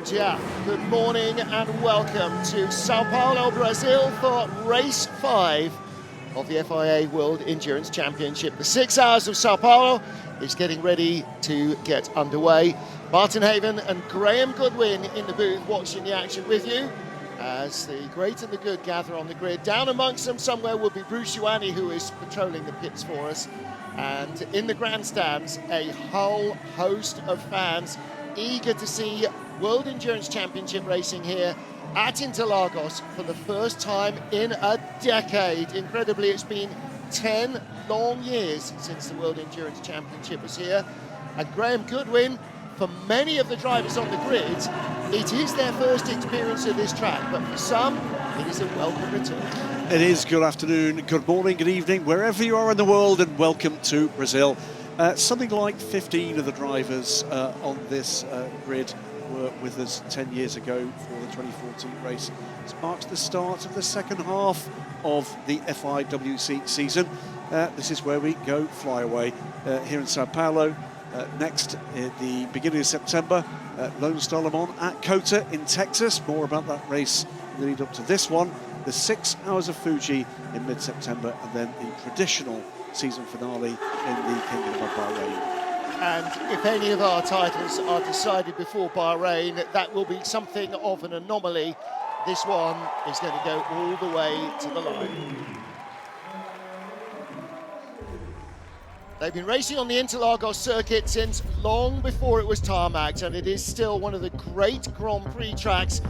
dia, good morning and welcome to São Paulo, Brazil for race 5 of the FIA World Endurance Championship. The 6 Hours of São Paulo is getting ready to get underway. Martin Haven and Graham Goodwin in the booth watching the action with you as the great and the good gather on the grid. Down amongst them somewhere will be Bruce Ioane, who is patrolling the pits for us. And in the grandstands, a whole host of fans eager to see World Endurance Championship racing here at Interlagos for the first time in a decade. Incredibly, it's been 10 long years since the World Endurance Championship was here. And Graham Goodwin, for many of the drivers on the grid, it is their first experience of this track, but for some, it is a welcome return. It is. Good afternoon, good morning, good evening, wherever you are in the world, and welcome to Brazil. Something like 15 of the drivers on this grid were with us 10 years ago for the 2014 race. It marks the start of the second half of the FIWC season. This is where we go fly away here in São Paulo. Next, at the beginning of September, Lone Star Le Mans at Cota in Texas. More about that race in the lead up to this one. The 6 Hours of Fuji in mid-September, and then the traditional season finale in the Kingdom of Bahrain. And if any of our titles are decided before Bahrain, that will be something of an anomaly. This one is going to go all the way to the line. They've been racing on the Interlagos circuit since long before it was tarmacked, and it is still one of the great Grand Prix tracks.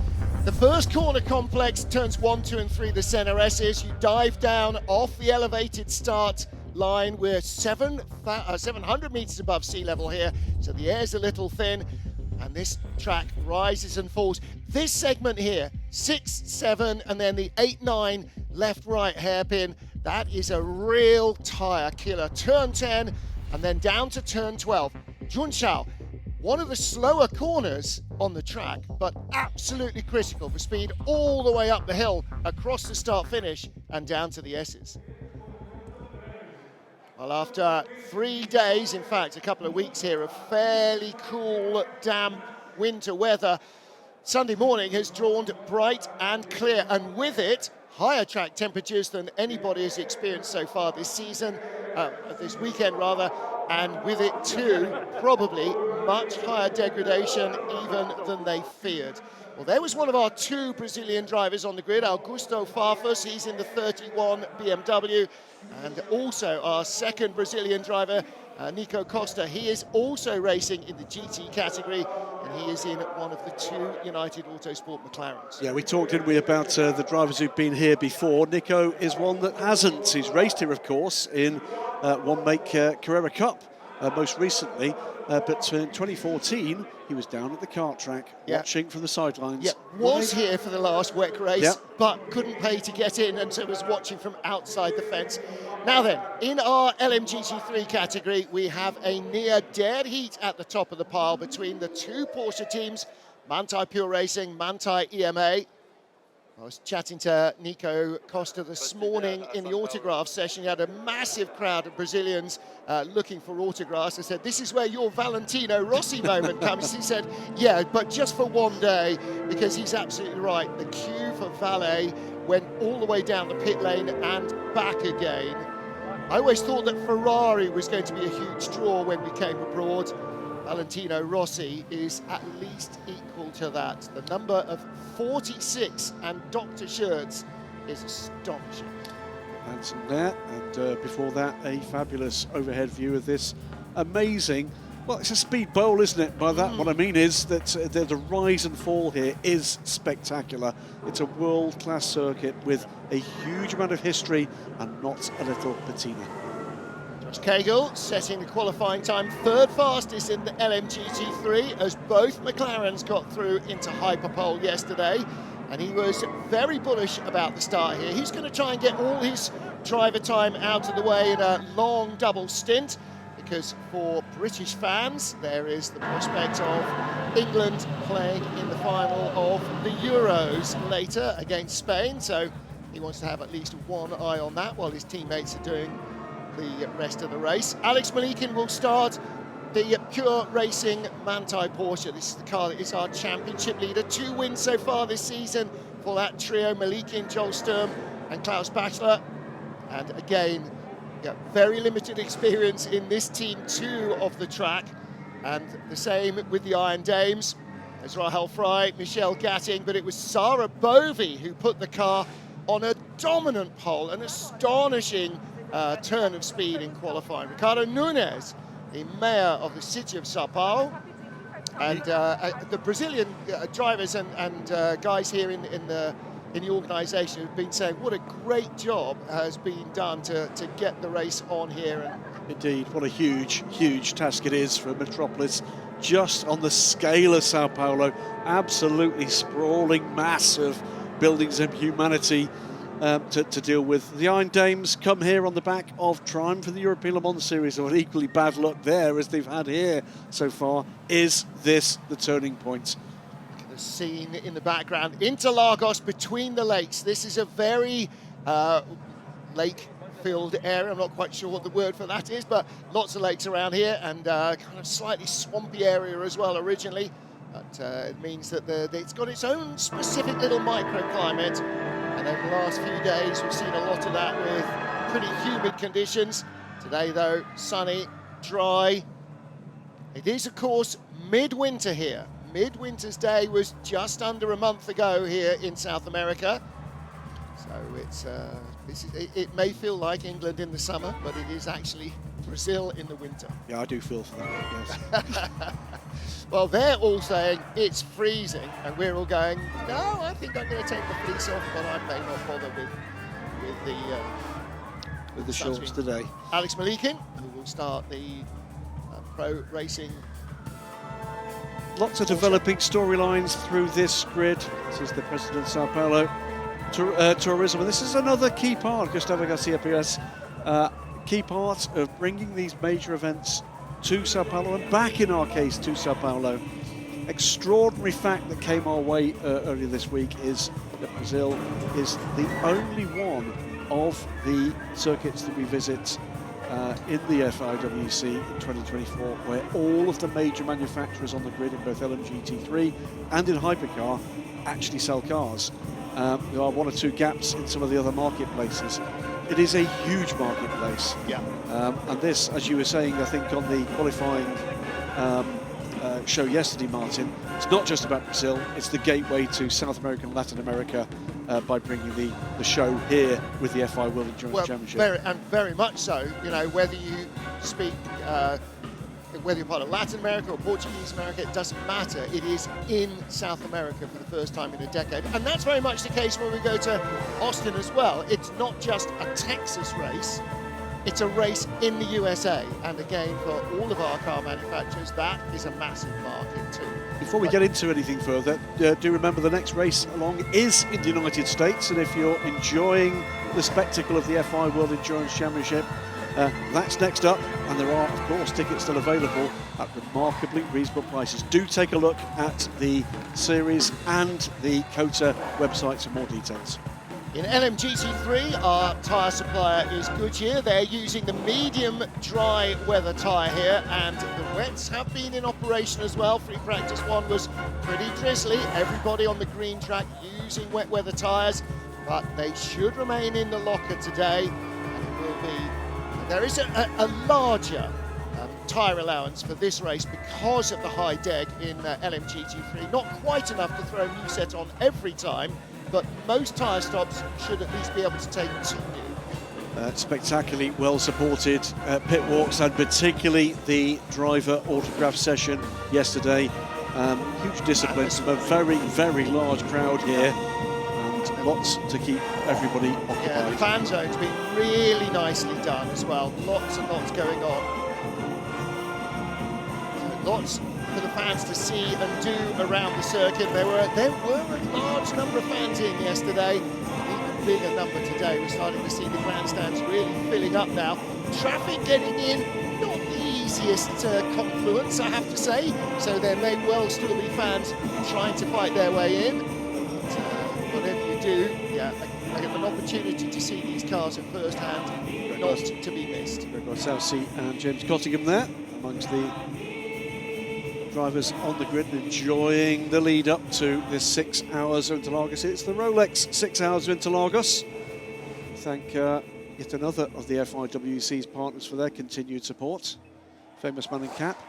The first corner complex, turns 1, 2 and 3, the Senna S's. You dive down off the elevated start line. We're 700 metres above sea level here, so the air's a little thin, and this track rises and falls. This segment here, 6, 7, and then the 8, 9 left-right hairpin, that is a real tyre killer. Turn 10, and then down to turn 12. Junção, one of the slower corners on the track, but absolutely critical for speed all the way up the hill, across the start-finish, and down to the S's. Well, after 3 days, in fact, a couple of weeks here of fairly cool, damp winter weather, Sunday morning has dawned bright and clear, and with it, higher track temperatures than anybody has experienced so far this season, this weekend rather, and with it too, probably much higher degradation even than they feared. Well, there was one of our 2 Brazilian drivers on the grid, Augusto Farfus, he's in the 31 BMW, and also our second Brazilian driver, Nico Costa, he is also racing in the GT category, and he is in one of the 2 United Autosport McLarens. Yeah, we talked, didn't we, about the drivers who've been here before. Nico is one that hasn't. He's raced here, of course, in one make Carrera Cup most recently, but in 2014 he was down at the kart track watching from the sidelines. Yeah, was here for the last WEC race, but couldn't pay to get in, and so was watching from outside the fence. Now then, in our LMGT3 category, we have a near dead heat at the top of the pile between the 2 Porsche teams, Manthey Pure Racing, Manthey EMA. I was chatting to Nico Costa this morning in the autograph session. He had a massive crowd of Brazilians looking for autographs. I said, this is where your Valentino Rossi moment comes. He said, yeah, but just for one day, because he's absolutely right. The queue for Valet went all the way down the pit lane and back again. I always thought that Ferrari was going to be a huge draw when we came abroad. Valentino Rossi is at least equal to that. The number of 46 and Dr. shirts is astonishing. Handsome there, and before that, a fabulous overhead view of this amazing, well, it's a speed bowl, isn't it? By that, what I mean is that the rise and fall here is spectacular. It's a world-class circuit with a huge amount of history and not a little patina. Josh Cagle setting the qualifying time 3rd fastest in the LMGT3 as both McLarens got through into Hyperpole yesterday, and he was very bullish about the start here. He's going to try and get all his driver time out of the way in a long double stint, because for British fans there is the prospect of England playing in the final of the Euros later against Spain, so he wants to have at least one eye on that while his teammates are doing the rest of the race. Alex Malikin will start the Pure Racing Manthey Porsche. This is the car that is our championship leader. 2 wins so far this season for that trio, Malikin, Joel Sturm and Klaus Bachler. And again, very limited experience in this Team 2 of the track. And the same with the Iron Dames. There's Rahel Fry, Michelle Gatting, but it was Sarah Bovey who put the car on a dominant pole, an astonishing turn of speed in qualifying. Ricardo Nunes, the mayor of the city of Sao Paulo, and the Brazilian drivers and guys here in the organisation have been saying what a great job has been done to get the race on here. And indeed, what a huge, huge task it is for a metropolis just on the scale of Sao Paulo. Absolutely sprawling mass of buildings and humanity to deal with. The Iron Dames come here on the back of triumph for the European Le Mans Series, or an equally bad luck there as they've had here so far. Is this the turning point? The scene in the background, Interlagos between the lakes. This is a very lake-filled area. I'm not quite sure what the word for that is, but lots of lakes around here, and kind of slightly swampy area as well originally. But it means that it's got its own specific little microclimate. And over the last few days, we've seen a lot of that with pretty humid conditions. Today, though, sunny, dry. It is, of course, midwinter here. Midwinter's day was just under a month ago here in South America. So it may feel like England in the summer, but it is actually Brazil in the winter. Yeah, I do feel for that, yes. Well, they're all saying it's freezing, and we're all going, no, I think I'm going to take the fleece off, but I may not bother with the shorts today. Alex Malikin, who will start the pro racing. Lots of developing storylines through this grid. This is the president of Sao Paulo tourism, and this is another key part, Gustavo Garcia Perez, key part of bringing these major events to Sao Paulo, and back in our case to Sao Paulo. Extraordinary fact that came our way earlier this week is that Brazil is the only one of the circuits that we visit in the FIA WEC in 2024 where all of the major manufacturers on the grid in both LMGT3 and in Hypercar actually sell cars. There are 1 or 2 gaps in some of the other marketplaces. It is a huge marketplace. Yeah. And this, as you were saying, I think on the qualifying show yesterday, Martin, it's not just about Brazil, it's the gateway to South America and Latin America by bringing the show here with the FIA World Endurance Championship. Very much so. You know, whether you speak, whether you're part of Latin America or Portuguese America, it doesn't matter. It is in South America for the first time in a decade. And that's very much the case when we go to Austin as well. It's not just a Texas race, it's a race in the USA. And again, for all of our car manufacturers, that is a massive market too. Before we get into anything further, do remember the next race along is in the United States, and if you're enjoying the spectacle of the FIA World Endurance Championship, that's next up, and there are, of course, tickets still available at remarkably reasonable prices. Do take a look at the series and the Cota websites for more details. In LMGT3, our tyre supplier is Goodyear. They're using the medium dry weather tyre here, and the wets have been in operation as well. Free practice 1 was pretty drizzly. Everybody on the green track using wet weather tyres, but they should remain in the locker today, and it will be. There is a larger tyre allowance for this race because of the high deg in LMGT3. Not quite enough to throw a new set on every time, but most tyre stops should at least be able to take 2 new. Spectacularly well supported pit walks, and particularly the driver autograph session yesterday. Huge discipline from a very, very large crowd here, and lots to keep everybody occupied. Yeah, the fan zone's been really nicely done as well. Lots and lots going on. So lots for the fans to see and do around the circuit. There were a large number of fans in yesterday, even bigger number today. We're starting to see the grandstands really filling up now. Traffic getting in, not the easiest confluence, I have to say, so there may well still be fans trying to fight their way in. But whatever you do, yeah, I get an opportunity to see these cars at first hand, not to be missed. Greg Southsea and James Cottingham there amongst the drivers on the grid enjoying the lead up to this 6 hours of Interlagos. It's the Rolex 6 hours of Interlagos. Thank yet another of the FIWC's partners for their continued support. Famous man in cap,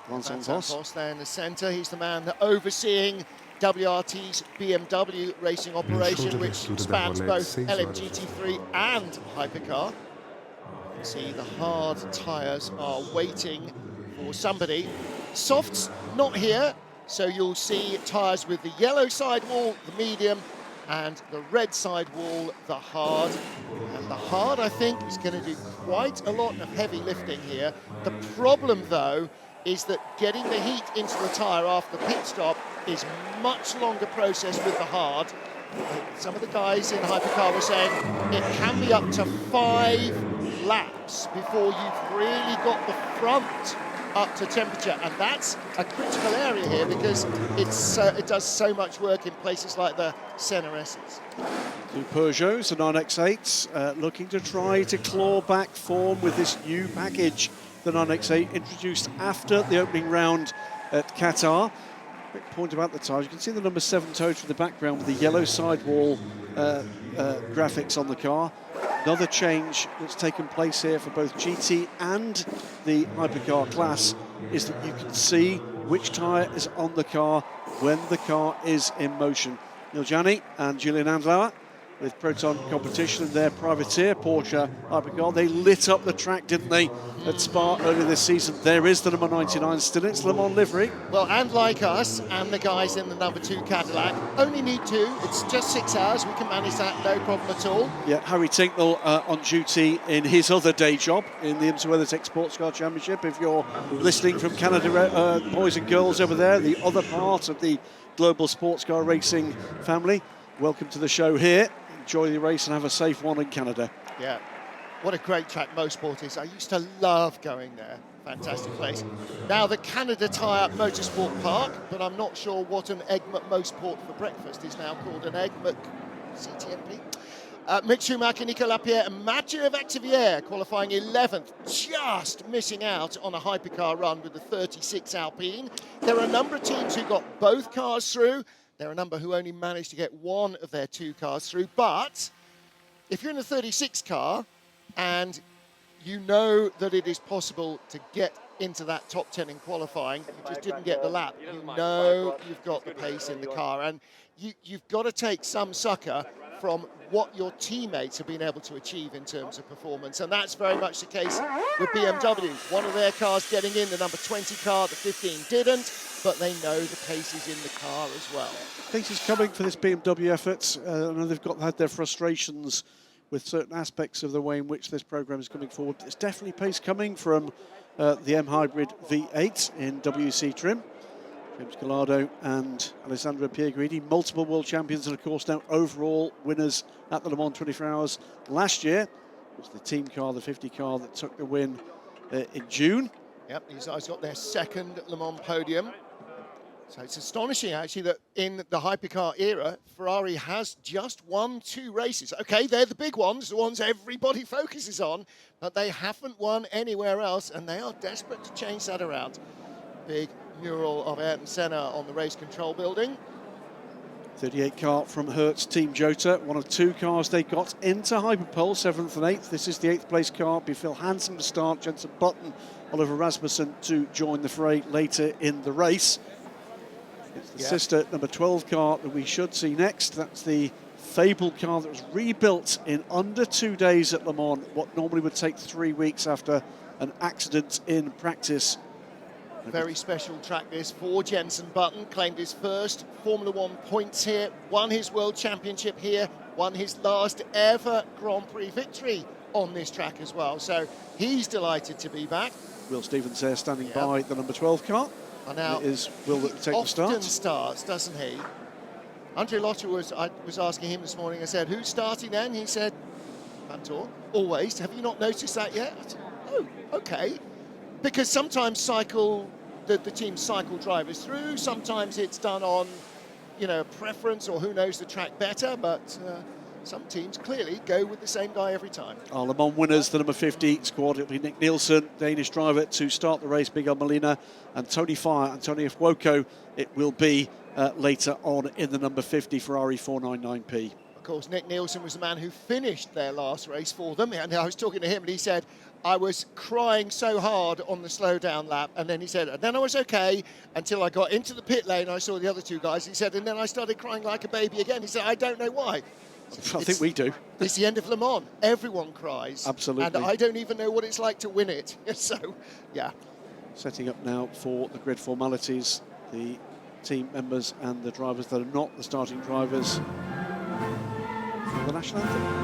Vincent Vos there in the centre. He's the man overseeing WRT's BMW racing operation, which spans both LMGT3 and Hypercar. You can see the hard tyres are waiting for somebody. Softs not here, so you'll see tyres with the yellow sidewall, the medium, and the red sidewall, the hard. And the hard, I think, is going to do quite a lot of heavy lifting here. The problem, though, is that getting the heat into the tyre after the pit stop is much longer process with the hard. Some of the guys in Hypercar were saying it can be up to 5 laps before you've really got the front up to temperature, and that's a critical area here because it does so much work in places like the Senna S's. Two Peugeots, the 9X8s, looking to try to claw back form with this new package. The 9X8 introduced after the opening round at Qatar. Quick point about the tyres. You can see the number 7 total in the background with the yellow sidewall graphics on the car. Another change that's taken place here for both GT and the Hypercar class is that you can see which tyre is on the car when the car is in motion. Neil Janney and Julian Andlauer with Proton Competition and their privateer, Porsche Hypercar. They lit up the track, didn't they, at Spa earlier this season. There is the number 99 still in its Le Mans livery. Well, and like us and the guys in the number 2 Cadillac, only need 2. It's just 6 hours. We can manage that, no problem at all. Yeah, Harry Tinknell on duty in his other day job in the IMSA WeatherTech Sports Car Championship. If you're listening from Canada, boys and girls over there, the other part of the global sports car racing family, welcome to the show here. Enjoy the race and have a safe one in Canada. Yeah, what a great track Mosport is. I used to love going there. Fantastic place. Now the Canada Tire Motorsport Park, but I'm not sure what an Egg McMosport for breakfast is now called, an Egg McCTMP. Mick Schumacher, Nico Lapierre and Mathieu Vaxivière qualifying 11th, just missing out on a Hypercar run with the 36 Alpine. There are a number of teams who got both cars through. There are a number who only managed to get one of their 2 cars through. But if you're in a 36 car and you know that it is possible to get into that top 10 in qualifying, you just didn't get the lap, you know you've got the pace in the car. And you've got to take some sucker from what your teammates have been able to achieve in terms of performance. And that's very much the case with BMW. One of their cars getting in, the number 20 car, the 15 didn't, but they know the pace is in the car as well. Pace is coming for this BMW effort. I know they've had their frustrations with certain aspects of the way in which this programme is coming forward. There's definitely pace coming from the M Hybrid V8 in WC trim. James Gallardo and Alessandro Pierguidi, multiple world champions and of course now overall winners at the Le Mans 24 Hours last year. It was the team car, the 50 car, that took the win in June. Yep, these guys got their second Le Mans podium. So it's astonishing actually that in the Hypercar era, Ferrari has just won 2 races. Okay, they're the big ones, the ones everybody focuses on, but they haven't won anywhere else and they are desperate to change that around. Big mural of Ayrton Senna on the race control building. 38 car from Hertz Team Jota, one of 2 cars they got into Hyperpole, 7th and 8th. This is the 8th place car. Be Phil Hansen to start, Jensen Button, Oliver Rasmussen to join the fray later in the race. It's the sister number 12 car that we should see next. That's the fabled car that was rebuilt in under 2 days at Le Mans, what normally would take 3 weeks after an accident in practice. Very special track this for Jensen Button. Claimed his first Formula 1 points here, won his World Championship here, won his last ever Grand Prix victory on this track as well. So he's delighted to be back. Will Stevens there standing by the number 12 car. And now it is Will that take the start. Often starts, doesn't he? Andre Lotter I was asking him this morning, I said, who's starting then? He said, Vantor, always. Have you not noticed that yet? I said, oh, okay. Because sometimes the teams cycle drivers through, sometimes it's done on, preference or who knows the track better, but some teams clearly go with the same guy every time. Our Le Mans winners, the number 50 squad, it'll be Nick Nielsen, Danish driver, to start the race, Miguel Molina, and Tony Fire, Antonio Fuoco. It will be later on in the number 50 Ferrari 499P. Of course, Nick Nielsen was the man who finished their last race for them, and I was talking to him and he said, I was crying so hard on the slowdown lap, and then he said, and then I was okay until I got into the pit lane, I saw the other two guys, he said, and then I started crying like a baby again. He said, I don't know why. I think we do. It's the end of Le Mans. Everyone cries. Absolutely. And I don't even know what it's like to win it. So, yeah. Setting up now for the grid formalities, the team members and the drivers that are not the starting drivers for the national anthem.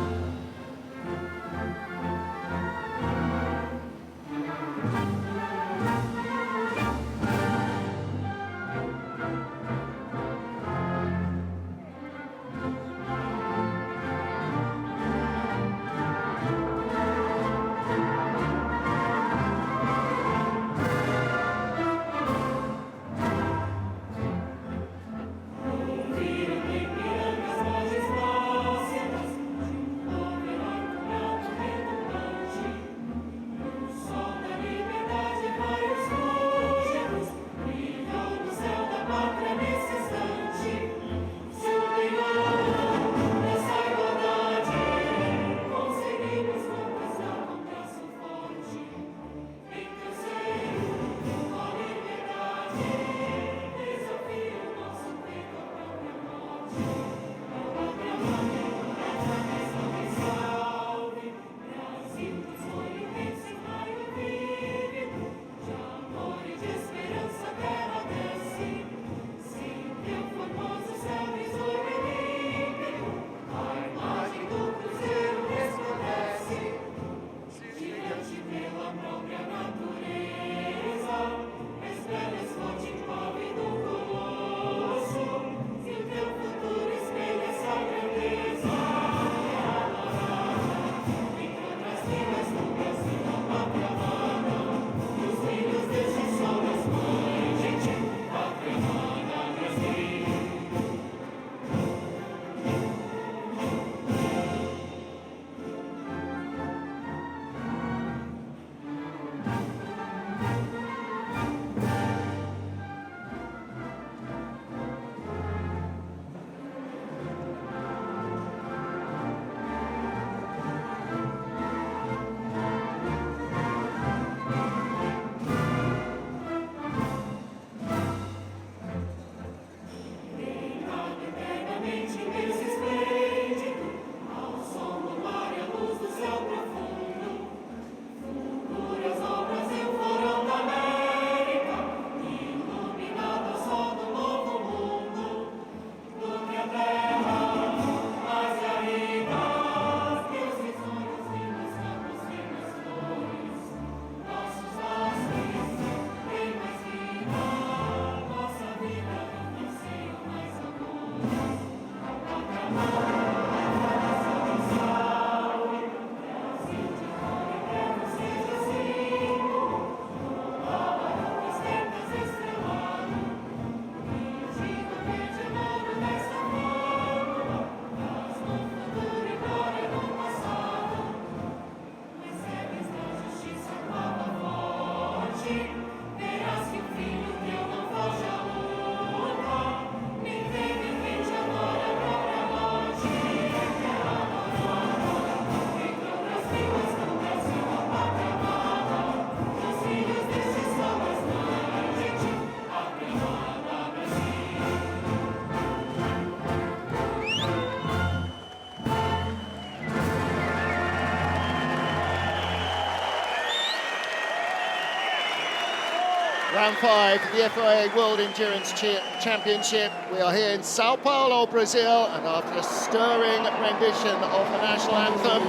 Round 5 of the FIA World Endurance Championship. We are here in Sao Paulo, Brazil, and after a stirring rendition of the national anthem,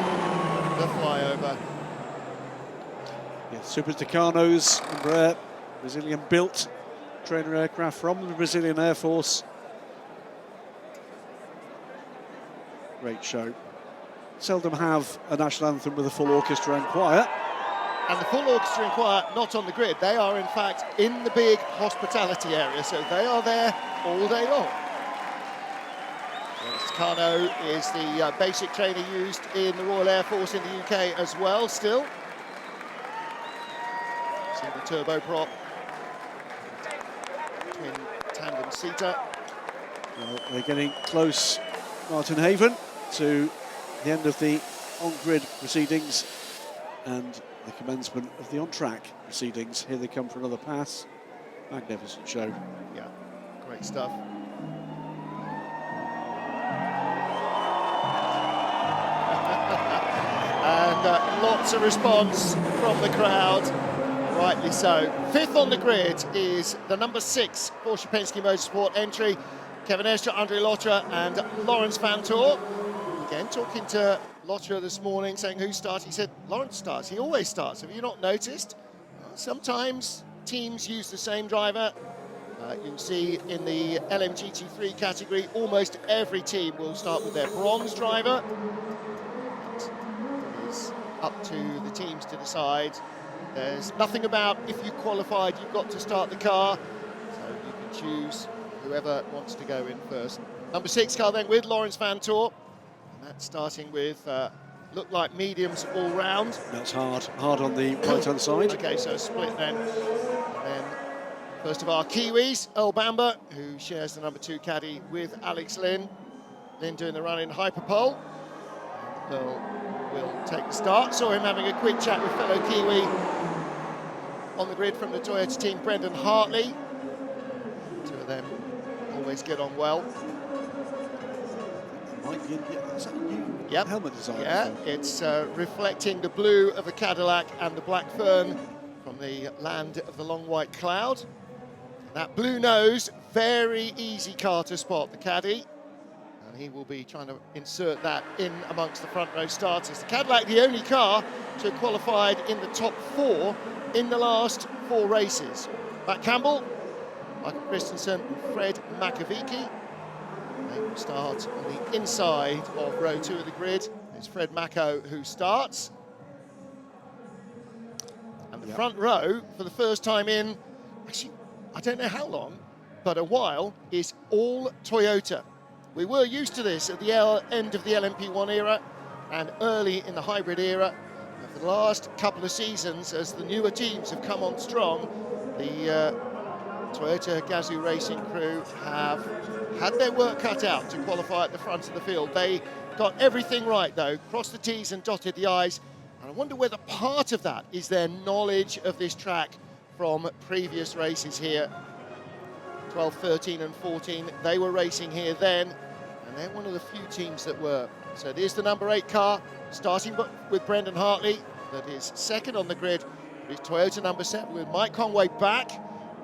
the flyover. Yeah, Super Tucanos, Embraer, Brazilian-built trainer aircraft from the Brazilian Air Force. Great show. Seldom have a national anthem with a full orchestra and choir. And the full orchestra and choir not on the grid. They are, in fact, in the big hospitality area, so they are there all day long. It's Carno is the basic trainer used in the Royal Air Force in the UK as well, still. See the turboprop, twin tandem seater. Well, we're getting close, Martin Haven, to the end of the on-grid proceedings and the commencement of the on-track proceedings. Here they come for another pass. Magnificent show. Yeah, great stuff. And lots of response from the crowd, rightly so. Fifth on the grid is the number 6 Porsche Penske Motorsport entry, Kevin Estre, Andre Lotterer and Laurens Vanthoor. Again, talking to Lotterer this morning, saying who starts. He said, Laurens starts, he always starts. Have you not noticed? Sometimes teams use the same driver. You can see in the LMGT3 category, almost every team will start with their bronze driver. It's up to the teams to decide. There's nothing about if you qualified, you've got to start the car. So you can choose whoever wants to go in first. Number 6 car then with Laurens Vanthoor. And that's starting with, look like mediums all round. That's hard on the right-hand side. Okay, so a split then. And then first of our Kiwis, Earl Bamber, who shares the number 2 caddy with Alex Lynn. Lynn doing the run in Hyperpole. And Earl will take the start. Saw him having a quick chat with fellow Kiwi on the grid from the Toyota team, Brendan Hartley. Two of them always get on well. Is that a new helmet design? Yeah, it's reflecting the blue of the Cadillac and the black fern from the land of the long white cloud. That blue nose, very easy car to spot, the Caddy. And he will be trying to insert that in amongst the front row starters. The Cadillac, the only car to have qualified in the top 4 in the last 4 races. Matt Campbell, Michael Christensen and Fred Makovici. They will start on the inside of row 2 of the grid. It's Fred Mako who starts. And the front row, for the first time in, actually, I don't know how long, but a while, is all Toyota. We were used to this at the end of the LMP1 era and early in the hybrid era. And for the last couple of seasons, as the newer teams have come on strong, the Toyota Gazoo Racing crew have had their work cut out to qualify at the front of the field. They got everything right, though, crossed the T's and dotted the I's. And I wonder whether part of that is their knowledge of this track from previous races here. 12, 13 and 14, they were racing here then, and they're one of the few teams that were. So there's the number 8 car, starting with Brendan Hartley, that is second on the grid. It's Toyota number 7 with Mike Conway back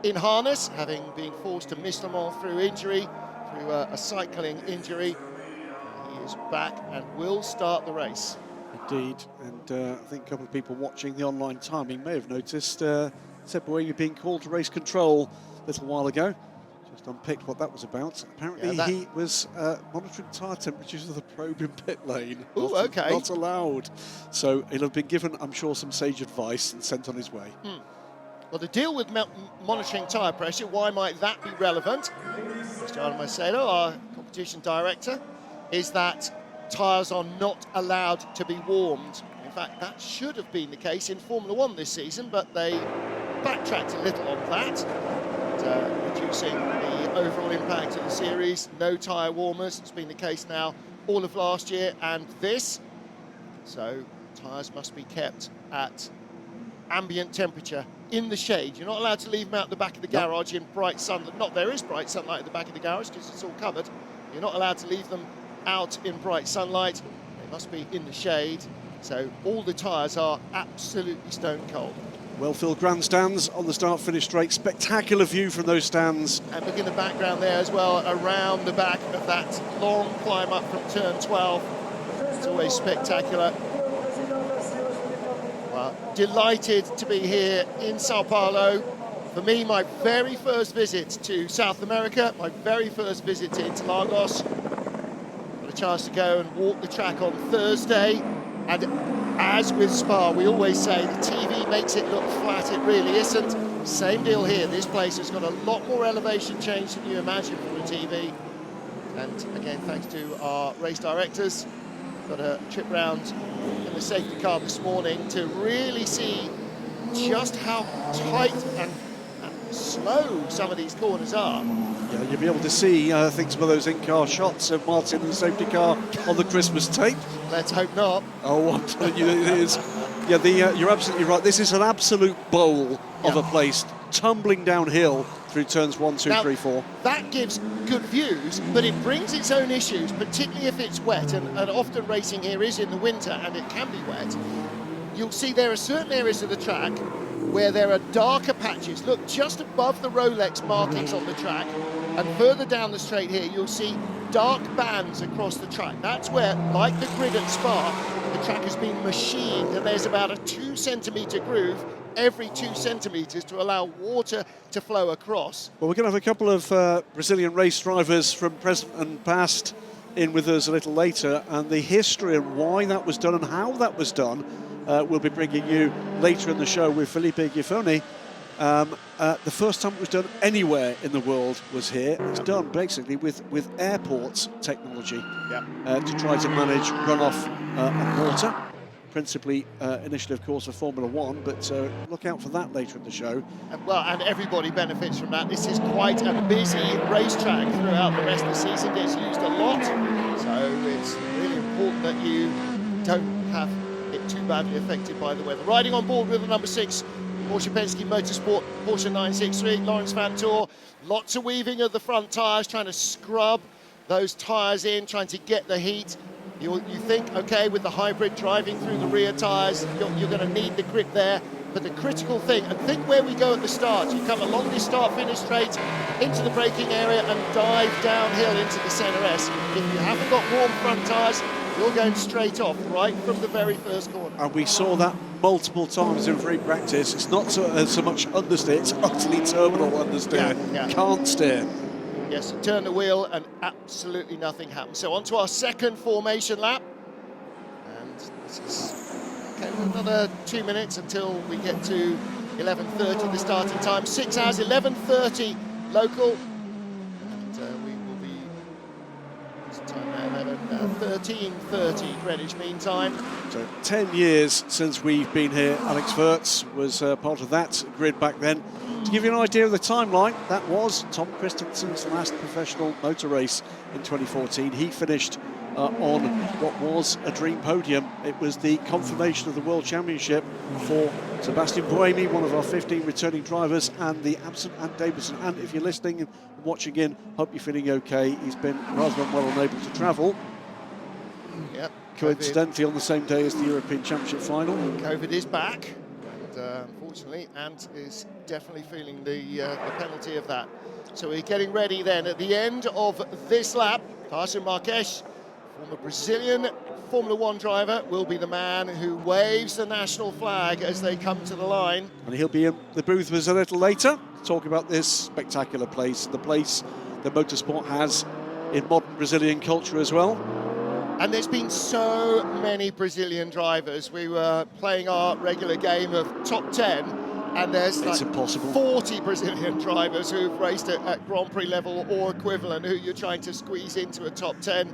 in harness, having been forced to miss Le Mans through injury, through a cycling injury. He is back and will start the race. Indeed, and I think a couple of people watching the online timing may have noticed Seb Boyer being called to race control a little while ago. Just unpicked what that was about. Apparently he was monitoring tyre temperatures of the probe in pit lane. Ooh, okay. Not allowed. So he'll have been given, I'm sure, some sage advice and sent on his way. Well, the deal with monitoring tyre pressure, why might that be relevant? Cristiano Macedo, our competition director, is that tyres are not allowed to be warmed. In fact, that should have been the case in Formula 1 this season, but they backtracked a little on that, reducing the overall impact of the series. No tyre warmers, it's been the case now all of last year and this. So tyres must be kept at ambient temperature in the shade. You're not allowed to leave them out the back of the garage in bright sunlight. There is bright sunlight at the back of the garage because it's all covered. You're not allowed to leave them out in bright sunlight. They must be in the shade. So all the tyres are absolutely stone cold. Well-filled grandstands on the start-finish straight. Spectacular view from those stands. And look in the background there as well, around the back of that long climb up from turn 12. It's always spectacular. Well, delighted to be here in São Paulo. For me, my very first visit to South America, my very first visit to Interlagos. Got a chance to go and walk the track on Thursday. And as with Spa, we always say the TV makes it look flat. It really isn't. Same deal here. This place has got a lot more elevation change than you imagine from the TV. And again, thanks to our race directors, got a trip round in the safety car this morning to really see just how tight and slow some of these corners are. Yeah, you'll be able to see, I think, some of those in-car shots of Martin in the safety car on the Christmas tape. Let's hope not. Oh, I'm telling you, it is. Yeah, you're absolutely right. This is an absolute bowl of a place, tumbling downhill through turns 1, 2, 3, 4. That gives good views, but it brings its own issues, particularly if it's wet, and often racing here is in the winter and it can be wet. You'll see there are certain areas of the track where there are darker patches. Look, just above the Rolex markings on the track, and further down the straight here, you'll see dark bands across the track. That's where, like the grid at Spa, the track has been machined, and there's about a 2 centimetre groove every 2 centimetres to allow water to flow across. Well, we're going to have a couple of Brazilian race drivers from present and past in with us a little later, and the history and why that was done and how that was done we'll be bringing you later in the show with Felipe Giffoni. The first time it was done anywhere in the world was here. It's done basically with airports technology to try to manage runoff and water. Principally initially, of course, for Formula One, but look out for that later in the show. And everybody benefits from that. This is quite a busy racetrack throughout the rest of the season. It's used a lot, so it's really important that you don't have it too badly affected by the weather. Riding on board with the number 6 Porsche Penske Motorsport Porsche 963, Lawrence Vantor. Lots of weaving of the front tyres, trying to scrub those tyres in, trying to get the heat. You think, okay, with the hybrid driving through the rear tyres, you're going to need the grip there. But the critical thing, and think where we go at the start. You come along this start-finish straight into the braking area and dive downhill into the centre S. If you haven't got warm front tyres, you're going straight off right from the very first corner. And we saw that multiple times in free practice. It's not so much understeer, it's utterly terminal understeer. Can't steer. Yes, you turn the wheel and absolutely nothing happens. So on to our second formation lap. And this is, okay, another 2 minutes until we get to 11:30, the starting time. 6 hours, 11:30 local. And we will be, what's the time now, 13:30 Greenwich Mean Time. So 10 years since we've been here. Alex Wurz was part of that grid back then. To give you an idea of the timeline, that was Tom Christensen's last professional motor race in 2014. He finished on what was a dream podium. It was the confirmation of the World Championship for Sebastian Buemi, one of our 15 returning drivers, and the absent Ant Davison. And if you're listening and watching in, hope you're feeling okay. He's been rather unwell, unable to travel. Yep. Coincidentally, on the same day as the European Championship final. COVID is back. Unfortunately, Ant is definitely feeling the penalty of that. So we're getting ready then at the end of this lap. Carson Marques, former Brazilian Formula One driver, will be the man who waves the national flag as they come to the line. And he'll be in the booth with us a little later to talk about this spectacular place, the place that motorsport has in modern Brazilian culture as well. And there's been so many Brazilian drivers. We were playing our regular game of top 10, and there's like 40 Brazilian drivers who've raced at Grand Prix level or equivalent who you're trying to squeeze into a top 10.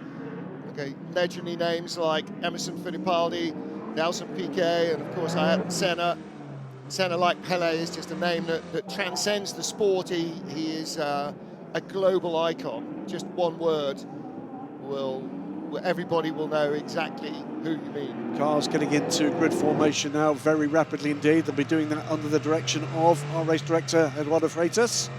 Okay, legendary names like Emerson Fittipaldi, Nelson Piquet, and of course Senna. Senna, like Pelé, is just a name that transcends the sport. He is a global icon. Just one word everybody will know exactly who you mean. Cars getting into grid formation now very rapidly indeed. They'll be doing that under the direction of our race director, Eduardo Freitas.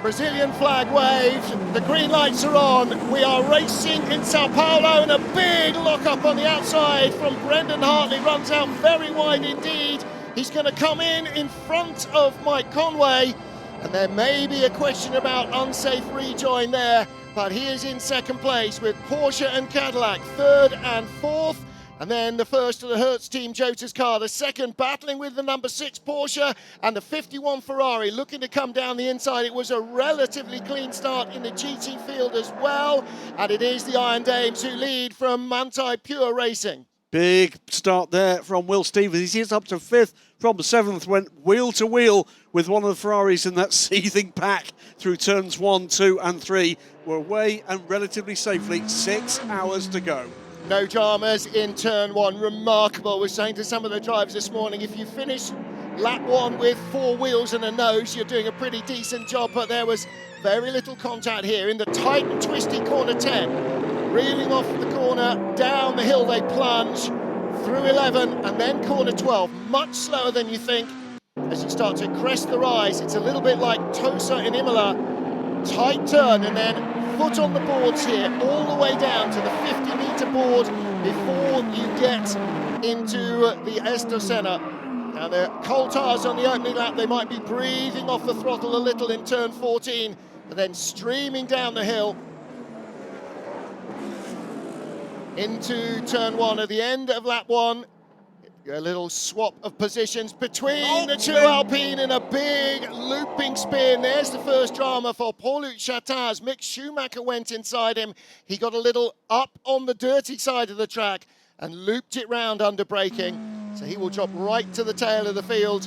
Brazilian flag waved, the green lights are on. We are racing in Sao Paulo, and a big lock-up on the outside from Brendan Hartley. Runs out very wide indeed. He's going to come in front of Mike Conway, and there may be a question about unsafe rejoin there, but he is in second place with Porsche and Cadillac, third and fourth. And then the first of the Hertz team, Jota's car, the second battling with the number 6 Porsche and the 51 Ferrari looking to come down the inside. It was a relatively clean start in the GT field as well, and it is the Iron Dames who lead from Manthey Pure Racing. Big start there from Will Stevens. He's up to 5th from 7th, went wheel to wheel with one of the Ferraris in that seething pack through turns 1, 2 and 3. We're away and relatively safely, 6 hours to go. No dramas in turn 1, remarkable. We're saying to some of the drivers this morning, if you finish lap 1 with 4 wheels and a nose, you're doing a pretty decent job, but there was very little contact here in the tight and twisty corner 10. Reeling off the corner, down the hill they plunge, through 11 and then corner 12, much slower than you think. As you start to crest the rise, it's a little bit like Tosa in Imola. Tight turn and then foot on the boards here, all the way down to the 50-metre board before you get into the Estosena. Now the coal tires on the opening lap, they might be breathing off the throttle a little in turn 14, but then streaming down the hill into turn 1 at the end of lap 1. A little swap of positions between the two Alpine in a big looping spin. There's the first drama for Paul-Luc Chattaz. Mick Schumacher went inside him. He got a little up on the dirty side of the track and looped it round under braking. So he will drop right to the tail of the field.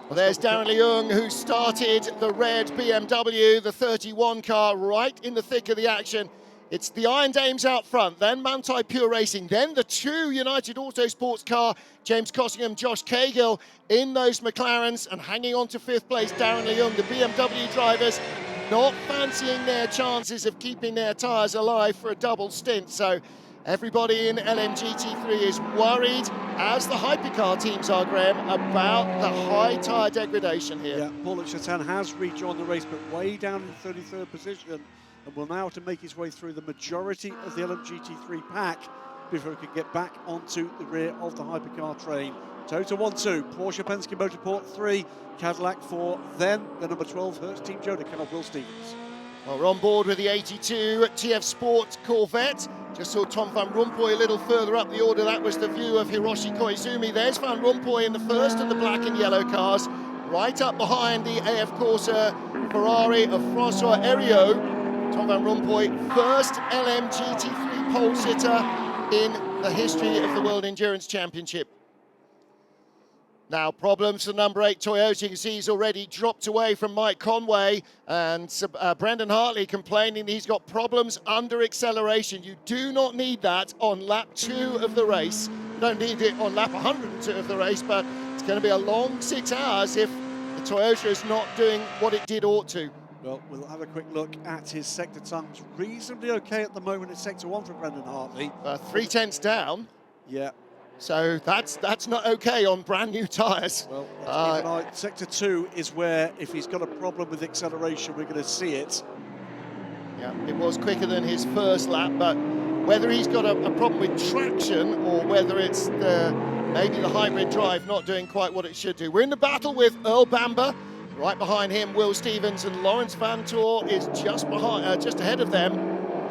Well, there's Darren Leung, who started the red BMW, the 31 car, right in the thick of the action. It's the Iron Dames out front, then Manthey Pure Racing, then the 2 United Autosports car, James Cossingham, Josh Cahill in those McLarens, and hanging on to 5th place, Darren Leung. The BMW drivers not fancying their chances of keeping their tyres alive for a double stint. So everybody in LMGT3 is worried, as the hypercar teams are, Graham, about the high tyre degradation here. Yeah, Paul-Luc Chattaz has rejoined the race, but way down in the 33rd position, and will now have to make his way through the majority of the LMGT3 pack before he can get back onto the rear of the hypercar train. Tota 1-2, Porsche Penske Motorsport 3, Cadillac 4, then the number 12 Hertz Team Jota, Will Stevens. Well, we're on board with the 82 TF Sport Corvette. Just saw Tom van Rompuy a little further up the order. That was the view of Hiroshi Koizumi. There's Van Rompuy in the first of the black and yellow cars, right up behind the AF Corsa Ferrari of François Heriot. Tom van Rompuy, first LMGT3 pole sitter in the history of the World Endurance Championship. Now, problems for number 8 Toyota. You can see he's already dropped away from Mike Conway, and Brendan Hartley complaining he's got problems under acceleration. You do not need that on lap 2 of the race. You don't need it on lap 102 of the race, but it's going to be a long 6 hours if the Toyota is not doing what it did ought to. Well, we'll have a quick look at his sector times. Reasonably okay at the moment in sector 1 for Brendan Hartley. 3/10 down. Yeah. So that's not okay on brand new tyres. Well, let's keep an eye. Sector 2 is where, if he's got a problem with acceleration, we're going to see it. Yeah, it was quicker than his first lap, but whether he's got a problem with traction or whether it's maybe the hybrid drive not doing quite what it should do. We're in the battle with Earl Bamber. Right behind him, Will Stevens, and Lawrence Van Toor is just ahead of them.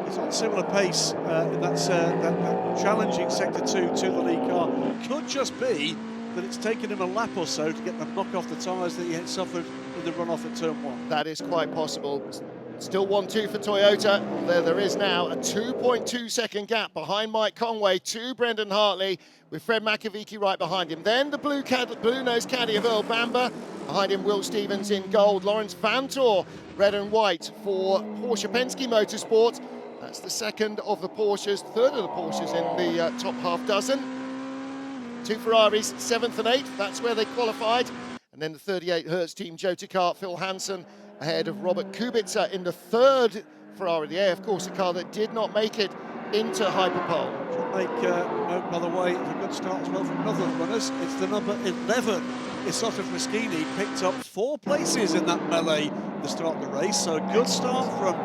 He's on similar pace. That challenging sector 2 to the lead car. Could just be that it's taken him a lap or so to get the knock off the tyres that he had suffered in the runoff at turn 1. That is quite possible. Still 1-2 for Toyota. There is now a 2.2 second gap behind Mike Conway to Brendan Hartley, with Fred McAveeky right behind him. Then the blue-nosed caddy of Earl Bamber. Behind him, Will Stevens in gold. Lawrence Van Toor, red and white for Porsche Penske Motorsport. That's the second of the Porsches, third of the Porsches in the top half dozen. 2 Ferraris, 7th and 8th. That's where they qualified. And then the 38 Hertz Team Jota car, Phil Hansen, ahead of Robert Kubica in the 3rd Ferrari, the AF Corsa car that did not make it into Hyperpole. Make note, by the way, of a good start as well from other runners. It's the number 11, Isotta Fraschini, picked up 4 places in that melee at the start of the race. So a good start from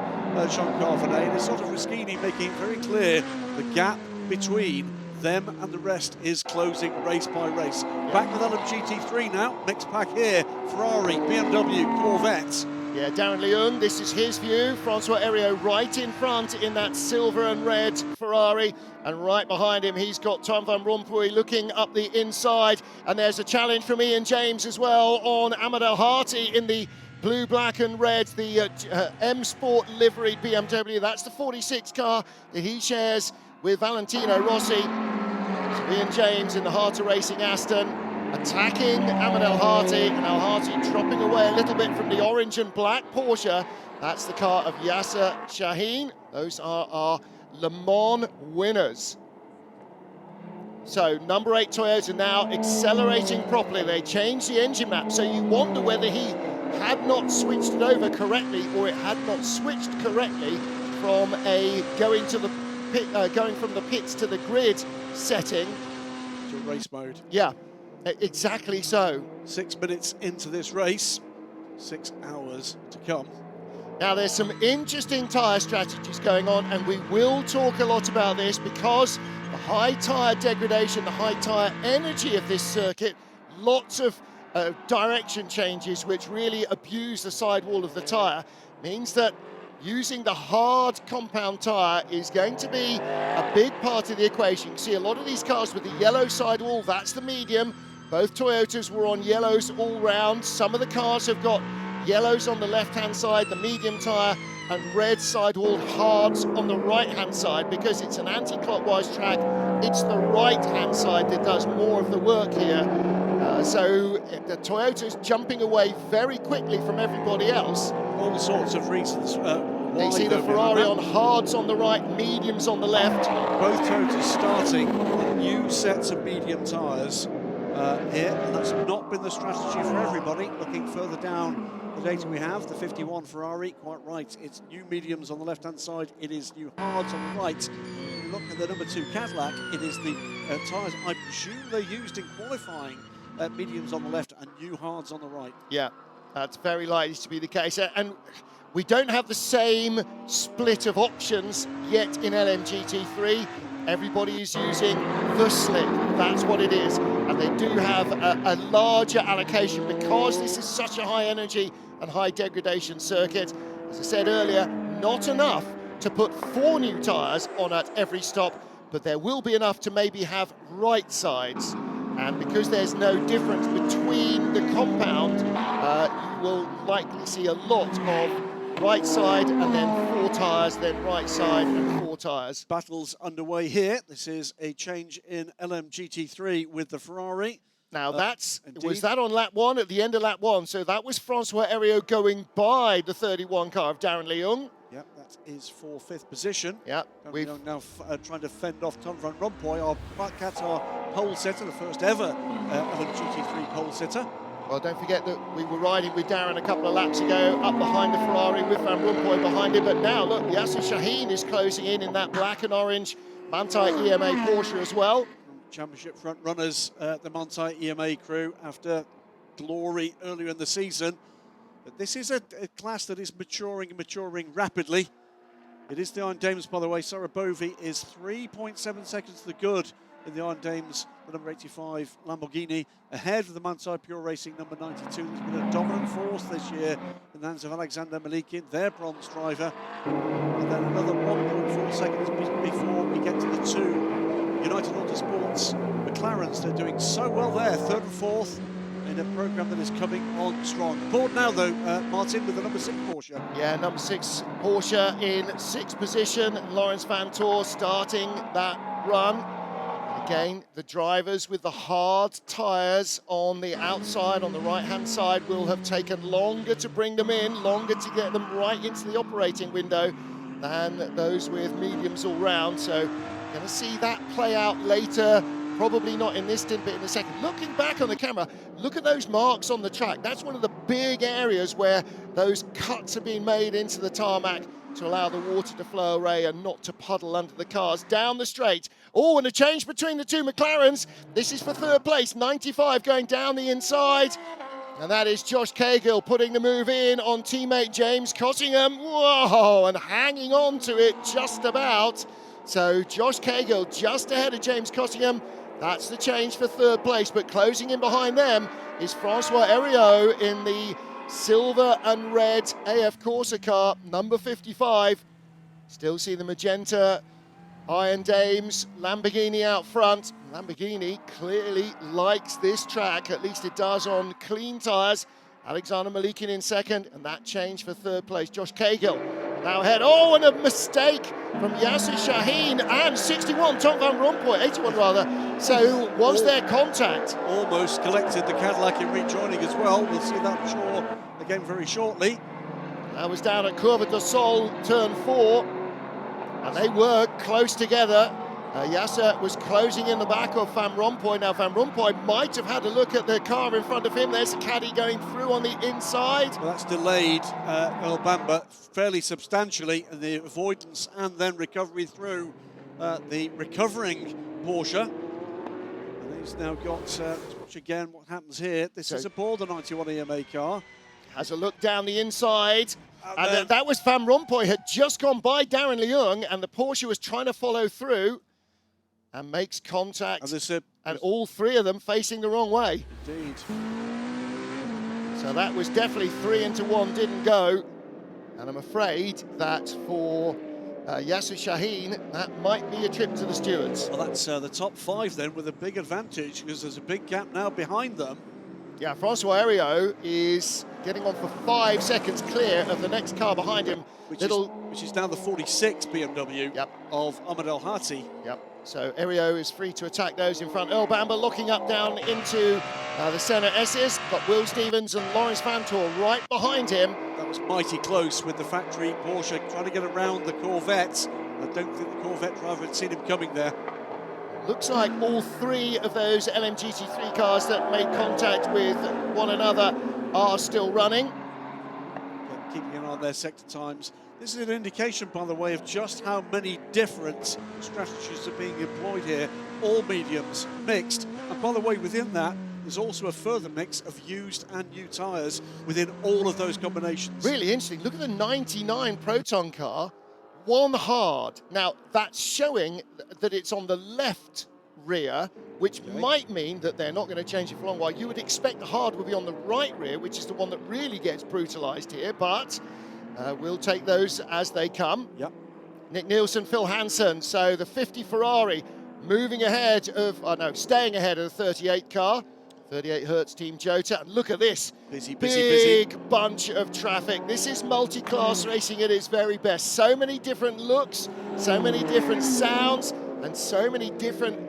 Jean-Carl Venet, and Isotta Fraschini making it very clear the gap between them and the rest is closing race by race. Back with LMGT3 now, mixed pack here, Ferrari, BMW, Corvette. Yeah, Darren Leung, this is his view. Francois Heriot right in front in that silver and red Ferrari. And right behind him, he's got Tom van Rompuy looking up the inside. And there's a challenge from Ian James as well on Ahmed El Harti in the blue, black and red, the M Sport livery BMW. That's the 46 car that he shares with Valentino Rossi. So Ian James in the Harter Racing Aston, attacking Ahmed El Harti, and El Harti dropping away a little bit from the orange and black Porsche. That's the car of Yasser Shaheen. Those are our Le Mans winners. So number 8 Toyota now accelerating properly. They changed the engine map, so you wonder whether he had not switched it over correctly or it had not switched correctly from a going from the pits to the grid setting. To race mode. Yeah. Exactly so. 6 minutes into this race, 6 hours to come. Now there's some interesting tyre strategies going on, and we will talk a lot about this because the high tyre degradation, the high tyre energy of this circuit, lots of direction changes which really abuse the sidewall of the tyre, means that using the hard compound tyre is going to be a big part of the equation. You see a lot of these cars with the yellow sidewall, that's the medium. Both Toyotas were on yellows all round. Some of the cars have got yellows on the left-hand side, the medium tyre, and red sidewall hards on the right-hand side because it's an anti-clockwise track. It's the right-hand side that does more of the work here. So the Toyota's jumping away very quickly from everybody else. All sorts of reasons. You see the Ferrari on hards on the right, mediums on the left. Both Toyotas starting on new sets of medium tyres here, and that's not been the strategy for everybody. Looking further down the data we have, the 51 Ferrari, quite right, it's new mediums on the left-hand side, it is new hards on the right. Look at the number 2 Cadillac, it is the tyres I presume they used in qualifying, mediums on the left and new hards on the right. Yeah, that's very likely to be the case. And we don't have the same split of options yet in LMGT3. Everybody is using the slick, that's what it is. And they do have a larger allocation because this is such a high energy and high degradation circuit. As I said earlier, not enough to put 4 new tyres on at every stop, but there will be enough to maybe have right sides. And because there's no difference between the compound, you will likely see a lot of right side and then 4 tyres, then right side and 4 tyres. Battles underway here. This is a change in LMGT3 with the Ferrari. Now was that on lap 1, at the end of lap 1? So that was Francois Heriot going by the 31 car of Darren Leung. Yep, that is for 5th position. Yep. We're now trying to fend off Tom van Rompuy, our Qatar pole sitter, the first ever LMGT3 pole sitter. Well, don't forget that we were riding with Darren a couple of laps ago, up behind the Ferrari with Van Rompuy behind him. But now, look, Yasser Shaheen is closing in that black and orange Manthey EMA Porsche as well. Championship front runners, the Manthey EMA crew, after glory earlier in the season. But this is a class that is maturing and maturing rapidly. It is the Iron Dames, by the way. Sarah Bovey is 3.7 seconds to the good in the Iron Dames, the number 85 Lamborghini, ahead of the Manthey Pure Racing number 92. There's been a dominant force this year in the hands of Alexander Malikin, their bronze driver. And then another 1.4 seconds before we get to the 2 United Autosports McLarens. They're doing so well there, 3rd and 4th in a programme that is coming on strong. Aboard now, though, Martin, with the number 6 Porsche. Yeah, number 6 Porsche in 6th position. Lawrence Vantor starting that run. Again, the drivers with the hard tyres on the outside, on the right-hand side, will have taken longer to bring them in, longer to get them right into the operating window than those with mediums all round. So, going to see that play out later. Probably not in this stint, but in the second. Looking back on the camera, look at those marks on the track. That's one of the big areas where those cuts have been made into the tarmac. to allow the water to flow away and not to puddle under the cars. Down the straight. Oh, and a change between the two McLarens. This is for third place. 95 going down the inside. And that is Josh Cahill putting the move in on teammate James Cottingham. Whoa, and hanging on to it just about. So Josh Cahill just ahead of James Cottingham. That's the change for third place, but closing in behind them is Francois Heriot in the silver and red AF Corsa car, number 55. Still see the magenta Iron Dames, Lamborghini out front. Lamborghini clearly likes this track, at least it does on clean tyres. Alexander Malikin in second, and that change for third place. Josh Cahill now ahead. Oh, and a mistake from Yasser Shaheen and 61, Tom Van Rompuy, 81 rather. So was there contact? Almost collected the Cadillac in rejoining as well. We'll see that, I'm sure, again very shortly. That was down at Curva do Sol, turn 4. And they were close together. Yasser was closing in the back of Van Rompuy. Now Van Rompuy might have had a look at the car in front of him. There's a caddy going through on the inside. Well, that's delayed Earl Bamber fairly substantially in the avoidance and then recovery through the recovering Porsche. And he's now got, let's watch again what happens here. This is aboard the 91 EMA car. Has a look down the inside. And that was Van Rompuy, had just gone by Darren Leung, and the Porsche was trying to follow through and makes contact. And all three of them facing the wrong way. Indeed. So that was definitely 3 into 1, didn't go. And I'm afraid that for Yasser Shaheen, that might be a trip to the stewards. Well, that's the top 5 then with a big advantage because there's a big gap now behind them. Yeah, Francois Heriot is getting on for 5 seconds clear of the next car behind him. Which is now the 46 BMW of Ahmed El Hati. Yep. So Heriot is free to attack those in front. Earl Bamber looking up down into the centre S's. Got Will Stevens and Lawrence Vantor right behind him. That was mighty close with the factory Porsche trying to get around the Corvette. I don't think the Corvette driver had seen him coming there. Looks like all 3 of those LMGT3 cars that made contact with one another are still running. Keeping an eye on their sector times. This is an indication, by the way, of just how many different strategies are being employed here. All mediums, mixed. And by the way, within that, there's also a further mix of used and new tyres within all of those combinations. Really interesting. Look at the 99 Proton car. 1 hard. Now, that's showing that it's on the left rear, which might mean that they're not going to change it for a long while. You would expect the hard would be on the right rear, which is the one that really gets brutalised here, but we'll take those as they come. Yep. Nick Nielsen, Phil Hansen, so the 50 Ferrari moving ahead of, staying ahead of the 38 car. 38 Hertz Team Jota. And look at this big bunch of traffic. This is multi-class racing at its very best. So many different looks, so many different sounds, and so many different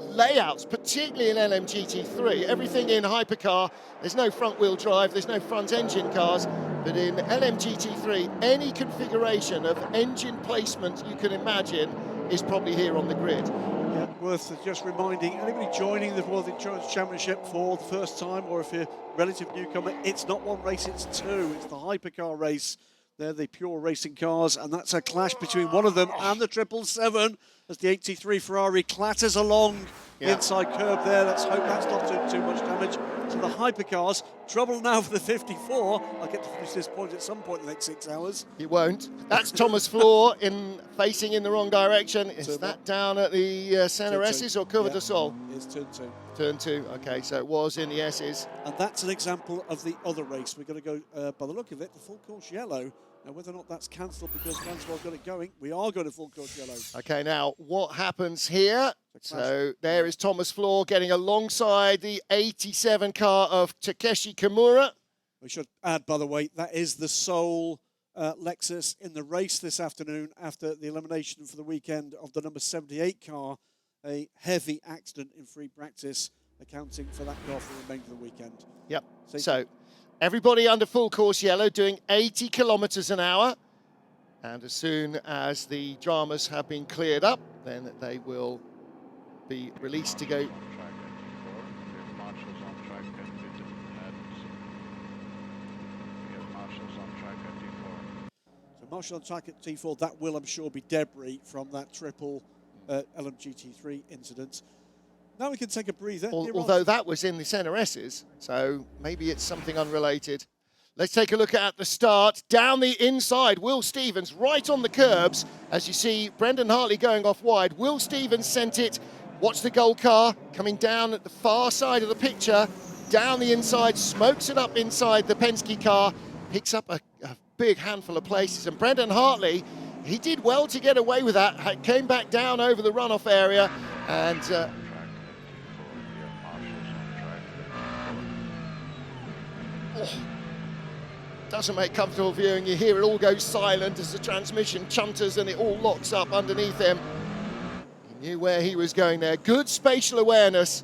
layouts, particularly in LMGT3. Everything in Hypercar, there's no front-wheel drive, there's no front-engine cars, but in LMGT3, any configuration of engine placement you can imagine is probably here on the grid. Yeah, worth just reminding anybody joining the World Endurance Championship for the first time, or if you're a relative newcomer, it's not 1 race, it's 2. It's the Hypercar race. They're the pure racing cars, and that's a clash between one of them and the 777 as the 83 Ferrari clatters along the inside curb there. Let's hope that's not doing too much damage to the Hypercars. Trouble now for the 54. I'll get to finish this point at some point in the next 6 hours. You won't. That's Thomas Floor facing in the wrong direction. Is that down at the centre S's or Curva do Sol? It's turn 2. Turn 2, okay, so it was in the S's. And that's an example of the other race. We're going to go, by the look of it, the full course yellow. Now, whether or not that's cancelled because Francois got it going, we are going to full course yellow. Okay, now, what happens here? So there is Thomas Floor getting alongside the 87 car of Takeshi Kimura. We should add, by the way, that is the sole Lexus in the race this afternoon after the elimination for the weekend of the number 78 car. A heavy accident in free practice, accounting for that car for the remainder of the weekend. Yep, so everybody under full course yellow doing 80 kilometres an hour. And as soon as the dramas have been cleared up, then they will be released to go. Marshall on track at T4, that will, I'm sure, be debris from that triple LMGT3 incident. Now we can take a breather. Although that was in the Senna S's, so maybe it's something unrelated. Let's take a look at the start. Down the inside, Will Stevens right on the curbs. As you see, Brendan Hartley going off wide. Will Stevens sent it. Watch the gold car coming down at the far side of the picture. Down the inside, smokes it up inside the Penske car. Picks up a big handful of places. And Brendan Hartley, he did well to get away with that. Came back down over the runoff area and... doesn't make comfortable viewing. You hear it all go silent as the transmission chunters and it all locks up underneath him. He knew where he was going there. Good spatial awareness.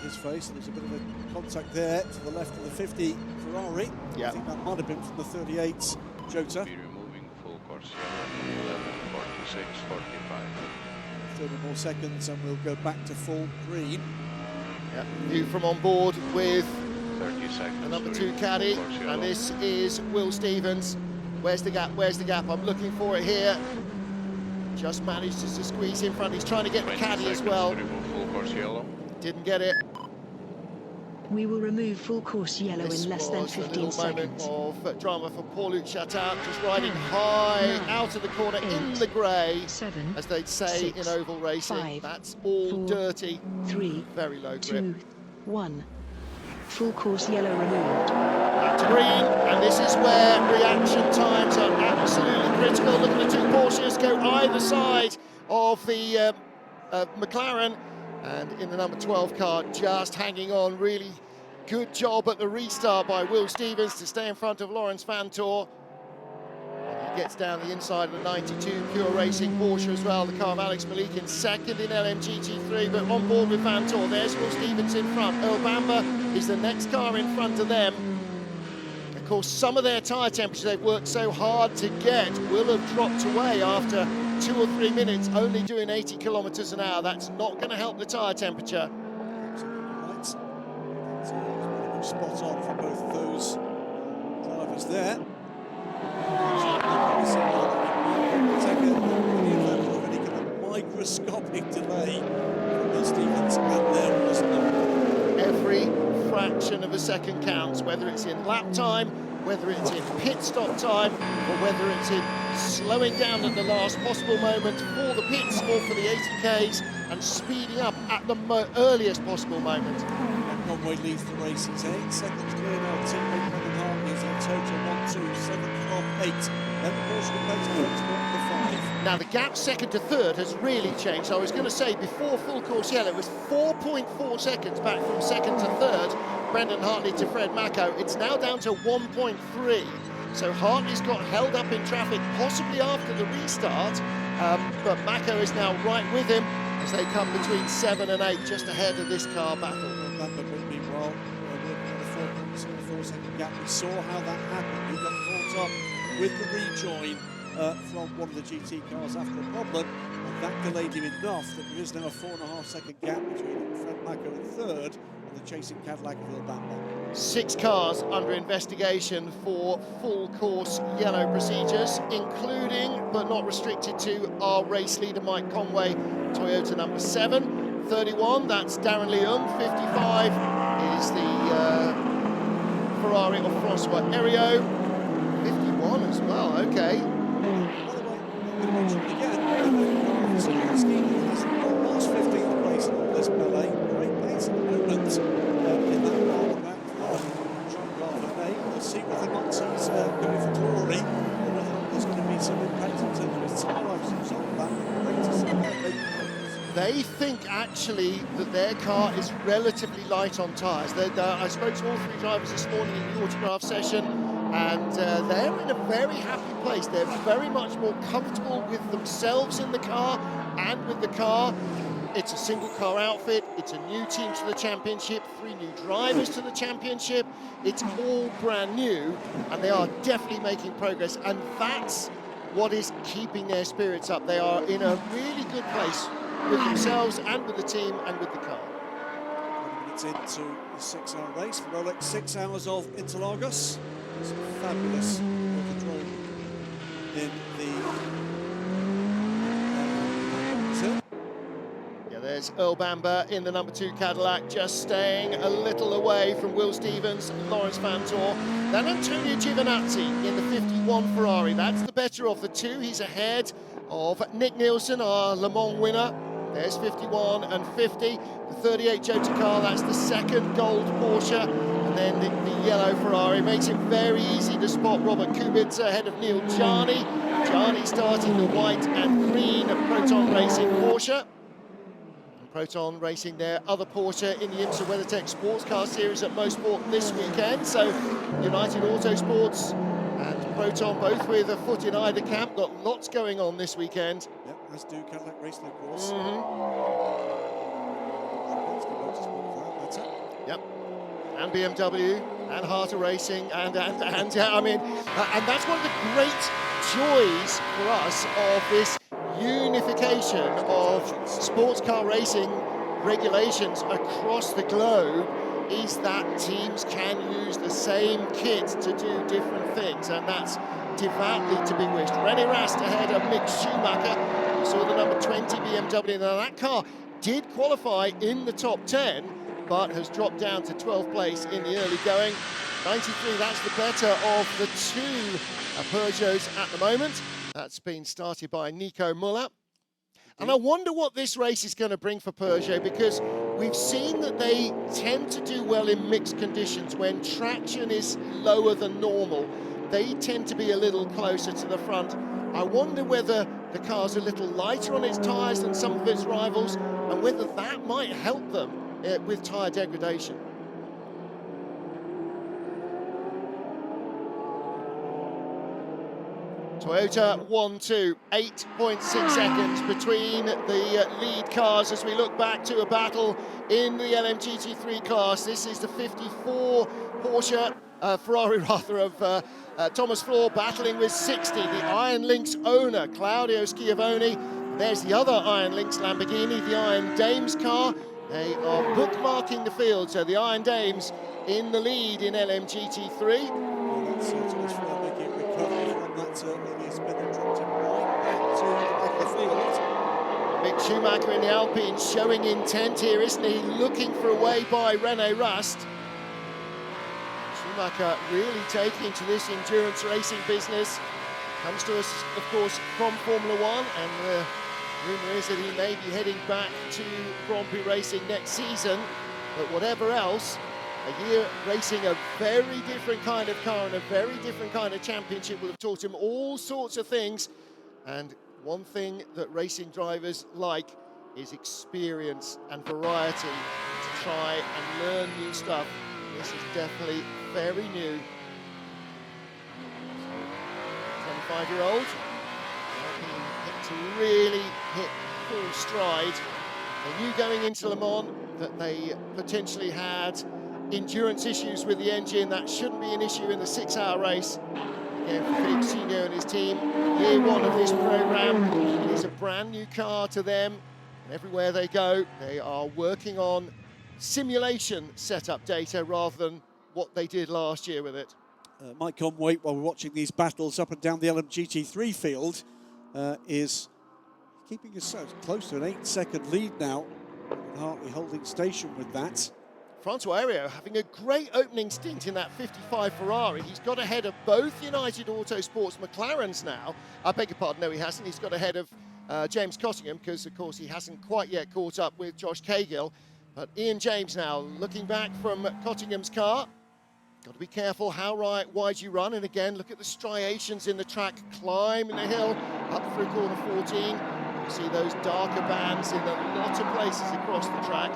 His face, and there's a bit of a contact there to the left of the 50 Ferrari. Yeah. I think that might have been from the 38's Cota. Be removing full course 11, 46, 45. 30 more seconds and we'll go back to full green. Yeah. View from on board with 30 seconds. the number 2 caddy, and this is Will Stevens. Where's the gap? Where's the gap? I'm looking for it here. Just managed to squeeze in front. He's trying to get the caddy as well. Full course yellow. Didn't get it. We will remove full course yellow This in less than was 15 a little seconds. moment of drama for Paul-Luc Chatin, just riding high out of the corner in the grey, 7, as they'd say 6, in oval racing. 5, That's all 4, dirty. 3, Very low grip. 2, 1. Full course yellow removed. Back to green, and this is where reaction times are absolutely critical. Look at the 2 Porsches go either side of the McLaren, and in the number 12 car, just hanging on. Really good job at the restart by Will Stevens to stay in front of Lawrence Vantor. And he gets down the inside of the 92 Pure Racing Porsche as well. The car of Alex Malikin, second in LMGT3, but on board with Vantor. There's Will Stevens in front. Earl Bamber is the next car in front of them. Of course, some of their tyre temperatures they've worked so hard to get will have dropped away after 2 or 3 minutes, only doing 80 kilometres an hour. That's not going to help the tyre temperature. Right. So pretty much spot on for both of those drivers there. Any kind of microscopic delay from Will Stevens, and there was none. Every fraction of a second counts, whether it's in lap time, whether it's in pit stop time, or whether it's in slowing down at the last possible moment for the pits or for the 80Ks and speeding up at the earliest possible moment. Conway leads the race. It's 8 seconds clear now. Teammate Brendan Hartley is on total 1, 2, 7 from 8. Then the Porsche replace points 1 to 5. Now the gap second to third has really changed. I was going to say before full course yellow it was 4.4 seconds back from second to third. Brendan Hartley to Fred Macko. It's now down to 1.3. So Hartley's got held up in traffic, possibly after the restart, but Macko is now right with him as they come between 7 and 8, just ahead of this car battle. Meanwhile, working on the 4 second gap. We saw how that happened. He got caught up with the rejoin from one of the GT cars after a problem, and that delayed him enough that there is now a 4.5 second gap between Fred Macko in third and the chasing Cadillac of Earl Bamber. 6 cars under investigation for full course yellow procedures, including but not restricted to our race leader Mike Conway, Toyota number 7. 31, that's Darren Leung. 55 is the Ferrari of Francois Heriot. 51 as well, okay. By the way, again, Sikorsky has the last 15th place in this melee. Great pace at the moment in that round for Jean-Claude. We'll see whether or not he's going for glory, or whether there's going to be some impact in terms of his tyre life as a result of that. Great to see that making progress. They think actually that their car is relatively light on tyres. I spoke to all 3 drivers this morning in the autograph session, and they're in a very happy place. They're very much more comfortable with themselves in the car and with the car. It's a single car outfit, it's a new team to the championship, 3 new drivers to the championship. It's all brand new, and they are definitely making progress, and that's what is keeping their spirits up. They are in a really good place with themselves and with the team and with the car. get into the 6-hour race for Rolex. 6 hours of Interlagos. Some fabulous control in the Brazil. Yeah, there's Earl Bamber in the number 2 Cadillac, just staying a little away from Will Stevens, Lawrence Fantor. Then Antonio Giovinazzi in the 51 Ferrari. That's the better of the two. He's ahead of Nick Nielsen, our Le Mans winner. There's 51 and 50. The 38 Jota car, that's the second gold Porsche. And then the yellow Ferrari makes it very easy to spot Robert Kubica ahead of Neil Jarni. Jarni starting the white and green Proton Racing Porsche. And Proton racing their other Porsche in the IMSA WeatherTech Sports Car Series at Mosport this weekend. So United Autosports and Proton both with a foot in either camp. Got lots going on this weekend. Yep, as do Cadillac Racing, of course. Yep, and BMW and Harter Racing and I mean, and that's one of the great joys for us of this unification of sports car racing regulations across the globe, is that teams can use the same kit to do different things, and that's devoutly to be wished. René Rast ahead of Mick Schumacher. We saw the number 20 BMW. Now that car did qualify in the top 10, but has dropped down to 12th place in the early going. 93, that's the better of the two Peugeots at the moment. That's been started by Nico Müller. And I wonder what this race is going to bring for Peugeot, because we've seen that they tend to do well in mixed conditions. When traction is lower than normal, they tend to be a little closer to the front. I wonder whether the car's a little lighter on its tyres than some of its rivals, and whether that might help them with tyre degradation. Toyota 1-2, 8.6 seconds between the lead cars as we look back to a battle in the LMGT3 class. This is the 54 Porsche, Ferrari rather, of Thomas Floor battling with 60. The Iron Lynx owner, Claudio Schiavone. There's the other Iron Lynx Lamborghini, the Iron Dames car. They are bookmarking the field, so the Iron Dames in the lead in LMGT3. Well, that's Thomas Floor making a recovery from that earlier spin that dropped him right back to the back of the field. Mick Schumacher in the Alpine showing intent here, isn't he? Looking for a way by René Rast. Schumacher really taking to this endurance racing business. Comes to us, of course, from Formula One, and the rumour is that he may be heading back to Grand Prix racing next season. But whatever else, a year racing a very different kind of car and a very different kind of championship will have taught him all sorts of things. And one thing that racing drivers like is experience and variety, to try and learn new stuff. This is definitely very new. 25-year-old, to really hit full stride. They knew going into Le Mans that they potentially had endurance issues with the engine. That shouldn't be an issue in the 6-hour race. Again, for Philippe Signot and his team, year one of this program. It is a brand new car to them, and everywhere they go, they are working on simulation setup data rather than what they did last year with it. Mike Conway, while we're watching these battles up and down the LMGT3 field, is keeping us close to an 8-second lead now. Hartley holding station with that. Francois Heriot having a great opening stint in that 55 Ferrari. He's got ahead of both United Autosports McLarens now. I beg your pardon, no he hasn't. He's got ahead of James Cottingham, because of course he hasn't quite yet caught up with Josh Cahill. But Ian James now looking back from Cottingham's car. Got to be careful how wide you run, and again look at the striations in the track, climbing the hill up through corner 14. You see those darker bands in a lot of places across the track.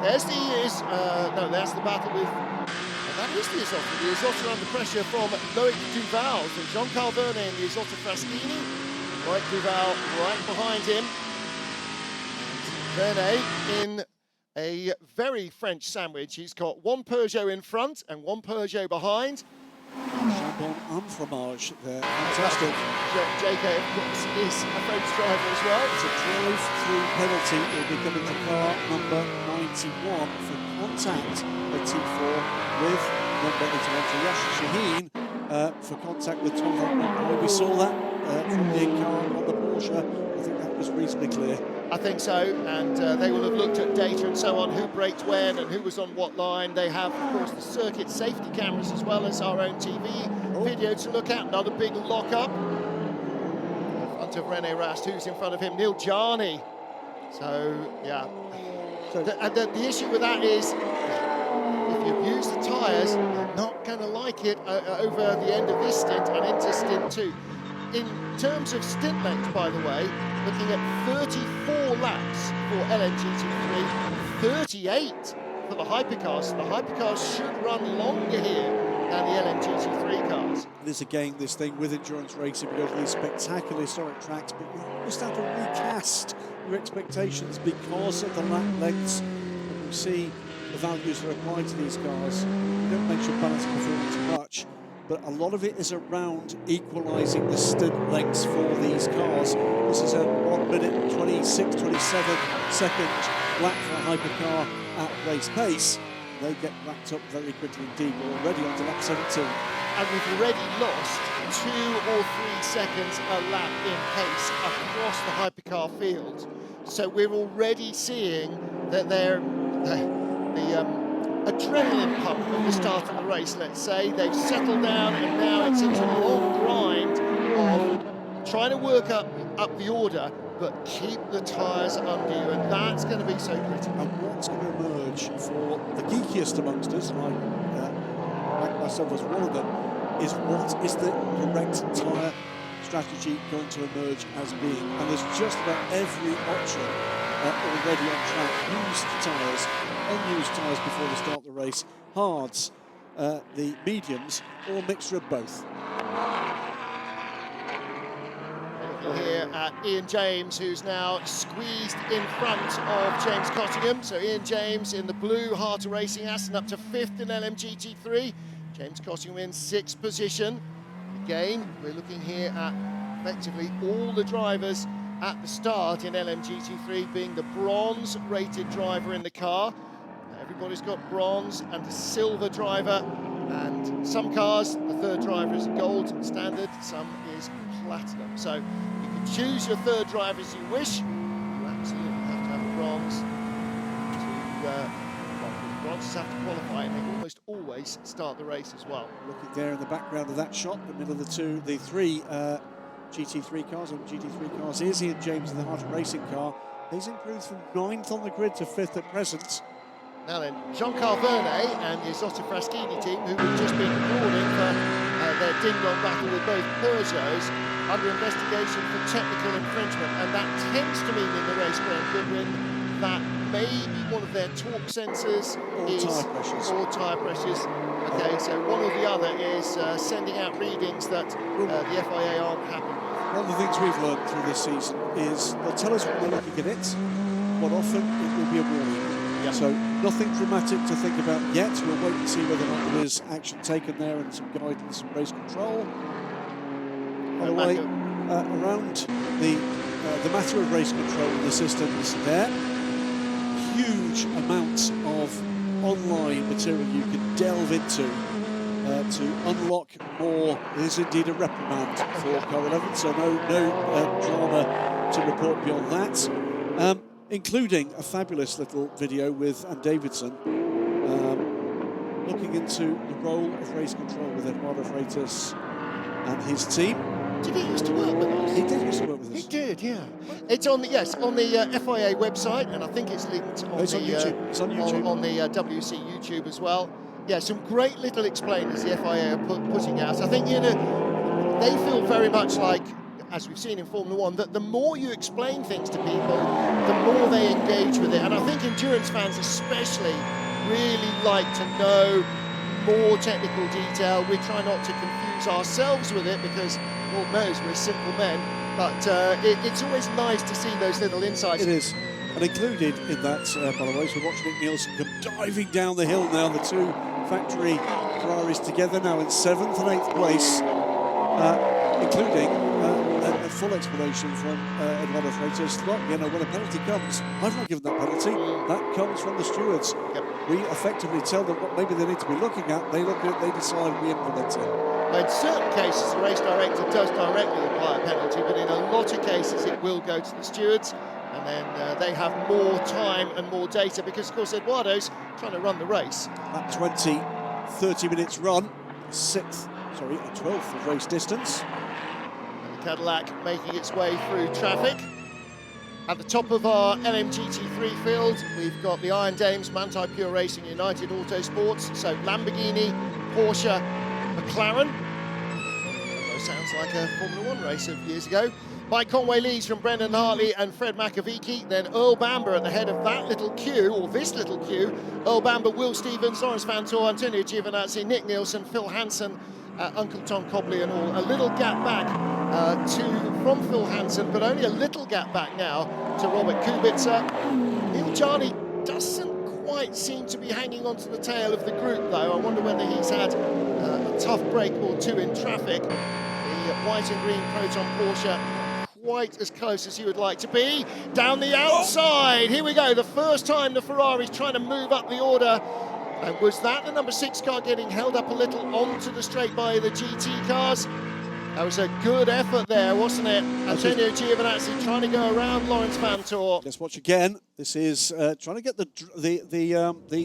There's that's the battle with, that is the Isotta. The Isotta under pressure from Loic Duval, from Jean-Carl Vernet and the Isotta Fraschini. Loic Duval right behind him. Vernet in a very French sandwich. He's got one Peugeot in front and one Peugeot behind. jambon and fromage there. Fantastic. JK, of course, is a French driver as well. It's a drive-through penalty. Will be coming to car number 91 for contact at T4 with number 81 Yash Shaheen for contact with Tom Van Rompuy. We saw that from the car on the Porsche. I think that was reasonably clear. I think so, and they will have looked at data and so on, who braked when and who was on what line. They have, of course, the circuit safety cameras as well as our own TV video to look at. Another big lock-up in front of René Rast, who's in front of him, Neil Jarni. So, yeah. The issue with that is, if you abuse the tyres, you're not going to like it over the end of this stint and into stint 2. In terms of stint length, by the way, looking at 34 laps for LMGT3, 38 for the hypercars. So the hypercars should run longer here than the LMGT3 cars. It is again this thing with endurance racing, we go to these spectacular historic tracks, but you almost have to recast your expectations because of the lap lengths. And we see the values that are applied to these cars. We don't mention balance performance much, but a lot of it is around equalising the stint lengths for these cars. This is a 1 minute 26, 27 second lap for a hypercar at race pace. They get wrapped up very quickly indeed. We're already on to lap 17. And we've already lost 2 or 3 seconds a lap in pace across the hypercar field. So we're already seeing that the adrenaline pump at the start of the race, let's say, they've settled down, and now it's into a long grind of trying to work up the order, but keep the tyres under you, and that's going to be so critical. And what's going to emerge for the geekiest amongst us, like myself as one of them, is what is the correct tyre strategy going to emerge as being? And there's just about every option already on track. Used tyres, unused tyres before the start of the race, hards, the mediums, or a mixture of both. Here at Ian James, who's now squeezed in front of James Cottingham. So Ian James in the blue Heart of Racing Aston up to 5th in LMGT3. James Cottingham in 6th position. Again, we're looking here at effectively all the drivers at the start in LMGT3 being the bronze rated driver in the car. Everybody's got bronze and a silver driver, and some cars, the third driver is gold standard, some is platinum. So you can choose your third driver as you wish. You absolutely have to have a bronze bronzes have to qualify, and they almost always start the race as well. Looking there in the background of that shot, the middle of the three GT3 cars, and GT3 cars is Ian James in the Heart of Racing car. He's improved from 9th on the grid to 5th at present. Now then, Jean-Carl Vernet and the Zotta Fraschini team, who we've just been recording for their ding-dong battle with both Peugeots, under investigation for technical infringement, and that tends to mean in the race, Graham Goodwin, that maybe one of their torque sensors or tyre pressures. Okay, so one or the other is sending out readings that the FIA aren't happy with. One of the things we've learned through this season is they'll tell us when they're looking at it, but often it will be a warning. Yep. So nothing dramatic to think about yet. We'll wait and see whether or not there is action taken there and some guidance and race control. By the way, around the matter of race control in the systems there, huge amounts of online material you can delve into to unlock more. There's indeed a reprimand for Car 11, so no drama to report beyond that. Including a fabulous little video with Ann Davidson looking into the role of race control with Eduardo Freitas and his team. Did he used to work with us? He did used to work with us. He did, yeah. It's on the FIA website, and I think it's linked on YouTube. It's on YouTube. On the WC YouTube as well. Yeah, some great little explainers the FIA are putting out. I think, they feel very much like, as we've seen in Formula One, that the more you explain things to people, the more they engage with it. And I think endurance fans especially really like to know more technical detail. We try not to confuse ourselves with it because, Lord knows, we're simple men. But it's always nice to see those little insights. It is. And included in that, by the way, so we're watching Nick Nielsen come diving down the hill now, the two factory Ferraris together now in 7th and 8th place, including a full explanation from Eduardo Freitas. Look, you know, when a penalty comes, I've not given that penalty. That comes from the stewards. Yep. We effectively tell them what maybe they need to be looking at. They look at it, they decide, we implement it. In certain cases, the race director does directly apply a penalty, but in a lot of cases, it will go to the stewards, and then they have more time and more data because, of course, Eduardo's trying to run the race. That 30 minutes run, a 12th of race distance. And the Cadillac making its way through traffic. At the top of our LMGT3 field, we've got the Iron Dames, Manthey Pure Racing, United Autosports, so Lamborghini, Porsche, McLaren. That sounds like a Formula 1 race of years ago. Mike Conway leads from Brendan Hartley and Fred Makovici. Then Earl Bamber at the head of that little queue, or this little queue. Earl Bamber, Will Stevens, Lawrence Vantor, Antonio Giovinazzi, Nick Nielsen, Phil Hansen, Uncle Tom Cobley and all. A little gap back from Phil Hansen, but only a little gap back now to Robert Kubica. Neil Jarney doesn't quite seem to be hanging on to the tail of the group, though. I wonder whether he's had a tough break or two in traffic. The white and green Proton Porsche quite as close as he would like to be. Down the outside, here we go, the first time the Ferrari's trying to move up the order. And was that the number 6 car getting held up a little onto the straight by the GT cars? That was a good effort there, wasn't it? Antonio Giovinazzi trying to go around Lawrence Vantor. Let's watch again. This is trying to get the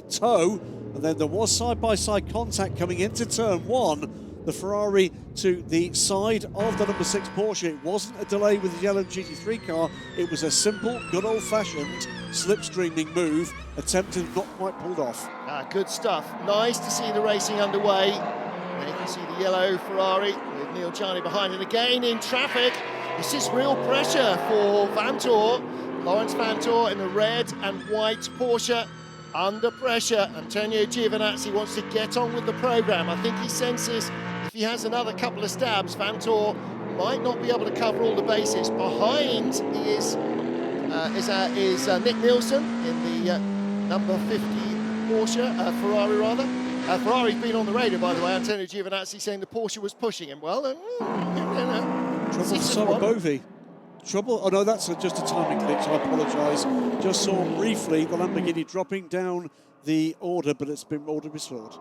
toe, and then there was side-by-side contact coming into turn 1. The Ferrari to the side of the number 6 Porsche. It wasn't a delay with the LMGT3 car. It was a simple, good old-fashioned slipstreaming move, attempted, not quite pulled off. Good stuff. Nice to see the racing underway. There you can see the yellow Ferrari with Neil Jarney behind it again in traffic. This is real pressure for Vantor. Lawrence Vantor in the red and white Porsche under pressure. Antonio Giovinazzi wants to get on with the programme. I think he senses if he has another couple of stabs, Vantor might not be able to cover all the bases. Behind is Nick Nielsen in the number 50 Porsche, Ferrari rather. Ferrari's been on the radio, by the way. Antonio Giovinazzi saying the Porsche was pushing him. Well, trouble for Sarabovi. Trouble? Oh no, that's just a timing glitch. I apologise. Just saw briefly the Lamborghini dropping down the order, but it's been order restored.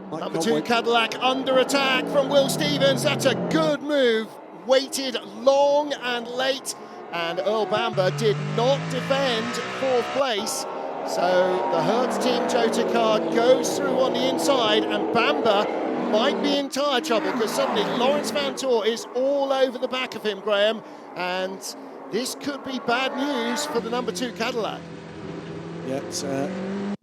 Number 2 Cadillac under attack from Will Stevens. That's a good move. Waited long and late, and Earl Bamber did not defend 4th place. So the Hertz Team Jota car goes through on the inside, and Bamber might be in tyre trouble because suddenly Lawrence Vantor is all over the back of him, Graham, and this could be bad news for the number 2 Cadillac. Yeah,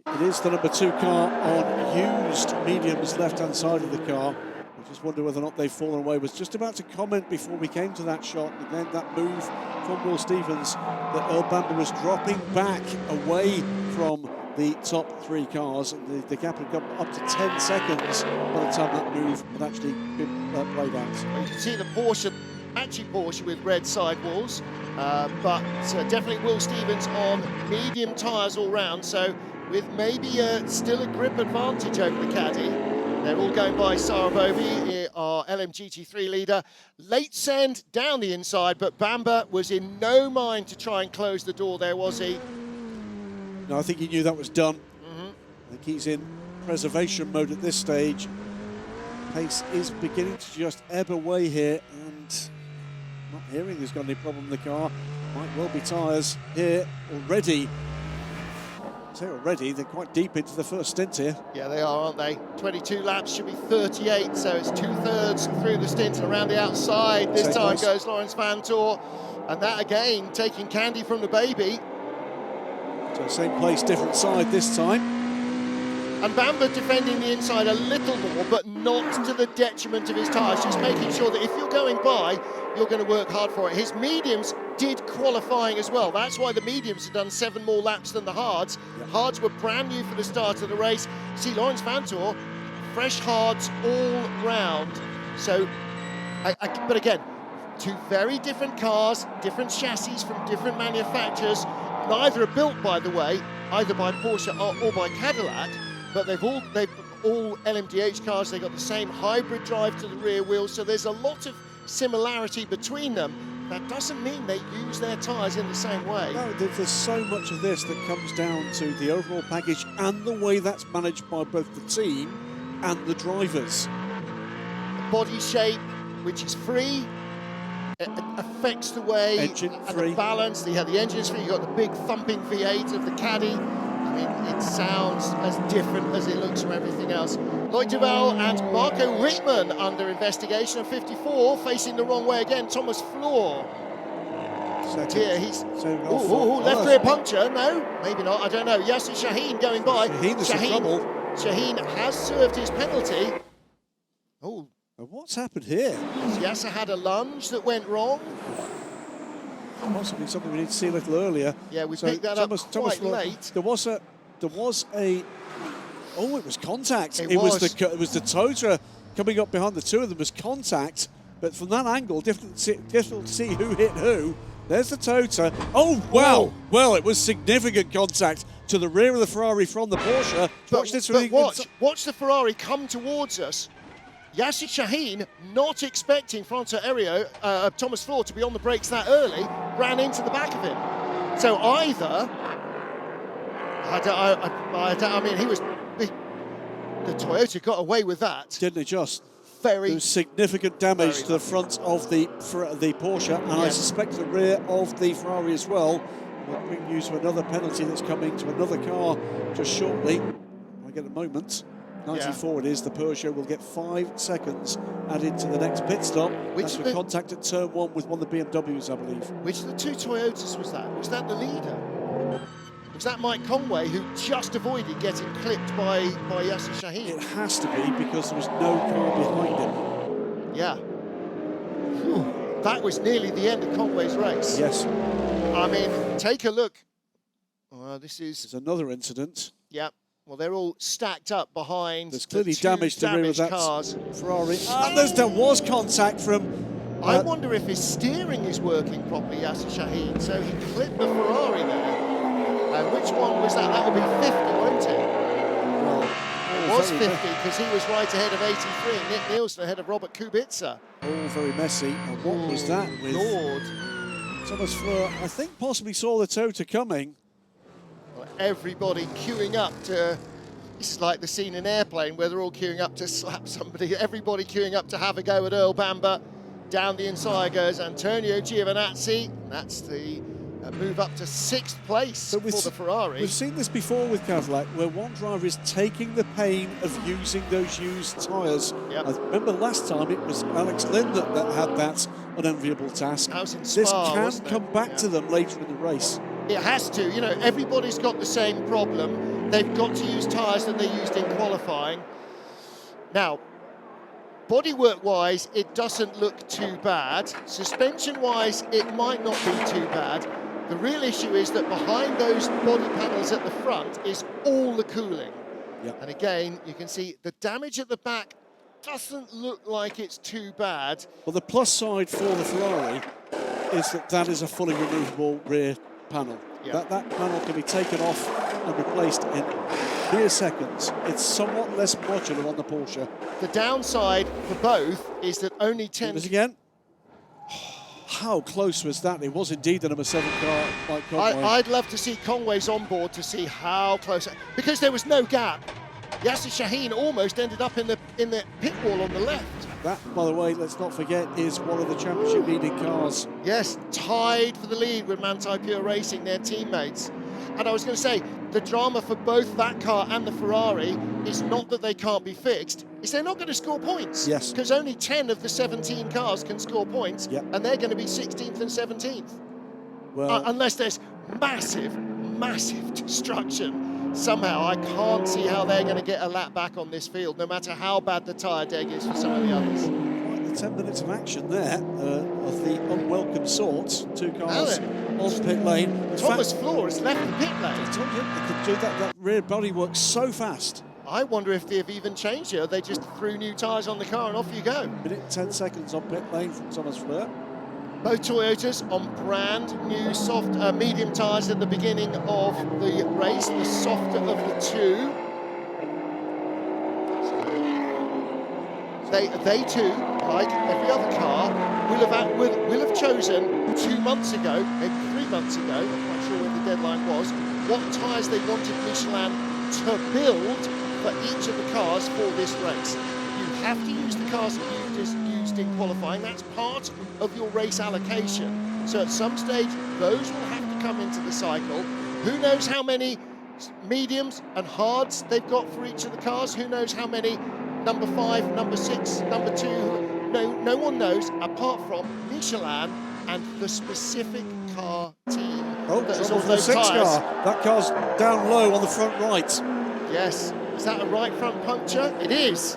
it is the number 2 car on used mediums left-hand side of the car. I just wonder whether or not they've fallen away. Was just about to comment before we came to that shot, and then that move from Will Stevens that Earl Bamber was dropping back away from the top 3 cars, and the gap had gone up to 10 seconds by the time that move had actually been played out. Well, you can see the Porsche, actually Porsche with red sidewalls, but definitely Will Stevens on medium tyres all round, so with maybe still a grip advantage over the Caddy. They're all going by Sarabovi, our LMGT3 leader. Late send down the inside, but Bamber was in no mind to try and close the door there, was he? No, I think he knew that was done. I think he's in preservation mode at this stage. Pace is beginning to just ebb away here, and not hearing there's got any problem in the car. Might well be tyres here already. They're quite deep into the first stint here. Yeah, they are, aren't they? 22 laps, should be 38, so it's 2/3 through the stint, and around the outside this time goes Lawrence Vantor, and that again taking candy from the baby. So same place, different side this time. And Bamber defending the inside a little more, but not to the detriment of his tyres, just making sure that if you're going by, you're going to work hard for it. His mediums did qualifying as well. That's why the mediums have done 7 more laps than the hards. The hards were brand new for the start of the race. See, Lawrence Vantor, fresh hards all round. So, but again, two very different cars, different chassis from different manufacturers. Neither are built, by the way, either by Porsche or by Cadillac, but they've all LMDH cars. They've got the same hybrid drive to the rear wheel, so there's a lot of similarity between them. That doesn't mean they use their tyres in the same way. No, there's so much of this that comes down to the overall package and the way that's managed by both the team and the drivers. The body shape, which is free, it affects the way engine and free. the balance. The engine is free. You've got the big thumping V8 of the Caddy. I mean, it sounds as different as it looks from everything else. Lloyd Duval and Marco Wittmann under investigation of 54, facing the wrong way again. Thomas Floor. Here he's left rear puncture. No, maybe not. I don't know. Yasser Shaheen going by. Shaheen has served his penalty. Oh, what's happened here? Yasser had a lunge that went wrong. Possibly something we need to see a little earlier. Yeah, we picked that up quite late. There was a. Oh, it was contact. It was the Tota coming up behind the two of them was contact, but from that angle, difficult to see who hit who. There's the Tota. Oh, wow. Well, it was significant contact to the rear of the Ferrari from the Porsche. Watch the Ferrari come towards us. Yasser Shaheen, not expecting Franco Thomas Floor to be on the brakes that early, ran into the back of him. So either, I mean, the Toyota got away with that. Didn't it just? There was significant damage to the front of the Porsche, and I suspect the rear of the Ferrari as well. We'll bring you to another penalty that's coming to another car just shortly. I get a moment. 94 it is. The Peugeot will get 5 seconds added to the next pit stop. That's for contact at turn 1 with one of the BMWs, I believe. Which of the two Toyotas was that? Was that the leader? Was that Mike Conway who just avoided getting clipped by Yasser Shaheen? It has to be, because there was no car behind him. Yeah. Whew. That was nearly the end of Conway's race. Yes. I mean, take a look. There's another incident. Yeah. Well, they're all stacked up behind. There's clearly damage to the rear of that cars. Ferrari. And there was contact from... I wonder if his steering is working properly, Yasser Shaheen. So he clipped the Ferrari there. Which one was that? That would be 50, won't it? Well, it was 50, because he was right ahead of 83. Nick Nielsen ahead of Robert Kubica. All very messy. And what was that with Lord. Thomas Fleur? I think possibly saw the Tota coming. Well, everybody queuing up to... This is like the scene in Airplane where they're all queuing up to slap somebody. Everybody queuing up to have a go at Earl Bamber. Down the inside goes Antonio Giovinazzi. That's the move up to 6th place for the Ferrari. We've seen this before with Cadillac, where one driver is taking the pain of using those used tyres. Yep. I remember last time it was Alex Lynn that had that unenviable task. This can come back to them later in the race. It has to. You know, everybody's got the same problem. They've got to use tyres that they used in qualifying. Now, bodywork-wise, it doesn't look too bad. Suspension-wise, it might not be too bad. The real issue is that behind those body panels at the front is all the cooling. Yep. And again, you can see the damage at the back doesn't look like it's too bad. Well, the plus side for the Ferrari is that is a fully removable rear panel. Yep. That panel can be taken off and replaced in mere seconds. It's somewhat less modular on the Porsche. The downside for both is that only 10... Again. How close was that? It was indeed the number 7 car by Conway. I'd love to see Conway's on board to see how close, because there was no gap. Yasser Shaheen almost ended up in the pit wall on the left. That, by the way, let's not forget, is one of the championship leading cars. Yes, tied for the lead with Manthey Pure Racing, their teammates. And I was going to say, the drama for both that car and the Ferrari is not that they can't be fixed, is they're not going to score points. Yes. Because only 10 of the 17 cars can score points, and they're going to be 16th and 17th. Well, unless there's massive, massive destruction. Somehow, I can't see how they're going to get a lap back on this field, no matter how bad the tyre deg is for some of the others. Quite the 10 minutes of action there, of the unwelcome sort. 2 cars on pit lane. Thomas Floor has left the pit lane. I told you, they could do that rear body works so fast. I wonder if they've even changed it. They just threw new tyres on the car and off you go. Minute 10 seconds on pit lane from Thomas Fleur. Both Toyotas on brand new soft medium tyres at the beginning of the race, the softer of the two. They too, like every other car, will have chosen 2 months ago, maybe 3 months ago, I'm not sure when the deadline was, what tyres they wanted Michelin to build for each of the cars for this race. You have to use the cars that you've just used in qualifying. That's part of your race allocation. So at some stage, those will have to come into the cycle. Who knows how many mediums and hards they've got for each of the cars? Who knows how many number 5, number 6, number 2? No one knows apart from Michelin and the specific car team. Oh, that is on on the those 6 tyres. car. That car's down low on the front right. Yes. Is that a right front puncture? It is.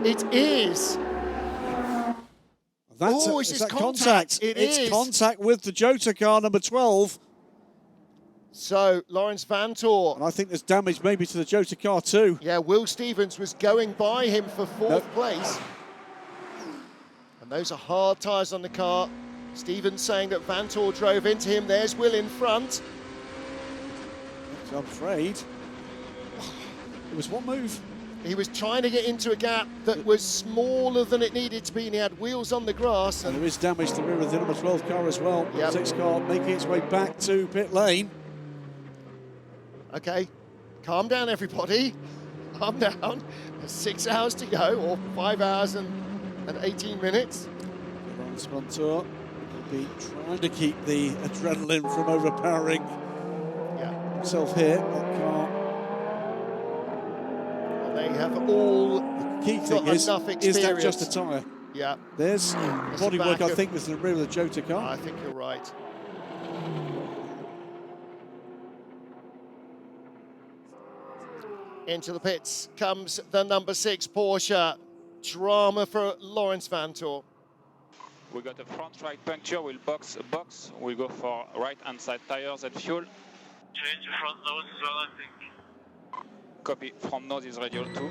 It is. That's Oh, is it's that contact. It's contact with the Jota car, number 12. So, Lawrence Vantor. And I think there's damage maybe to the Jota car too. Yeah, Will Stevens was going by him for 4th place. And those are hard tyres on the car. Stevens saying that Vantor drove into him. There's Will in front. I'm afraid it was one move. He was trying to get into a gap that was smaller than it needed to be, and he had wheels on the grass. And there is damage to the rear of the number 12 car as well. Yep. 6 car making its way back to pit lane. Okay, calm down, everybody. Calm down. There's 6 hours to go, or 5 hours and 18 minutes. Lawrence Vantor will be trying to keep the adrenaline from overpowering himself here. That car. Well, they have all The key thing got is enough experience. that just a tyre? Yeah. There's bodywork, I of- think, with the rear of the Jota car. I think you're right. Into the pits comes the number 6 Porsche. Drama for Lawrence Vantor. We got a front right puncture, we'll box a box, we'll go for right hand side tires and fuel. Change the front nose as well, I think. Copy, front nose is radial too.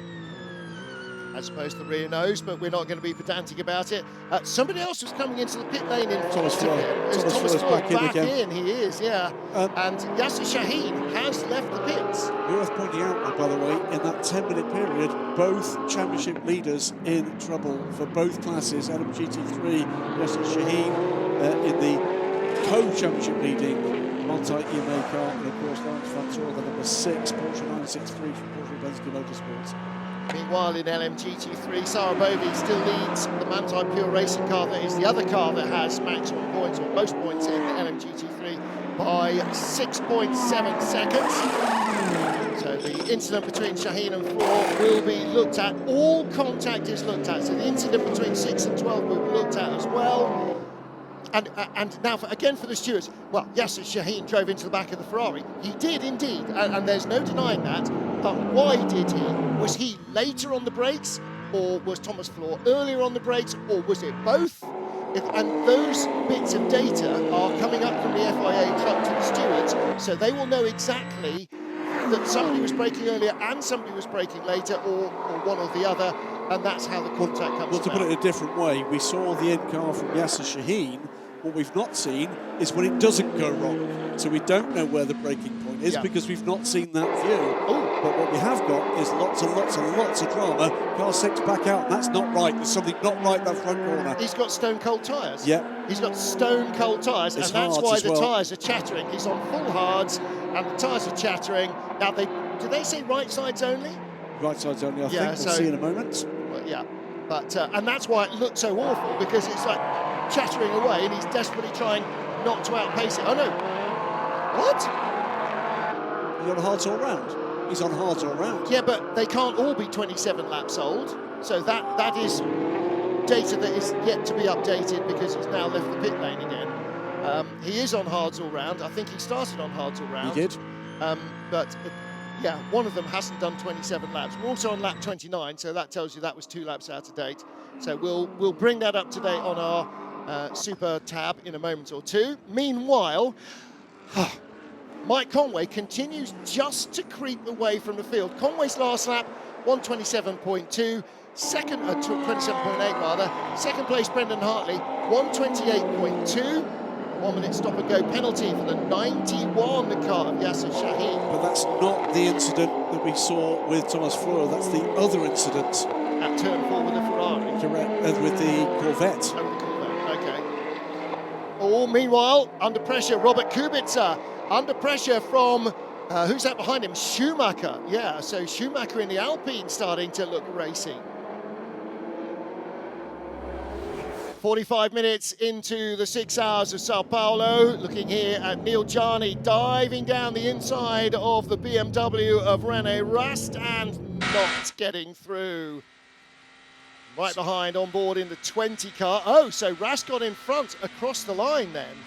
As opposed to the rear nose, but we're not going to be pedantic about it. Somebody else was coming into the pit lane in front of him. Thomas Floor back again. in, he is, yeah. And Yasser Shaheen has left the pits. Worth pointing out, by the way, in that 10-minute period, both championship leaders in trouble for both classes. LMGT3, Yasser Shaheen in the co-championship leading multi-EMA car, and of course Lawrence Vantor, the number 6 Porsche 963 from Porsche Penske Motorsports. Meanwhile, in LMGT3, Sarah Bovey still leads the Manthey Pure Racing car, that is the other car that has maximum points, or most points in LMGT3, by 6.7 seconds. So the incident between Shaheen and Floor will be looked at. All contact is looked at. So the incident between 6 and 12 will be looked at as well. And now, again for the stewards, well, Yasser Shaheen drove into the back of the Ferrari. He did indeed, and there's no denying that. But why did he? Was he later on the brakes, or was Thomas Floor earlier on the brakes, or was it both? And those bits of data are coming up from the FIA truck to the stewards, so they will know exactly that somebody was braking earlier and somebody was braking later, or one or the other, and that's how the contact comes Well, to about. put it a different way, we saw the end car from Yasser Shaheen. What we've not seen is when it doesn't go wrong. So we don't know where the braking point is because we've not seen that view. But what we have got is lots and lots and lots of drama. Car 6 back out, and that's not right. There's something not right that front corner. He's got stone cold tyres. Yeah. He's got stone cold tyres, and that's hards why as the well. tyres are chattering. He's on full hards, and the tyres are chattering. Now, do they say right sides only? Right side's only, I think. We'll so- see in a moment. Well, yeah. But, and that's why it looked so awful, because it's like chattering away, and he's desperately trying not to outpace it. Oh, no. What? He's on hards all round. He's on hards all round. Yeah, but they can't all be 27 laps old. So that is data that is yet to be updated, because he's now left the pit lane again. He is on hards all round. I think he started on hards all round. He did. But yeah, one of them hasn't done 27 laps. We're also on lap 29, so that tells you that was 2 laps out of date. So we'll bring that up to date on our super tab in a moment or two. Meanwhile, Mike Conway continues just to creep away from the field. Conway's last lap, 1:27.2. Second, 27.8 rather. Second place, Brendan Hartley, 128.2. 1 minute stop and go penalty for the 91 car of Yasser Shaheen. But that's not the incident that we saw with Thomas Fleur. That's the other incident. At turn 4 with the Ferrari. Correct, and with the Corvette. Oh, the Corvette, okay. Oh, meanwhile, under pressure, Robert Kubica. Under pressure from, who's that behind him? Schumacher. Yeah, so Schumacher in the Alpine starting to look racing. 45 minutes into the 6 hours of Sao Paulo. Looking here at Neil Jarni diving down the inside of the BMW of Rene Rast and not getting through. Right behind, on board in the 20 car. Oh, so Rast got in front across the line then.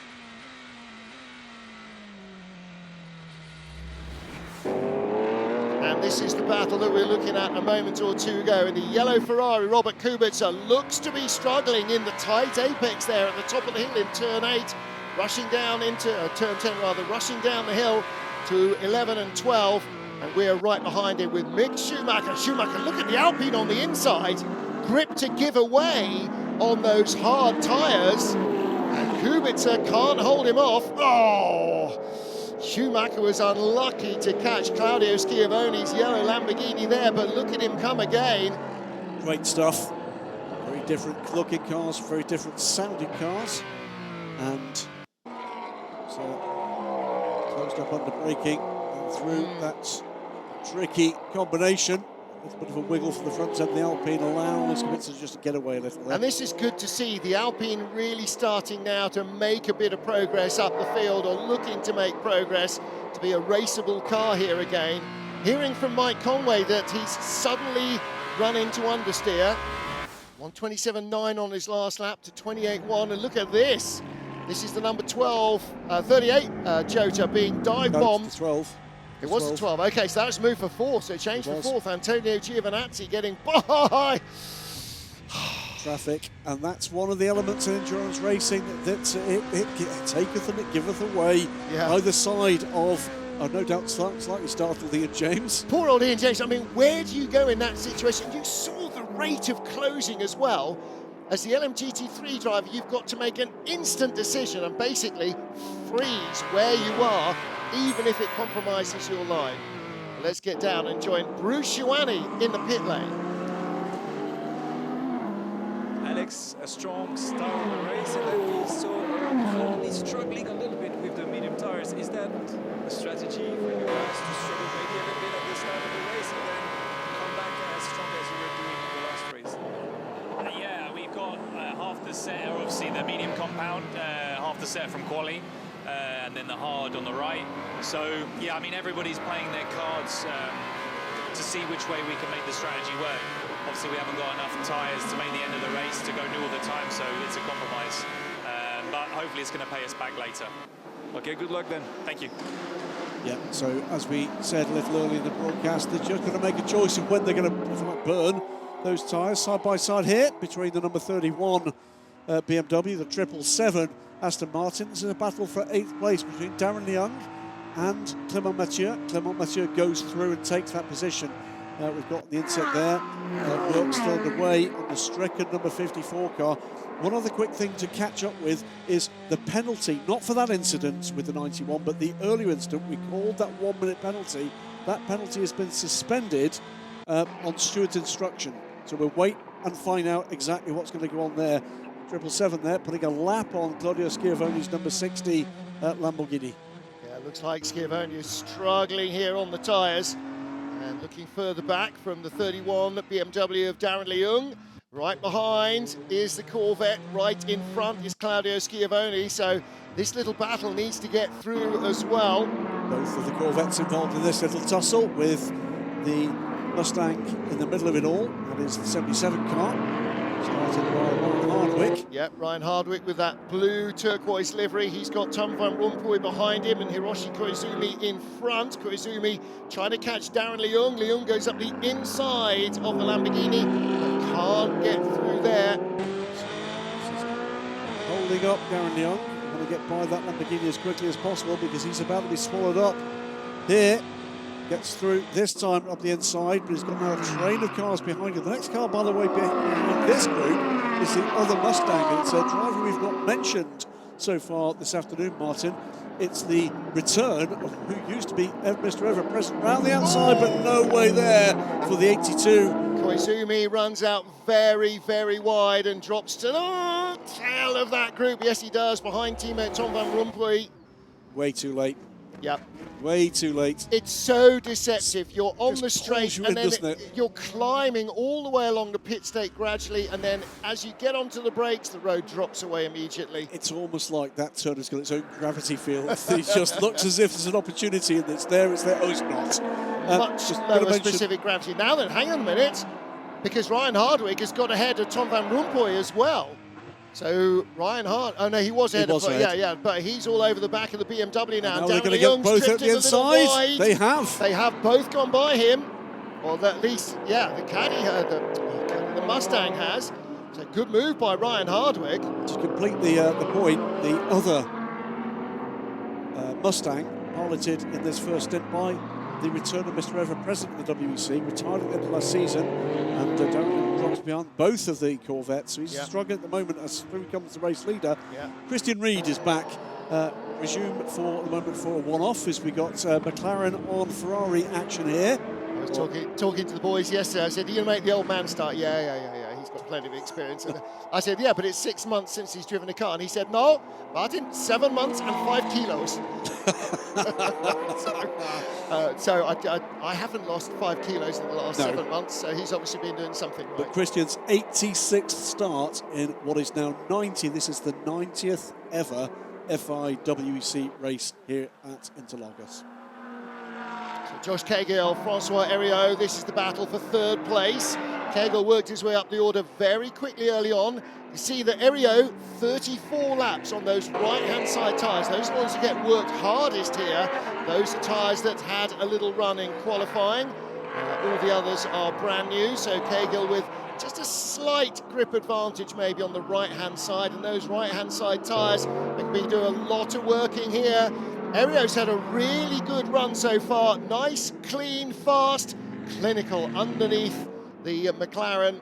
And this is the battle that we're looking at a moment or two ago. In the yellow Ferrari, Robert Kubica looks to be struggling in the tight apex there at the top of the hill in turn 8, rushing down into turn 10 rather, rushing down the hill to 11 and 12. And we're right behind him with Mick Schumacher. Schumacher, look at the Alpine on the inside. Grip to give away on those hard tyres. And Kubica can't hold him off. Oh! Schumacher was unlucky to catch Claudio Schiavone's yellow Lamborghini there, but look at him come again. Great stuff. Very different looking cars, very different sounding cars. And so closed up under braking and through that tricky combination. A bit of a wiggle for the front end. The Alpine allows Kubica just to get away a little there. And this is good to see. The Alpine really starting now to make a bit of progress up the field, or looking to make progress to be a raceable car here again. Hearing from Mike Conway that he's suddenly run into understeer. 127.9 on his last lap to 28.1. And look at this. This is the number 38 Jota being dive bombed. 12. It was the 12. Okay, so that was moved for 4, so it changed for 4th. Antonio Giovinazzi getting by. Traffic, and that's one of the elements in endurance racing that it taketh and it giveth away. Yeah. Either side of, no doubt, slightly startled Ian James. Poor old Ian James. I mean, where do you go in that situation? You saw the rate of closing as well. As the LMGT3 driver, you've got to make an instant decision and basically freeze where you are, even if it compromises your line. Let's get down and join Bruce Ioani in the pit lane. Alex, a strong start of the race, and then we saw he's struggling a little bit with the medium tires. Is that a strategy for you guys to struggle maybe a little bit at the start of the race and then come back as strong as you were doing in the last race? Yeah, we've got half the set, obviously the medium compound, half the set from quali, and then the hard on the right. So yeah, I mean, everybody's playing their cards to see which way we can make the strategy work. Obviously we haven't got enough tyres to make the end of the race to go new all the time, so it's a compromise. But hopefully it's going to pay us back later. Okay, good luck then. Thank you. Yeah, so as we said a little earlier in the broadcast, they're just going to make a choice of when they're going to burn those tyres side by side here between the number 31 BMW, the 777 Aston Martin. This is a battle for 8th place between Darren Young and Clement Mathieu. Clement Mathieu goes through and takes that position. We've got the inset there. Work still underway on the stricken number 54 car. One other quick thing to catch up with is the penalty, not for that incident with the 91, but the earlier incident. We called that 1 minute penalty. That penalty has been suspended on steward's instruction. So we'll wait and find out exactly what's going to go on there. 777 there, putting a lap on Claudio Schiavone's number 60 Lamborghini. Yeah, looks like Schiavone is struggling here on the tyres. And looking further back from the 31 BMW of Darren Leung. Right behind is the Corvette, right in front is Claudio Schiavone. So this little battle needs to get through as well. Both of the Corvettes involved in this little tussle, with the Mustang in the middle of it all. That is the 77 car, started by Ryan Hardwick. Yep, Ryan Hardwick with that blue turquoise livery. He's got Tom Van Rompuy behind him and Hiroshi Koizumi in front. Koizumi trying to catch Darren Leung. Leung goes up the inside of the Lamborghini, but can't get through there. Holding up Darren Leung. Want to get by that Lamborghini as quickly as possible because he's about to be swallowed up here gets through this time up the inside, but he's got now a train of cars behind him. The next car, by the way, behind this group is the other Mustang, and it's a driver we've not mentioned so far this afternoon, Martin. It's the return of who used to be Mr. Ever Present round the outside, but no way there for the 82. Koizumi runs out very, very wide and drops to the tail of that group. Yes, he does, behind teammate Tom Van Rompuy. Way too late. Yep. Way too late. It's so deceptive. You're on the Just straight pulls you and in, then doesn't it? you're climbing all the way along the pit straight gradually, and then as you get onto the brakes, the road drops away immediately. It's almost like that turn has got its own gravity field. It just looks as if there's an opportunity and it's there. Oh, it's not. Much just gotta lower mention- specific gravity. Now then, hang on a minute, because Ryan Hardwick has got ahead of Tom Van Rompuy as well. So Ryan oh no, he was ahead of, yeah, but he's all over the back of the BMW now. Now they're going to get both at the inside. They have. They have both gone by him, or at least, yeah, the caddy, the Mustang has. So good move by Ryan Hardwick. To complete the point, the other Mustang piloted in this first stint by the return of Mr. Ever Present in the WEC, retired at the end of last season, and Darren drops behind both of the Corvettes, so he's struggling at the moment as through comes the race leader. Christian Reed is back, resumed for the moment for a one-off, as we got McLaren on Ferrari action here. I was talking to the boys yesterday. I said, "Are you going to make the old man start?" Yeah. He's got plenty of experience. And I said, "Yeah, but it's 6 months since he's driven a car." And he said, "No, Martin, 7 months and 5 kilos." So I haven't lost 5 kilos in the last 7 months. So he's obviously been doing something right. But Christian's 86th start in what is now 90. This is the 90th ever FIA WEC race here at Interlagos. Josh Cahill, Francois Heriot, this is the battle for third place. Cahill worked his way up the order very quickly early on. You see that Heriot, 34 laps on those right-hand side tyres. Those are the ones that get worked hardest here. Those are tyres that had a little run in qualifying. All the others are brand new, so Cahill with just a slight grip advantage maybe on the right-hand side, and those right-hand side tyres can be doing a lot of working here. Heriot's had a really good run so far. Nice, clean, fast, clinical underneath the McLaren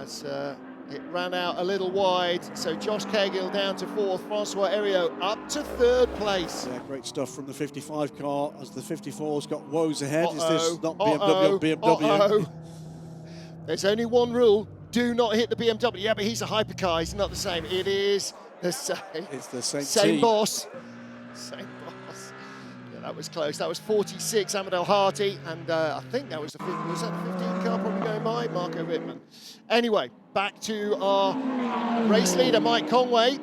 as it ran out a little wide. So Josh Cahill down to fourth, Francois Heriot up to third place. Yeah, great stuff from the 55 car as the 54's got woes ahead. Is this not BMW? There's only one rule, do not hit the BMW. Yeah, but he's a hypercar, he's not the same. It is the same. It's the same team. Boss. Same boss. Yeah, that was close. That was 46, Amadel Hardy, and I think that was the 15. Was that the 15 car probably going by? Marco Wittmann. Anyway, back to our race leader, Mike Conway.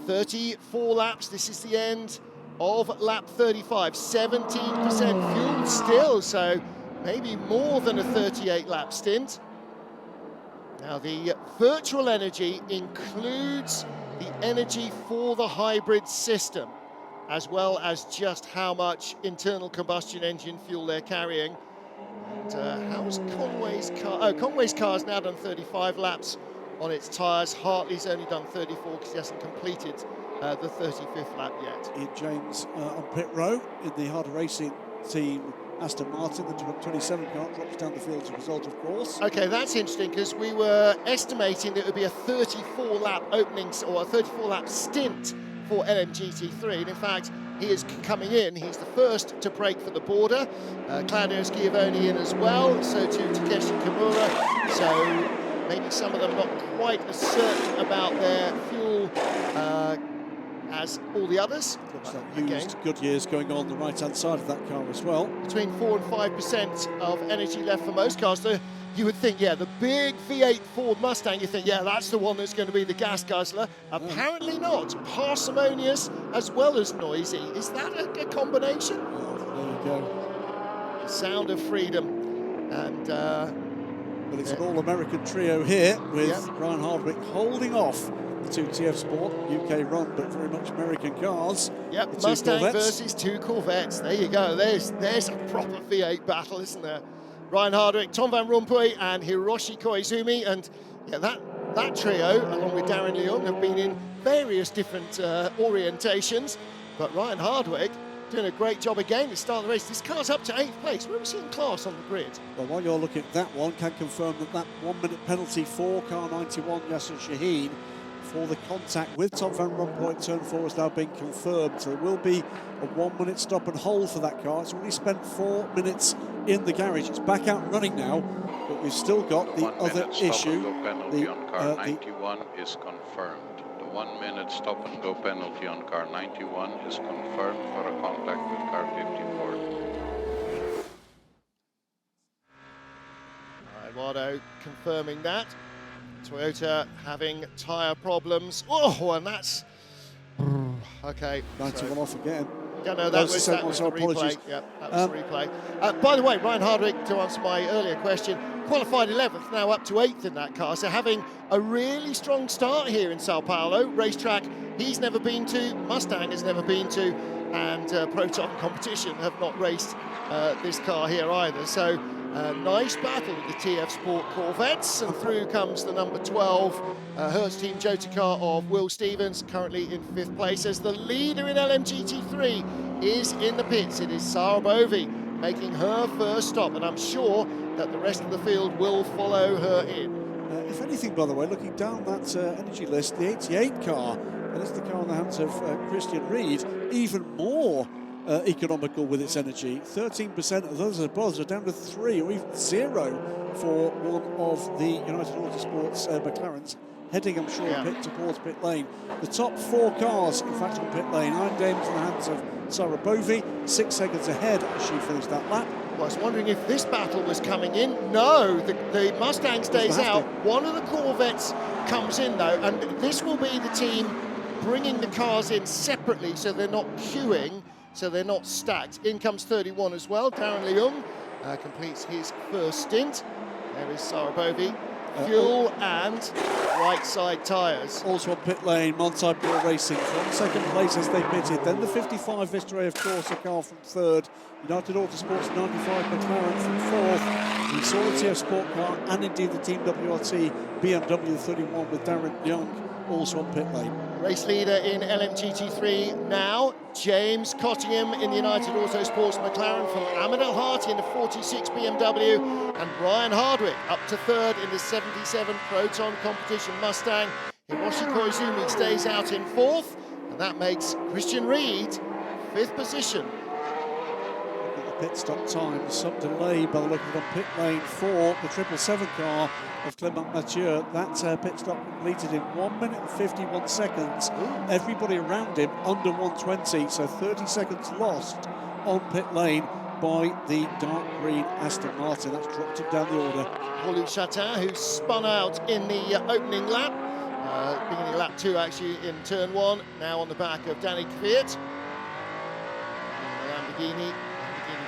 34 laps. This is the end of lap 35. 17% fuel still, so maybe more than a 38-lap stint. Now, the virtual energy includes the energy for the hybrid system, as well as just how much internal combustion engine fuel they're carrying. And how's Conway's car? Oh, Conway's car's now done 35 laps on its tyres. Hartley's only done 34 because he hasn't completed the 35th lap yet. Ian James on pit row in the harder racing team. Aston Martin, the 27 car, drops down the field as a result, of course. Okay, that's interesting because we were estimating that it would be a 34-lap opening or a 34-lap stint for LMGT3. And in fact, he is coming in. He's the first to break for the border. Claudio Schiavone in as well. So too Takeshi Kimura. So maybe some of them not quite as certain about their fuel as all the others. Looks like used Goodyear's going on the right-hand side of that car as well. Between 4 and 5% of energy left for most cars. So you would think, yeah, the big V8 Ford Mustang, you think, yeah, that's the one that's going to be the gas guzzler. Apparently not. Parsimonious as well as noisy. Is that a combination? Oh, there you go. The sound of freedom. And but it's an all-American trio here with Ryan Hardwick holding off the two TF Sport, UK run, but very much American cars. Yep, Mustang versus two Corvettes. There you go. There's a proper V8 battle, isn't there? Ryan Hardwick, Tom Van Rompuy, and Hiroshi Koizumi. And yeah, that trio, along with Darren Leung, have been in various different orientations. But Ryan Hardwick doing a great job again at the start of the race. This car's up to 8th place. Where are we seeing class on the grid? Well, while you're looking at that one, can confirm that 1 minute penalty for car 91, Yasser Shaheen, for the contact with Tom van Rompuy at turn 4 has now been confirmed. So there will be a 1 minute stop and hold for that car. It's already spent 4 minutes in the garage. It's back out and running now, but we've still got the other issue. The penalty on car 91 is confirmed. The 1 minute stop and go penalty on car 91 is confirmed for a contact with car 54. Eduardo confirming that. Toyota having tyre problems. Oh, and that's... Okay. 91 off again. Yeah, no, that was the replay. Yeah, that was the replay. By the way, Ryan Hardwick, to answer my earlier question, qualified 11th, now up to 8th in that car. So having a really strong start here in Sao Paulo, racetrack he's never been to, Mustang has never been to, and Proton Competition have not raced this car here either. So nice battle with the TF Sport Corvettes, and through comes the number 12 Hertz Team Jota car of Will Stevens, currently in 5th place, as the leader in LMGT3 is in the pits. It is Sarah Bovey making her first stop, and I'm sure that the rest of the field will follow her in. If anything, by the way, looking down that energy list, the 88 car, that is the car in the hands of Christian Reed, even more economical with its energy. 13% of those above are down to 3 or even 0 for one of the United Autosports McLarens, heading, I'm sure, towards pit lane. The top 4 cars, in fact, on pit lane. Iron Dames in the hands of Sarah Bovey, 6 seconds ahead as she finished that lap. Well, I was wondering if this battle was coming in. No, the Mustang stays out. One of the Corvettes comes in, though, and this will be the team bringing the cars in separately so they're not queuing, so they're not stacked. In comes 31 as well. Darren Leung completes his first stint. There is Sarah Bovey. Fuel and right side tyres. Also on pit lane, Monty Pro Racing from second place as they pitted. Then the 55 Vistray, of course, a car from 3rd. United Autosports 95 McLaren from 4th. We saw the TF Sport car and indeed the Team WRT BMW 31 with Darren Young also on pit lane. Race leader in LMGT3 now, James Cottingham in the United Autosports McLaren, from Ahmed El Harty in the 46 BMW, and Ryan Hardwick up to 3rd in the 77 Proton Competition Mustang. Hiroshi Koizumi stays out in 4th, and that makes Christian Reed 5th position. Pit stop time, some delay by the look of the pit lane for the 777 car of Clement Mathieu. That pit stop completed in 1 minute and 51 seconds. Everybody around him under 120, so 30 seconds lost on pit lane by the dark green Aston Martin. That's dropped him down the order. Paul Chatin, who spun out in the opening lap, beginning of lap 2 actually in turn 1, now on the back of Danny Kvyat. Lamborghini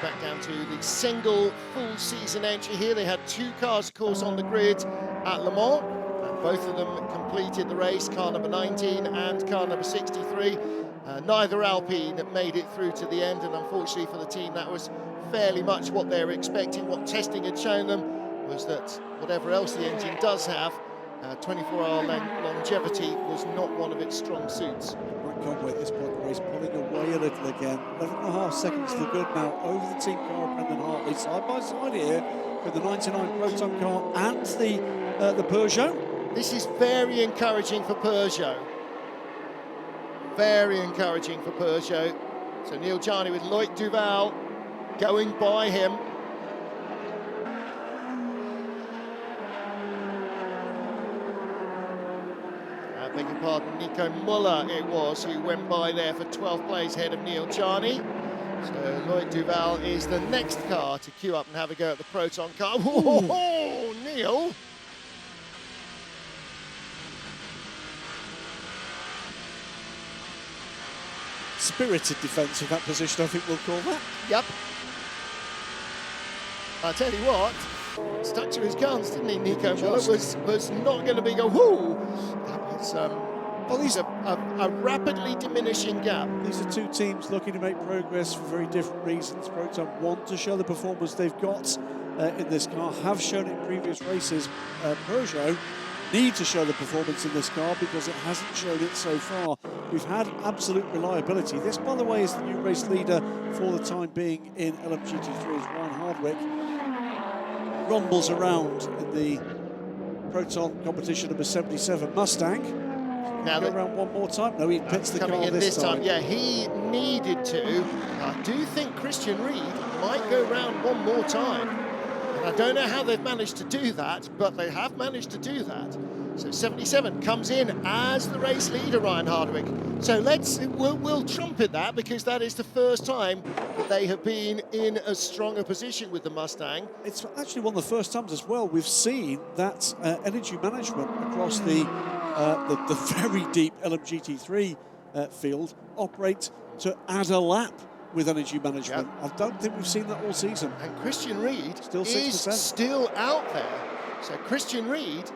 back down to the single full season entry here. They had 2 cars, of course, on the grid at Le Mans, and both of them completed the race, car number 19 and car number 63. Neither Alpine made it through to the end, and unfortunately for the team, that was fairly much what they were expecting. What testing had shown them was that whatever else the engine does have, 24-hour longevity was not one of its strong suits. Conway at this point of the race pulling away a little again. 11.5 seconds to good now over the team car of Brendan Hartley, side by side here with the 99 Proton car and the Peugeot. This is very encouraging for Peugeot. Very encouraging for Peugeot. So Neil Jarni with Loic Duval going by him. Beg your pardon, Nico Muller it was who went by there for 12th place ahead of Neil Jarni. So Loic Duval is the next car to queue up and have a go at the Proton car. Oh, Neil! Spirited defence of that position, I think we'll call that. Yep. I tell you what, stuck to his guns, didn't he, Nico Muller? Was not going to be whoo! That was a rapidly diminishing gap. These are 2 teams looking to make progress for very different reasons. Proton want to show the performance they've got in this car, have shown it in previous races. Peugeot need to show the performance in this car because it hasn't shown it so far. we've had absolute reliability. This, by the way, is the new race leader for the time being in LMGT3 as Ryan Hardwick rumbles around in the Proton competition number 77 Mustang. Now go around one more time. No, he pits the car this time. Yeah, he needed to. I do think Christian Reed might go round one more time. And I don't know how they've managed to do that, but they have managed to do that. So 77 comes in as the race leader, Ryan Hardwick. So we'll trumpet that, because that is the first time that they have been in a stronger position with the Mustang. It's actually one of the first times as well we've seen that energy management across the very deep LMGT3 field operate to add a lap with energy management. Yep. I don't think we've seen that all season. And Christian Reed still 6%. Is still out there. So Christian Reed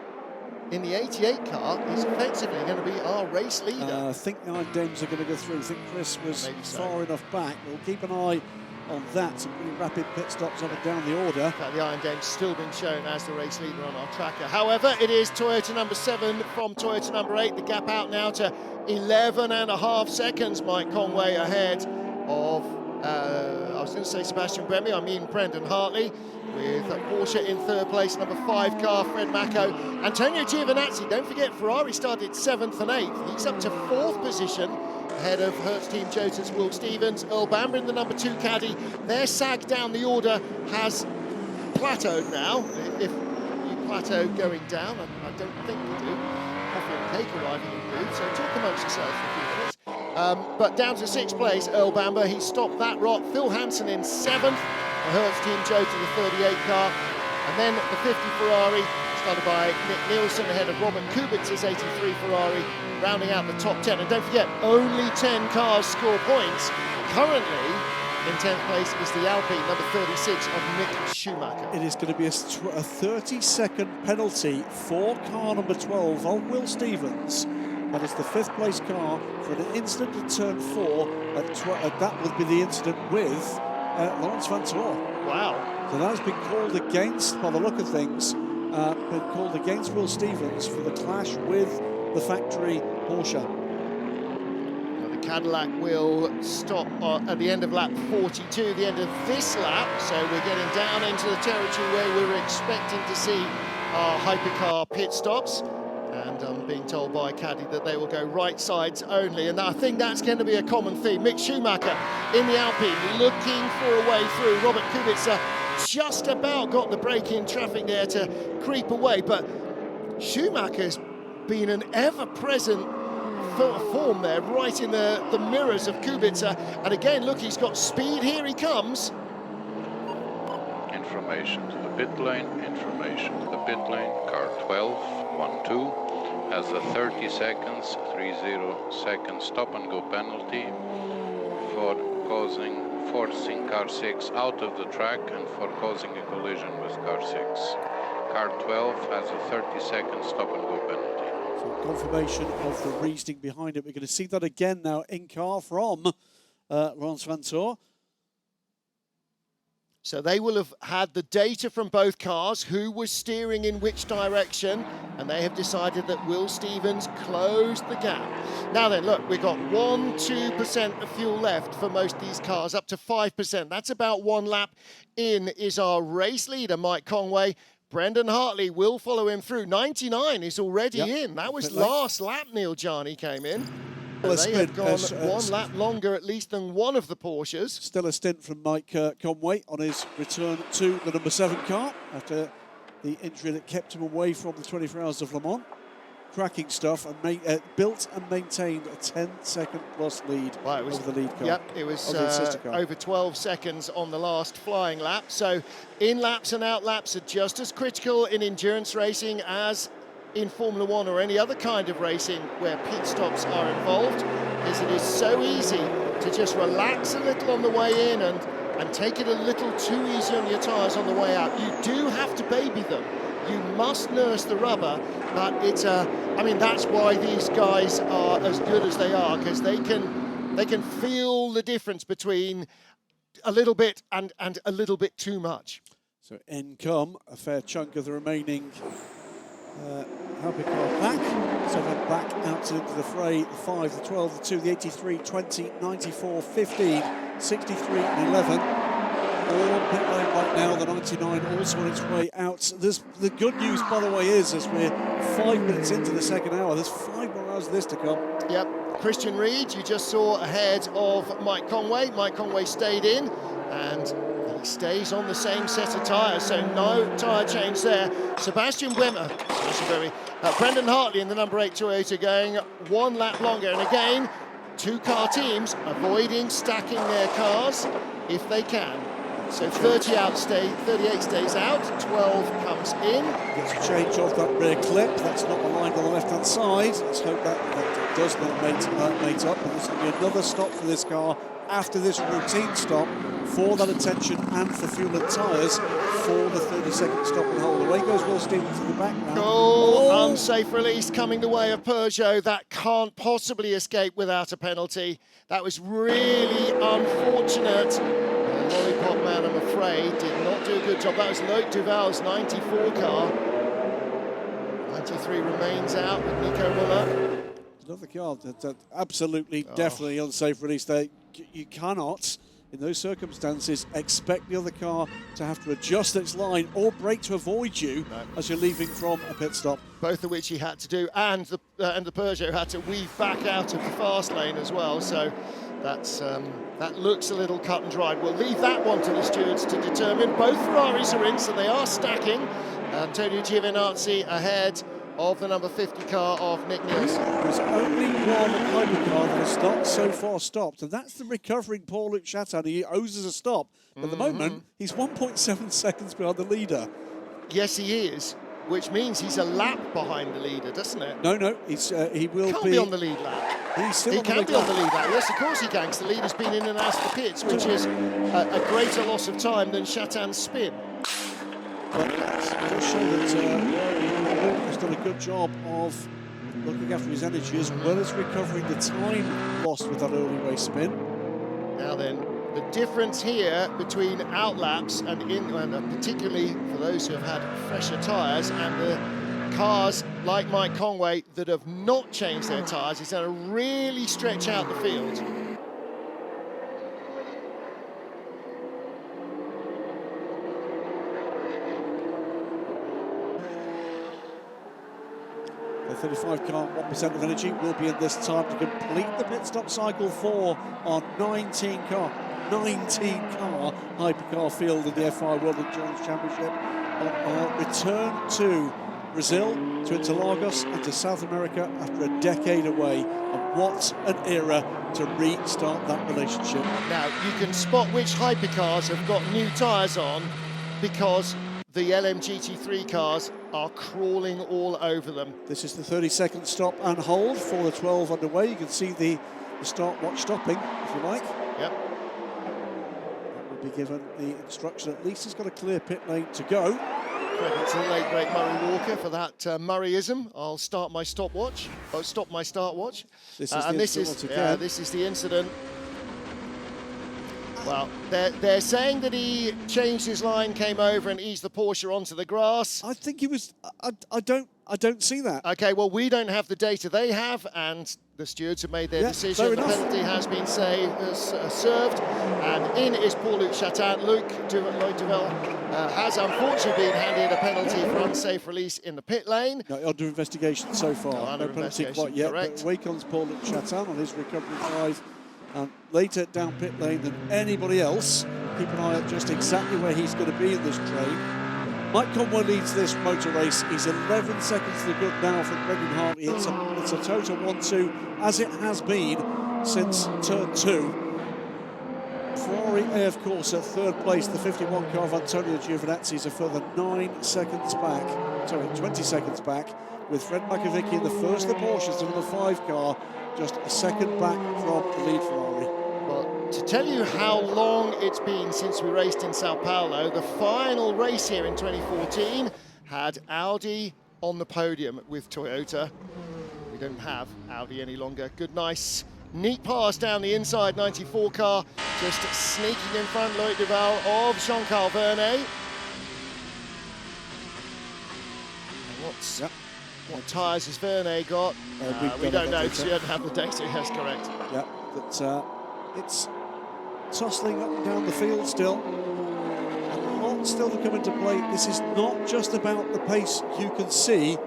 in the 88 car is effectively going to be our race leader. I think the Iron Dames are going to go through. I think Chris was far enough back. We'll keep an eye on that. Some pretty rapid pit stops up and down the order. In fact, the Iron Dame's still been shown as the race leader on our tracker. However, it is Toyota number 7 from Toyota number 8. The gap out now to 11.5 seconds. Mike Conway ahead of, I was going to say Sebastian Buemi, I mean Brendan Hartley. With Porsche in 3rd place, number 5 car, Fred Macco. Antonio Giovinazzi, don't forget, Ferrari started 7th and 8th. He's up to 4th position, ahead of Hertz Team Jota's Will Stevens. Earl Bamber in the number 2 caddy. Their sag down the order has plateaued now. If you plateau going down, I don't think you do. Coffee and cake arriving in booth, so talk amongst yourselves for a few minutes. But down to 6th place, Earl Bamber. He stopped that rot. Phil Hansen in 7th. The Hertz Team Jota, the 38 car. And then the 50 Ferrari, started by Nick Nielsen, ahead of Robert Kubica's 83 Ferrari, rounding out the top 10. And don't forget, only 10 cars score points. Currently, in 10th place is the Alpine, number 36 of Mick Schumacher. It is going to be a 30-second penalty for car number 12 on Will Stevens. That is the 5th place car for an incident at turn 4. That would be the incident with Laurens Vanthoor. Wow. So that has been called against, by the look of things, been called against Will Stevens for the clash with the factory Porsche. Now the Cadillac will stop at the end of lap 42, the end of this lap, so we're getting down into the territory where we were expecting to see our hypercar pit stops. And I'm being told by Caddy that they will go right sides only, and I think that's going to be a common theme. Mick Schumacher in the Alpine looking for a way through. Robert Kubica just about got the break-in traffic there to creep away, but Schumacher's been an ever-present form there, right in the mirrors of Kubica. And again, look, he's got speed. Here he comes. Information to the pit lane, information to the pit lane. Car 12, 1-2. Has a 30 seconds, 30-second stop-and-go penalty for forcing car 6 out of the track and for causing a collision with car 6. Car 12 has a 30-second stop-and-go penalty. So confirmation of the reasoning behind it. We're going to see that again now in car from Laurens Vanthoor. So they will have had the data from both cars, who was steering in which direction, and they have decided that Will Stevens closed the gap. Now then, look, we've got 1-2% of fuel left for most of these cars, up to 5%. That's about 1 lap in is our race leader, Mike Conway. Brendan Hartley will follow him through. 99 is already in. That was last lap Neil Jarni came in. They have gone 1 lap longer at least than one of the Porsches. Still a stint from Mike Conway on his return to the number 7 car after the injury that kept him away from the 24 Hours of Le Mans. Cracking stuff, and built and maintained a 10-second plus lead over the lead car. Yep, it was over 12 seconds on the last flying lap. So in-laps and out-laps are just as critical in endurance racing as in Formula One or any other kind of racing where pit stops are involved, because it is so easy to just relax a little on the way in and take it a little too easy on your tyres on the way out. You do have to baby them. You must nurse the rubber, but it's I mean, that's why these guys are as good as they are, because they can feel the difference between a little bit and a little bit too much. So in come a fair chunk of the remaining Hypercar back, so they're back out into the fray. The 5, the 12, the 2, the 83, 20, 94, 15, 63 and 11. All on pit lane right now, the 99 also on its way out. The good news, by the way, is as we're 5 minutes into the second hour, there's 5 more hours of this to come. Yep, Christian Reed, you just saw ahead of Mike Conway. Mike Conway stayed in, and he stays on the same set of tyres, so no tyre change there. Sebastian Wimmer, Brendan Hartley in the number 8 Toyota going 1 lap longer, and again, 2-car teams avoiding stacking their cars if they can. So 38 stays out, 12 comes in. Gets a change off that rear clip, that's not aligned on the left-hand side. Let's hope that does not mate up, but there's going to be another stop for this car after this routine stop for that attention and for fuel and tyres for the 30-second stop and hold. Away goes Will Stevens in the background. Oh, unsafe release coming the way of Peugeot. That can't possibly escape without a penalty. That was really unfortunate. Lollipop man, I'm afraid, did not do a good job. That was Loic Duval's 94 car. 93 remains out with Nico Muller. Another car that absolutely, definitely unsafe release there. You cannot, in those circumstances, expect the other car to have to adjust its line or brake to avoid you as you're leaving from a pit stop. Both of which he had to do, and the Peugeot had to weave back out of the fast lane as well. So that's that looks a little cut and dried. We'll leave that one to the stewards to determine. Both Ferraris are in, so they are stacking. Antonio Giovinazzi ahead of the number 50 car of Nick Nielsen. There's only one hypercar that has not so far stopped, and that's the recovering Paul-Luc Chatin. He owes us a stop. At the moment, he's 1.7 seconds behind the leader. Yes, he is, which means he's a lap behind the leader, doesn't it? No, he will Can't be on the lead lap. He's still he on the can lead be on the lead lap. Yes, of course he can, because the leader's been in and out of the pits, which is a greater loss of time than Chatin's spin. But it does show that has done a good job of looking after his energy as well as recovering the time lost with that early race spin. Now then, the difference here between outlaps and particularly for those who have had fresher tyres and the cars like Mike Conway that have not changed their tyres is going to really stretch out the field. The 35 car, 1% of energy will be in this time to complete the pit stop cycle for our 19 car hypercar field in the FIA World Endurance Championship on our return to Brazil, to Interlagos and to South America after a decade away. And what an era to restart that relationship. Now, you can spot which hypercars have got new tyres on because the LMGT3 cars are crawling all over them. This is the 30-second stop and hold for the 12 underway. You can see the stopwatch stopping, if you like. Yep. That will be given the instruction. At least he's got a clear pit lane to go. Credit to the late great Murray Walker for that Murrayism. I'll start my stopwatch. Oh, stop my start watch. This is the incident. Well, they're saying that he changed his line, came over and eased the Porsche onto the grass. I think he was. I don't see that. Okay, well, we don't have the data they have, and the stewards have made their decision. The penalty has been served, and in is Paul-Luc Chatin. Loic Duval has unfortunately been handed a penalty for unsafe release in the pit lane. No, under investigation so far. No penalty quite yet. Correct. But away comes Paul-Luc Chatin on his recovery drive. And later down pit lane than anybody else. Keep an eye on just exactly where he's going to be in this train. Mike Conway leads this motor race. He's 11 seconds to the good now from Brendan Hartley. It's a total 1-2, as it has been since turn 2. Ferrari A, of course, at third place. The 51 car of Antonio Giovinazzi is a further 20 seconds back, with Fred McAvicky in the first of the Porsches, the number 5 car, just a second back from the lead Ferrari. Well, to tell you how long it's been since we raced in Sao Paulo, the final race here in 2014 had Audi on the podium with Toyota. We don't have Audi any longer. Good, nice, neat pass down the inside 94 car, just sneaking in front, Loic Duval of Jean-Carl Vernet. What tyres has Verne got? We don't know because we don't have the data. That's correct. Yeah, but it's tussling up and down the field still. A lot still to come into play. This is not just about the pace you can see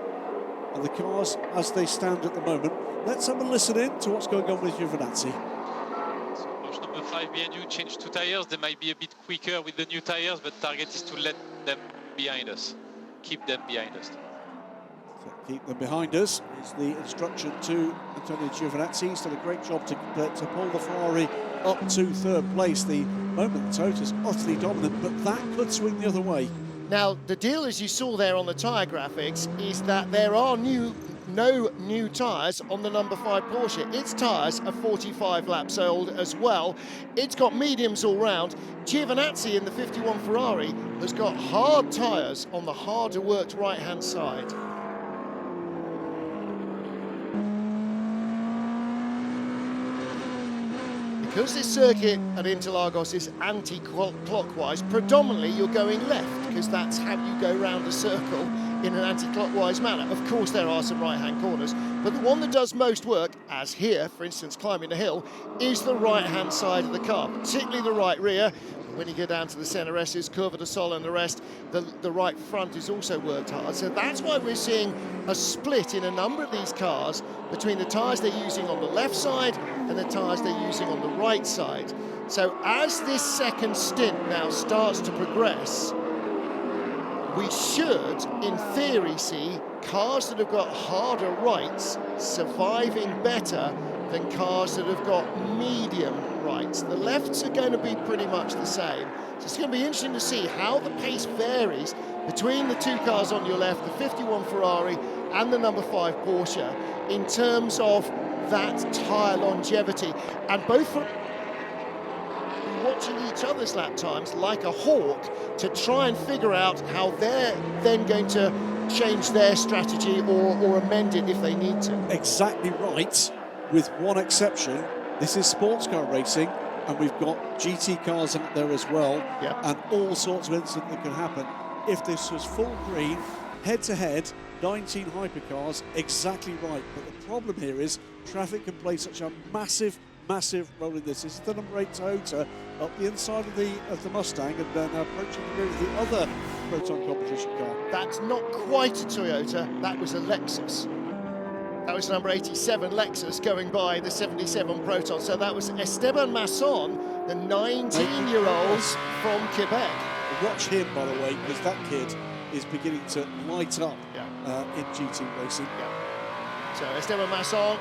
and the cars as they stand at the moment. Let's have a listen in to what's going on with Giovinazzi. Launch number 5 behind you, change 2 tyres. They might be a bit quicker with the new tyres, but target is to let them behind us. Keep them behind us. So keep them behind us is the instruction to Antonio Giovinazzi. He's done a great job to pull the Ferrari up to 3rd place. The moment the Toto's utterly dominant, but that could swing the other way. Now, the deal, as you saw there on the tyre graphics, is that there are no new tyres on the number 5 Porsche. Its tyres are 45 laps old as well. It's got mediums all round. Giovinazzi in the 51 Ferrari has got hard tyres on the harder worked right-hand side. Because this circuit at Interlagos is anti-clockwise, predominantly you're going left, because that's how you go round a circle in an anti-clockwise manner. Of course, there are some right-hand corners, but the one that does most work, as here, for instance, climbing a hill, is the right-hand side of the car, particularly the right rear. When you go down to the Senna S's, Curva de Sol and the rest, the right front is also worked hard. So that's why we're seeing a split in a number of these cars between the tyres they're using on the left side and the tyres they're using on the right side. So as this second stint now starts to progress, we should, in theory, see cars that have got harder rights surviving better than cars that have got medium rights. The lefts are going to be pretty much the same. So it's going to be interesting to see how the pace varies between the 2 cars on your left, the 51 Ferrari and the number 5 Porsche, in terms of that tyre longevity. And both from watching each other's lap times like a hawk to try and figure out how they're then going to change their strategy or amend it if they need to. Exactly right, with one exception. This is sports car racing, and we've got GT cars out there as well, and all sorts of incidents that can happen. If this was full green, head-to-head, 19 hypercars, exactly right. But the problem here is traffic can play such a massive role in this. This is the number 8 Toyota up the inside of the Mustang, and then approaching the rear of the other Proton competition car. That's not quite a Toyota, that was a Lexus. That was number 87 Lexus going by the 77 Proton. So that was Esteban Masson, the 19-year-old from Quebec. Watch him, by the way, because that kid is beginning to light up in GT racing. So Esteban Masson,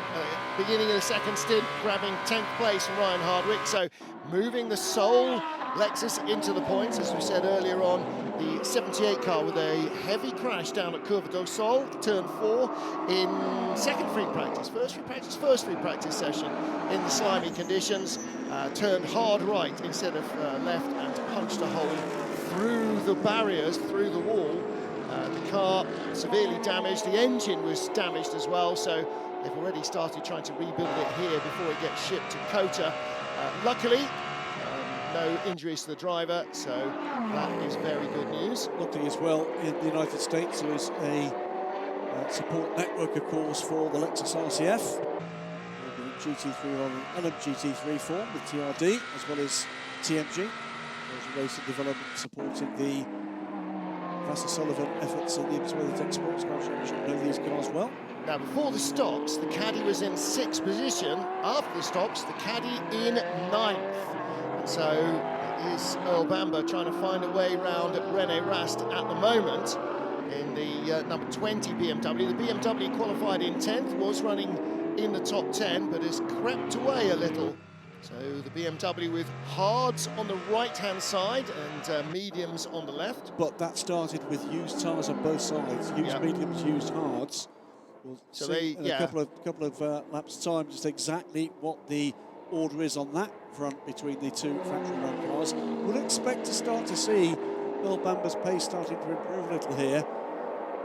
beginning of the second stint, grabbing 10th place from Ryan Hardwick. So moving the sole Lexus into the points, as we said earlier on. The 78 car with a heavy crash down at Curva do Sol, turn 4 in second free practice, first free practice session in the slimy conditions. Turned hard right instead of left and punched a hole through the barriers, through the wall. The car severely damaged, the engine was damaged as well, so they've already started trying to rebuild it here before it gets shipped to Cota. Luckily, no injuries to the driver, so that is very good news. Luckily as well, in the United States there is a support network, of course, for the Lexus RCF. GT3 on an LMGT3 form with TRD, as well as TMG. There's a racing development supporting the Vassar Sullivan efforts in the Interweather Sports Car Championship. Know these cars well. Now, before the stops, the Caddy was in 6th position. After the stops, the Caddy in 9th. So it is Earl Bamber trying to find a way round René Rast at the moment in the number 20 BMW. The BMW qualified in 10th, was running in the top 10, but has crept away a little. So the BMW with hards on the right-hand side and mediums on the left. But that started with used tyres on both sides, used mediums, used hards. We'll so see in a couple of laps' time just exactly what the order is on that front between the 2 factory-run cars. We'll expect to start to see Earl Bamber's pace starting to improve a little here.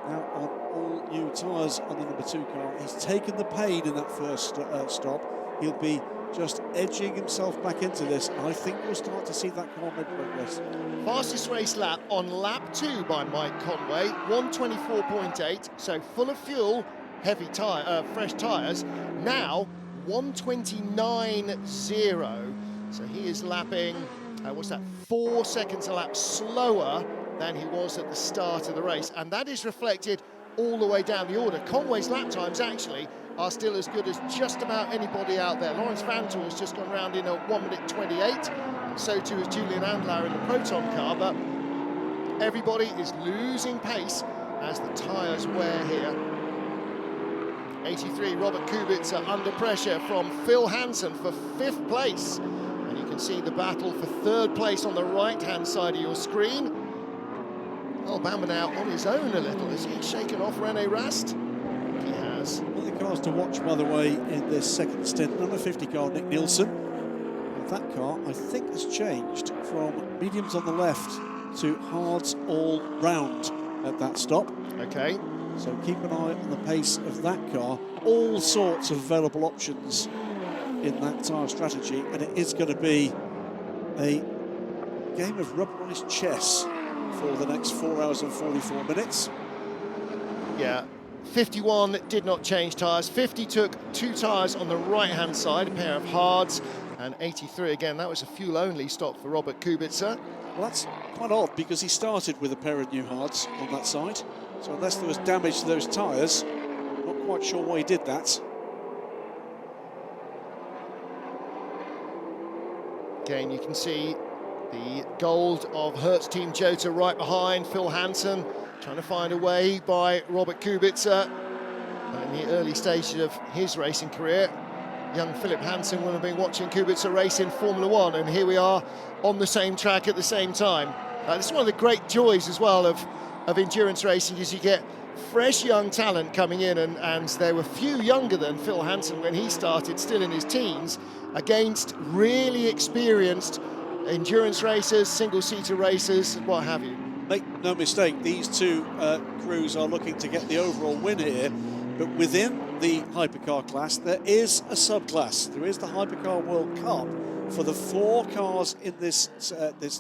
Now on all new tyres on the number 2 car. He's taken the pain in that first stop. He'll be just edging himself back into this. I think we'll start to see that car make progress. Fastest race lap on lap 2 by Mike Conway, 1:24.8, so full of fuel, heavy tyre, fresh tyres. Now 1:29.0, so he is lapping, what's that, 4 seconds a lap slower than he was at the start of the race, and that is reflected all the way down the order. Conway's lap times actually are still as good as just about anybody out there. Lawrence Vanthoor has just gone round in a 1:28, and so too is Julian Andlauer in the Proton car, but everybody is losing pace as the tyres wear here. 83, Robert Kubica under pressure from Phil Hansen for 5th place. And you can see the battle for 3rd place on the right-hand side of your screen. Alabama now on his own a little. Has he shaken off René Rast? He has. One of the cars to watch, by the way, in this second stint, number 50 car, Nick Nielsen. And that car, I think, has changed from mediums on the left to hards all round at that stop. Okay. So keep an eye on the pace of that car. All sorts of available options in that tyre strategy, and it is going to be a game of rubberised chess for the next 4 hours and 44 minutes. Yeah, 51 did not change tyres. 50 took 2 tyres on the right-hand side, a pair of hards, and 83 again. That was a fuel-only stop for Robert Kubica. Well, that's quite odd because he started with a pair of new hards on that side. So unless there was damage to those tyres, not quite sure why he did that. Again, you can see the gold of Hertz Team Jota right behind Phil Hansen, trying to find a way by Robert Kubica. And in the early stages of his racing career, young Philip Hansen will have been watching Kubica race in Formula One, and here we are on the same track at the same time. This is one of the great joys as well of endurance racing, is you get fresh young talent coming in, and there were few younger than Phil Hansen when he started, still in his teens, against really experienced endurance racers, single-seater racers, what have you. Make no mistake, these two crews are looking to get the overall win here, but within the hypercar class there is a subclass. There is the Hypercar World Cup for the 4 cars in this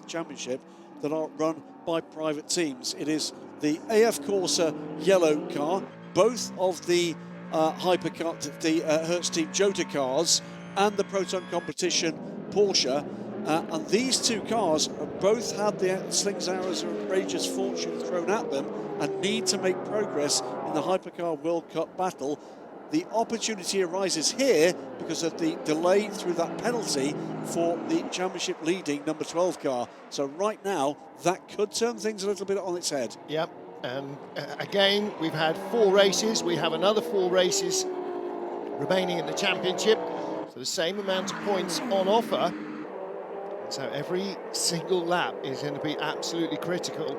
championship that are run by private teams. It is the AF Corsa yellow car, both of the Hypercar, the Hertz Team Jota cars, and the Proton Competition Porsche. And these 2 cars have both had the slings, arrows, and outrageous fortune thrown at them and need to make progress in the Hypercar World Cup battle. The opportunity arises here because of the delay through that penalty for the championship leading number 12 car. So right now, that could turn things a little bit on its head. Yep, and again, we've had 4 races. We have another 4 races remaining in the championship. So the same amount of points on offer. So every single lap is going to be absolutely critical.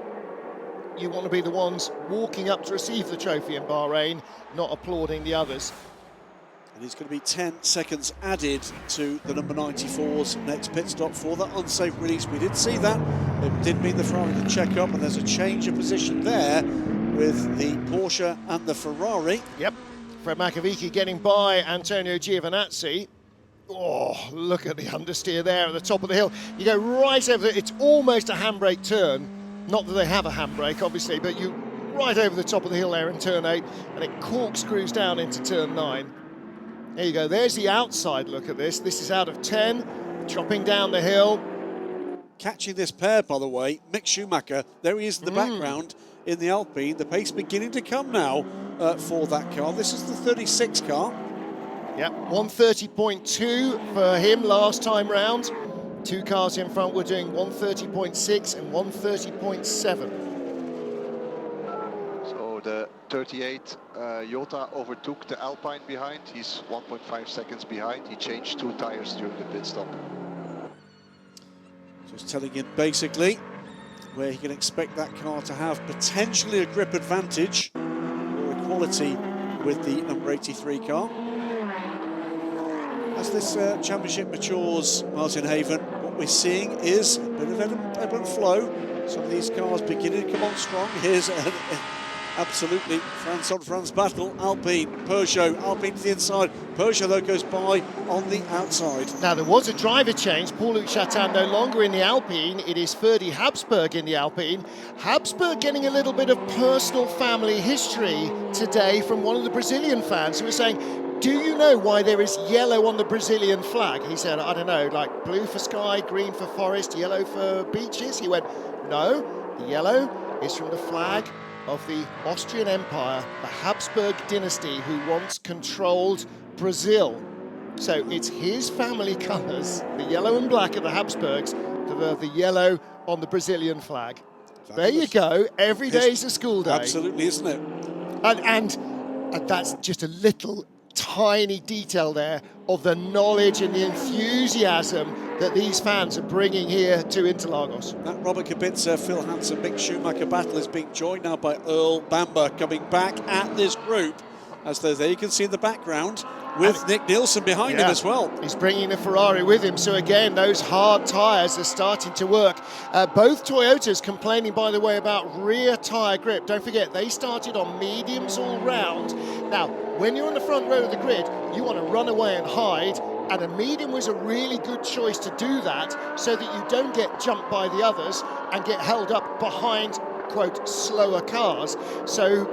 You want to be the ones walking up to receive the trophy in Bahrain, not applauding the others. And it's going to be 10 seconds added to the number 94's next pit stop for that unsafe release. We did see that. It did mean the Ferrari to check up, and there's a change of position there with the Porsche and the Ferrari. Yep, Fred Makovici getting by Antonio Giovinazzi. Oh, look at the understeer there at the top of the hill. You go right over it's almost a handbrake turn. Not that they have a handbrake, obviously, but you right over the top of the hill there in turn 8, and it corkscrews down into turn 9. There you go, there's the outside look at this. This is out of 10, chopping down the hill. Catching this pair, by the way, Mick Schumacher, there he is in the background in the Alpine. The pace beginning to come now for that car. This is the 36 car. Yep, 130.2 for him last time round. 2 cars in front were doing 130.6 and 130.7. So the 38 Jota overtook the Alpine behind. He's 1.5 seconds behind. He changed 2 tires during the pit stop. Just telling him basically where he can expect that car to have potentially a grip advantage or equality with the number 83 car. As this championship matures, Martin Haven, what we're seeing is a bit of ebb and flow. Some of these cars beginning to come on strong. Here's Absolutely, France on France battle. Alpine, Peugeot, Alpine to the inside. Peugeot though goes by on the outside. Now there was a driver change. Paul-Luc Chatin no longer in the Alpine. It is Ferdi Habsburg in the Alpine. Habsburg getting a little bit of personal family history today from one of the Brazilian fans who was saying, do you know why there is yellow on the Brazilian flag? He said, I don't know, like blue for sky, green for forest, yellow for beaches. He went, no, the yellow is from the flag of the Austrian Empire, the Habsburg dynasty, who once controlled Brazil. So it's his family colours, the yellow and black of the Habsburgs, the yellow on the Brazilian flag. There you go, every day's a school day. Absolutely, isn't it? And that's just a little tiny detail there of the knowledge and the enthusiasm that these fans are bringing here to Interlagos. That Robert Kubica, Phil Hansen, Mick Schumacher battle is being joined now by Earl Bamber coming back at this group, as though there you can see in the background with Nick Nielsen behind him as well. He's bringing the Ferrari with him, so again those hard tyres are starting to work. Both Toyotas complaining, by the way, about rear tyre grip. Don't forget, they started on mediums all round. Now, when you're on the front row of the grid, you want to run away and hide, and a medium was a really good choice to do that so that you don't get jumped by the others and get held up behind, quote, slower cars. So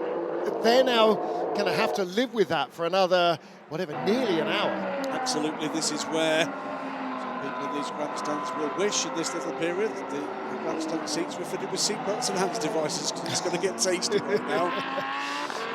they're now going to have to live with that for another, whatever, nearly an hour. Absolutely, this is where some people in these grandstands will wish in this little period that the grandstand seats were fitted with seatbelts and hands devices, because it's going to get tasty right now.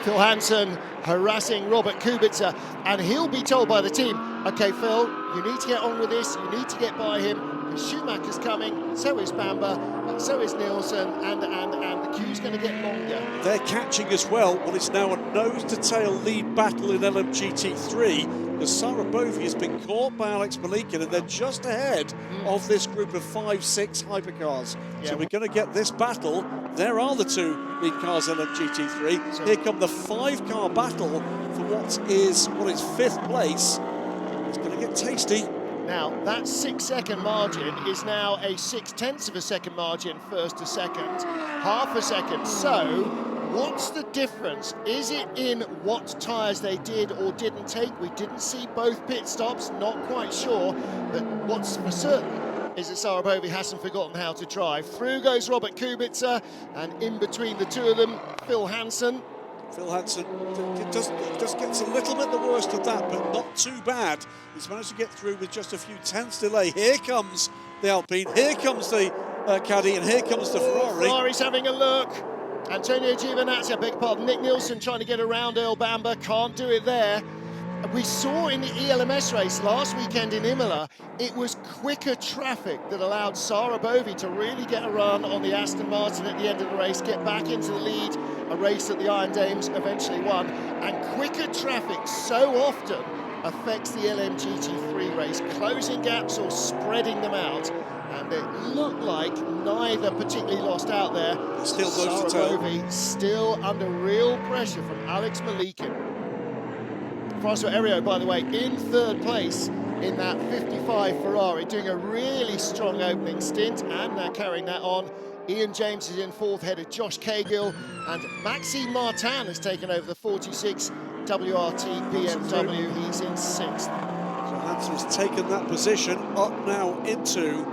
Phil Hansen harassing Robert Kubica, and he'll be told by the team, okay, Phil, you need to get on with this, you need to get by him. Schumacher's coming, so is Bamber, so is Nielsen, and the queue's going to get longer. They're catching as well what is now a nose-to-tail lead battle in LMGT3, because Sarah Bovey has been caught by Alex Malikin, and they're just ahead of this group of 5-6 hypercars. Yeah. So we're going to get this battle. There are the two lead cars in LMGT3. So here come the 5-car battle for what is fifth place. It's going to get tasty. Now, that 6-second margin is now a 0.6 of a second margin, first to second, half a second. So, what's the difference? Is it in what tyres they did or didn't take? We didn't see both pit stops, not quite sure. But what's for certain is that Sarah Bovey hasn't forgotten how to drive. Through goes Robert Kubica, and in between the two of them, Phil Hansen. Phil Hansen just gets a little bit the worst of that, but not too bad. He's managed to get through with just a few tenths delay. Here comes the Alpine, here comes the Caddy, and here comes the Ferrari. Ferrari's having a look. Antonio Giovinazzi, I beg your pardon, Nick Nielsen trying to get around Earl Bamber, can't do it there. We saw in the ELMS race last weekend in Imola, it was quicker traffic that allowed Sarah Bovey to really get a run on the Aston Martin at the end of the race, get back into the lead, a race that the Iron Dames eventually won. And quicker traffic so often affects the LMGT3 race, closing gaps or spreading them out. And it looked like neither particularly lost out there. Still goes Sarah Bovey still under real pressure from Alex Malikin. François Heriot, by the way, in third place in that 55 Ferrari, doing a really strong opening stint, and now carrying that on. Ian James is in fourth, ahead of Josh Cahill, and Maxime Martin has taken over the 46 WRT BMW. He's in sixth. So Hansen has taken that position up now into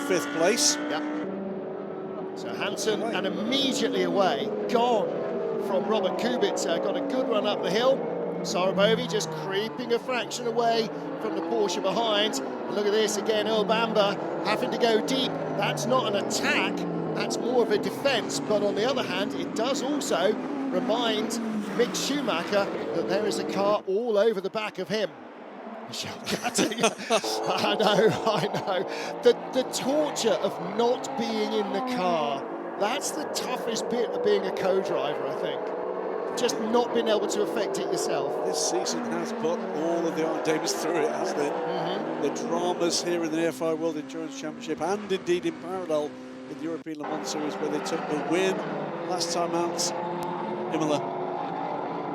fifth place. Yep. So Hansen, and immediately away, gone from Robert Kubica, got a good run up the hill. Sarah Bovey just creeping a fraction away from the Porsche behind. And look at this again, Earl Bamber having to go deep. That's not an attack, that's more of a defence. But on the other hand, it does also remind Mick Schumacher that there is a car all over the back of him. Michel Gatti. I know. The torture of not being in the car, that's the toughest bit of being a co-driver, I think. Just not being able to affect it yourself. This season has put all of the Iron Dames through it, hasn't it? The dramas here in the FIA World Endurance Championship, and indeed in parallel in the European Le Mans Series, where they took the win last time out, Imola.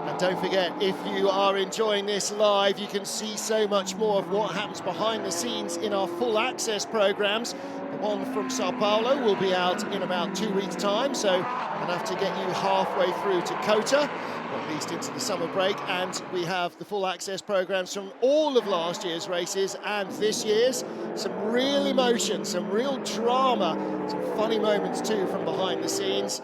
And don't forget, if you are enjoying this live, you can see so much more of what happens behind the scenes in our full access programs. The one from Sao Paulo will be out in about 2 weeks' time, so enough to get you halfway through to Cota, or at least into the summer break. And we have the full access programs from all of last year's races and this year's. Some real emotion, some real drama, some funny moments too from behind the scenes.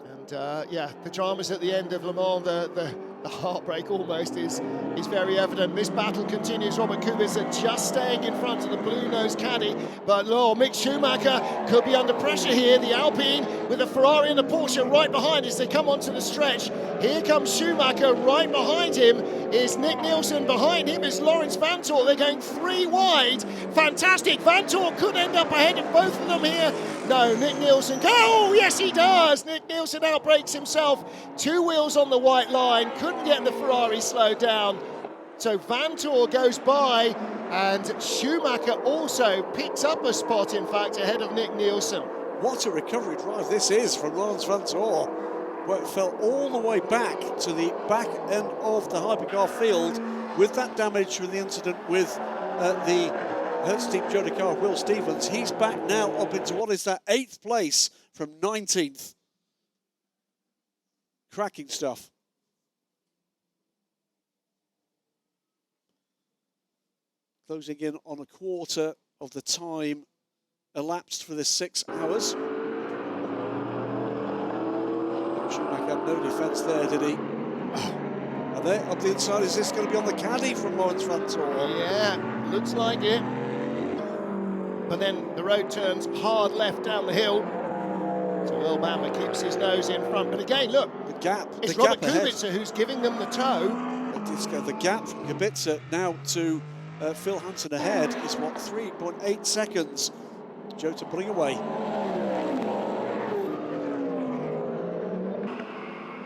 And yeah, the dramas at the end of Le Mans, the heartbreak almost is very evident. This battle continues. Robert Kubica just staying in front of the blue-nosed caddy, but Mick Schumacher could be under pressure here. The Alpine with a Ferrari and a Porsche right behind as they come onto the stretch. Here comes Schumacher. Right behind him is Nick Nielsen. Behind him is Lawrence Vanthoor. They're going 3 wide. Fantastic. Vanthoor could end up ahead of both of them here. No, Nick Nielsen. Oh, yes, he does. Nick Nielsen outbrakes himself. 2 wheels on the white line. Couldn't get the Ferrari slowed down. So Vanthoor goes by, and Schumacher also picks up a spot, in fact, ahead of Nick Nielsen. What a recovery drive this is from Lawrence Vanthoor, where it fell all the way back to the back end of the hypercar field with that damage from the incident with the Hertz Team Joe car, Will Stevens. He's back now up into what is that 8th place from 19th. Cracking stuff. Closing in on a quarter of the time elapsed for this 6 hours. Schumacher had no defence there, did he? And there, up the inside, is this going to be on the caddy from Lawrence Vanthoor? Yeah, looks like it. But then the road turns hard left down the hill. So Earl Bamber keeps his nose in front. But again, look, the gap. It's Robert Kubica who's giving them the tow. The gap from Kubica now to Phil Hansen ahead is what, 3.8 seconds. Joe to bring away.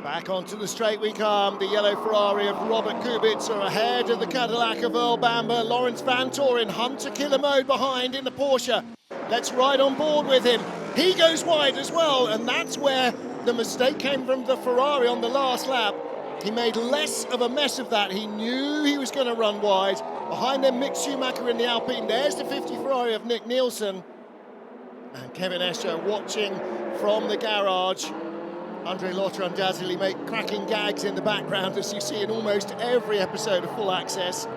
Back onto the straight we come. The yellow Ferrari of Robert Kubica ahead of the Cadillac of Earl Bamber. Lawrence Vanthoor in hunter killer mode behind in the Porsche. Let's ride on board with him. He goes wide as well, and that's where the mistake came from the Ferrari on the last lap. He made less of a mess of that. He knew he was going to run wide. Behind them, Mick Schumacher in the Alpine. There's the 50 Ferrari of Nick Nielsen. And Kevin Escher watching from the garage. Andre Lotter undoubtedly make cracking gags in the background, as you see in almost every episode of Full Access.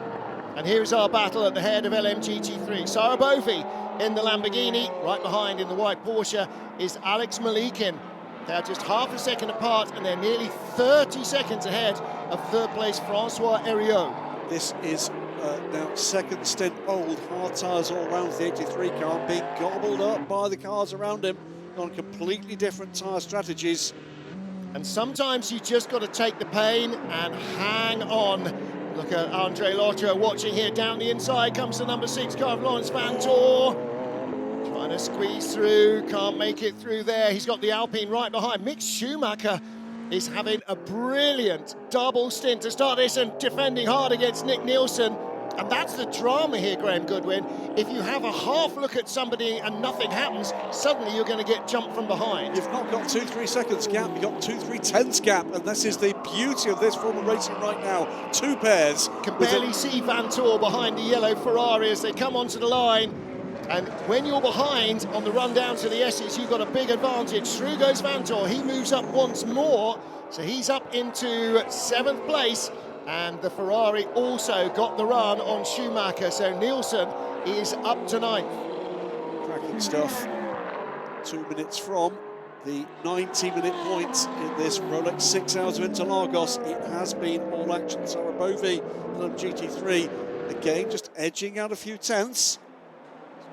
And here's our battle at the head of LMGT3. Sarah Bovey in the Lamborghini. Right behind in the white Porsche is Alex Malikin. They're just half a second apart, and they're nearly 30 seconds ahead of third place Francois Heriot. This is now second stint old, hard tyres all around the 83 car, being gobbled up by the cars around him on completely different tyre strategies. And sometimes you just got to take the pain and hang on. Look at Andre Lotter watching here. Down the inside comes the number 6 car of Lawrence Vanthoor. Trying to squeeze through, can't make it through there. He's got the Alpine right behind. Mick Schumacher is having a brilliant double stint to start this and defending hard against Nick Nielsen. And that's the drama here, Graham Goodwin. If you have a half look at somebody and nothing happens, suddenly you're going to get jumped from behind. You've not got 2-3 seconds gap, you've got 2-3 tenths gap, and this is the beauty of this form of racing right now. 2 pairs. Can barely see Vanthoor behind the yellow Ferrari as they come onto the line. And when you're behind on the run down to the S's, you've got a big advantage. Through goes Vanthoor. He moves up once more, so he's up into 7th place. And the Ferrari also got the run on Schumacher, so Nielsen is up to 9th. Cracking stuff. 2 minutes from the 90-minute point in this Rolex 6 Hours of Interlagos. It has been all action. Sarah Bovey on GT3 again, just edging out a few tenths.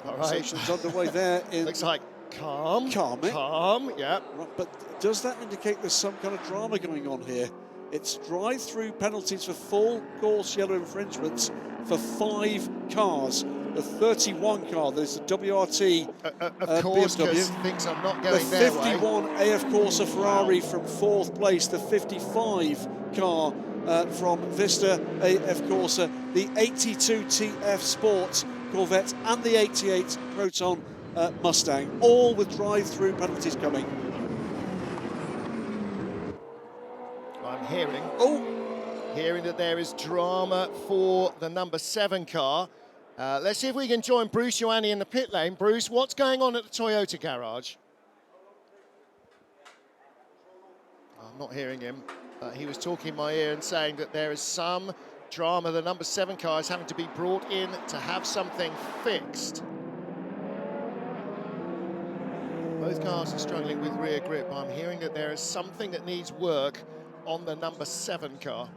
All right. Conversations underway there. Looks like calm, yeah. Right, but does that indicate there's some kind of drama going on here? It's drive-through penalties for full course yellow infringements for 5 cars. The 31 car, there's the WRT of course, because thinks I'm not going their way. The 51 AF Corsa Ferrari from 4th place, the 55 car from Vista AF Corsa, the 82 TF Sport Corvette and the 88 Proton Mustang, all with drive-through penalties coming. I'm hearing that there is drama for the number 7 car, Let's see if we can join Bruce Ioanni in the pit lane. Bruce, what's going on at the Toyota garage? I'm not hearing him. He was talking in my ear and saying that there is some drama. The number 7 car is having to be brought in to have something fixed. Both cars are struggling with rear grip. I'm hearing that there is something that needs work on the number 7 car.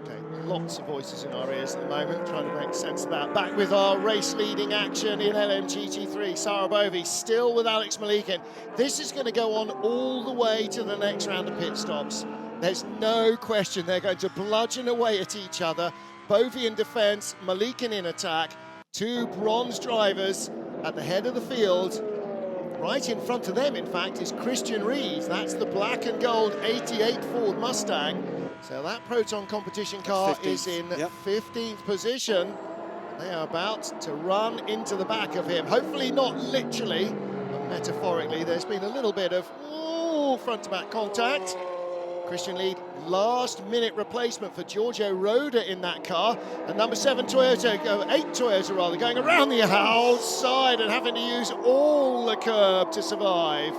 Okay, lots of voices in our ears at the moment, trying to make sense of that. Back with our race-leading action in LMGT3. Sarah Bovey still with Alex Malikin. This is going to go on all the way to the next round of pit stops. There's no question they're going to bludgeon away at each other. Bovey in defence, Malikin in attack. 2 bronze drivers at the head of the field. Right in front of them, in fact, is Christian Rees. That's the black and gold 88 Ford Mustang. So that Proton competition car 15th. Is in 15th position. They are about to run into the back of him. Hopefully not literally, but metaphorically. There's been a little bit of front-to-back contact. Christian Rees, last-minute replacement for Giorgio Roda in that car. And number 7 Toyota, 8 Toyota rather, going around the outside and having to use all the curb to survive.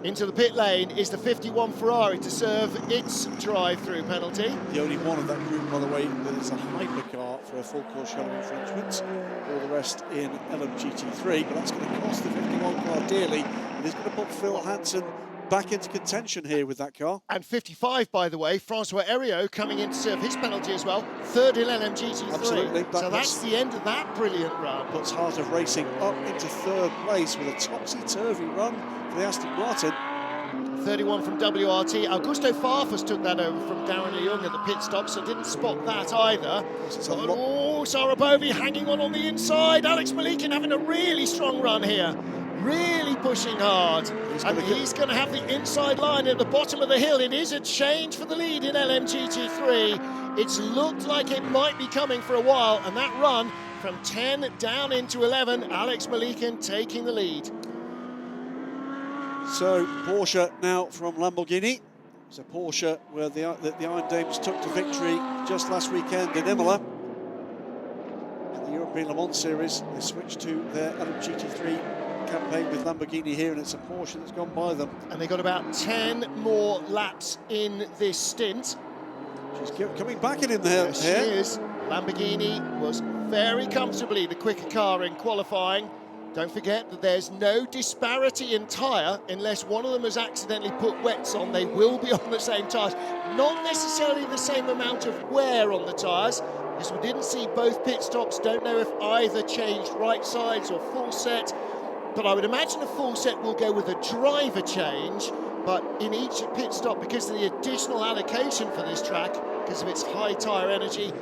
Into the pit lane is the 51 Ferrari to serve its drive-through penalty. The only one of that group, by the way, that is a hypercar for a full course yellow infringement. All the rest in LMGT3, but that's going to cost the 51 car dearly. It is going to put Phil Hansen back into contention here with that car. And 55, by the way, Francois Heriot coming in to serve his penalty as well. 3rd in LMGT3. Absolutely. So that's the end of that brilliant run. Puts Heart of Racing up into 3rd place with a topsy-turvy run for the Aston Martin. 31 from WRT. Augusto Farfus took that over from Darren Leung at the pit stop, so didn't spot that either. Oh, Sarah Bovey hanging on the inside. Alex Malikin having a really strong run here. Really pushing hard, he's going to have the inside line at the bottom of the hill. It is a change for the lead in LMGT3. It's looked like it might be coming for a while, and that run from 10 down into 11, Alex Malikin taking the lead. So Porsche now from Lamborghini. It's a Porsche where the Iron Dames took to victory just last weekend in Imola. In the European Le Mans Series, they switched to their LMGT3 campaign with Lamborghini here, and it's a Porsche that's gone by them. And they got about 10 more laps in this stint. She's coming back in there. Yes, she is. Lamborghini was very comfortably the quicker car in qualifying. Don't forget that there's no disparity in tyre. Unless one of them has accidentally put wets on, they will be on the same tyres. Not necessarily the same amount of wear on the tyres, because we didn't see both pit stops. Don't know if either changed right sides or full set. But I would imagine a full set will go with a driver change, but in each pit stop, because of the additional allocation for this track, because of its high tyre energy,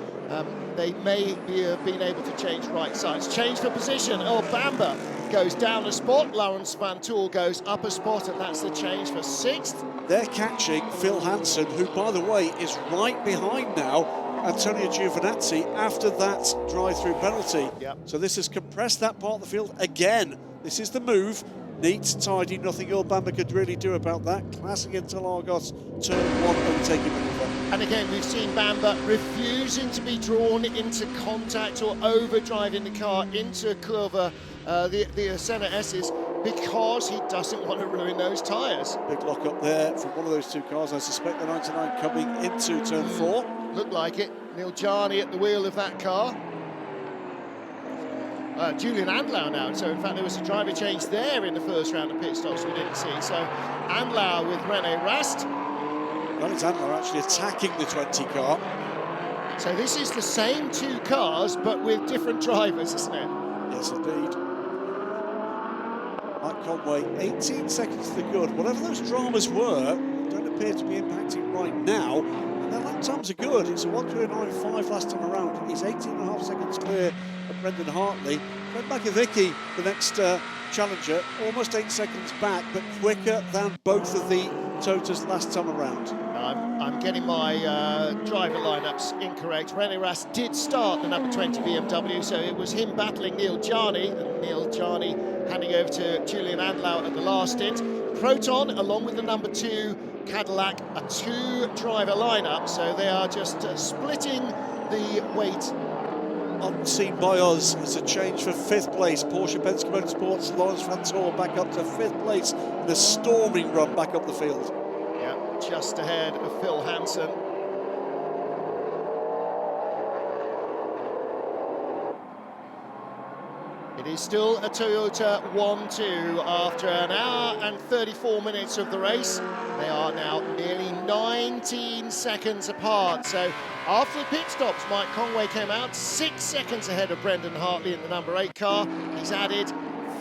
they may have been able to change right sides. Change for position. Oh, Bamber goes down a spot. Lawrence Van Tool goes up a spot, and that's the change for 6th. They're catching Phil Hansen, who, by the way, is right behind now Antonio Giovinazzi after that drive-through penalty. Yep. So this has compressed that part of the field again. This is the move. Neat, tidy, nothing Earl Bamber could really do about that. Classic Interlagos turn 1 overtaking maneuver. And again, we've seen Bamber refusing to be drawn into contact or overdriving the car into Curva, the Senna S's, because he doesn't want to ruin those tyres. Big lock up there from one of those two cars. I suspect the 99 coming into turn 4. Looked like it. Neil Jarni at the wheel of that car. Julian Andlau now, so in fact there was a driver change there in the first round of pit stops we didn't see. So Andlau with René Rast. Well, it's Andlau actually attacking the 20 car. So this is the same 2 cars but with different drivers, isn't it? Yes, indeed. Mike Conway, 18 seconds to the good. Whatever those dramas were, don't appear to be impacting right now. And their lap times are good. It's a 1:29.5 last time around. He's 18.5 seconds clear of Brendan Hartley. Fred Makovicky, the next challenger, almost 8 seconds back, but quicker than both of the Totas last time around. I'm getting my driver lineups incorrect. René Rast did start the number 20 BMW, so it was him battling Neil Jarni, and Neil Jarni handing over to Julian Andlau at the last stint. Proton, along with the number 2 Cadillac, a 2-driver lineup, so they are just splitting the weight. Unseen by us, it's a change for 5th place. Porsche Penske Motorsports, Lawrence Frantor back up to 5th place in a storming run back up the field. Yeah, just ahead of Phil Hansen. It is still a Toyota 1-2 after an hour and 34 minutes of the race. They are now nearly 19 seconds apart. So after the pit stops, Mike Conway came out 6 seconds ahead of Brendan Hartley in the number 8 car. He's added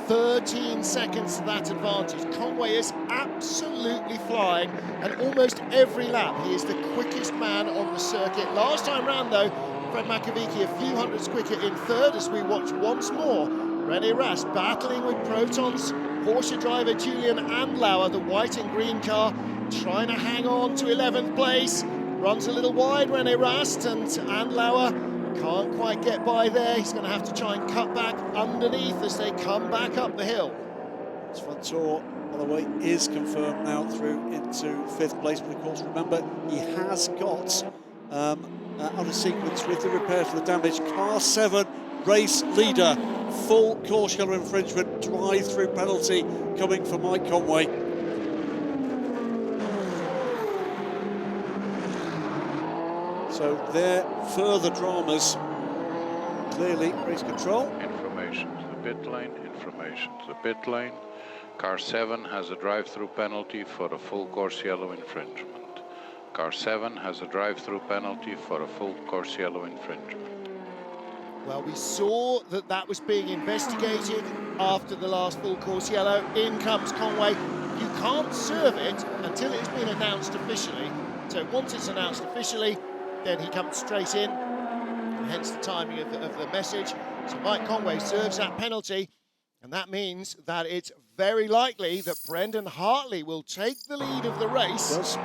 13 seconds to that advantage. Conway is absolutely flying, and almost every lap he is the quickest man on the circuit. Last time round though, Fred McAvicky a few hundredths quicker in 3rd as we watch once more René Rast battling with Proton's Porsche driver Julian Andlauer, the white and green car, trying to hang on to 11th place. Runs a little wide, René Rast, and Andlauer can't quite get by there. He's going to have to try and cut back underneath as they come back up the hill. Frantor, by the way, is confirmed now through into 5th place, but of course remember he has got out of sequence with the repair for the damage. Car 7 race leader, full course yellow infringement, drive-through penalty coming for Mike Conway. So there, further dramas. Clearly, race control. Information to the pit lane, information to the pit lane. Car 7 has a drive-through penalty for a full course yellow infringement. Car 7 has a drive-through penalty for a full course yellow infringement. Well, we saw that that was being investigated after the last full course yellow. In comes Conway. You can't serve it until it's been announced officially. So once it's announced officially, then he comes straight in, and hence the timing of the message. So Mike Conway serves that penalty, and that means that it's very likely that Brendan Hartley will take the lead of the race. Yes.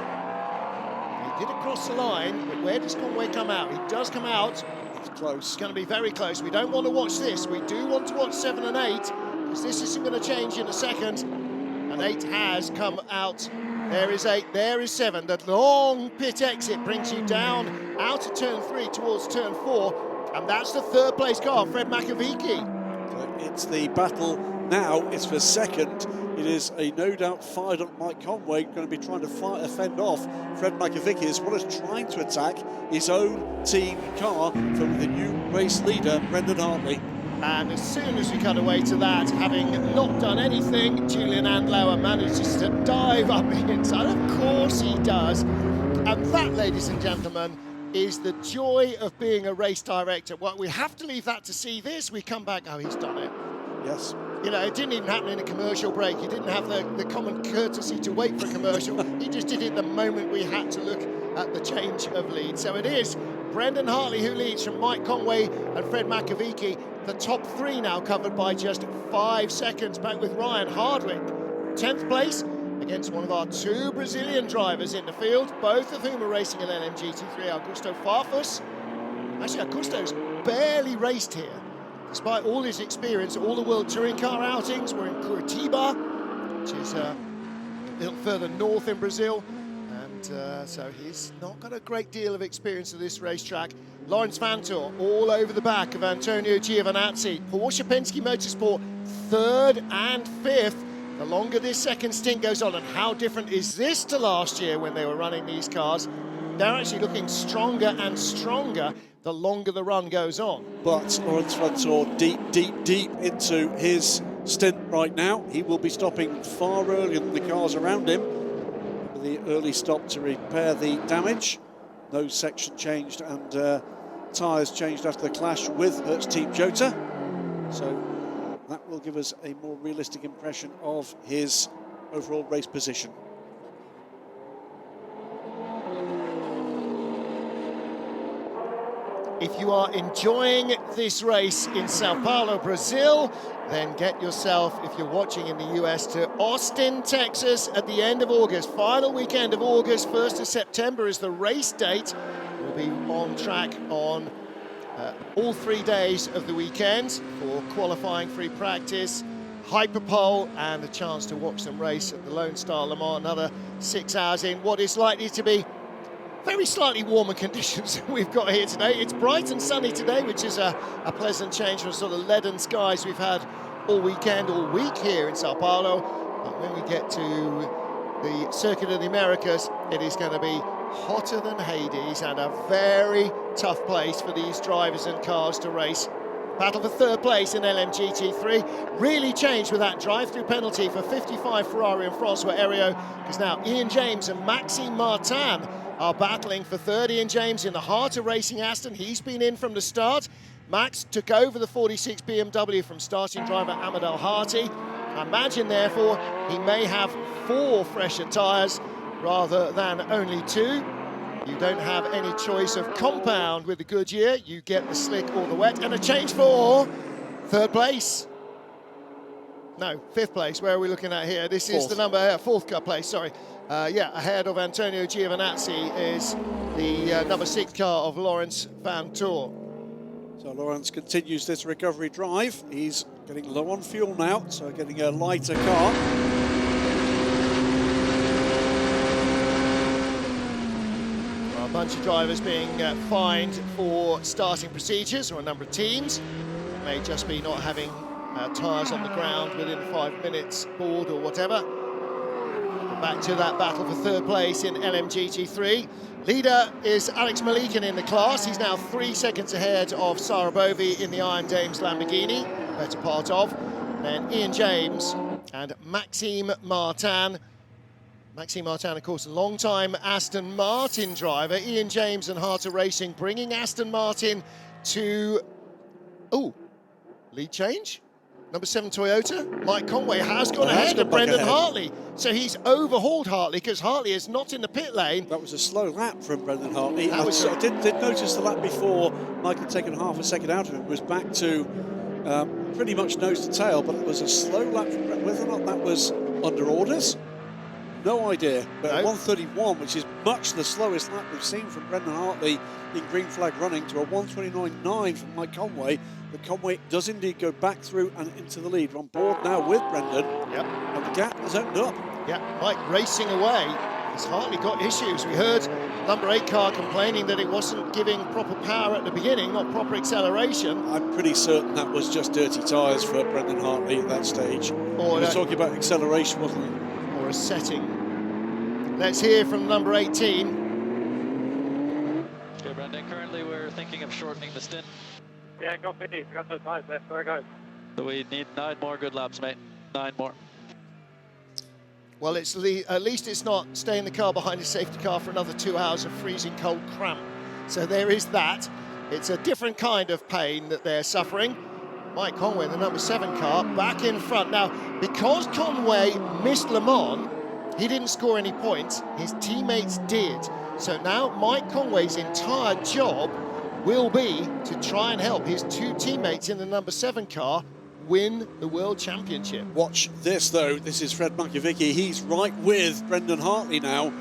He did cross the line, but where does Conway come out? He does come out. It's close. It's going to be very close. We don't want to watch this. We do want to watch 7 and 8, because this isn't going to change in a second. And 8 has come out. There is 8, there is 7. The long pit exit brings you down out of turn 3 towards turn 4. And that's the 3rd place car, Fred McAvicky. It's the battle now, it's for 2nd. It is a no doubt fired up Mike Conway, going to be trying to fend off Fred McAvicky, as well as trying to attack his own team car from the new race leader, Brendan Hartley. And as soon as we cut away to that, having not done anything, Julian Andlauer manages to dive up inside. Of course he does. And that, ladies and gentlemen, is the joy of being a race director. Well, we have to leave that to see this. We come back, oh, he's done it. Yes. You know, it didn't even happen in a commercial break. He didn't have the common courtesy to wait for a commercial. He just did it the moment we had to look at the change of lead. So it is Brendan Hartley who leads from Mike Conway and Fred McAvicky. The top 3 now covered by just 5 seconds, back with Ryan Hardwick. 10th place against one of our 2 Brazilian drivers in the field, both of whom are racing an LMGT3, Augusto Farfus. Actually, Augusto's barely raced here. Despite all his experience, all the World Touring Car outings were in Curitiba, which is a little further north in Brazil. And so he's not got a great deal of experience of this racetrack. Lawrence Fantor all over the back of Antonio Giovinazzi. Porsche Penske Motorsport 3rd and 5th. The longer this 2nd stint goes on, and how different is this to last year when they were running these cars? They're actually looking stronger and stronger the longer the run goes on. But Lawrence Frantor deep into his stint right now. He will be stopping far earlier than the cars around him. The early stop to repair the damage. Nose section changed and tyres changed after the clash with Hertz Team Jota. So that will give us a more realistic impression of his overall race position. If you are enjoying this race in Sao Paulo, Brazil, then get yourself, if you're watching in the US, to Austin, Texas at the end of August. Final weekend of August, 1st of September is the race date. We'll be on track on all 3 days of the weekend for qualifying, free practice, hyperpole, and a chance to watch them race at the Lone Star Le Mans. Another 6 hours in what is likely to be very slightly warmer conditions we've got here today. It's bright and sunny today, which is a pleasant change from sort of leaden skies we've had all weekend, all week here in Sao Paulo. But when we get to the Circuit of the Americas, it is going to be hotter than Hades and a very tough place for these drivers and cars to race. Battle for third place in LMGT3 really changed with that drive-through penalty for 55 Ferrari and François Heriot, because now Ian James and Maxime Martin are battling for third. Ian James in the heart of racing Aston. He's been in from the start. Max took over the 46 BMW from starting driver Ahmed Al-Hati. I imagine, therefore, he may have 4 fresher tyres rather than only 2. You don't have any choice of compound with the Goodyear. You get the slick or the wet. And a change for third place. No, 5th place. Where are we looking at here? This is the number 4th car place, sorry. Ahead of Antonio Giovinazzi is the number 6 car of Laurens van Toor. So Laurens continues this recovery drive. He's getting low on fuel now, so getting a lighter car. A bunch of drivers being fined for starting procedures, or a number of teams. It may just be not having tyres on the ground within 5 minutes board or whatever. But back to that battle for third place in LMGT3. Leader is Alex Malikan in the class. He's now 3 seconds ahead of Sarah Bovey in the Iron Dames Lamborghini, better part of. Then Ian James and Maxime Martin. Maxime Martin, of course, a long-time Aston Martin driver. Ian James and Harter Racing bringing Aston Martin to... Oh, lead change? Number 7 Toyota. Mike Conway has gone ahead of Brendan Hartley. So he's overhauled Hartley, because Hartley is not in the pit lane. That was a slow lap from Brendan Hartley. I did notice the lap before Mike had taken half a second out of him, was back to pretty much nose to tail, but it was a slow lap from Brendan. Whether or not that was under orders, no idea. But 131, which is much the slowest lap we've seen from Brendan Hartley in green flag running, to a 129.9 from Mike Conway. But Conway does indeed go back through and into the lead. We're on board now with Brendan. Yep. And the gap has opened up. Yeah, Mike racing away. He's hardly got issues. We heard number 8 car complaining that it wasn't giving proper power at the beginning, not proper acceleration. I'm pretty certain that was just dirty tyres for Brendan Hartley at that stage. Or he was talking about acceleration, wasn't he? Or a setting. Let's hear from number 18. Okay, Brendan, currently we're thinking of shortening the stint. Yeah, go 50. Got no time left. There goes. So we need 9 more good laps, mate. 9 more. Well, at least it's not staying in the car behind a safety car for another 2 hours of freezing cold cramp. So there is that. It's a different kind of pain that they're suffering. Mike Conway, the number 7 car, back in front. Now, because Conway missed Le Mans, he didn't score any points. His teammates did. So now Mike Conway's entire job will be to try and help his 2 teammates in the number 7 car win the World Championship. Watch this, though. This is Fred Makovicky. He's right with Brendan Hartley now.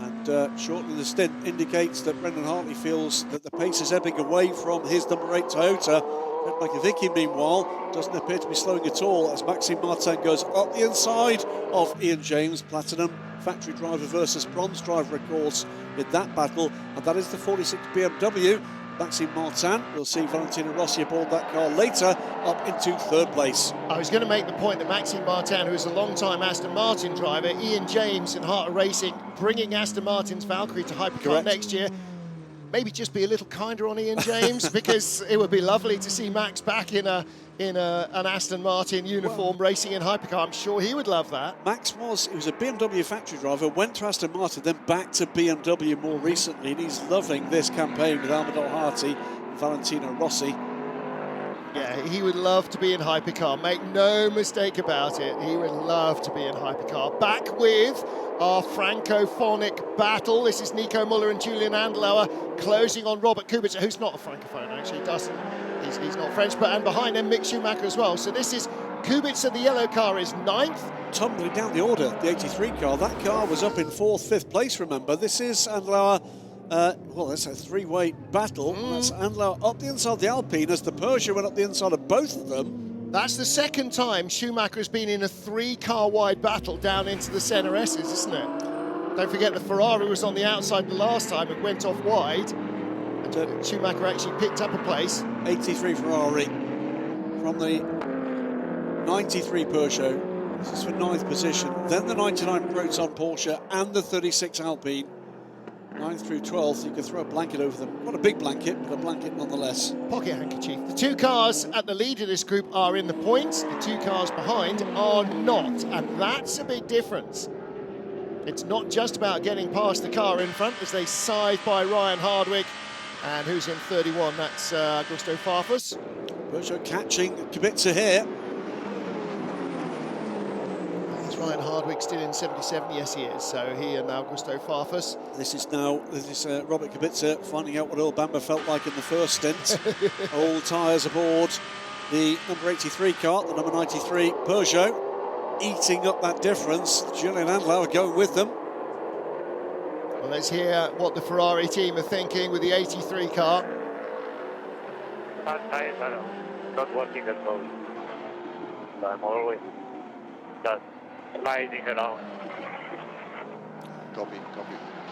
And shortening the stint indicates that Brendan Hartley feels that the pace is ebbing away from his number 8 Toyota. Fred Makovicky, meanwhile, doesn't appear to be slowing at all as Maxime Martin goes up the inside of Ian James. Platinum factory driver versus bronze driver, of course, in that battle. And that is the 46 BMW. Maxime Martin. We'll see Valentino Rossi aboard that car later, up into 3rd place. I was going to make the point that Maxime Martin, who is a long-time Aston Martin driver, Ian James and Harter Racing, bringing Aston Martin's Valkyrie to Hypercar next year. Maybe just be a little kinder on Ian James, because it would be lovely to see Max back in an Aston Martin uniform racing in Hypercar. I'm sure he would love that. Max he was a BMW factory driver, went to Aston Martin, then back to BMW more recently, and he's loving this campaign with Ahmed Al-Hati and Valentino Rossi. Yeah, he would love to be in Hypercar, make no mistake about it. He would love to be in Hypercar. Back with our francophonic battle. This is Nico Muller and Julian Andlauer closing on Robert Kubica, who's not a francophone actually, he's not French, and behind him Mick Schumacher as well. So this is Kubica, the yellow car, is 9th. Tumbling down the order, the 83 car, that car was up in 4th, 5th place, remember. This is Andlauer. Well, that's a 3-way battle. That's Andlauer up the inside of the Alpine as the Peugeot went up the inside of both of them. That's the 2nd time Schumacher has been in a 3-car wide battle down into the Senna S's, isn't it? Don't forget the Ferrari was on the outside the last time and went off wide. And Schumacher actually picked up a place. 83 Ferrari from the 93 Peugeot. This is for 9th position. Then the 99 Proton Porsche and the 36 Alpine. 9th through 12th, you can throw a blanket over them. Not a big blanket, but a blanket nonetheless. Pocket handkerchief. The 2 cars at the lead of this group are in the points. The 2 cars behind are not, and that's a big difference. It's not just about getting past the car in front as they side by Ryan Hardwick. And who's in 31? That's Augusto Farfus. Peugeot catching Kubica here. Is Ryan Hardwick still in 77? Yes, he is. So he and Augusto Farfus. This is Robert Kubica finding out what Earl Bamber felt like in the first stint. Old tyres aboard the number 83 car, the number 93 Peugeot, eating up that difference. Julian Andlauer going with them. Well, let's hear what the Ferrari team are thinking with the 83 car. Front tires are not working at all. So I'm always just sliding around. Copy.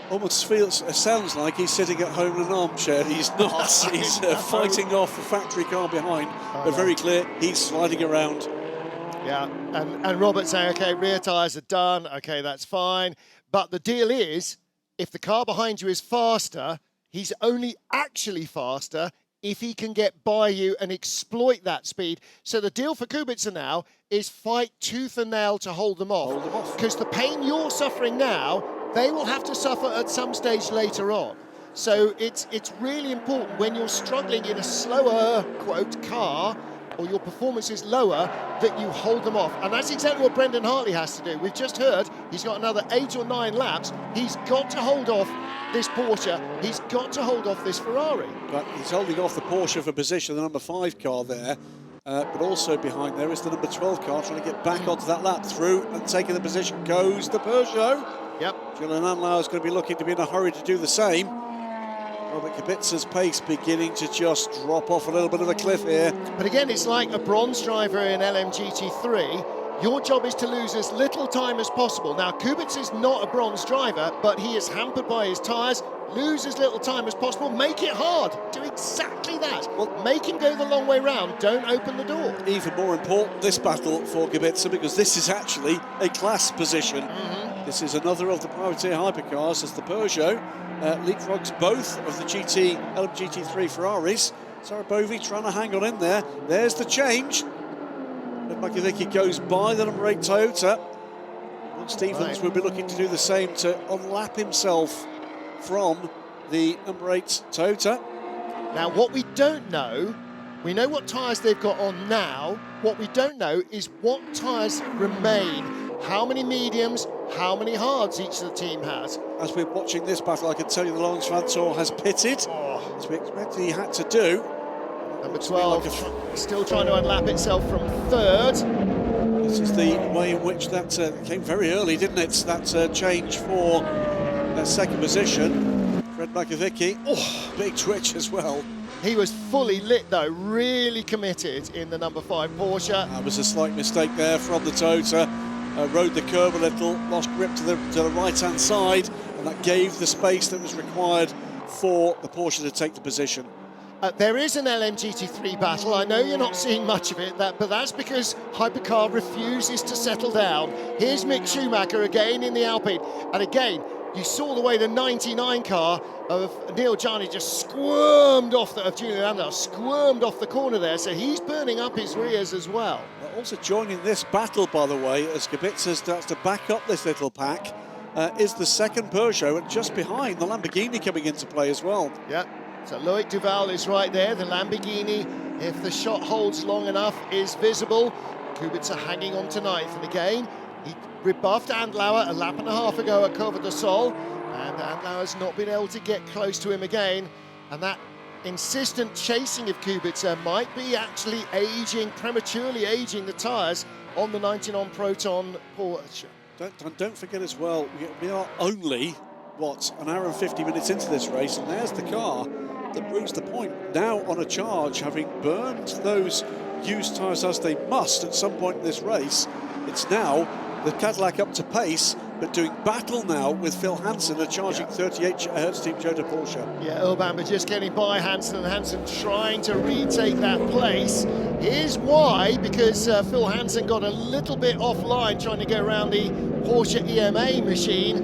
Almost sounds like he's sitting at home in an armchair. He's not. He's fighting off a factory car behind. But very clear, he's sliding around. Yeah, and Robert saying, okay, rear tyres are done. Okay, that's fine. But the deal is, if the car behind you is faster, he's only actually faster if he can get by you and exploit that speed. So the deal for Kubica now is fight tooth and nail to hold them off. Because the pain you're suffering now, they will have to suffer at some stage later on. So it's really important when you're struggling in a slower, quote, car, or your performance is lower, that you hold them off. And that's exactly what Brendan Hartley has to do. We've just heard he's got another 8 or 9 laps. He's got to hold off this Porsche. He's got to hold off this Ferrari. But he's holding off the Porsche for position, the number 5 car there. But also behind there is the number 12 car trying to get back onto that lap. Through and taking the position goes the Peugeot. Yep. Julian Andlauer is going to be looking to be in a hurry to do the same. Robert Kubica's pace beginning to just drop off a little bit of a cliff here. But again, it's like a bronze driver in LMGT3. Your job is to lose as little time as possible. Now, Kubica is not a bronze driver, but he is hampered by his tyres. Lose as little time as possible. Make it hard. Do exactly that. Well, make him go the long way round. Don't open the door. Even more important, this battle for Kubica, because this is actually a class position. This is another of the privateer hypercars as the Peugeot leapfrogs both of the LMGT3 Ferraris. Sarabovi trying to hang on in there. There's the change. Makovic goes by the number 8 Toyota. And Stevens will be looking to do the same to unlap himself from the number 8 Toyota. Now, what we don't know, we know what tyres they've got on now. What we don't know is what tyres remain. How many mediums, how many hards each of the team has. As we're watching this battle, I can tell you the Lawrence Vanthoor has pitted, as we expected he had to do. Number 12 still trying to unlap itself from 3rd. This is the way in which that came very early, didn't it? That change for their 2nd position. Fred Makovic, big twitch as well. He was fully lit though, really committed in the number 5 Porsche. That was a slight mistake there from the Toyota. Rode the curb a little, lost grip to the right-hand side, and that gave the space that was required for the Porsche to take the position. There is an LMGT3 battle. I know you're not seeing much of it, but that's because Hypercar refuses to settle down. Here's Mick Schumacher again in the Alpine, and again, you saw the way the 99 car of Neil Jarni just squirmed off of Julian Andlauer, squirmed off the corner there, so he's burning up his rears as well. Also joining this battle, by the way, as Kubica starts to back up this little pack, is the 2nd Peugeot, and just behind the Lamborghini coming into play as well. Yeah, so Loic Duval is right there. The Lamborghini, if the shot holds long enough, is visible. Kubica hanging on to 9th, and again, he rebuffed Andlauer a lap and a half ago at Cova do Sol, and Andlauer's not been able to get close to him again, and that insistent chasing of Kubica might be actually prematurely aging the tyres on the 99 Proton Porsche. Don't forget as well, we are only, an hour and 50 minutes into this race, and there's the car that proves the point. Now on a charge, having burned those used tyres as they must at some point in this race, it's now the Cadillac up to pace but doing battle now with Phil Hansen, a charging 38 Hertz Team Jota Porsche. Yeah, Urban just getting by Hansen, and Hansen trying to retake that place. Here's why, because Phil Hansen got a little bit offline trying to go around the Porsche EMA machine,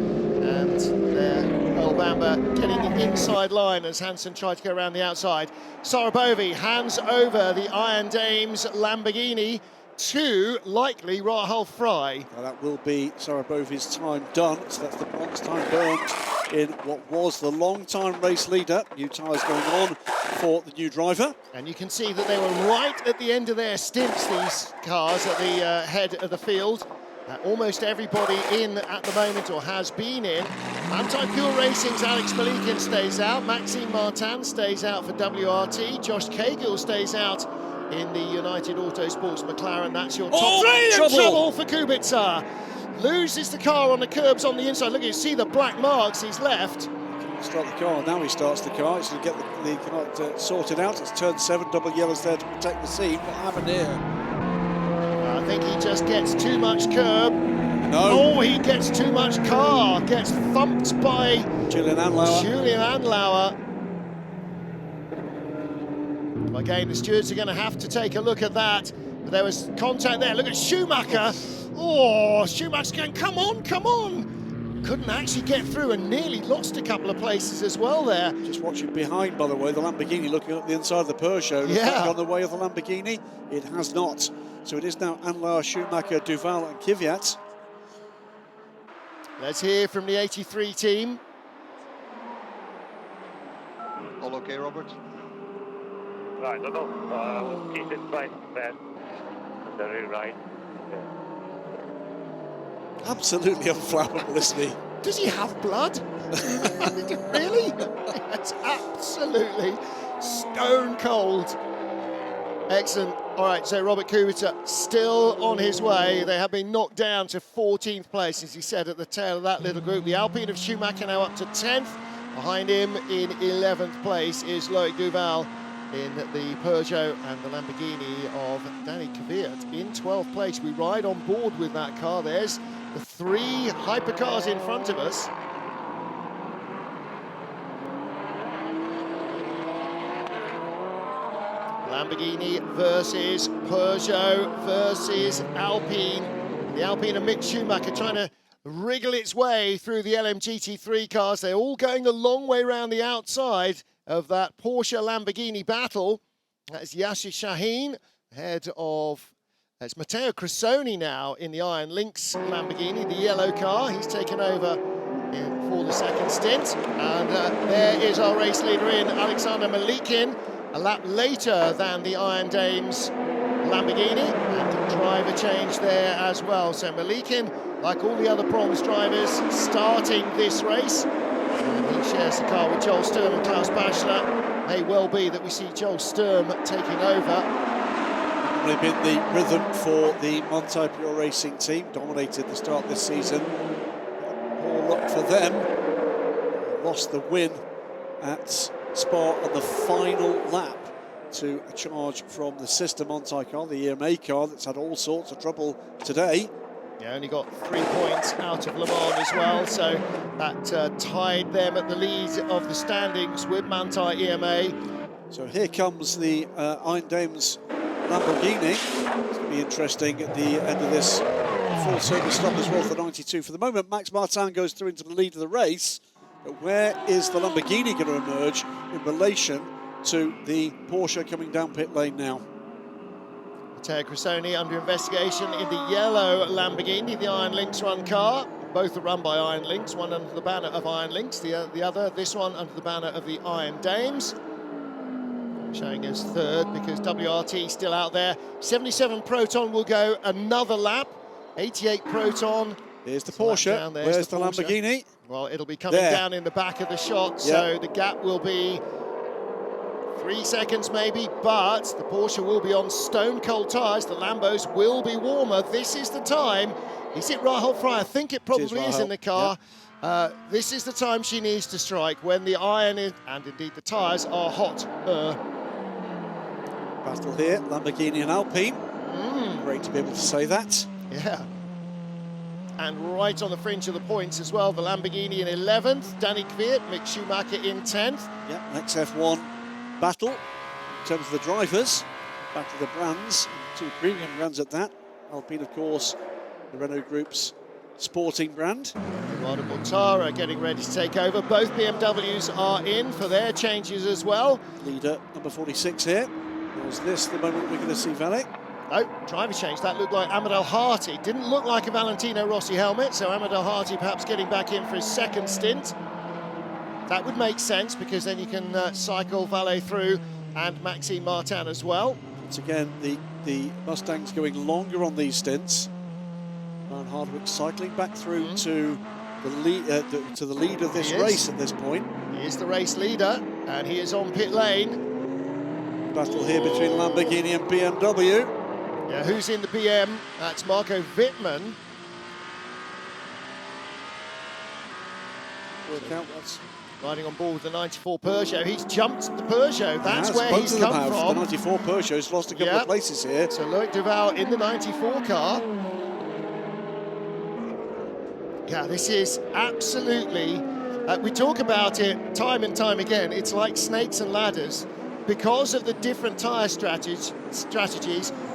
and there Bamba getting the inside line as Hansen tried to go around the outside. Sarabovi hands over the Iron Dames Lamborghini to likely Rahul Fry. Well, that will be Sarabovi's time done, so that's the bronze time burned in what was the long-time race leader. New tyres going on for the new driver. And you can see that they were right at the end of their stints, these cars, at the head of the field. Almost everybody in at the moment, or has been in. Anti-Pure Racing's Alex Malikin stays out. Maxime Martin stays out for WRT. Josh Cahill stays out in the United Autosports McLaren. That's your top three in trouble for Kubica. Loses the car on the curbs on the inside. Look, you see the black marks he's left. Start the car. Now he starts the car. He's going to get the car sorted out. It's turn 7, double yellows there to protect the seam. What happened here? I think he just gets too much curb. No. Oh, he gets too much car. Gets thumped by Julian Andlauer. Again, the stewards are going to have to take a look at that. But there was contact there. Look at Schumacher. Oh, Schumacher's going, come on, come on. Couldn't actually get through and nearly lost a couple of places as well there. Just watching behind, by the way, the Lamborghini looking at the inside of the Peugeot. Has that gone the way of the Lamborghini? It has not. So it is now Andlauer, Schumacher, Duval and Kvyat. Let's hear from the 83 team. All okay, Robert? I don't know. Keep it right there. Very right. Yeah. Absolutely unflappable, isn't he? Does he have blood? Really? That's absolutely stone cold. Excellent. All right, so Robert Kubica still on his way. They have been knocked down to 14th place, as he said, at the tail of that little group. The Alpine of Schumacher now up to 10th. Behind him in 11th place is Loic Duval in the Peugeot, and the Lamborghini of Danny Kvyat in 12th place. We ride on board with that car. There's the 3 hypercars in front of us. Lamborghini versus Peugeot versus Alpine. The Alpine of Mick Schumacher trying to wriggle its way through the LMGT3 cars. They're all going a long way around the outside of that Porsche Lamborghini battle. That's Yasser Shahin, head of, it's Matteo Cressoni now in the Iron Lynx Lamborghini, the yellow car. He's taken over for the second stint. And there is our race leader in, Alexander Malikin, a lap later than the Iron Dames Lamborghini, and driver change there as well. So Malikin, like all the other bronze drivers, starting this race. And he shares the car with Joel Sturm and Klaus Bachler. May well be that we see Joel Sturm taking over. Probably been the rhythm for the Monte Pure Racing team, dominated the start this season. Poor luck for them. Lost the win at Spa on the final lap to a charge from the sister Monte car, the EMA car, that's had all sorts of trouble today. Yeah, only got 3 points out of Le Mans as well, so that tied them at the lead of the standings with Manthey EMA. So here comes the Iron Dames Lamborghini. It's going to be interesting at the end of this full service stop as well for 92. For the moment, Max Martin goes through into the lead of the race, but where is the Lamborghini going to emerge in relation to the Porsche coming down pit lane now? Matteo Cressoni under investigation in the yellow Lamborghini, the Iron Lynx run car. Both are run by Iron Lynx, one under the banner of Iron Lynx, the other, this one, under the banner of the Iron Dames. Showing as third because WRT still out there. 77 Proton will go another lap. 88 Proton. Here's the Porsche. Where's the Lamborghini? Well, it'll be coming down in the back of the shot, so the gap will be 3 seconds maybe, but the Porsche will be on stone cold tyres. The Lambos will be warmer. This is the time. Is it Rahul Fry? I think it probably is in the car. This is the time she needs to strike, when the iron and indeed the tyres are hot. Battle here, Lamborghini and Alpine. Great to be able to say that. Yeah. and right on the fringe of the points as well. The Lamborghini in 11th, Danny Kvyat, Mick Schumacher in 10th. Yeah, next F1 battle in terms of the drivers. Back to the brands, two premium brands at that. Alpine, of course, the Renault Group's sporting brand. Eduardo Mortara getting ready to take over. Both BMWs are in for their changes as well. Leader number 46 here. Was this the moment we're going to see Valle? No, driver change. That looked like Ahmed El-Hati. Didn't look like a Valentino Rossi helmet, so Ahmed El-Hati perhaps getting back in for his second stint. That would make sense because then you can cycle Valle through and Maxime Martin as well. Once again, the Mustangs going longer on these stints. Ryan Hardwick cycling back through to the lead of this race at this point. He is the race leader, and he is on pit lane. Battle here between Lamborghini and BMW. Yeah, who's in the BM? That's Marco Wittmann. Work out what's riding on board with the 94 Peugeot. He's jumped the Peugeot. That's where both he's of them come have. from. The 94 Peugeot's lost a couple of places here. So Loic Duval in the 94 car. Yeah, this is absolutely, we talk about it time and time again, it's like snakes and ladders. Because of the different tyre strategies,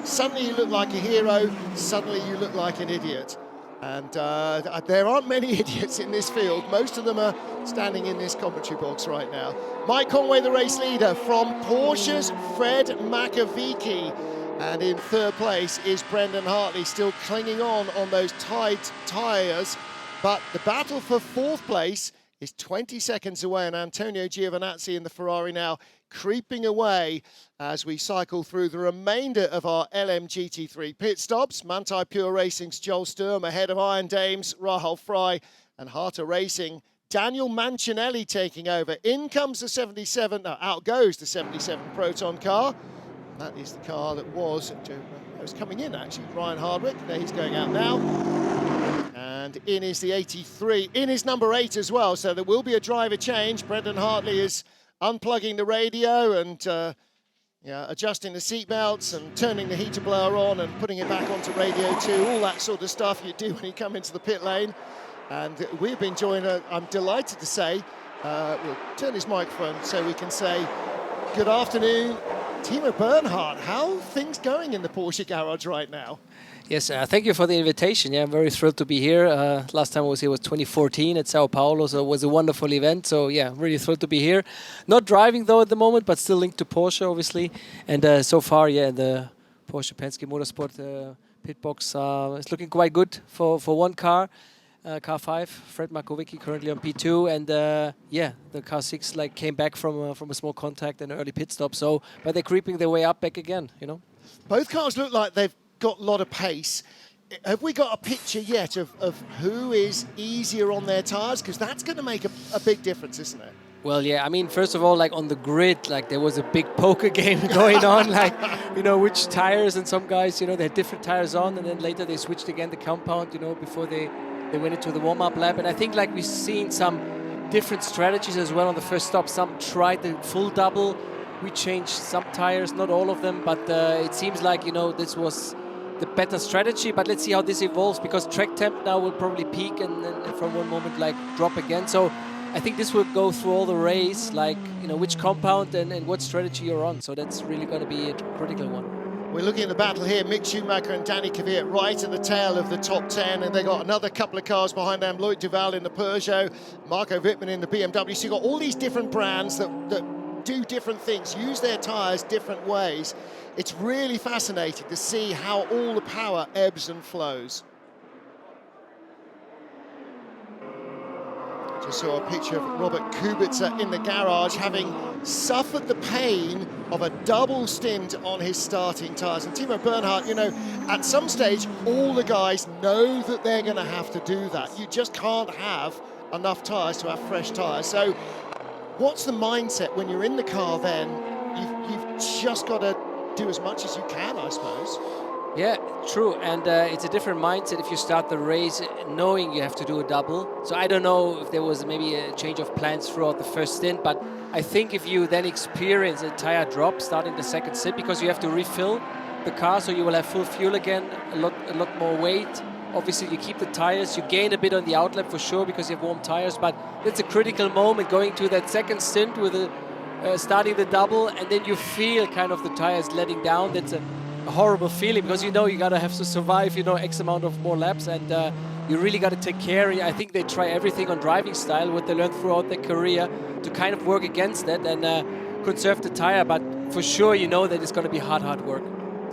suddenly you look like a hero, suddenly you look like an idiot. And there aren't many idiots in this field. Most of them are standing in this commentary box right now. Mike Conway, the race leader from Porsche's Fred Makovici. And in third place is Brendan Hartley, still clinging on those tight tyres. But the battle for fourth place is 20 seconds away, and Antonio Giovinazzi in the Ferrari now creeping away as we cycle through the remainder of our LMGT3 pit stops. Manthey Pure Racing's Joel Sturm ahead of Iron Dame's Rahul Fry, and Harter Racing, Daniel Mancinelli taking over. In comes the 77, out goes the 77 Proton car. That is the car that was coming in actually, Ryan Hardwick. There, he's going out now. And in is the 83, in is number 8 as well, so there will be a driver change. Brendan Hartley is unplugging the radio and adjusting the seatbelts and turning the heater blower on and putting it back onto radio 2, all that sort of stuff you do when you come into the pit lane. And we've been joined, I'm delighted to say, we'll turn his microphone so we can say good afternoon, Timo Bernhard. How are things going in the Porsche garage right now? Yes, thank you for the invitation. Yeah, I'm very thrilled to be here. Last time I was here was 2014 at Sao Paulo, so it was a wonderful event. So yeah, really thrilled to be here. Not driving though at the moment, but still linked to Porsche, obviously. And so far, yeah, the Porsche Penske Motorsport pit box is looking quite good for one car. Car 5, Fred Makovici currently on P2, and yeah, the car 6 came back from a small contact and early pit stop. So, but they're creeping their way up back again. You know, both cars look like they've got a lot of pace. Have we got a picture yet of who is easier on their tyres? Because that's going to make a big difference, isn't it? Well, yeah, I mean, first of all, on the grid, there was a big poker game going on, which tires, and some guys, they had different tires on, and then later they switched again the compound, before they went into the warm-up lap. And I think we've seen some different strategies as well on the first stop. Some tried the full double. We changed some tires, not all of them, but it seems like, this was the better strategy. But let's see how this evolves, because track temp now will probably peak and then from one moment drop again. So I think this will go through all the race, which compound and what strategy you're on. So that's really going to be a critical one. We're looking at the battle here, Mick Schumacher and Danny Kvyat right at the tail of the top 10, and they got another couple of cars behind them, Loic Duval in the Peugeot, Marco Wittmann in the BMW. So you've got all these different brands that do different things, use their tyres different ways. It's really fascinating to see how all the power ebbs and flows. Just saw a picture of Robert Kubica in the garage, having suffered the pain of a double stint on his starting tyres. And Timo Bernhard, at some stage, all the guys know that they're going to have to do that. You just can't have enough tyres to have fresh tyres. So what's the mindset when you're in the car then? You've just got to do as much as you can, I suppose. Yeah, true, and it's a different mindset if you start the race knowing you have to do a double. So I don't know if there was maybe a change of plans throughout the first stint, but I think if you then experience a tire drop starting the second stint, because you have to refill the car, so you will have full fuel again, a lot more weight, Obviously, you keep the tires, you gain a bit on the outlap for sure because you have warm tires, but it's a critical moment going to that second stint with starting the double, and then you feel kind of the tires letting down. That's a horrible feeling because you know you gotta have to survive, you know, X amount of more laps, and you really got to take care. I think they try everything on driving style, what they learned throughout their career, to kind of work against that and conserve the tire. But for sure, you know that it's going to be hard work.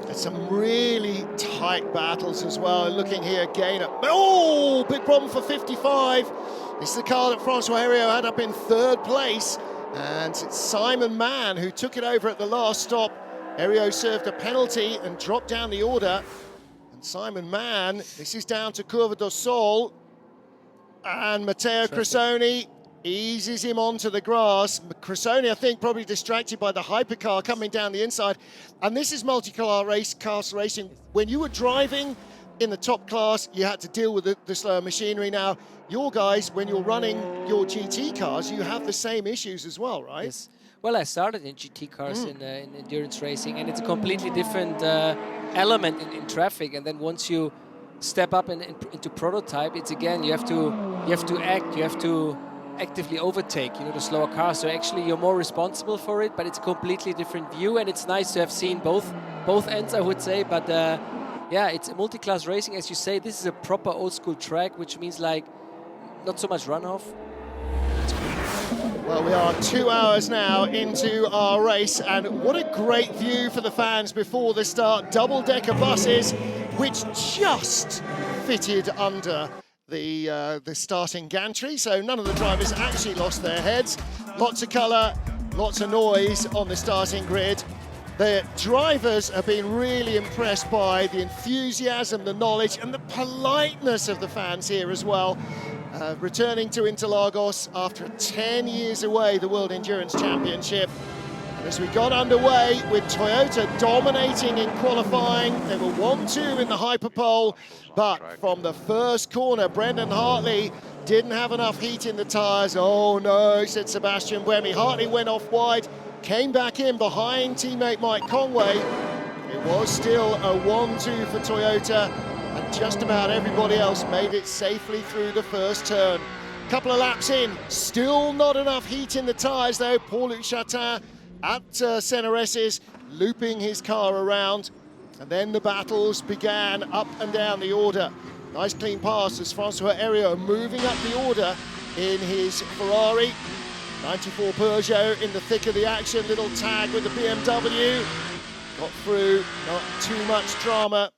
There's some really tight battles as well. Looking here again at, oh, big problem for 55. This is the car that Francois Heriot had up in third place, and it's Simon Mann who took it over at the last stop. Heriot served a penalty and dropped down the order. And Simon Mann, this is down to Curva do Sol, and Matteo Cressoni eases him onto the grass. Cressoni, I think, probably distracted by the hypercar coming down the inside. And this is multi-car class racing. When you were driving in the top class, you had to deal with the slower machinery. Now, your guys, when you're running your GT cars, you have the same issues as well, right? Yes. Well, I started in GT cars in endurance racing, and it's a completely different element in traffic. And then once you step up into prototype, it's again, you have to act, you have to actively overtake, you know, the slower cars. So actually you're more responsible for it, but it's a completely different view, and it's nice to have seen both ends, I would say. But yeah, it's multi-class racing, as you say. This is a proper old school track, which means like not so much runoff. Well, we are 2 hours now into our race, and what a great view for the fans before the start. Double-decker buses, which just fitted under the starting gantry, so none of the drivers actually lost their heads. Lots of colour, lots of noise on the starting grid. The drivers have been really impressed by the enthusiasm, the knowledge, and the politeness of the fans here as well. Returning to Interlagos after 10 years away, the World Endurance Championship. And as we got underway with Toyota dominating in qualifying, they were 1-2 in the hyperpole, but from the first corner, Brendan Hartley didn't have enough heat in the tyres. Oh no, said Sebastian Buemi. Hartley went off wide, came back in behind teammate Mike Conway. It was still a 1-2 for Toyota, and just about everybody else made it safely through the first turn. Couple of laps in, still not enough heat in the tyres though. Paul-Luc Chatin at Senereses, looping his car around, and then the battles began up and down the order. Nice clean pass as Francois Heriot moving up the order in his Ferrari. 94 Peugeot in the thick of the action, little tag with the BMW. Got through, not too much drama.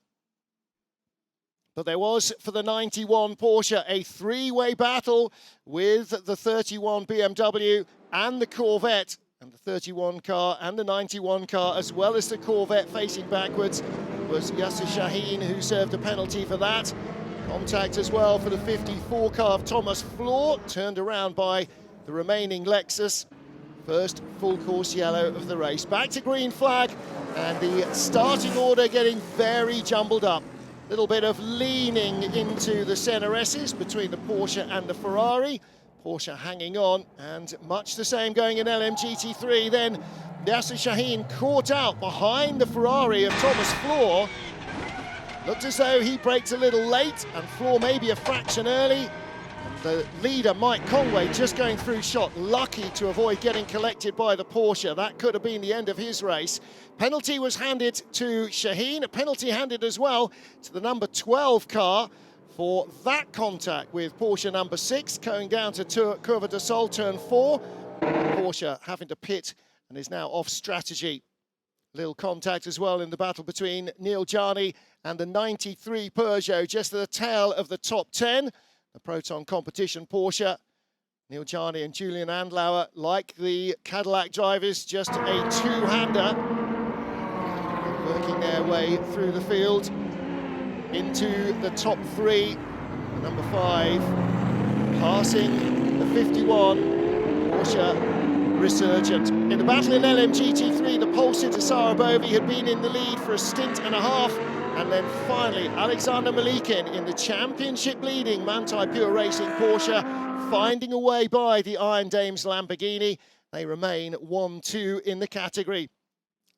But there was, for the 91 Porsche, a three-way battle with the 31 BMW and the Corvette. And the 31 car and the 91 car, as well as the Corvette facing backwards, was Yasser Shaheen, who served a penalty for that. Contact as well for the 54 car of Thomas Floor, turned around by the remaining Lexus. First full course yellow of the race. Back to green flag, and the starting order getting very jumbled up. Little bit of leaning into the Senereses between the Porsche and the Ferrari. Porsche hanging on, and much the same going in LMGT3. Then Yasser Shaheen caught out behind the Ferrari of Thomas Floor. Looked as though he braked a little late, and Floor maybe a fraction early. And the leader, Mike Conway, just going through shot, lucky to avoid getting collected by the Porsche. That could have been the end of his race. Penalty was handed to Shaheen, a penalty handed as well to the number 12 car for that contact with Porsche number 6, going down to Curva do Sol, turn 4. Porsche having to pit and is now off strategy. Little contact as well in the battle between Neil Jani and the 93 Peugeot, just at the tail of the top 10. The Proton competition Porsche. Neil Jani and Julian Andlauer, like the Cadillac drivers, just a two-hander. Working their way through the field into the top 3. Number 5 passing the 51 Porsche Resurgent. In the battle in LMGT3, the pole sitter Sarah Bovey had been in the lead for a stint and a half, and then finally Alexander Malikin in the championship leading Manthey Pure Racing Porsche, finding a way by the Iron Dames Lamborghini. They remain 1-2 in the category.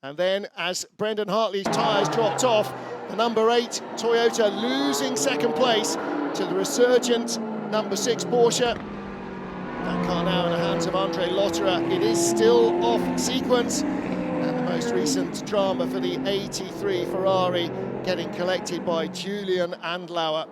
And then as Brendan Hartley's tyres dropped off, The number 8 Toyota losing second place to the resurgent number 6 Porsche. That car now in the hands of Andre Lotterer. It is still off sequence. And the most recent drama for the 83 Ferrari getting collected by Julian Andlauer.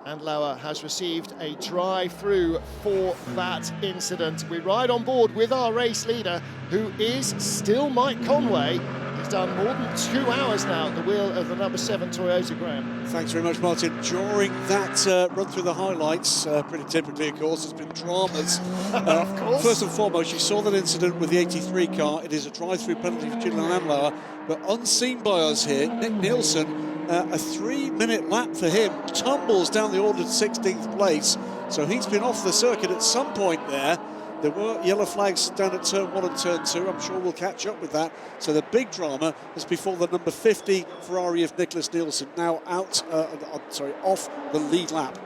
Andlauer has received a drive-through for that incident. We ride on board with our race leader, who is still Mike Conway. He's done more than 2 hours now at the wheel of the number 7 Toyota, Graham. Thanks very much, Martin. During that run through the highlights, pretty typically, of course, there's been dramas. Of course. First and foremost, you saw that incident with the 83 car. It is a drive-through penalty for Julian Andlauer, but unseen by us here, Nick Nielsen, a 3-minute lap for him, tumbles down the ordered 16th place. So he's been off the circuit at some point there. There were yellow flags down at turn 1 and turn 2. I'm sure we'll catch up with that. So the big drama is before the number 50 Ferrari of Nicholas Nielsen, now out, off the lead lap.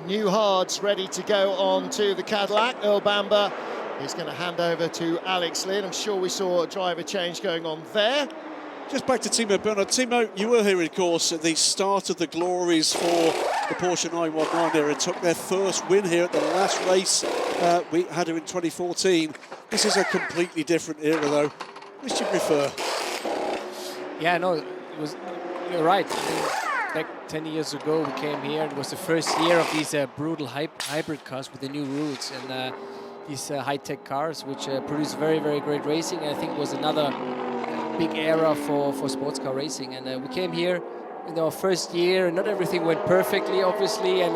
New hards ready to go on to the Cadillac. Earl Bamber is going to hand over to Alex Lynn. I'm sure we saw a driver change going on there. Just back to Timo Bernhard. Timo, you were here, of course, at the start of the glories for the Porsche 919 era. Took their first win here at the last race. We had her in 2014. This is a completely different era, though. Which do you prefer? Yeah, no, you're right. I mean, back 10 years ago, we came here. It was the first year of these brutal hybrid cars with the new rules and these high-tech cars, which produce very, very great racing. And I think it was another big era for sports car racing. And we came here in our first year. Not everything went perfectly, obviously, and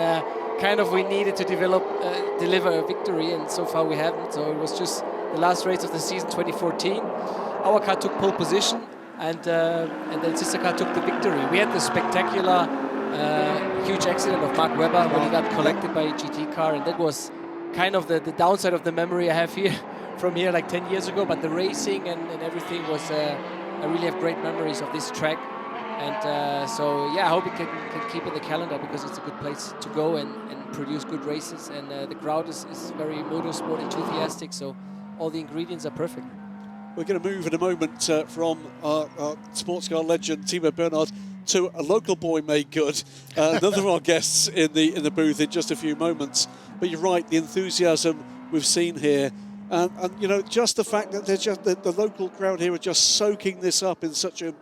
kind of we needed to deliver a victory, and so far we haven't. So it was just the last race of the season, 2014. Our car took pole position, and then sister car took the victory. We had the spectacular, huge accident of Mark Webber when he got collected by a GT car, and that was kind of the downside of the memory I have here from here like 10 years ago. But the racing and everything was, I really have great memories of this track. And so, yeah, I hope it can keep in the calendar, because it's a good place to go and produce good races. And the crowd is very motorsport enthusiastic, so all the ingredients are perfect. We're going to move in a moment from our sports car legend, Timo Bernhard, to a local boy made good. Another of our guests in the booth in just a few moments. But you're right, the enthusiasm we've seen here. And you know, just the fact that the local crowd here are just soaking this up in such a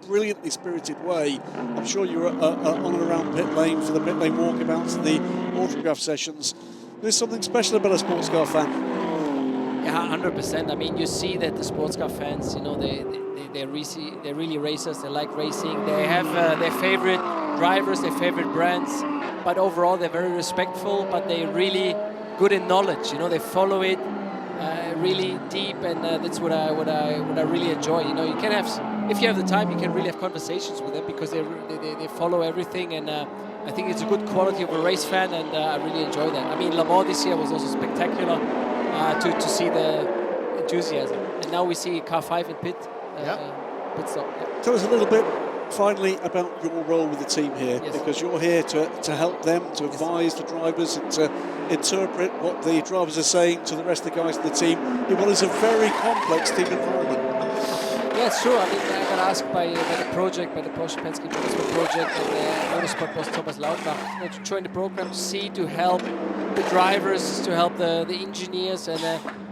brilliantly spirited way. I'm sure you were on and around pit lane for the pit lane walkabouts and the autograph sessions. There's something special about a sports car fan. Yeah, 100%. I mean, you see that the sports car fans, you know, they're really racers. They like racing. They have their favorite drivers, their favorite brands. But overall, they're very respectful. But they're really good in knowledge. You know, they follow it really deep, and that's what I really enjoy. You know, you can have, if you have the time, you can really have conversations with them, because they follow everything, and I think it's a good quality of a race fan, and I really enjoy that. I mean, Le Mans this year was also spectacular to see the enthusiasm, and now we see car 5 in pit stop. Yeah. Tell us a little bit, finally, about your role with the team here, because you're here to help them, to advise the drivers, and to interpret what the drivers are saying to the rest of the guys in the team in what is a very complex team environment. Yeah, it's true. I mean, I got asked by the project, by the Porsche Penske Motorsport project, and Motorsport boss Thomas Lauterbach, to join the program, to help the drivers, to help the engineers, and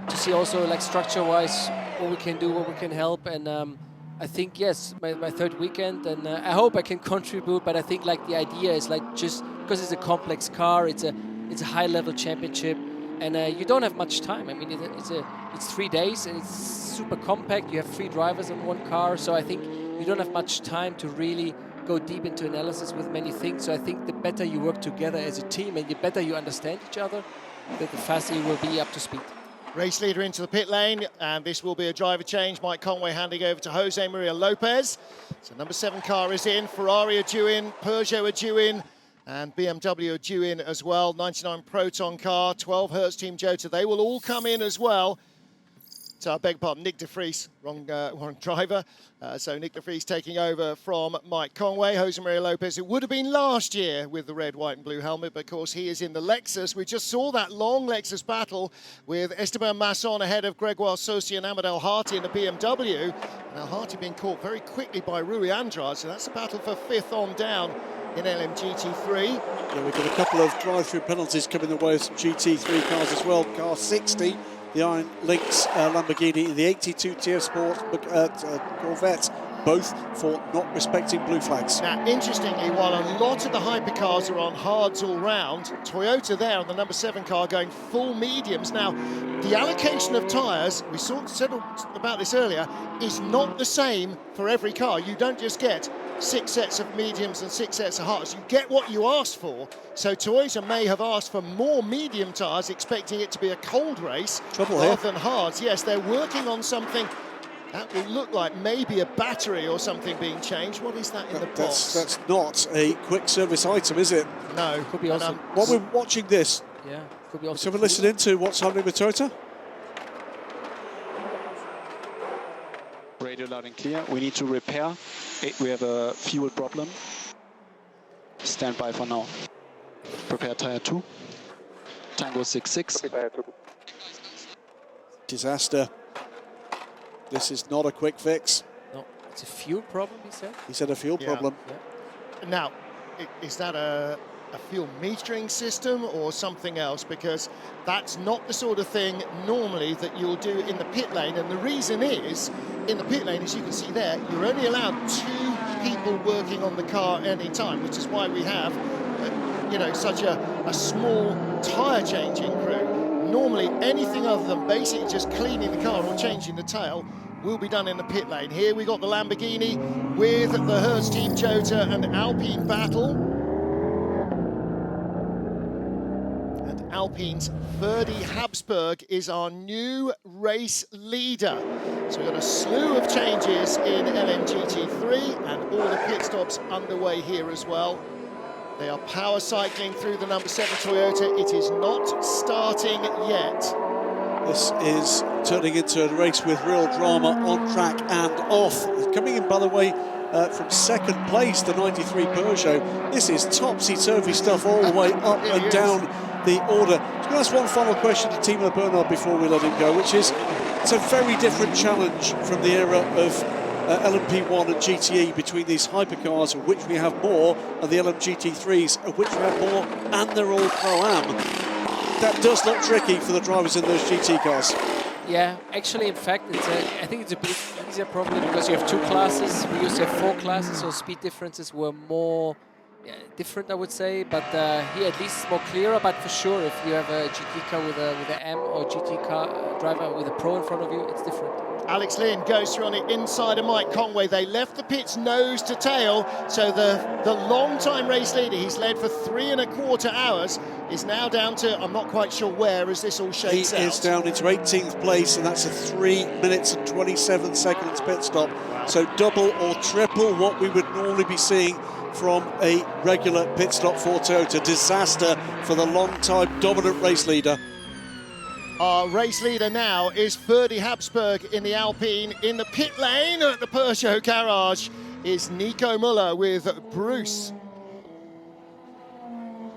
to see also, like, structure-wise what we can do, what we can help. And I think, yes, my third weekend, and I hope I can contribute. But I think, like, the idea is, like, just because it's a complex car, it's a high-level championship, and you don't have much time. I mean, it's 3 days, and it's super compact. You have 3 drivers on one car, so I think you don't have much time to really go deep into analysis with many things. So I think the better you work together as a team, and the better you understand each other, the faster you will be up to speed. Race leader into the pit lane, and this will be a driver change. Mike Conway handing over to Jose Maria Lopez. So number 7 car is in, Ferrari are due in, Peugeot are due in, and BMW are due in as well. 99 Proton car, 12 Hertz Team Jota, they will all come in as well. So I beg your pardon, Nick de Vries, wrong driver. So Nick de Vries taking over from Mike Conway. Jose Maria Lopez, it would have been last year with the red, white and blue helmet, but of course he is in the Lexus. We just saw that long Lexus battle with Esteban Masson ahead of Gregoire Saucy and Amadel Harty in the BMW. Now Harty being caught very quickly by Rui Andrade, so that's a battle for 5th on down in LMGT3. Yeah, we've got a couple of drive-through penalties coming the way of some GT3 cars as well. Car 60, the Iron Lynx Lamborghini, the 82 TF Sport Corvette, both for not respecting blue flags. Now, interestingly, while a lot of the hypercars are on hards all round, Toyota there on the number 7 car going full mediums. Now, the allocation of tyres, we said about this earlier, is not the same for every car. You don't just get 6 sets of mediums and 6 sets of hards. You get what you ask for. So Toyota may have asked for more medium tyres, expecting it to be a cold race rather than hards. Yes, they're working on something that will look like maybe a battery or something being changed. What is that in the box? That's not a quick service item, is it? No. Could be also. While we're watching this, yeah, could be also. So we're listening to what's happening with Toyota. Radio loud and clear. We need to repair. We have a fuel problem. Stand by for now. Prepare tire 2. Tango 66. Disaster. This is not a quick fix. No, it's a fuel problem, he said. He said a fuel problem. Yeah. Now, is that a fuel metering system or something else? Because that's not the sort of thing normally that you'll do in the pit lane. And the reason is, in the pit lane, as you can see there, you're only allowed 2 people working on the car at any time, which is why we have, such a small tyre changing crew. Normally, anything other than basically just cleaning the car or changing the tail will be done in the pit lane. Here we got the Lamborghini with the Hertz Team Jota and Alpine battle. And Alpine's Ferdi Habsburg is our new race leader. So we've got a slew of changes in LMGT3 and all the pit stops underway here as well. They are power cycling through the number 7 Toyota. It is not starting yet. This is turning into a race with real drama on track and off. Coming in, by the way, from 2nd place, the 93 Peugeot. This is topsy-turvy stuff all the way up and down the order. So I'm going to ask one final question to Timo Bernhard before we let him go, which is, it's a very different challenge from the era of LMP1 and GTE between these hypercars, of which we have more, and the LMGT3s, of which we have more, and they're all Pro-Am. That does look tricky for the drivers in those GT cars. Yeah, actually, in fact, I think it's a bit easier probably because you have 2 classes. We used to have 4 classes, so speed differences were more different, I would say. But here at least it's more clearer. But for sure, if you have a GT car with an M or GT car driver with a Pro in front of you, it's different. Alex Lynn goes through on the inside of Mike Conway. They left the pits nose to tail, so the long-time race leader, he's led for 3¼ hours, is now down to, I'm not quite sure where, as this all shakes out. He is down into 18th place, and that's a 3 minutes and 27 seconds pit stop. Wow. So double or triple what we would normally be seeing from a regular pit stop for Toyota. Disaster for the long-time dominant race leader. Our race leader now is Ferdi Habsburg in the Alpine. In the pit lane at the Peugeot garage is Nico Muller with Bruce.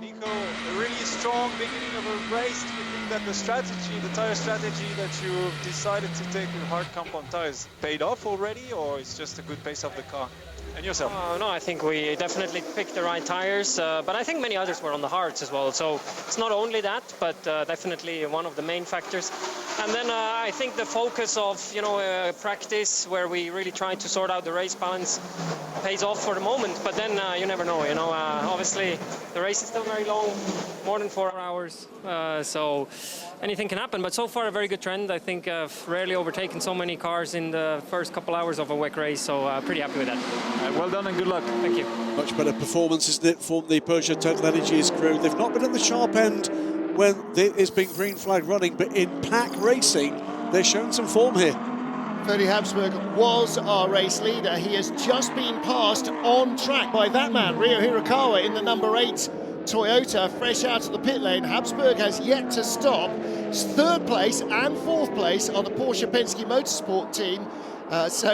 Nico, a really strong beginning of a race. Do you think that the tire strategy that you've decided to take with hard compound tires paid off already, or it's just a good pace of the car? And yourself? No, I think we definitely picked the right tires, but I think many others were on the hards as well. So it's not only that, but definitely one of the main factors. And then I think the focus of practice, where we really try to sort out the race balance, pays off for the moment. But then you never know. Obviously the race is still very long, more than 4 hours. So anything can happen. But so far a very good trend. I think I've rarely overtaken so many cars in the first couple hours of a WEC race. So pretty happy with that. Well done and good luck. Thank you. Much better performance, isn't it, from the Peugeot TotalEnergies crew. They've not been at the sharp end when it's been green flag running, but in pack racing, they're showing some form here. Ferdi Habsburg was our race leader. He has just been passed on track by that man, Ryo Hirakawa, in the number 8 Toyota fresh out of the pit lane. Habsburg has yet to stop. It's third place and fourth place on the Porsche Penske Motorsport team. So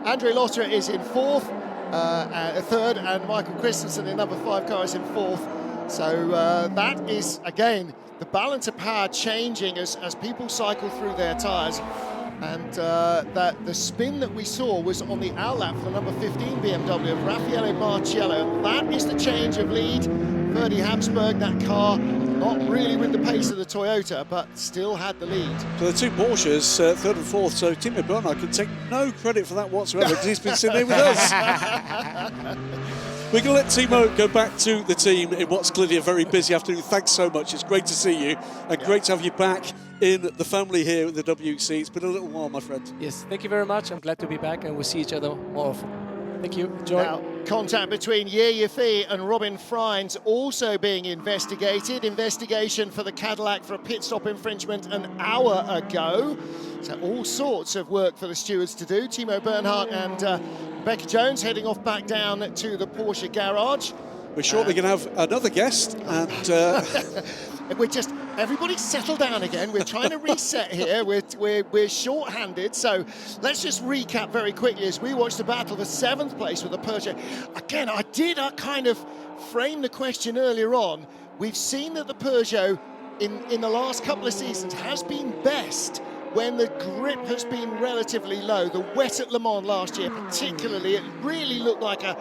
Andre Lotterer is in fourth, third, and Michael Christensen in number 5 car is in fourth. So that is, again, the balance of power changing as people cycle through their tyres. And that the spin that we saw was on the outlap for the number 15 BMW of Raffaele Marciello. That is the change of lead. Verdi Habsburg, that car, not really with the pace of the Toyota, but still had the lead. So the two Porsches, third and fourth, so Timo Bernhard can take no credit for that whatsoever because he's been sitting here with us. We're going to let Timo go back to the team in what's clearly a very busy afternoon. Thanks so much. It's great to see you and great to have you back in the family here at the WC. It's been a little while, my friend. Yes, thank you very much. I'm glad to be back and we'll see each other more often. Thank you. Enjoy. Now, contact between Ye Yifei and Robin Freins also being investigated. Investigation for the Cadillac for a pit stop infringement an hour ago. So all sorts of work for the stewards to do. Timo Bernhard and Rebecca Jones heading off back down to the Porsche garage. We're shortly going to have another guest and... We're just, everybody settle down again. We're trying to reset here. We're short-handed, so let's just recap very quickly as we watch the battle for 7th place with the Peugeot. Again, I did kind of frame the question earlier on. We've seen that the Peugeot in the last couple of seasons has been best when the grip has been relatively low. The wet at Le Mans last year particularly, it really looked like a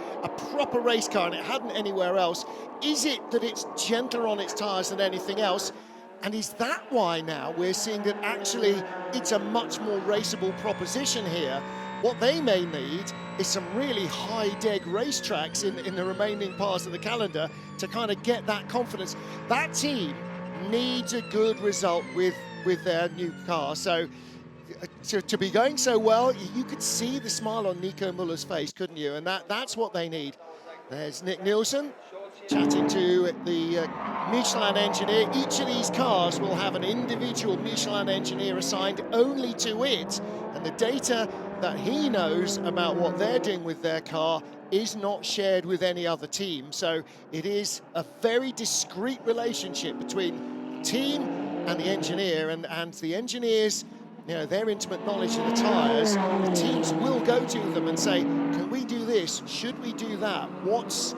proper race car and it hadn't anywhere else. Is it that it's gentler on its tyres than anything else? And is that why now we're seeing that actually it's a much more raceable proposition here? What they may need is some really high-deg racetracks in the remaining parts of the calendar to kind of get that confidence. That team needs a good result with their new car. So to be going so well, you could see the smile on Nico Muller's face, couldn't you? And that's what they need. There's Nick Nielsen chatting to the Michelin engineer. Each of these cars will have an individual Michelin engineer assigned only to it. And the data that he knows about what they're doing with their car is not shared with any other team. So it is a very discreet relationship between the team and the engineer, and the engineers, you know, their intimate knowledge of the tyres, the teams will go to them and say, can we do this? Should we do that? What's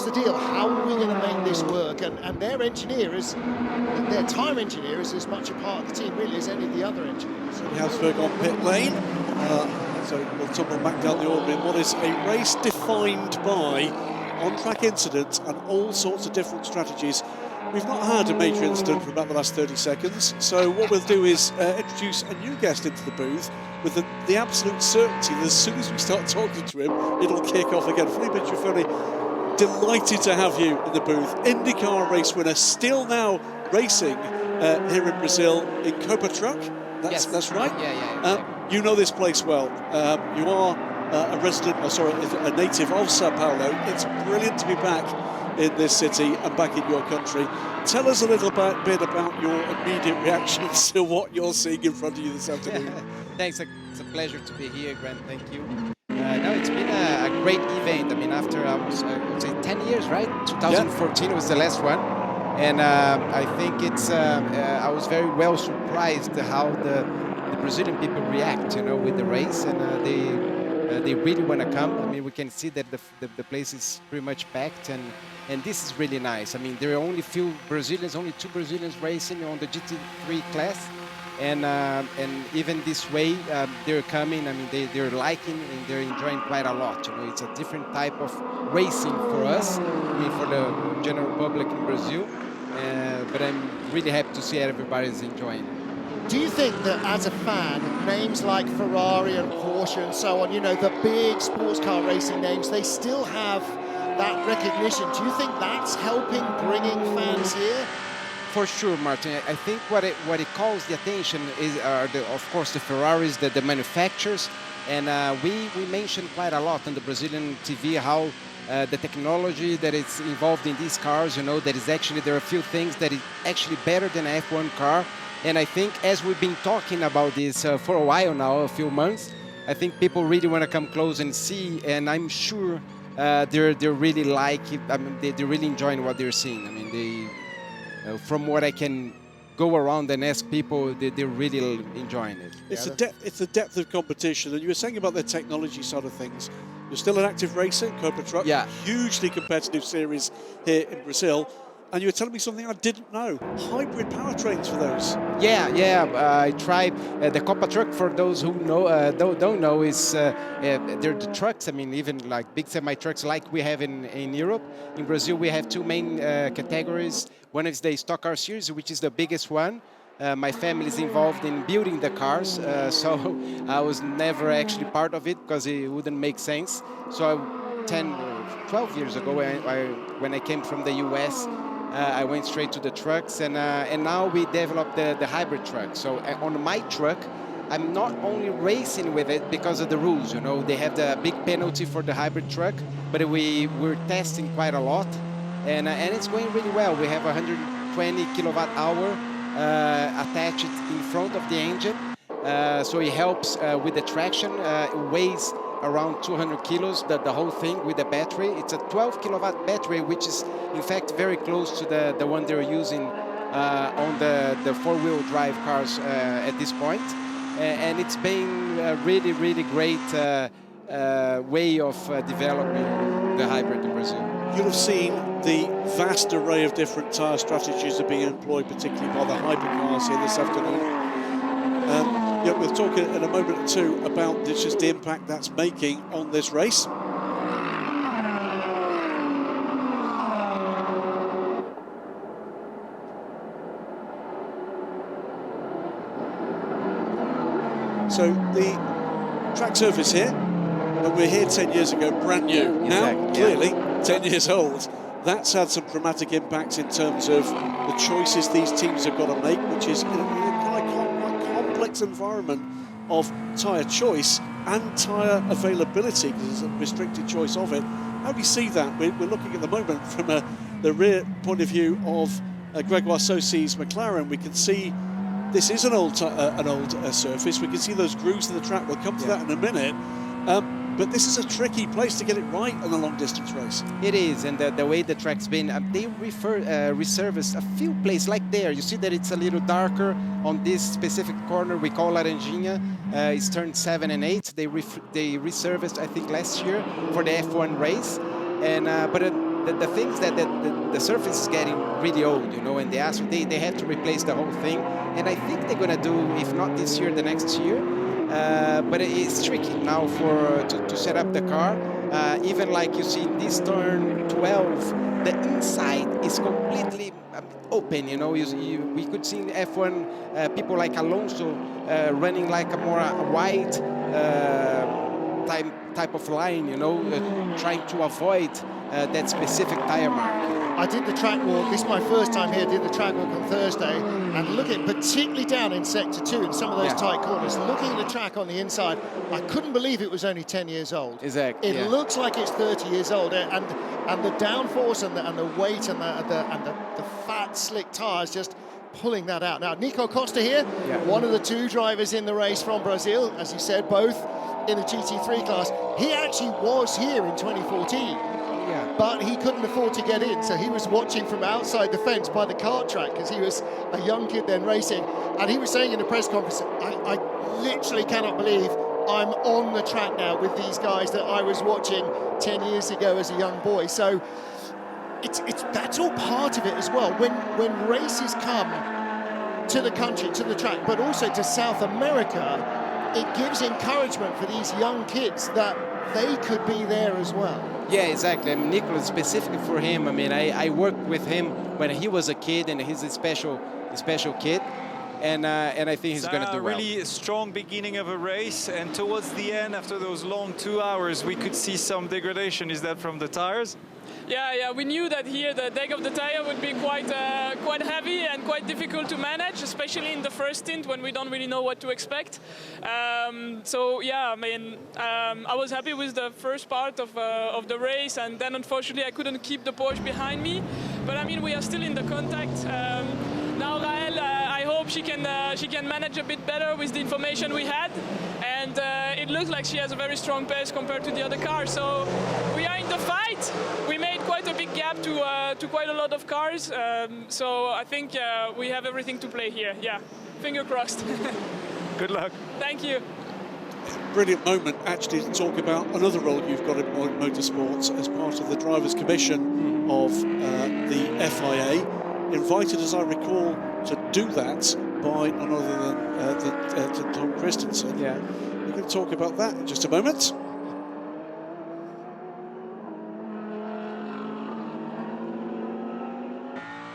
the deal? How are we going to make this work? And their engineer is, their tyre engineer is as much a part of the team really as any of the other engineers. Habsburg on pit lane. So we'll tumble back down the order in what is a race defined by on-track incidents and all sorts of different strategies. We've not had a major incident for about the last 30 seconds, so what we'll do is introduce a new guest into the booth with the absolute certainty that as soon as we start talking to him, it'll kick off again. Felipe Ciuffoni, delighted to have you in the booth. IndyCar race winner, still now racing here in Brazil in Copa Truck. That's right? Yeah. You know this place well. You are a native of Sao Paulo. It's brilliant to be back in this city and back in your country. Tell us a little bit about your immediate reactions to what you're seeing in front of you this afternoon. Thanks, it's a pleasure to be here, Grant, thank you. No, it's been a great event. I mean, after I would say 10 years, right? 2014 was the last one. And I think it's, I was very well surprised how the Brazilian people react, you know, with the race, and they really want to come. I mean, we can see that the place is pretty much packed, and this is really nice. I mean, there are only few Brazilians, only 2 Brazilians racing on the GT3 class, and even this way they're coming. I mean, they're liking and they're enjoying quite a lot. You know, it's a different type of racing for us, I mean, for the general public in Brazil. But I'm really happy to see everybody's enjoying it. Do you think that as a fan, names like Ferrari and Porsche and so on, you know, the big sports car racing names, they still have that recognition? Do you think that's helping bringing fans here? For sure, Martin. I think what it calls the attention are of course the Ferraris, the manufacturers, and we mentioned quite a lot on the Brazilian TV how the technology that is involved in these cars, you know, that is actually, there are a few things that is actually better than an F1 car. And I think as we've been talking about this for a while now, a few months, I think people really want to come close and see, and I'm sure they're really like it. I mean, they're really enjoying what they're seeing. I mean, they, from what I can go around and ask people, they're really enjoying it. It's the depth of competition, and you were saying about the technology side of things. You're still an active racer, Cota Truck, hugely competitive series here in Brazil. And you were telling me something I didn't know. Hybrid powertrains for those. I tried the Cota Truck. For those who know, don't know, is they're the trucks. I mean, even like big semi trucks, like we have in Europe. In Brazil, we have two main categories. One is the stock car series, which is the biggest one. My family is involved in building the cars, so I was never actually part of it because it wouldn't make sense. So 12 years ago, when I came from the US, I went straight to the trucks, and now we developed the hybrid truck. So on my truck, I'm not only racing with it because of the rules. You know, they have the big penalty for the hybrid truck, but we're testing quite a lot, and it's going really well. We have 120 kilowatt hour attached in front of the engine, so it helps with the traction. It weighs around 200 kilos, the whole thing with the battery. It's a 12 kilowatt battery, which is in fact very close to the one they're using on the four-wheel drive cars at this point. And it's been a really, really great way of developing the hybrid in Brazil. You'll have seen the vast array of different tyre strategies are being employed, particularly by the hypercars here this afternoon. We'll talk in a moment or two about just the impact that's making on this race. So the track surface here, and we're here 10 years ago, brand new. Now, clearly, 10 years old. That's had some dramatic impacts in terms of the choices these teams have got to make, which is in a kind of complex environment of tyre choice and tyre availability, because there's a restricted choice of it. How do you see that? We're looking at the moment from the rear point of view of Gregoire Saucy's McLaren. We can see this is an old surface. We can see those grooves in the track. We'll come to that in a minute. But this is a tricky place to get it right in a long-distance race. It is, and the way the track's been, they resurfaced a few places, like there. You see that it's a little darker on this specific corner we call Laranjinha. It's turned 7 and 8. They resurfaced, I think, last year for the F1 race. And but the thing is that the surface is getting really old, you know, and they have to replace the whole thing. And I think they're gonna do, if not this year, the next year. But it's tricky now to set up the car. Even like you see in this turn 12, the inside is completely open. You know, we could see in F1 people like Alonso running like a more wide type of line. You know, trying to avoid that specific tire mark. I did the track walk. This is my first time here. Did the track walk on Thursday, and looking particularly down in sector 2 in some of those tight corners, looking at the track on the inside, I couldn't believe it was only 10 years old. Exactly. It looks like it's 30 years old, and the downforce and the weight and the fat slick tires just pulling that out. Now Nico Costa here, one of the two drivers in the race from Brazil, as you said, both in the GT3 class. He actually was here in 2014. But he couldn't afford to get in, so he was watching from outside the fence by the kart track because he was a young kid then racing. And he was saying in the press conference, I literally cannot believe I'm on the track now with these guys that I was watching 10 years ago as a young boy. So that's all part of it as well. When races come to the country, to the track, but also to South America, it gives encouragement for these young kids that they could be there as well. Yeah, exactly. I mean, Nicholas, specifically for him, I mean, I worked with him when he was a kid, and he's a special kid, and I think he's going to do well. Really strong beginning of a race, and towards the end, after those long 2 hours, we could see some degradation. Is that from the tires? Yeah, we knew that here the deck of the tire would be quite heavy and quite difficult to manage, especially in the first stint when we don't really know what to expect. So yeah, I mean, I was happy with the first part of the race, and then unfortunately I couldn't keep the Porsche behind me. But I mean, we are still in the contact. Now Rael, I hope hope she can manage a bit better with the information we had, and it looks like she has a very strong pace compared to the other cars. So we are in the fight. We made quite a big gap to quite a lot of cars. So I think we have everything to play here. Yeah, finger crossed. Good luck. Thank you. Brilliant moment actually to talk about another role you've got in motorsports as part of the Drivers' Commission of the FIA. Invited, as I recall, to do that by none other than Tom Christensen. Yeah. We're going to talk about that in just a moment.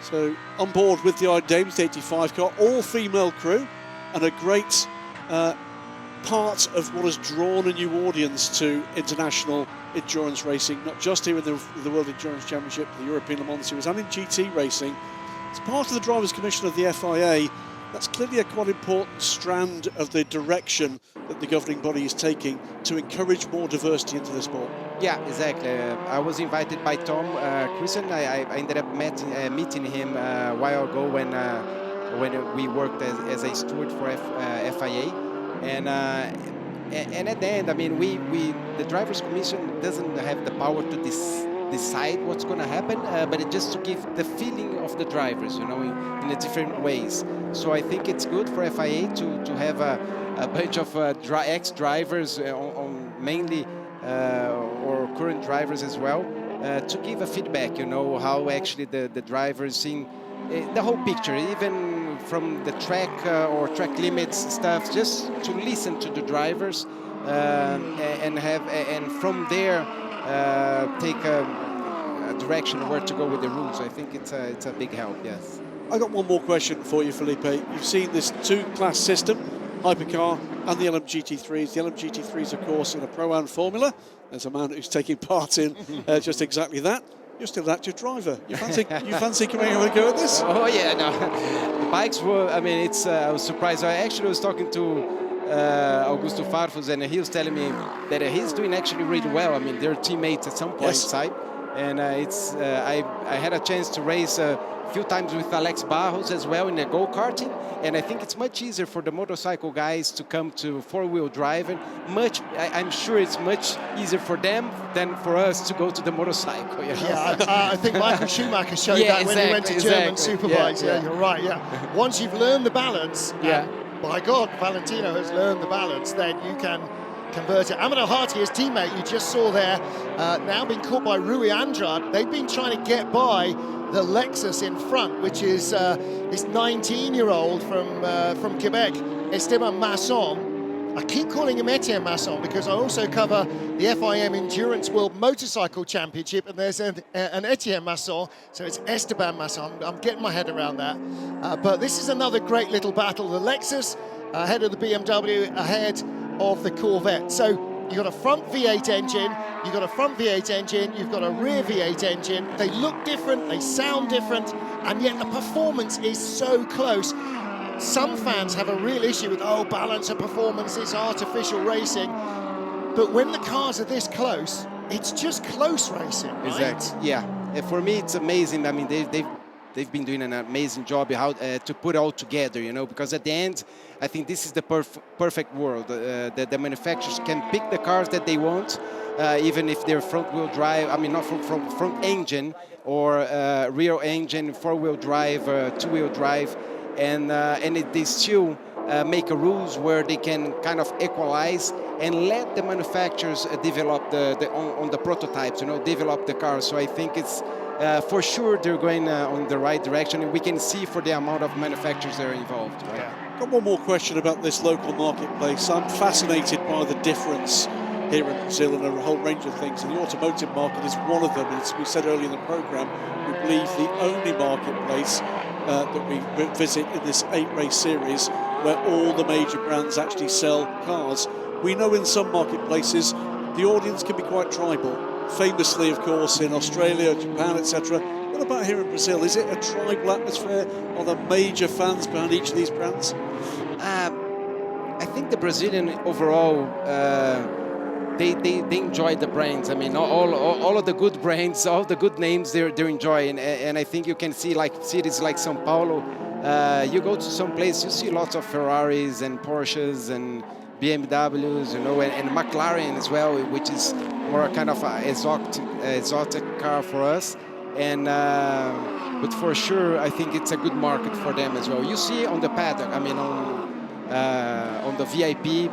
So on board with the Dames 85 car, all female crew, and a great part of what has drawn a new audience to international endurance racing, not just here in the World Endurance Championship, the European Le Mans Series, and in GT racing. It's part of the Drivers' Commission of the FIA. That's clearly a quite important strand of the direction that the governing body is taking to encourage more diversity into the sport. Yeah, exactly. I was invited by Tom Christensen. I ended up meeting him a while ago when we worked as a steward for FIA. And at the end, I mean, the Drivers' Commission doesn't have the power to decide what's going to happen, but it's just to give the feeling of the drivers, you know, in a different ways. So I think it's good for FIA to have a bunch of ex-drivers, on mainly or current drivers as well, to give a feedback, you know, how actually the drivers see the whole picture, even from the track or track limits stuff, just to listen to the drivers and from there take a direction where to go with the rules. I think it's a big help, yes. I got one more question for you, Felipe. You've seen this two-class system, Hypercar and the LMGT3s. The LMGT3s, of course, in a Pro-Am formula. There's a man who's taking part in just exactly that. You're still an active driver. You fancy coming and have a go at this? Oh yeah, no. The bikes were. I mean, I was surprised. I actually was talking to Augusto Farfus, and he was telling me that he's doing actually really well. I mean, they're teammates at some point, yes. Side, and I had a chance to race a few times with Alex Barros as well in the go-karting, and I think it's much easier for the motorcycle guys to come to four-wheel drive, and I'm sure it's much easier for them than for us to go to the motorcycle. You know? Yeah, I think Michael Schumacher showed that when he went to German Superbikes. Yeah, you're right. Yeah, once you've learned the balance, by God, Valentino has learned the balance, then you can convert it. Amado Harty, his teammate, you just saw there, now being caught by Rui Andrade. They've been trying to get by the Lexus in front, which is this 19-year-old from Quebec, Esteban Masson. I keep calling him Etienne Masson because I also cover the FIM Endurance World Motorcycle Championship, and there's an Etienne Masson, so it's Esteban Masson. I'm getting my head around that. But this is another great little battle. The Lexus ahead of the BMW, ahead of the Corvette. So you've got a front V8 engine, you've got a front V8 engine, you've got a rear V8 engine. They look different, they sound different, and yet the performance is so close. Some fans have a real issue with, balance of performance, it's artificial racing. But when the cars are this close, it's just close racing, right? Exactly, yeah. For me, it's amazing. I mean, they've been doing an amazing job how to put it all together, you know, because at the end, I think this is the perfect world. That the manufacturers can pick the cars that they want, even if they're front-wheel drive, I mean, not front engine or rear engine, four-wheel drive, two-wheel drive, and they still make a rules where they can kind of equalize and let the manufacturers develop on the prototypes, you know, develop the cars. So I think it's for sure they're going on the right direction, and we can see for the amount of manufacturers that are involved. Right? Yeah. Got one more question about this local marketplace. I'm fascinated by the difference here in Brazil and a whole range of things, and the automotive market is one of them. As we said earlier in the programme, we believe the only marketplace that we visit in this 8-race series where all the major brands actually sell cars. We know in some marketplaces the audience can be quite tribal. Famously, of course, in Australia, Japan, etc. What about here in Brazil? Is it a tribal atmosphere? Are there major fans behind each of these brands? I think the Brazilian overall, they enjoy the brands. I mean, all of the good brands, all the good names they're enjoying. And I think you can see like cities like São Paulo you go to some place, you see lots of Ferraris and Porsches and BMWs, you know, and McLaren as well, which is more kind of an exotic car for us. And but for sure, I think it's a good market for them as well. You see on the paddock, I mean, on the VIP,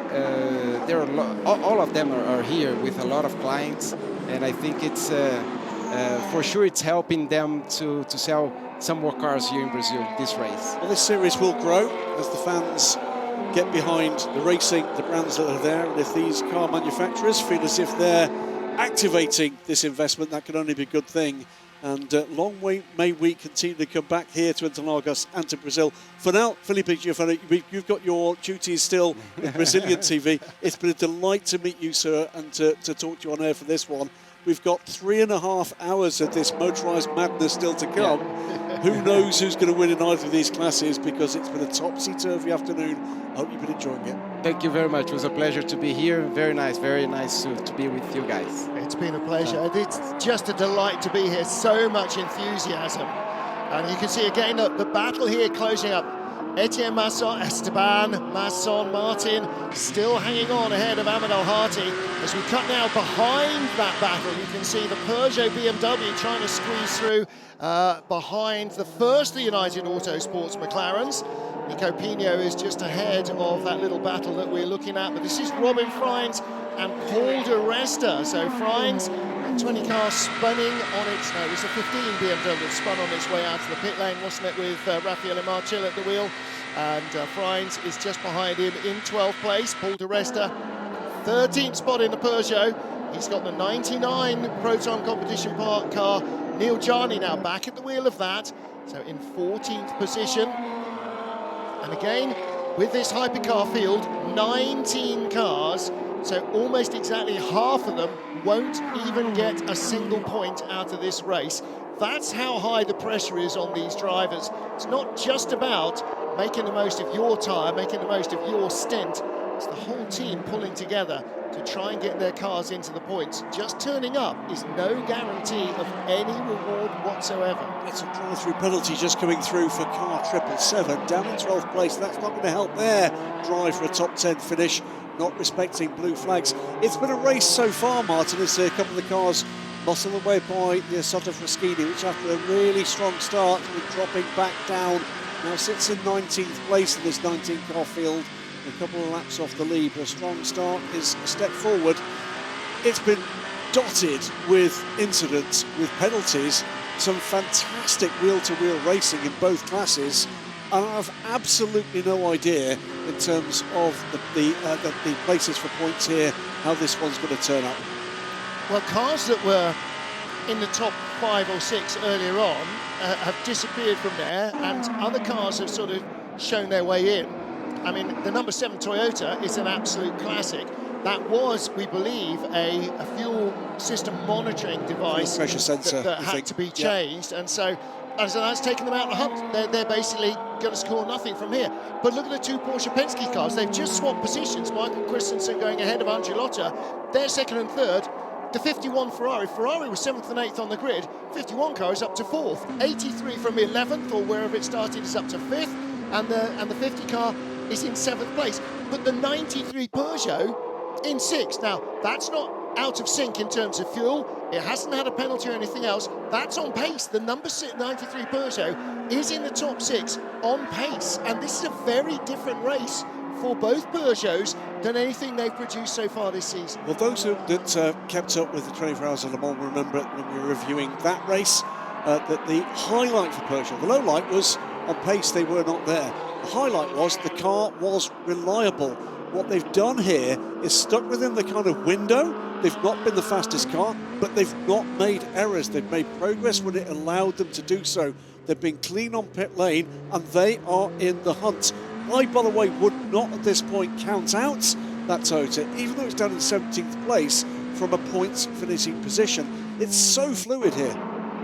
there are all of them are here with a lot of clients, and I think it's for sure it's helping them to sell some more cars here in Brazil, this race. Well, this series will grow as the fans get behind the racing, the brands that are there, and if these car manufacturers feel as if they're activating this investment, that can only be a good thing. And long may we continue to come back here to Interlagos and to Brazil. For now, Felipe Giovanni, you've got your duties still with Brazilian TV. It's been a delight to meet you, sir, and to talk to you on air for this one. We've got 3.5 hours of this motorised madness still to come. Who knows who's going to win in either of these classes, because it's been a topsy-turvy afternoon. I hope you've been enjoying it. Thank you very much. It was a pleasure to be here. Very nice to be with you guys. It's been a pleasure. It's just a delight to be here. So much enthusiasm. And you can see again the battle here closing up. Etienne Masson, Esteban, Masson, Martin still hanging on ahead of Ahmed Al-Hati. As we cut now behind that battle, you can see the Peugeot BMW trying to squeeze through behind the first of the United Autosports McLarens. Nico Pino is just ahead of that little battle that we're looking at, but this is Robin Freins and Paul de Resta. So Freins, 20 cars spinning on its, no, it was a 15 BMW that spun on its way out to the pit lane, wasn't it, with Raffaele Marcel at the wheel. And Freins is just behind him in 12th place. Paul de Resta, 13th spot in the Peugeot. He's got the 99 Proton competition car. Neil Jarni now back at the wheel of that, so in 14th position. And again, with this hypercar field, 19 cars, so almost exactly half of them won't even get a single point out of this race. That's how high the pressure is on these drivers. It's not just about making the most of your tyre, making the most of your stint. It's the whole team pulling together to try and get their cars into the points. Just turning up is no guarantee of any reward whatsoever. It's a drive-through penalty just coming through for car 777, down in 12th place. That's not going to help their drive for a top 10 finish, not respecting blue flags. It's been a race so far, Martin, as a couple of the cars muscled away by the Soto Fraschini, which after a really strong start, with dropping back down, now sits in 19th place in this 19-car field. A couple of laps off the lead, but a strong start is a step forward. It's been dotted with incidents, with penalties, some fantastic wheel-to-wheel racing in both classes, and I have absolutely no idea in terms of the places for points here, how this one's going to turn up. Well, cars that were in the top 5 or 6 earlier on have disappeared from there, and other cars have sort of shown their way in. I mean, the number 7 Toyota is an absolute classic. That was, we believe, a fuel system monitoring device pressure sensor that had to be changed, and so that's taken them out of the hunt. They're basically going to score nothing from here. But look at the 2 Porsche Penske cars. They've just swapped positions. Michael Christensen going ahead of Angelotta. They're 2nd and 3rd. The 51 Ferrari was 7th and 8th on the grid. 51 car is up to 4th. 83 from 11th, or wherever it started, is up to 5th. And the 50 car is in 7th place. But the 93 Peugeot in 6th. Now, that's not out of sync in terms of fuel. It hasn't had a penalty or anything else. That's on pace. The number 93 Peugeot is in the top 6 on pace. And this is a very different race for both Peugeots than anything they've produced so far this season. Well, those that kept up with the 24 Hours of Le Mans will remember when we were reviewing that race, that the highlight for Peugeot, the low light was on pace, they were not there. The highlight was the car was reliable. What they've done here is stuck within the kind of window. They've not been the fastest car, but they've not made errors. They've made progress when it allowed them to do so. They've been clean on pit lane, and they are in the hunt. I, by the way, would not at this point count out that Toyota, even though it's down in 17th place, from a points finishing position. It's so fluid here.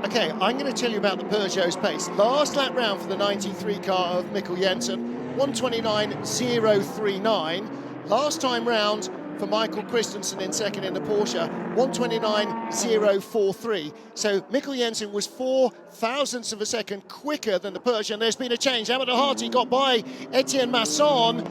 Okay, I'm going to tell you about the Peugeot's pace. Last lap round for the 93 car of Mikkel Jensen, 1:29.039. Last time round, for Michael Christensen in second in the Porsche, 1:29.043. So Mikkel Jensen was 4 thousandths of a second quicker than the Persian. There's been a change. Ahmed Al-Hati got by Etienne Masson,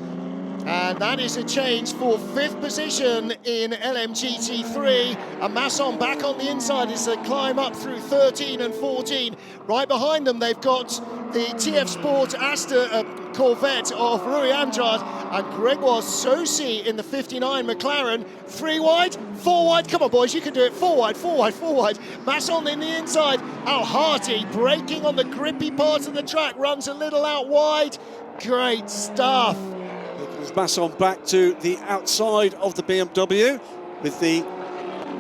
and that is a change for 5th position in LMGT3. And Masson back on the inside as they climb up through 13 and 14. Right behind them, they've got the TF Sport Corvette of Rui Andrade and Gregoire Saucy in the 59 McLaren. 3 wide, 4 wide. Come on, boys, you can do it. 4 wide, 4 wide, 4 wide. Masson in the inside. Al-Hati braking on the grippy part of the track, runs a little out wide. Great stuff. Masson back to the outside of the BMW with the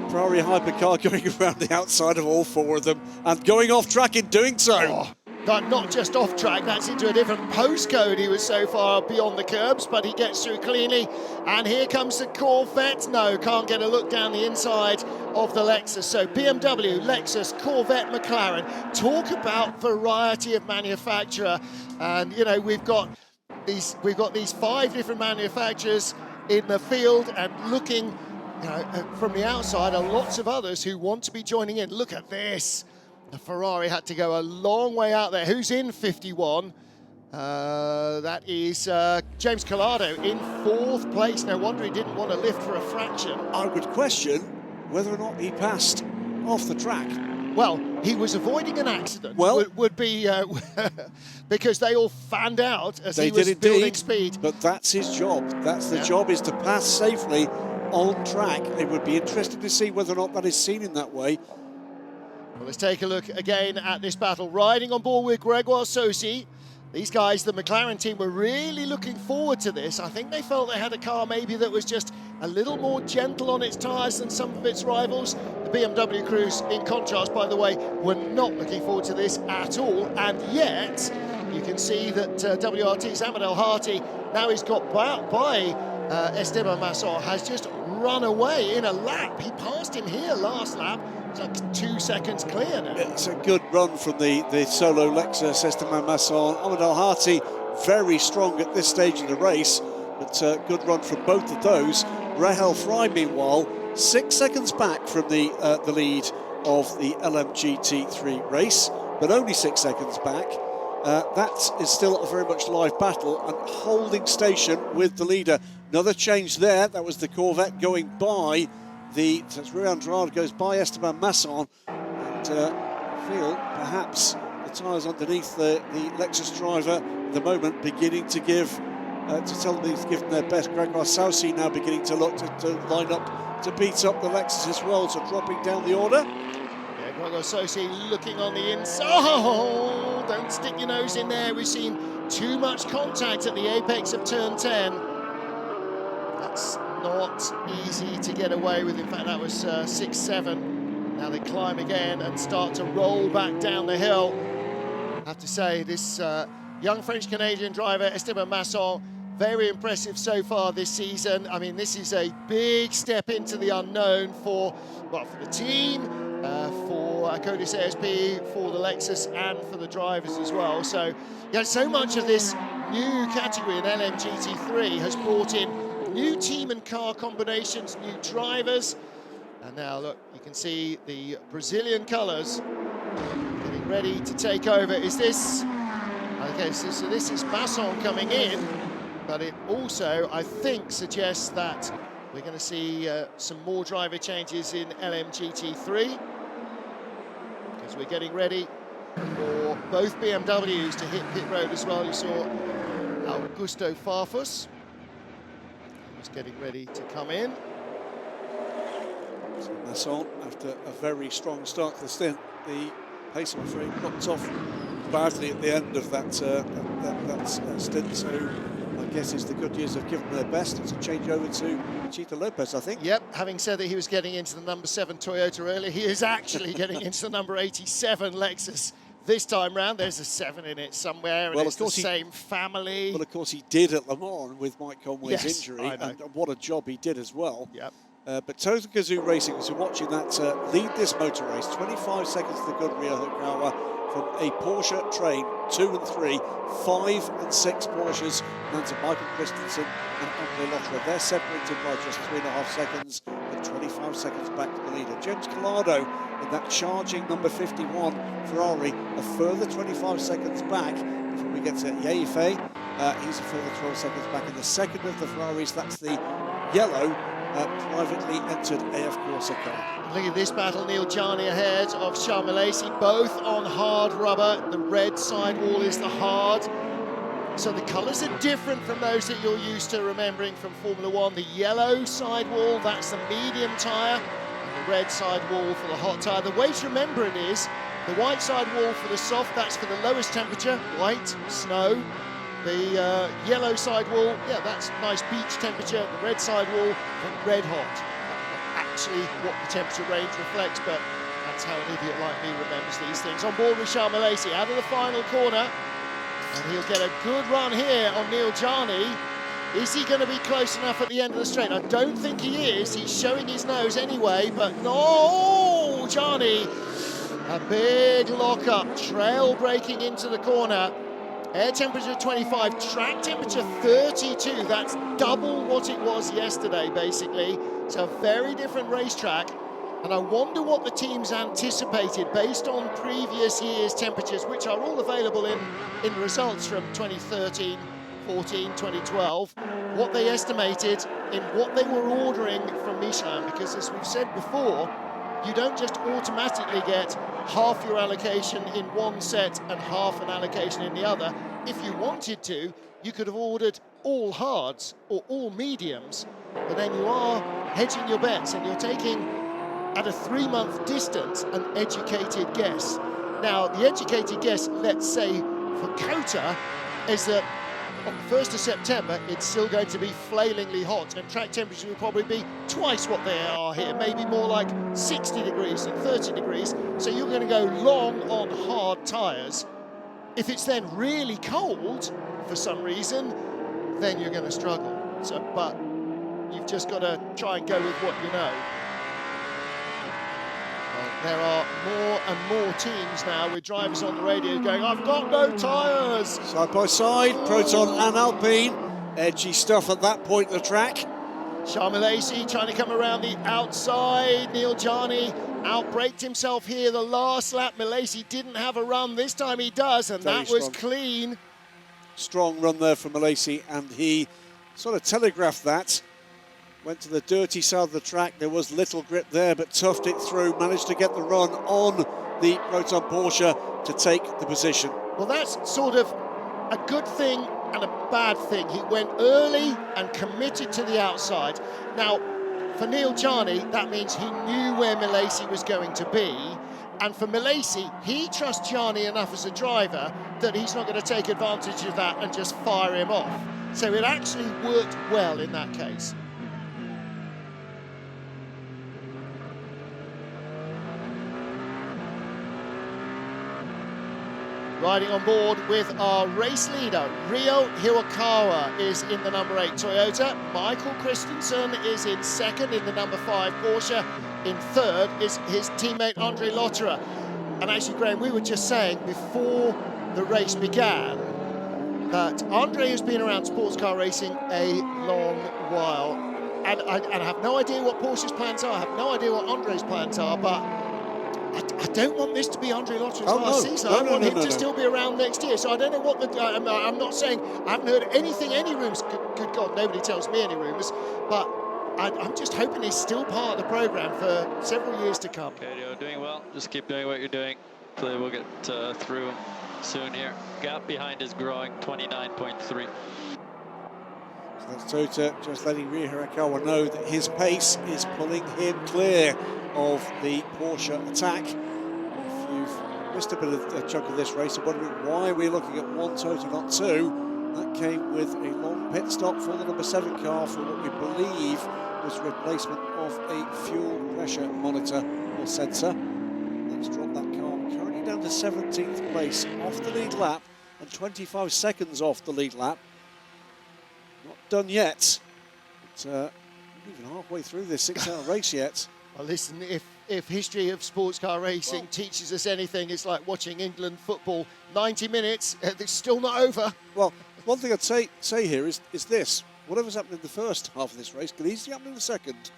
Ferrari Hypercar going around the outside of all 4 of them and going off track in doing so. Oh, but not just off track, that's into a different postcode. He was so far beyond the curbs, but he gets through cleanly. And here comes the Corvette. No, can't get a look down the inside of the Lexus. So BMW, Lexus, Corvette, McLaren. Talk about variety of manufacturer. And, you know, we've got these 5 different manufacturers in the field, and looking, you know, from the outside are lots of others who want to be joining in. Look at this. The Ferrari had to go a long way out there. Who's in 51? That is James Collado in 4th place. No wonder he didn't want to lift for a fraction. I would question whether or not he passed off the track. Well, he was avoiding an accident. Well, would be because they all fanned out as they he was did building indeed, speed. But that's his job. That's the job, is to pass safely on track. It would be interesting to see whether or not that is seen in that way. Well, let's take a look again at this battle. Riding on board with Gregoire Saucy. These guys, the McLaren team, were really looking forward to this. I think they felt they had a car maybe that was just a little more gentle on its tyres than some of its rivals. The BMW crews, in contrast, by the way, were not looking forward to this at all. And yet, you can see that WRT's Ahmed Al-Hati, now he's got by Esteban Masson, has just run away in a lap. He passed him here last lap. It's like 2 seconds clear now. It's a good run from the solo Lexus, Esteban Masson. Ahmed Al-Hati, very strong at this stage in the race, but good run from both of those. Rahel Fry, meanwhile, 6 seconds back from the lead of the LMGT3 race, but only 6 seconds back. That is still a very much live battle and holding station with the leader. Another change there. That was the Corvette going by Rui Andrade goes by Esteban Masson, and feel perhaps the tyres underneath the Lexus driver at the moment beginning to give, to tell them he's given their best. Gregoire Saucy now beginning to look to line up to beat up the Lexus as well, so dropping down the order. Yeah, Gregoire Saucy looking on the inside. Oh, don't stick your nose in there. We've seen too much contact at the apex of turn 10. That's not easy to get away with. In fact, that was 6-7. Now they climb again and start to roll back down the hill. I have to say, this young French-Canadian driver, Esteban Masson, very impressive so far this season. I mean, this is a big step into the unknown for the team, for Codis ASP, for the Lexus, and for the drivers as well. So, yeah, so much of this new category in LMGT3 has brought in new team and car combinations, new drivers. And now, look, you can see the Brazilian colours getting ready to take over. Is this... Okay, so this is Masson coming in, but it also, I think, suggests that we're going to see some more driver changes in LMGT3, because we're getting ready for both BMWs to hit pit road as well. You saw Augusto Farfus getting ready to come in. So Masson, after a very strong start to the stint, the pace, I'm afraid, knocked off badly at the end of that stint. So I guess it's the Goodyears have given their best. It's a change over to Chita Lopez, I think. Yep, having said that he was getting into the number 7 Toyota earlier, he is actually getting into the number 87 Lexus. This time round, there's a 7 in it somewhere, and it's the same family. Well, of course, he did at Le Mans with Mike Conway's injury, and what a job he did as well. Yep. But Total Gazoo Racing, as you're watching that lead this motor race, 25 seconds to the good Rio Hokawa, from a Porsche train, 2 and 3, 5 and 6 Porsches, down to Michael Christensen and Andre Lotterer. They're separated by just 3.5 seconds and 25 seconds back to the leader. James Collado in that charging number 51 Ferrari, a further 25 seconds back before we get to Yaife. He's a further 12 seconds back in the second of the Ferraris. That's the yellow privately entered AF Corse car. Look at this battle, Neil Jarni ahead of Charles Milesi, both on hard rubber. The red sidewall is the hard. So the colours are different from those that you're used to remembering from Formula One. The yellow sidewall, that's the medium tyre, and the red sidewall for the hot tyre. The way to remember it is the white sidewall for the soft, that's for the lowest temperature, white, snow. The yellow sidewall, yeah, that's nice beach temperature. The red sidewall, red hot. Actually what the temperature range reflects, but that's how an idiot like me remembers these things. On board with Charles Milesi, out of the final corner, and he'll get a good run here on Neil Jarni. Is he going to be close enough at the end of the straight? I don't think he is. He's showing his nose anyway, but no, Jarni, a big lock-up, trail breaking into the corner. Air temperature 25, track temperature 32. That's double what it was yesterday, basically. It's a very different racetrack. And I wonder what the teams anticipated based on previous year's temperatures, which are all available in results from 2013, 14, 2012, what they estimated in what they were ordering from Michelin. Because as we've said before, you don't just automatically get half your allocation in one set and half an allocation in the other. If you wanted to, you could have ordered all hards or all mediums, but then you are hedging your bets and you're taking, at a 3-month distance, an educated guess. Now, the educated guess, let's say, for Cota, is that on the 1st of September, it's still going to be flailingly hot, and track temperatures will probably be twice what they are here, maybe more like 60 degrees and 30 degrees. So you're going to go long on hard tyres. If it's then really cold, for some reason, then you're going to struggle. So, but you've just got to try and go with what you know. There are more and more teams now with drivers on the radio going, I've got no tyres. Side by side, Proton and Alpine. Edgy stuff at that point of the track. Charles Milesi trying to come around the outside. Neil Jarni outbraked himself here the last lap. Milesi didn't have a run. This time he does, and that was clean. Strong run there from Milesi, and he sort of telegraphed that. Went to the dirty side of the track. There was little grip there, but toughed it through. Managed to get the run on the Proton Porsche to take the position. Well, that's sort of a good thing and a bad thing. He went early and committed to the outside. Now, for Neil Jarni, that means he knew where Milesi was going to be. And for Milesi, he trusts Jarni enough as a driver that he's not going to take advantage of that and just fire him off. So it actually worked well in that case. Riding on board with our race leader, Ryo Hirakawa is in the number 8 Toyota. Michael Christensen is in second in the number 5 Porsche. In third is his teammate Andre Lotterer. And actually, Graham, we were just saying before the race began that Andre has been around sports car racing a long while. And I have no idea what Porsche's plans are. I have no idea what Andre's plans are, but I don't want this to be Andre Lotterer's last season. I want him to still be around next year. So I don't know what the... I'm not saying... I haven't heard anything, any rumours. Good God, nobody tells me any rumours. But I'm just hoping he's still part of the programme for several years to come. Okay, you're doing well. Just keep doing what you're doing. Hopefully we'll get through soon here. Gap behind is growing, 29.3. So that's Tota just letting Ryo Hirakawa know that his pace is pulling him clear of the Porsche attack. If you've missed a bit of a chunk of this race and wondering why we're looking at 1 Tota, not 2, that came with a long pit stop for the number 7 car for what we believe was replacement of a fuel pressure monitor or sensor. Let's drop that car currently down to 17th place off the lead lap and 25 seconds off the lead lap. Not done yet, but not even halfway through this 6-hour race yet. Well, listen, if if history of sports car racing teaches us anything, it's like watching England football. 90 minutes, it's still not over. Well, one thing I'd say here is this. Whatever's happened in the first half of this race could easily happen in the second.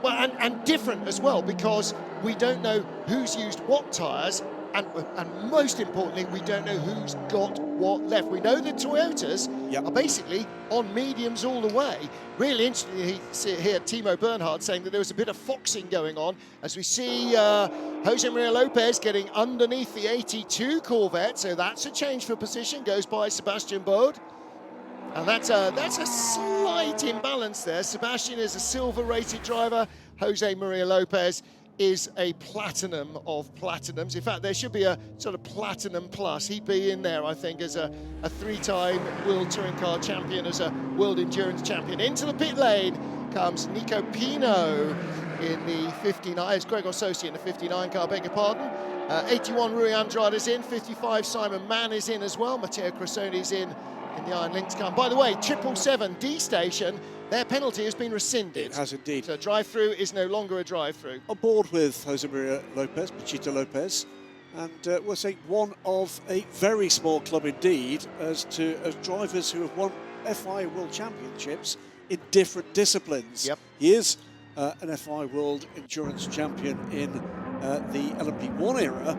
Well, and different as well, because we don't know who's used what tyres, and most importantly, we don't know who's got what left. We know the Toyotas are basically on mediums all the way. Really interestingly, here Timo Bernhard saying that there was a bit of foxing going on as we see Jose Maria Lopez getting underneath the 82 Corvette, so that's a change for position, goes by Sebastian Bode. And that's a slight imbalance there. Sebastian is a silver-rated driver. Jose Maria Lopez is a platinum of platinums. In fact, there should be a sort of platinum plus. He'd be in there, I think, as a three-time World Touring Car champion, as a World Endurance champion. Into the pit lane comes Nico Pino in the 59. It's Gregor Sosi in the 59 car, beg your pardon. 81 Rui Andrade is in. 55 Simon Mann is in as well. Matteo Cressoni is in the Iron Lynx car. And by the way, 777 D Station, their penalty has been rescinded. It has indeed. So drive-through is no longer a drive-through. On board with Jose Maria Lopez, Pachito Lopez, and we're saying one of a very small club indeed as drivers who have won FIA World Championships in different disciplines. Yep. He is an FIA World Endurance Champion in the LMP1 era,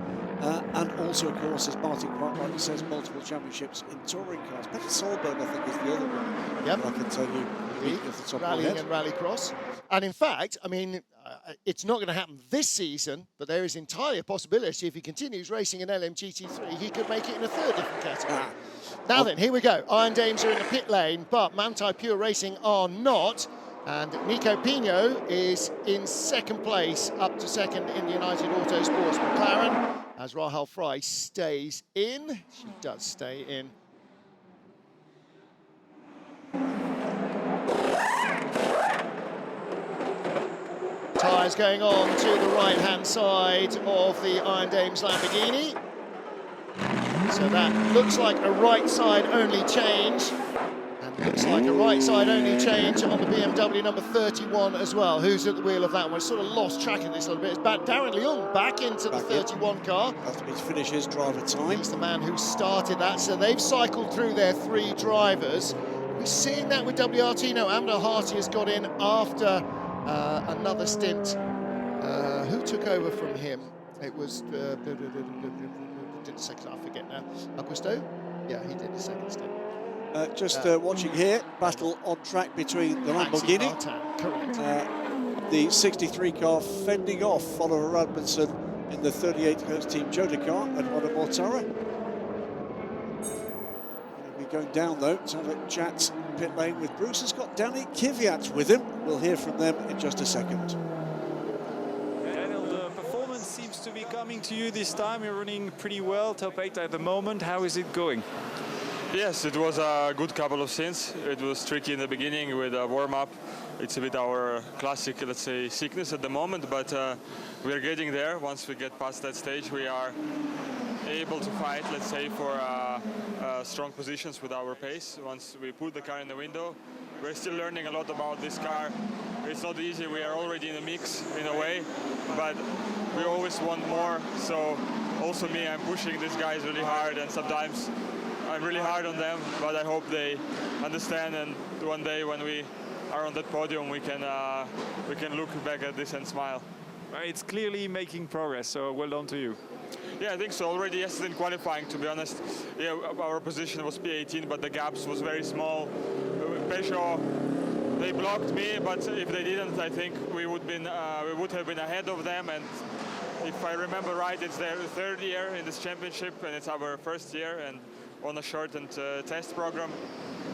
and also, of course, as Martin quite rightly says, multiple championships in touring cars. Peter Solberg, I think, is the other one. Yep. I can tell you off the top of my Rallying head. and rallycross. And in fact, I mean, it's not going to happen this season, but there is entirely a possibility if he continues racing in LMGT3, he could make it in a third different category. Now then, here we go. Iron Dames are in the pit lane, but Manthey Pure Racing are not. And Nico Pino is in second place, up to second in the United Autosports McLaren, as Rahel Fry stays in. She does stay in. Tyres going on to the right-hand side of the Iron Dames Lamborghini. So that looks like a right-side only change. And looks like a right-side only change on the BMW number 31 as well. Who's at the wheel of that one? We're sort of lost track of this a little bit. It's Darren Leung back into the 31 car. After he's finished his driver time. He's the man who started that. So they've cycled through their three drivers. We're seeing that with WRT. No, Amber Harty has got in after another stint. Who took over from him? It was... did a second, I forget now. Augusto? Yeah, he did the second stint. Watching here, battle on track between the Lamborghini, the 63 car fending off Oliver Radmanson in the 38 Hertz Team Jota car and Honda Mortara. Going to be going down though, sounds like Chat's pit lane with Bruce has got Danny Kvyat with him. We'll hear from them in just a second. Daniel, the performance seems to be coming to you this time. You're running pretty well, top 8 at the moment. How is it going? Yes, it was a good couple of stints. It was tricky in the beginning with a warm-up. It's a bit our classic, let's say, sickness at the moment, but we are getting there. Once we get past that stage, we are able to fight, let's say, for strong positions with our pace. Once we put the car in the window, we're still learning a lot about this car. It's not easy. We are already in a mix, in a way, but we always want more. So also me, I'm pushing these guys really hard, and sometimes I'm really hard on them, but I hope they understand, and one day when we are on that podium, we can look back at this and smile. It's clearly making progress, so well done to you. Yeah, I think so. Already yesterday in qualifying, to be honest, yeah, our position was P18, but the gaps was very small. Peugeot, they blocked me, but if they didn't, I think we would have been ahead of them. And if I remember right, it's their third year in this championship, and it's our first year, and on a shortened test program.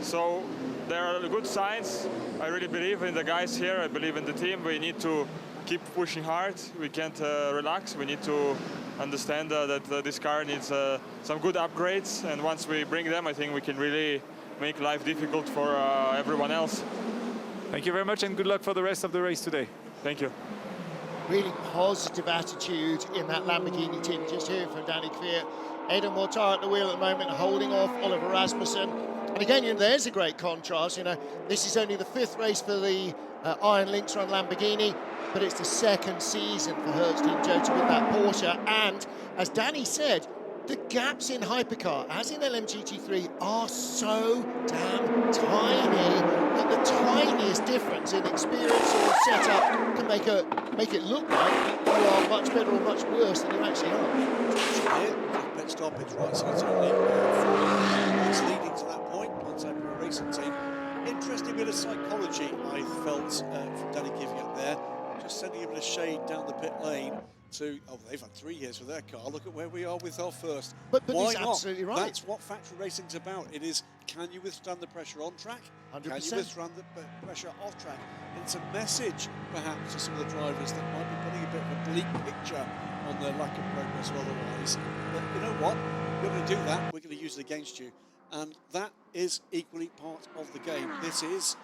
So there are good signs. I really believe in the guys here. I believe in the team. We need to keep pushing hard. We can't relax. We need to understand that this car needs some good upgrades. And once we bring them, I think we can really make life difficult for everyone else. Thank you very much, and good luck for the rest of the race today. Thank you. Really positive attitude in that Lamborghini team. Just hearing from Danny Kvyat. Adam Mortar at the wheel at the moment, holding off Oliver Rasmussen. And again, there's a great contrast. This is only the 5th race for the Iron Lynx run Lamborghini, but it's the 2nd season for Hertz Team Jota with that Porsche. And as Danny said, the gaps in Hypercar, as in LMGT3, are so damn tiny that the tiniest difference in experience or setup can make it look like you are much better or much worse than you actually are. Pit stop, it's right, so it's only 4 laps leading to that point. On racing team. Interesting bit of psychology I felt from Danny giving up there, just sending a bit of shade down the pit lane. They've had 3 years for their car. Look at where we are with our first. But why he's not? absolutely right. That's what factory racing's about. It is, can you withstand the pressure on track? 100%. Can you withstand the pressure off track? It's a message, perhaps, to some of the drivers that might be putting a bit of a bleak picture on their lack of progress or otherwise. But you know what? We're going to do that. We're going to use it against you. And that is equally part of the game. This is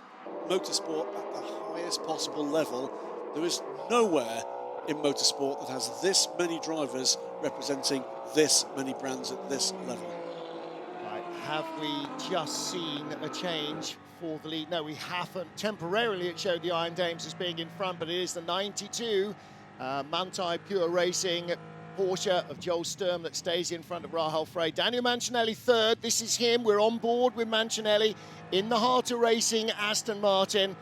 motorsport at the highest possible level. There is nowhere in motorsport that has this many drivers representing this many brands at this level. Right, have we just seen a change for the lead? No, we haven't. Temporarily it showed the Iron Dames as being in front, but it is the 92 Manthey Pure Racing Porsche of Joel Sturm that stays in front of Rahal Frey. Daniel Mancinelli third. This is him. We're on board with Mancinelli in the heart of racing, Aston Martin.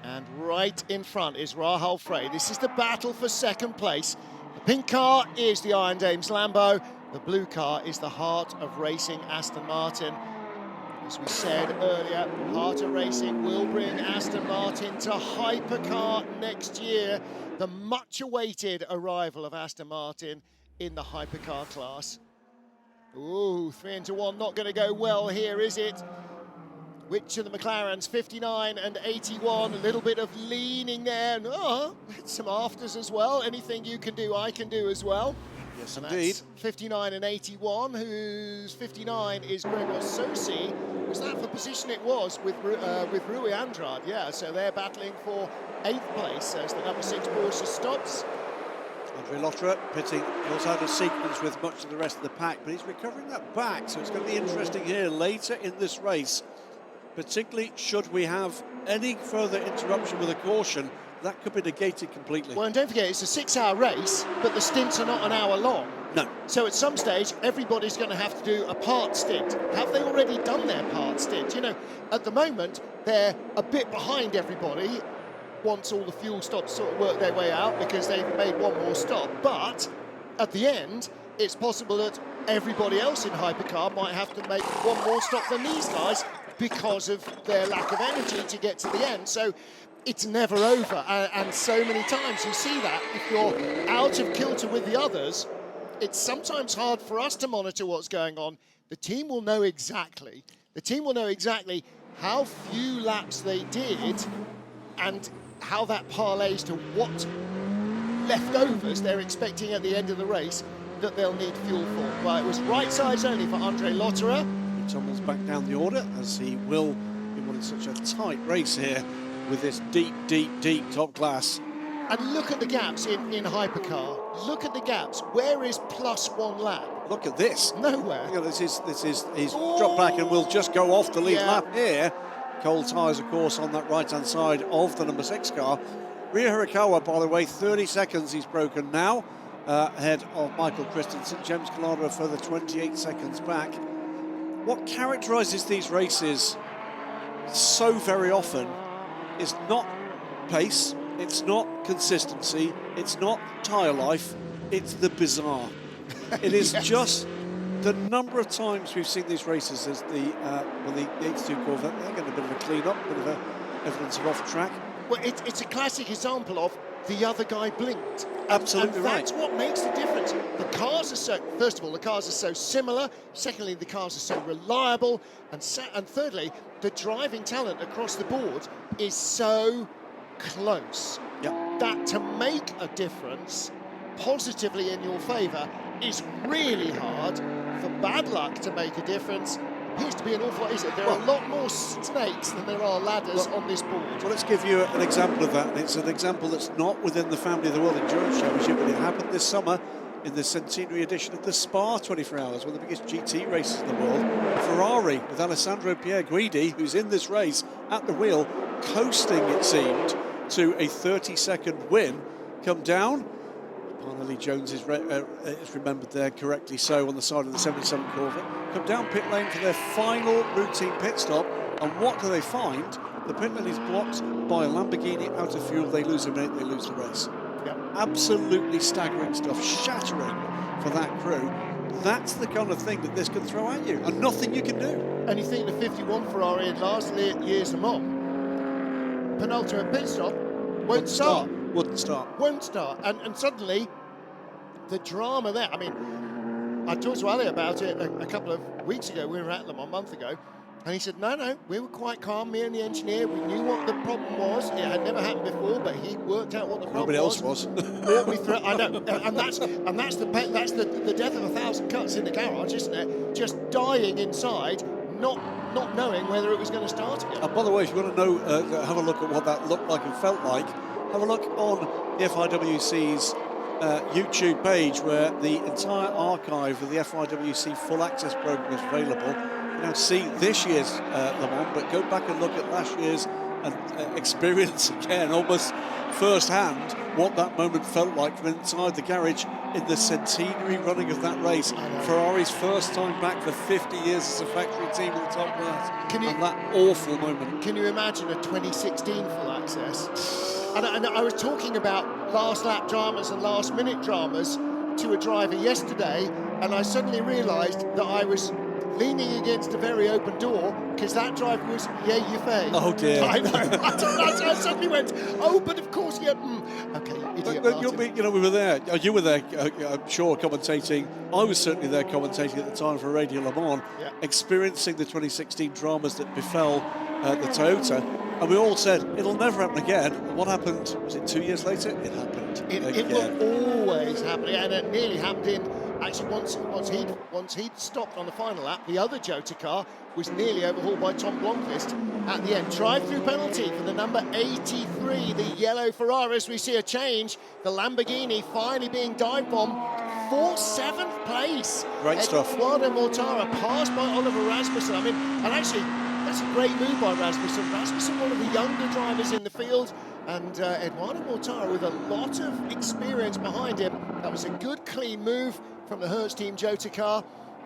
And right in front is Rahal Frey. This is the battle for 2nd place. The pink car is the Iron Dames Lambo. The blue car is the heart of racing, Aston Martin. As we said earlier, Heart of Racing will bring Aston Martin to Hypercar next year. The much-awaited arrival of Aston Martin in the Hypercar class. Ooh, 3 into 1, not going to go well here, is it? Which of the McLarens, 59 and 81, a little bit of leaning there. Oh, some afters as well. Anything you can do, I can do as well. Yes, and indeed. 59 and 81, whose 59 is Gregor Sosi. Was that the position it was with Rui Andrade? Yeah, so they're battling for 8th place as the number 6 Porsche stops. Andre Lotterer pitting was out of sequence with much of the rest of the pack, but he's recovering that back, so it's going to be interesting here later in this race, particularly should we have any further interruption with a caution. That could be negated completely. Well, and don't forget, it's a 6-hour race, but the stints are not an hour long. No. So at some stage, everybody's going to have to do a part stint. Have they already done their part stint? At the moment, they're a bit behind everybody once all the fuel stops sort of work their way out because they've made one more stop. But at the end, it's possible that everybody else in Hypercar might have to make one more stop than these guys because of their lack of energy to get to the end. So it's never over, and so many times you see that if you're out of kilter with the others, it's sometimes hard for us to monitor what's going on. The team will know exactly. The team will know exactly how few laps they did and how that parlays to what leftovers they're expecting at the end of the race that they'll need fuel for. Well, it was right sides only for Andre Lotterer. He tumbles back down the order as he will be wanting such a tight race here with this deep, deep, deep top class. And look at the gaps in Hypercar. Look at the gaps. Where is +1 lap? Look at this. Nowhere. You know, this is he's dropped back and will just go off the lead lap here. Cold tyres, of course, on that right-hand side of the number 6 car. Ryo Hirakawa, by the way, 30 seconds he's broken now, ahead of Michael Christensen. James Calado a further 28 seconds back. What characterises these races so very often is not pace, it's not consistency, it's not tyre life, it's the bizarre. It is yes. Just the number of times we've seen these races as when the 82 Corvette, they're getting a bit of a clean-up, a bit of evidence of off-track. Well, it's a classic example of the other guy blinked. Absolutely and right. That's what makes the difference. The cars are so, first of all, the cars are so similar. Secondly, the cars are so reliable. And thirdly, the driving talent across the board is so close. Yep. That to make a difference positively in your favour is really hard. For bad luck to make a difference appears to be an awful lot, is it? There are a lot more snakes than there are ladders on this board. Well, let's give you an example of that. It's an example that's not within the family of the World Endurance Championship, but it happened this summer in the centenary edition of the Spa 24 Hours, one of the biggest GT races in the world. Ferrari with Alessandro Pierguidi, who's in this race at the wheel, coasting, it seemed, to a 30-second win, come down. Parnelli Jones is remembered there correctly so on the side of the 77 Corvette. Come down pit lane for their final routine pit stop, and what do they find? The pit lane is blocked by a Lamborghini out of fuel. They lose a minute, they lose the race. Yep. Absolutely staggering stuff, shattering for that crew. That's the kind of thing that this can throw at you, and nothing you can do. And you think the 51 Ferrari in last year's Le Mans, penultimate pit stop, won't start. Wouldn't start. Won't start. And suddenly, the drama there. I mean, I talked to Ali about it a couple of weeks ago. We were at Le Mans a month ago. And he said, no, we were quite calm, me and the engineer. We knew what the problem was. It had never happened before, but he worked out what the problem was. Nobody else was. Walked me through it. I know, and that's the death of 1,000 cuts in the garage, isn't it? Just dying inside, not knowing whether it was going to start again. By the way, if you want to know, have a look at what that looked like and felt like, have a look on the FIWC's YouTube page, where the entire archive of the FIWC Full Access program is available. You know, see this year's Le Mans, but go back and look at last year's and experience again, almost firsthand, what that moment felt like from inside the garage in the centenary running of that race. Ferrari's first time back for 50 years as a factory team in the top class. And that awful moment. Can you imagine a 2016 Full Access? And I was talking about last lap dramas and last minute dramas to a driver yesterday, and I suddenly realised that I was leaning against a very open door because that driver was yay you fay. Oh dear. I know. I suddenly went, oh, but of course, yeah. Okay, idiot. We were there. You were there, I'm sure, commentating. I was certainly there commentating at the time for Radio Le Mans, experiencing the 2016 dramas that befell the Toyota. And we all said, it'll never happen again. And what happened? Was it 2 years later? It happened. It will always happen, and it nearly happened in. Actually, once he'd stopped on the final lap, the other Jota car was nearly overhauled by Tom Blomqvist at the end. Drive-through penalty for the number 83, the yellow Ferrari. As we see a change, the Lamborghini finally being dive bombed for 7th place. Great stuff. Eduardo Mortara passed by Oliver Rasmussen. I mean, and actually, that's a great move by Rasmussen. Rasmussen, one of the younger drivers in the field, and Eduardo Mortara with a lot of experience behind him. That was a good, clean move from the Hertz team Jota car.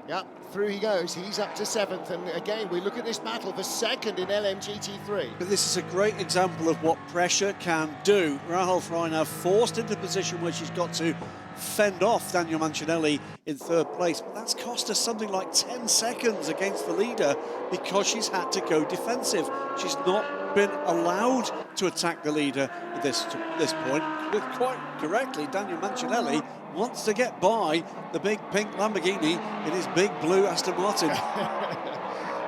Yeah, through he goes. He's up to 7th, and again we look at this battle for 2nd in LMGT3. But this is a great example of what pressure can do. Rahul Fry now forced into a position where she's got to fend off Daniel Mancinelli in 3rd place, but that's cost us something like 10 seconds against the leader because she's had to go defensive. She's not been allowed to attack the leader at this point. But quite correctly, Daniel Mancinelli wants to get by the big pink Lamborghini in his big blue Aston Martin.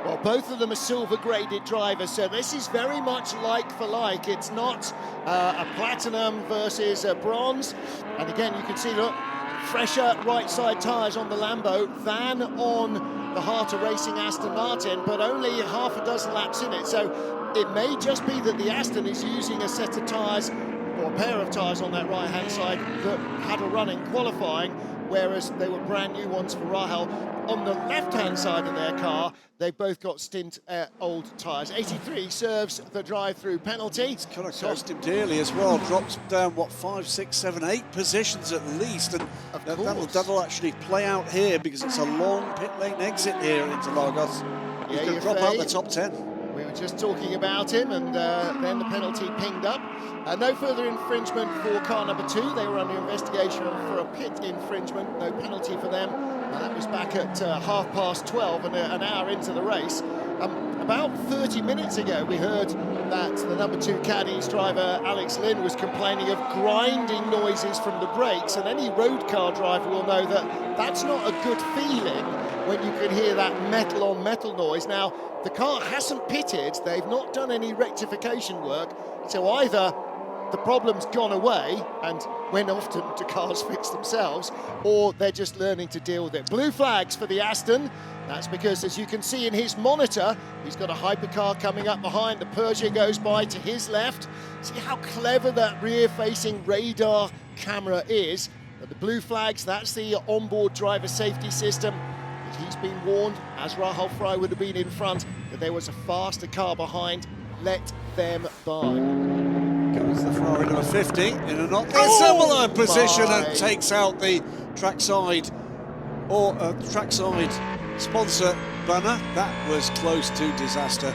Well, both of them are silver-graded drivers, so this is very much like for like. It's not a platinum versus a bronze. And again, you can see, look, fresher right-side tyres on the Lambo than on the Harter Racing Aston Martin, but only half a dozen laps in it. So it may just be that the Aston is using a set of tyres, or a pair of tyres on that right-hand side that had a run in qualifying, whereas they were brand new ones for Rahal. On the left-hand side of their car, they've both got stint old tyres. 83 serves the drive-through penalty. It's going to cost him dearly as well. Drops down, what, 5, 6, 7, 8 positions at least. And that'll actually play out here because it's a long pit lane exit here into Lagos. He's going to drop out the top 10. We were just talking about him, and then the penalty pinged up. No further infringement for car number 2. They were under investigation for a pit infringement. No penalty for them. That was back at 12:30 and an hour into the race. About 30 minutes ago, we heard that the number 2 Caddies driver, Alex Lynn, was complaining of grinding noises from the brakes, and any road car driver will know that that's not a good feeling when you can hear that metal-on-metal noise. Now, the car hasn't pitted. They've not done any rectification work, so either the problem's gone away, and when often do cars fix themselves, or they're just learning to deal with it. Blue flags for the Aston. That's because, as you can see in his monitor, he's got a hypercar coming up behind. The Peugeot goes by to his left. See how clever that rear-facing radar camera is. But the blue flags, that's the onboard driver safety system. He's been warned, as Rahul Fry would have been in front, that there was a faster car behind. Let them by. Goes the Ferrari number 50 in a not dissimilar position and takes out the trackside sponsor banner. That was close to disaster.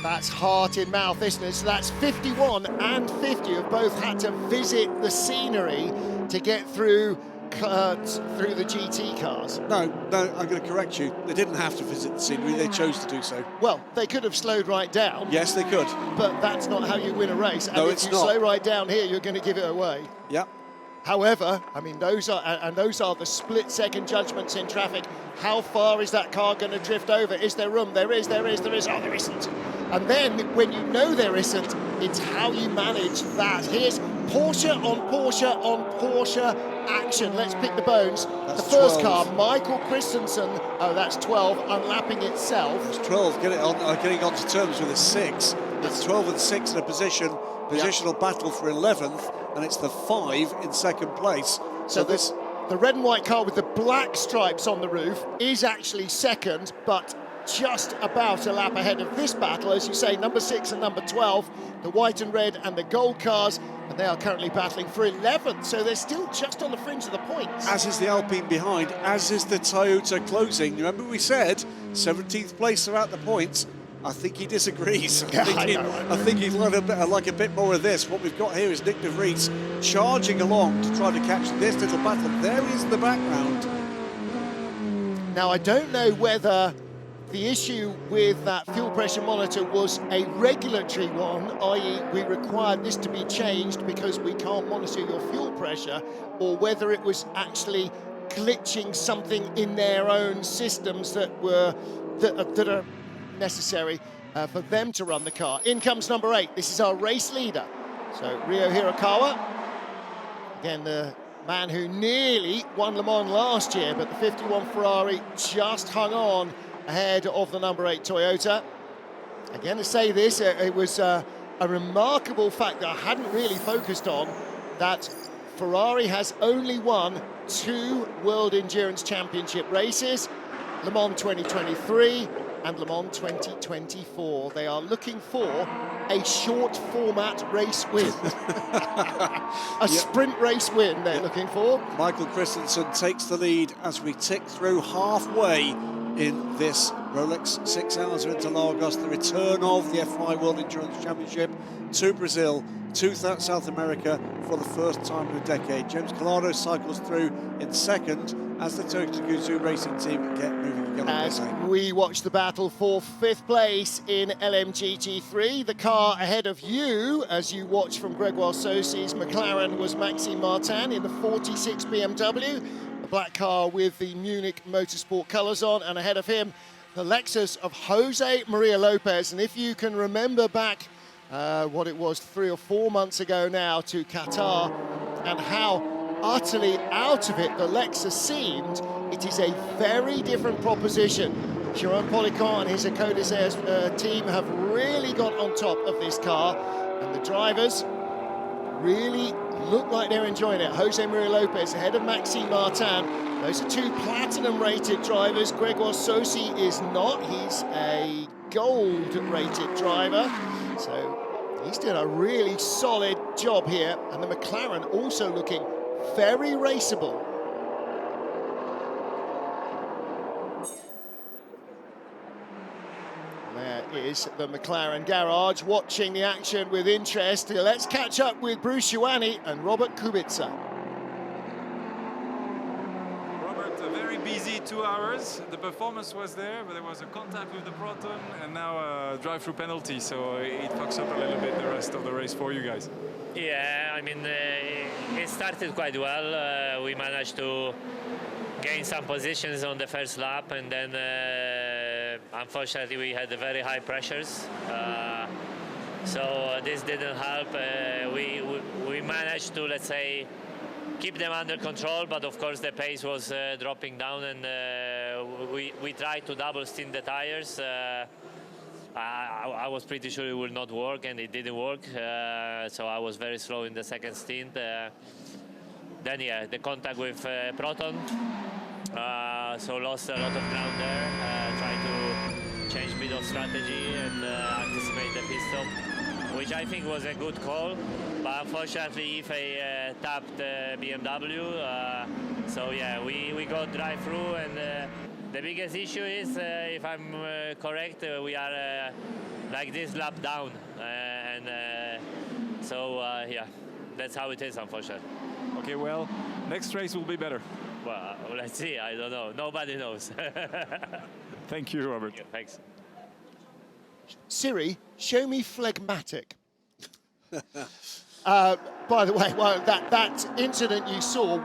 That's heart in mouth, isn't it? So that's 51 and 50 have both had to visit the scenery to get through the GT cars. No, I'm going to correct you. They didn't have to visit the scenery, they chose to do so. Well, they could have slowed right down. Yes, they could. But that's not how you win a race. And no, if it's you not. slow right down here, you're going to give it away. Yep. However, I mean, those are the split-second judgments in traffic. How far is that car going to drift over? Is there room? There is. Oh, there isn't. And then, when you know there isn't, it's how you manage that. Here's Porsche on Porsche on Porsche action. Let's pick the bones. That's the first 12. car, Michael Christensen. Oh, that's 12, unlapping itself. It's 12, getting onto terms with a 6. It's 12 and 6 in a positional battle for 11th, and it's the 5 in second place. So the red and white car with the black stripes on the roof is actually second, but just about a lap ahead of this battle. As you say, number 6 and number 12, the white and red and the gold cars, and they are currently battling for 11th, so they're still just on the fringe of the points. As is the Alpine behind, as is the Toyota closing. Remember we said 17th place throughout the points. I think he disagrees. I think he'd like a bit more of this. What we've got here is Nick de Vries charging along to try to catch this little battle. There he is in the background. Now, I don't know whether the issue with that fuel pressure monitor was a regulatory one, i.e. we required this to be changed because we can't monitor your fuel pressure, or whether it was actually glitching something in their own systems that are necessary for them to run the car. In comes number 8. This is our race leader. So Ryo Hirakawa, again the man who nearly won Le Mans last year, but the 51 Ferrari just hung on ahead of the number 8 Toyota. Again, to say this, it was a remarkable fact that I hadn't really focused on, that Ferrari has only won 2 World Endurance Championship races, Le Mans 2023 and Le Mans 2024. They are looking for a short format race win. Sprint race win they're looking for. Michael Christensen takes the lead as we tick through halfway in this Rolex 6 Hours of Interlagos, the return of the FIA World Endurance Championship to Brazil, to South America for the first time in a decade. James Collado cycles through in second as the Turkish Guzzi racing team get moving together. As we watch the battle for 5th place in LMGT3, the car ahead of you, as you watch from Gregoire Saucy's McLaren, was Maxime Martin in the 46 BMW, the black car with the Munich Motorsport colours on, and ahead of him, the Lexus of Jose Maria Lopez. And if you can remember back what it was 3 or 4 months ago now to Qatar, and how utterly out of it the Lexus seemed, it is a very different proposition. Jérôme Poliquin and his Ecodis team have really got on top of this car, and the drivers really look like they're enjoying it. Jose Maria Lopez ahead of Maxime Martin. Those are 2 platinum-rated drivers. Gregoire Saucy is not. He's a gold-rated driver. So he's doing a really solid job here. And the McLaren also looking very raceable. There is the McLaren garage watching the action with interest. Let's catch up with Bruce Ioani and Robert Kubica. Robert, a very busy 2 hours. The performance was there, but there was a contact with the Proton and now a drive-through penalty, so it fucks up a little bit the rest of the race for you guys. Yeah, I mean, it started quite well. We managed to gain some positions on the first lap, and then unfortunately we had very high pressures. So this didn't help. We managed to, let's say, keep them under control, but of course the pace was dropping down, and we tried to double stint the tires. I was pretty sure it would not work, and it didn't work. So I was very slow in the second stint. Then yeah, the contact with Proton. So lost a lot of ground there. Trying to change bit of strategy and anticipate the pit stop, which I think was a good call. But unfortunately, Ife tapped BMW. So yeah, we got drive through, and the biggest issue is, if I'm correct, we are like this lap down, and so yeah, that's how it is, unfortunately. Okay, well, next race will be better. Well, let's see. I don't know. Nobody knows. Thank you, Robert. Thanks. Siri, show me phlegmatic. By the way, well, that incident you saw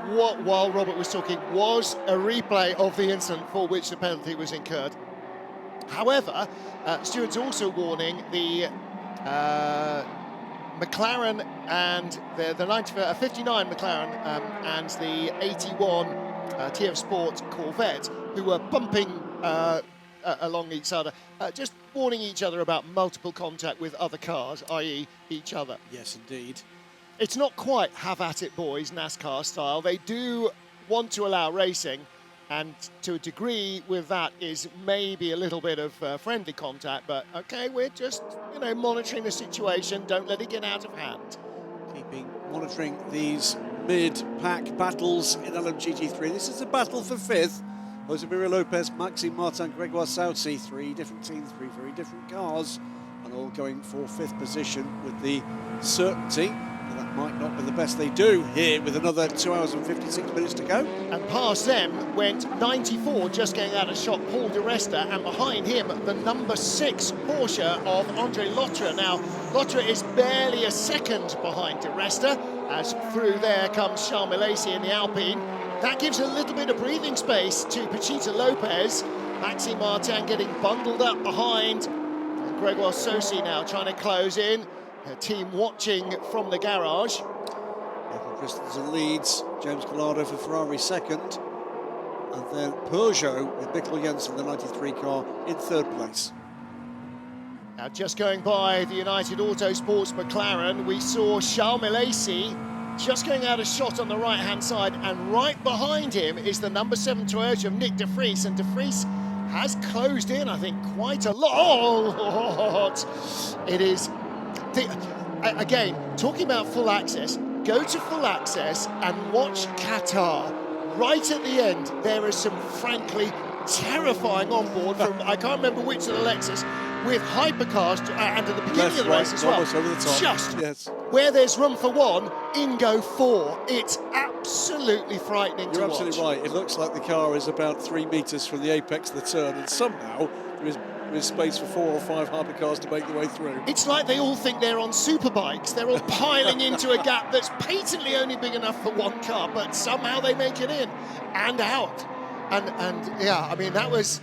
while Robert was talking was a replay of the incident for which the penalty was incurred. However, stewards also warning the McLaren and the 59 McLaren and the 81 TF Sport Corvette, who were bumping along each other, just warning each other about multiple contact with other cars, i.e. each other. Yes, indeed. It's not quite have at it, boys, NASCAR style. They do want to allow racing, and to a degree with that is maybe a little bit of friendly contact, but okay, we're just, monitoring the situation. Don't let it get out of hand. Monitoring these mid-pack battles in LMGT3. This is a battle for fifth. Jose Maria Lopez, Maxime Martin, Gregoire Saucy, three different teams, three very different cars, and all going for fifth position with the certainty that might not be the best they do here with another 2 hours and 56 minutes to go. And past them went 94, just getting out of shot, Paul Di Resta, and behind him the number 6 Porsche of Andre Lotra. Now, Lotra is barely a second behind Di Resta, as through there comes Charles Milesi in the Alpine. That gives a little bit of breathing space to Pachita Lopez. Maxime Martin getting bundled up behind. And Gregoire Saucy now trying to close in. Her team watching from the garage. Michael Christensen leads, James Collado for Ferrari second, and then Peugeot with Mikkel Jensen, the 93 car, in third place. Now just going by the United Autosports McLaren, we saw Charles Milesi just going out of shot on the right-hand side, and right behind him is the number 7 Toyota of Nick De Vries, and De Vries has closed in, I think, quite a lot. It is... Again, talking about full access, go to full access and watch Qatar. Right at the end, there is some frankly terrifying onboard from, I can't remember which of the Lexus, with hypercars, and at the beginning of the race as well. Over the top. Just where there's room for one, in go 4. It's absolutely frightening to watch. You're absolutely right. It looks like the car is about 3 metres from the apex of the turn, and somehow there is space for 4 or 5 hypercars to make their way through. It's like they all think they're on superbikes. They're all piling into a gap that's patently only big enough for one car, but somehow they make it in and out. And yeah, I mean, that was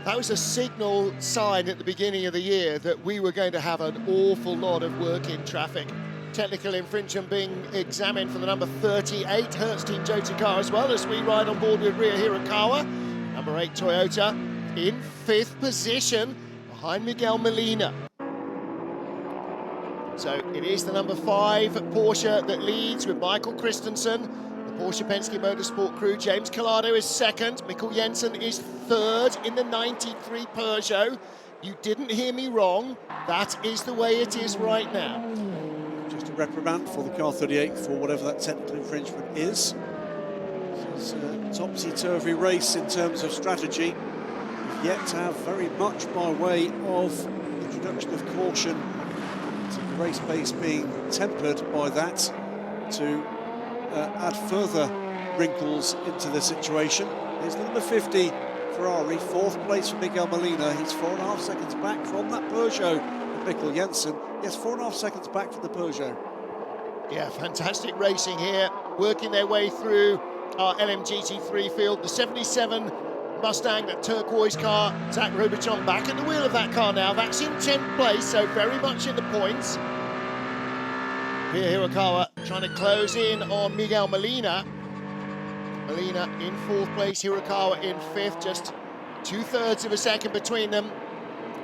a signal sign at the beginning of the year that we were going to have an awful lot of work in traffic. Technical infringement being examined for the number 38 Hertz Team Jota car, as well as we ride on board with Ria Hirakawa. Number 8 Toyota in 5th position behind Miguel Molina. So it is the number 5 Porsche that leads with Michael Christensen. The Porsche Penske Motorsport crew, James Collado is 2nd. Mikkel Jensen is 3rd in the 93 Peugeot. You didn't hear me wrong. That is the way it is right now. Just a reprimand for the car 38 for whatever that technical infringement is. It's a topsy-turvy race in terms of strategy. We've yet to have very much by way of introduction of caution. The race pace being tempered by that to add further wrinkles into the situation. Here's number 50 Ferrari, 4th place for Miguel Molina. He's 4.5 seconds back from that Peugeot of Mikkel Jensen. Yes, 4.5 seconds back from the Peugeot. Yeah, fantastic racing here, working their way through our LMGT3 field. The 77 Mustang, that turquoise car, Zach Robertson back at the wheel of that car now. That's in 10th place, so very much in the points. Here Hirakawa trying to close in on Miguel Molina. Molina in 4th place, Hirakawa in 5th, just 2/3 of a second between them.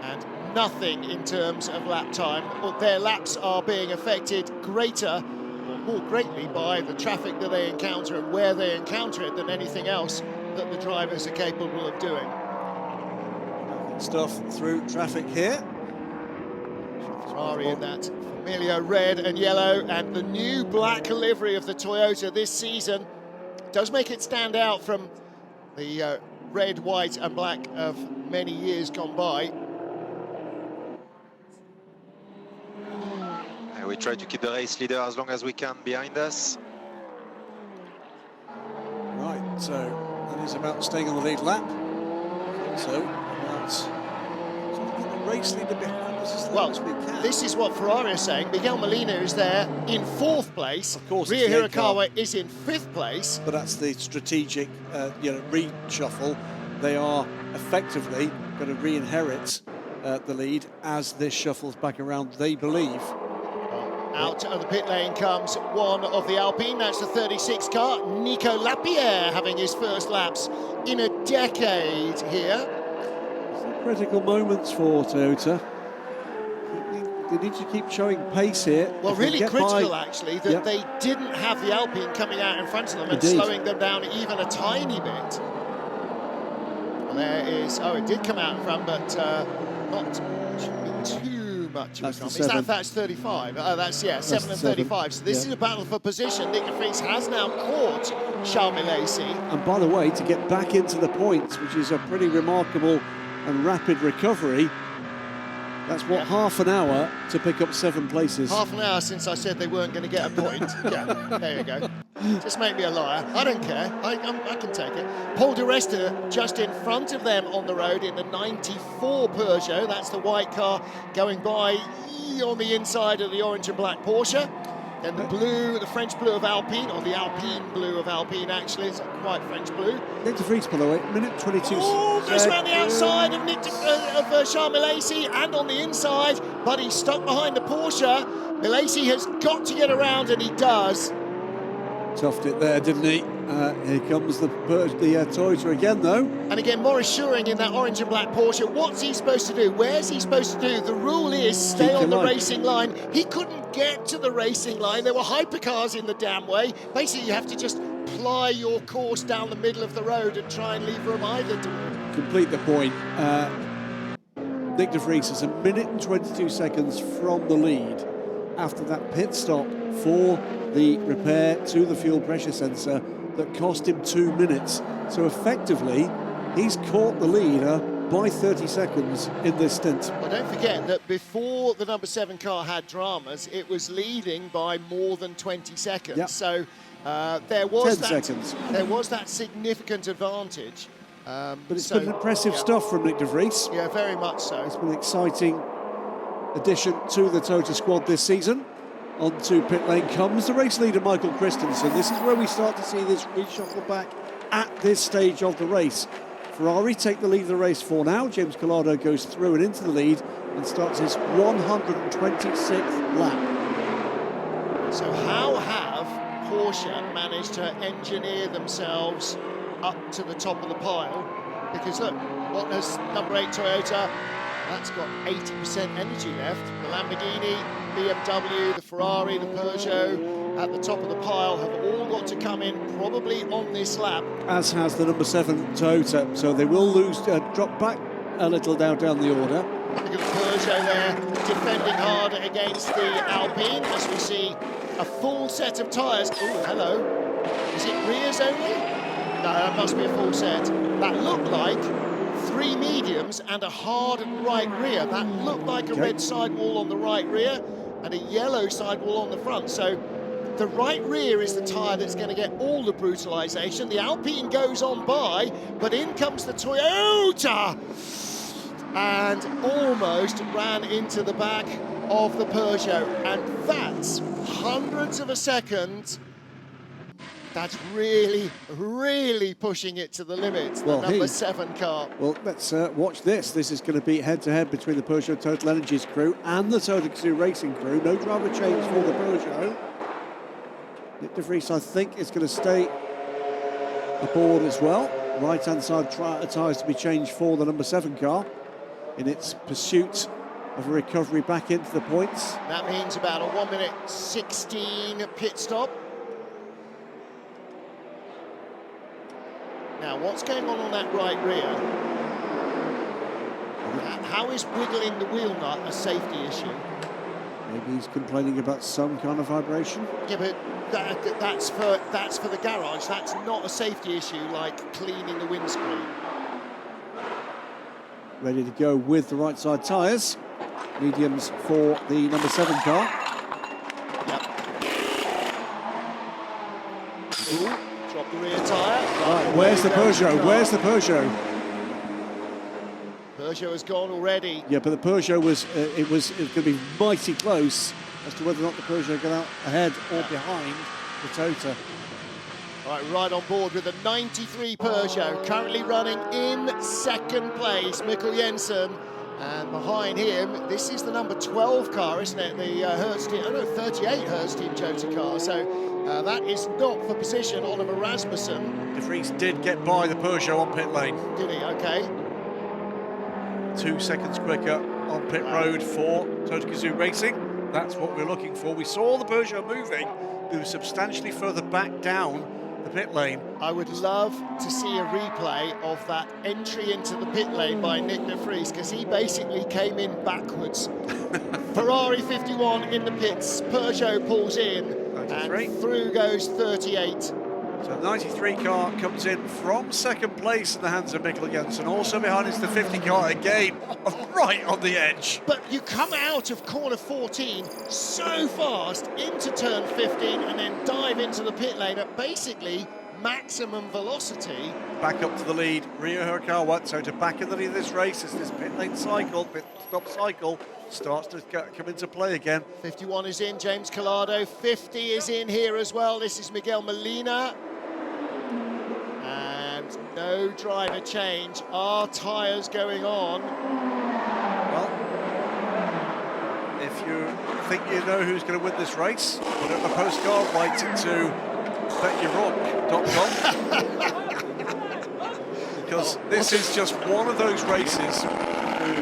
And nothing in terms of lap time. Their laps are being affected more greatly by the traffic that they encounter and where they encounter it than anything else that the drivers are capable of doing. Stuff through traffic here. Ferrari in that familiar red and yellow, and the new black livery of the Toyota this season does make it stand out from the red, white and black of many years gone by. We try to keep the race leader as long as we can behind us. Right, so that is about staying on the lead lap. So about get the race leader behind us as long as we can. This is what Ferrari are saying. Miguel Molina is there in 4th place. Of course, Ria Hirakawa is in 5th place. But that's the strategic, reshuffle. They are effectively going to re-inherit the lead as this shuffles back around, they believe. Out of the pit lane comes one of the Alpine, that's the 36 car, Nico Lapierre, having his first laps in a decade here. Some critical moments for Toyota. They need to keep showing pace here. Well, really critical actually that they didn't have the Alpine coming out in front of them and slowing them down even a tiny bit. Well, there is, it did come out in front, but not too much. That's 35. That's 7 and 35. So this is a battle for position. Nick de Vries has now caught Charles Milesi. And by the way, to get back into the points, which is a pretty remarkable and rapid recovery, that's what, half an hour to pick up 7 places. Half an hour since I said they weren't going to get a point. Yeah, there you go. Just make me a liar. I don't care. I can take it. Paul di Resta just in front of them on the road in the 94 Peugeot. That's the white car going by on the inside of the orange and black Porsche. Then the blue, the French blue of Alpine, or the Alpine blue of Alpine actually. It's not quite French blue. Nick de Vries, by the way, minute 22. Oh, goes around the outside of Charles Milesi and on the inside, but he's stuck behind the Porsche. Milesi has got to get around, and he does. Toughed it there, didn't he? Here comes the Toyota again, though. And again, Maurice Schuring in that orange and black Porsche. What's he supposed to do? Where's he supposed to do? The rule is stay on the racing line. He couldn't get to the racing line. There were hypercars in the damn way. Basically, you have to just ply your course down the middle of the road and try and leave room either to complete the point. Nick de Vries is a minute and 22 seconds from the lead after that pit stop for the repair to the fuel pressure sensor that cost him 2 minutes. So effectively, he's caught the leader by 30 seconds in this stint. Well, don't forget that before the number 7 car had dramas, it was leading by more than 20 seconds. Yep. So there was 10 seconds. There was that significant advantage. But it's been impressive stuff from Nick de Vries. Yeah, very much so. It's been an exciting addition to the Toyota squad this season. Onto pit lane comes the race leader, Michael Christensen. This is where we start to see this reshuffle back at this stage of the race. Ferrari take the lead of the race for now. James Collado goes through and into the lead and starts his 126th lap. So how have Porsche managed to engineer themselves up to the top of the pile? Because look, what has number 8 Toyota? That's got 80% energy left. The Lamborghini, BMW, the Ferrari, the Peugeot at the top of the pile have all got to come in probably on this lap. As has the number 7 Toyota, so they will lose, drop back a little down the order. Look at the Peugeot there, defending hard against the Alpine as we see a full set of tyres. Oh, hello. Is it rears only? No, that must be a full set. That looked like 3 mediums and a hard right rear. That looked like a red sidewall on the right rear and a yellow sidewall on the front. So the right rear is the tyre that's going to get all the brutalisation. The Alpine goes on by, but in comes the Toyota and almost ran into the back of the Peugeot. And that's hundredths of a second. That's really, really pushing it to the limit, the number 7 car. Well, let's watch this. This is going to be head-to-head between the Peugeot TotalEnergies crew and the Total Gazoo Racing crew. No driver change for the Peugeot. Nick de Vries, I think, is going to stay aboard as well. Right-hand side tyres to be changed for the number 7 car in its pursuit of a recovery back into the points. That means about a 1 minute 16 pit stop. Now, what's going on that right rear? How is wiggling the wheel nut a safety issue? Maybe he's complaining about some kind of vibration. Yeah, but that's for the garage. That's not a safety issue like cleaning the windscreen. Ready to go with the right side tyres. Mediums for the number 7 car. Ooh, drop the rear tyre. Right, where's the Peugeot? Where's the Peugeot? Peugeot has gone already. Yeah, but the Peugeot was it was going to be mighty close as to whether or not the Peugeot got out ahead or behind the Tota. Right on board with the 93 Peugeot, currently running in second place, Mikkel Jensen. And behind him, this is the number 12 car, isn't it? The 38 Hertz Team Jota car. So that is not for position. Oliver Rasmussen. De Vries did get by the Peugeot on pit lane. Did he? Okay. 2 seconds quicker on pit road for Tota Gazoo Racing. That's what we're looking for. We saw the Peugeot moving. It was substantially further back down the pit lane. I would love to see a replay of that entry into the pit lane by Nick De Vries, because he basically came in backwards. Ferrari 51 in the pits, Peugeot pulls in, 93. And through goes 38. So the 93 car comes in from second place in the hands of Mikkel Jensen. Also behind is the 50 car, again, right on the edge. But you come out of corner 14 so fast into turn 15 and then dive into the pit lane at basically maximum velocity. Back up to the lead, Rio Hirakawa. So to back in the lead of this race as this pit lane cycle, pit stop cycle, starts to come into play again. 51 is in, James Collado. 50 is in here as well. This is Miguel Molina. And no driver change. Are tyres going on? Well, if you think you know who's going to win this race, put up a postcard, write it to betyourrock.com. Because this is just one of those races.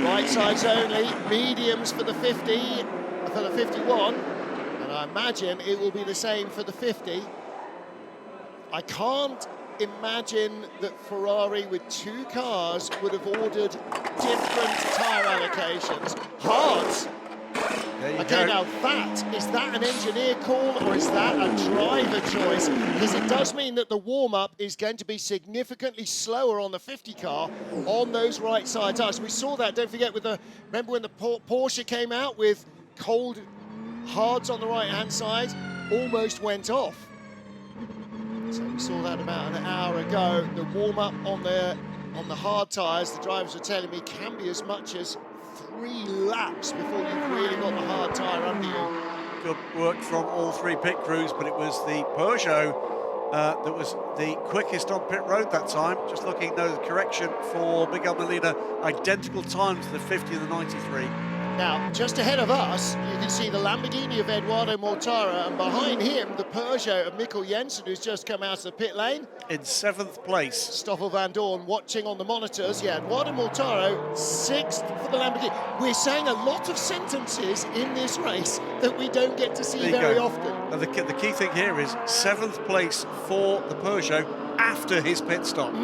Right sides only, mediums for the 50, for the 51, and I imagine it will be the same for the 50. I can't imagine that Ferrari with 2 cars would have ordered different tyre allocations. Hards. Okay, now is that an engineer call or is that a driver choice? Because it does mean that the warm-up is going to be significantly slower on the 50 car on those right side tyres. We saw that, don't forget, remember when the Porsche came out with cold hards on the right-hand side, almost went off. So we saw that about an hour ago. The warm-up on the hard tyres, the drivers were telling me, can be as much as 3 laps before you've really got the hard tyre under you. Good work from all 3 pit crews, but it was the Peugeot that was the quickest on pit road that time. Just looking, no correction for Miguel Molina, identical times to the 50 and the 93. Now, just ahead of us, you can see the Lamborghini of Eduardo Mortara, and behind him, the Peugeot of Mikkel Jensen, who's just come out of the pit lane. In 7th place. Stoffel Van Dorn watching on the monitors. Yeah, Eduardo Mortara, 6th for the Lamborghini. We're saying a lot of sentences in this race that we don't get to see very often. Now, the key thing here is 7th place for the Peugeot after his pit stop.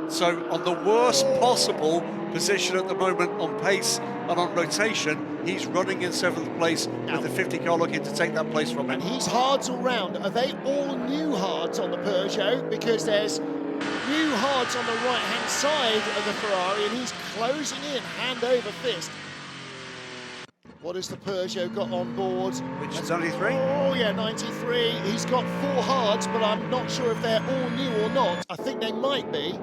So on the worst possible position at the moment on pace and on rotation, he's running in 7th place with the 50 car looking to take that place from him. And he's hards all round. Are they all new hards on the Peugeot? Because there's new hards on the right-hand side of the Ferrari, and he's closing in hand over fist. What has the Peugeot got on board? Which is 93? Oh, yeah, 93. He's got 4 hards, but I'm not sure if they're all new or not. I think they might be.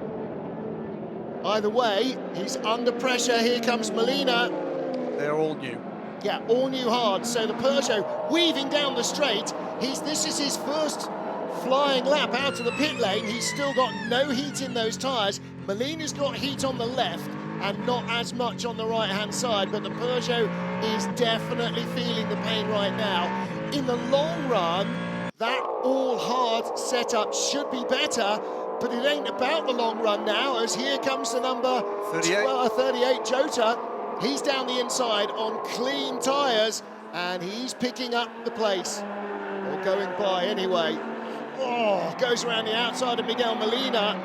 Either way, he's under pressure. Here comes Molina. They're all new. Yeah, all new hards. So the Peugeot weaving down the straight. This is his first flying lap out of the pit lane. He's still got no heat in those tyres. Molina's got heat on the left and not as much on the right-hand side, but the Peugeot is definitely feeling the pain right now. In the long run, that all-hard setup should be better, but it ain't about the long run now, as here comes the number 38 Jota. He's down the inside on clean tyres, and he's picking up the place, or going by anyway. Oh, goes around the outside of Miguel Molina,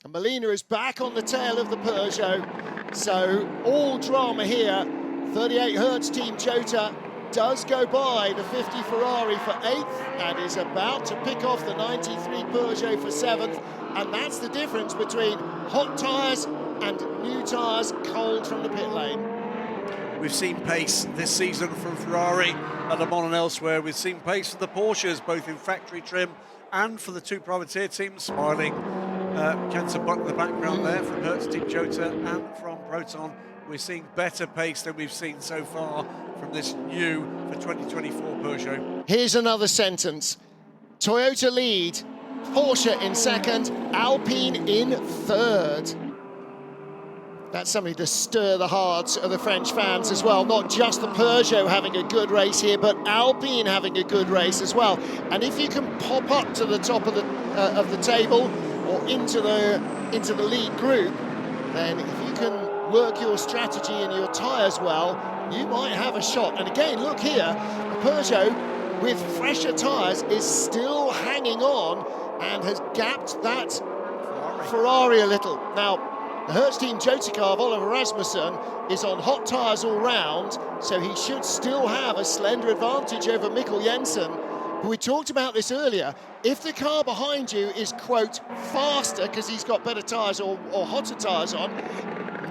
and Molina is back on the tail of the Peugeot. So all drama here. 38 Hertz Team Cota does go by the 50 Ferrari for 8th and is about to pick off the 93 Peugeot for 7th, and that's the difference between hot tyres and new tyres cold from the pit lane. We've seen pace this season from Ferrari at Le Mans and elsewhere. We've seen pace for the Porsches, both in factory trim and for the two privateer teams. Smiling Jensen Button in the background there from Hertz Team Cota and from Proton. We're seeing better pace than we've seen so far from this new for 2024 Peugeot. Here's another sentence. Toyota lead, Porsche in second, Alpine in third. That's something to stir the hearts of the French fans as well. Not just the Peugeot having a good race here, but Alpine having a good race as well. And if you can pop up to the top of the table or into the lead group, then if you can work your strategy and your tyres well, you might have a shot. And again, look here, the Peugeot with fresher tyres is still hanging on and has gapped that Ferrari a little. Now, the Hertz Team Cota car of Oliver Rasmussen is on hot tyres all round, so he should still have a slender advantage over Mikkel Jensen. But we talked about this earlier. If the car behind you is, quote, faster because he's got better tyres or hotter tyres on,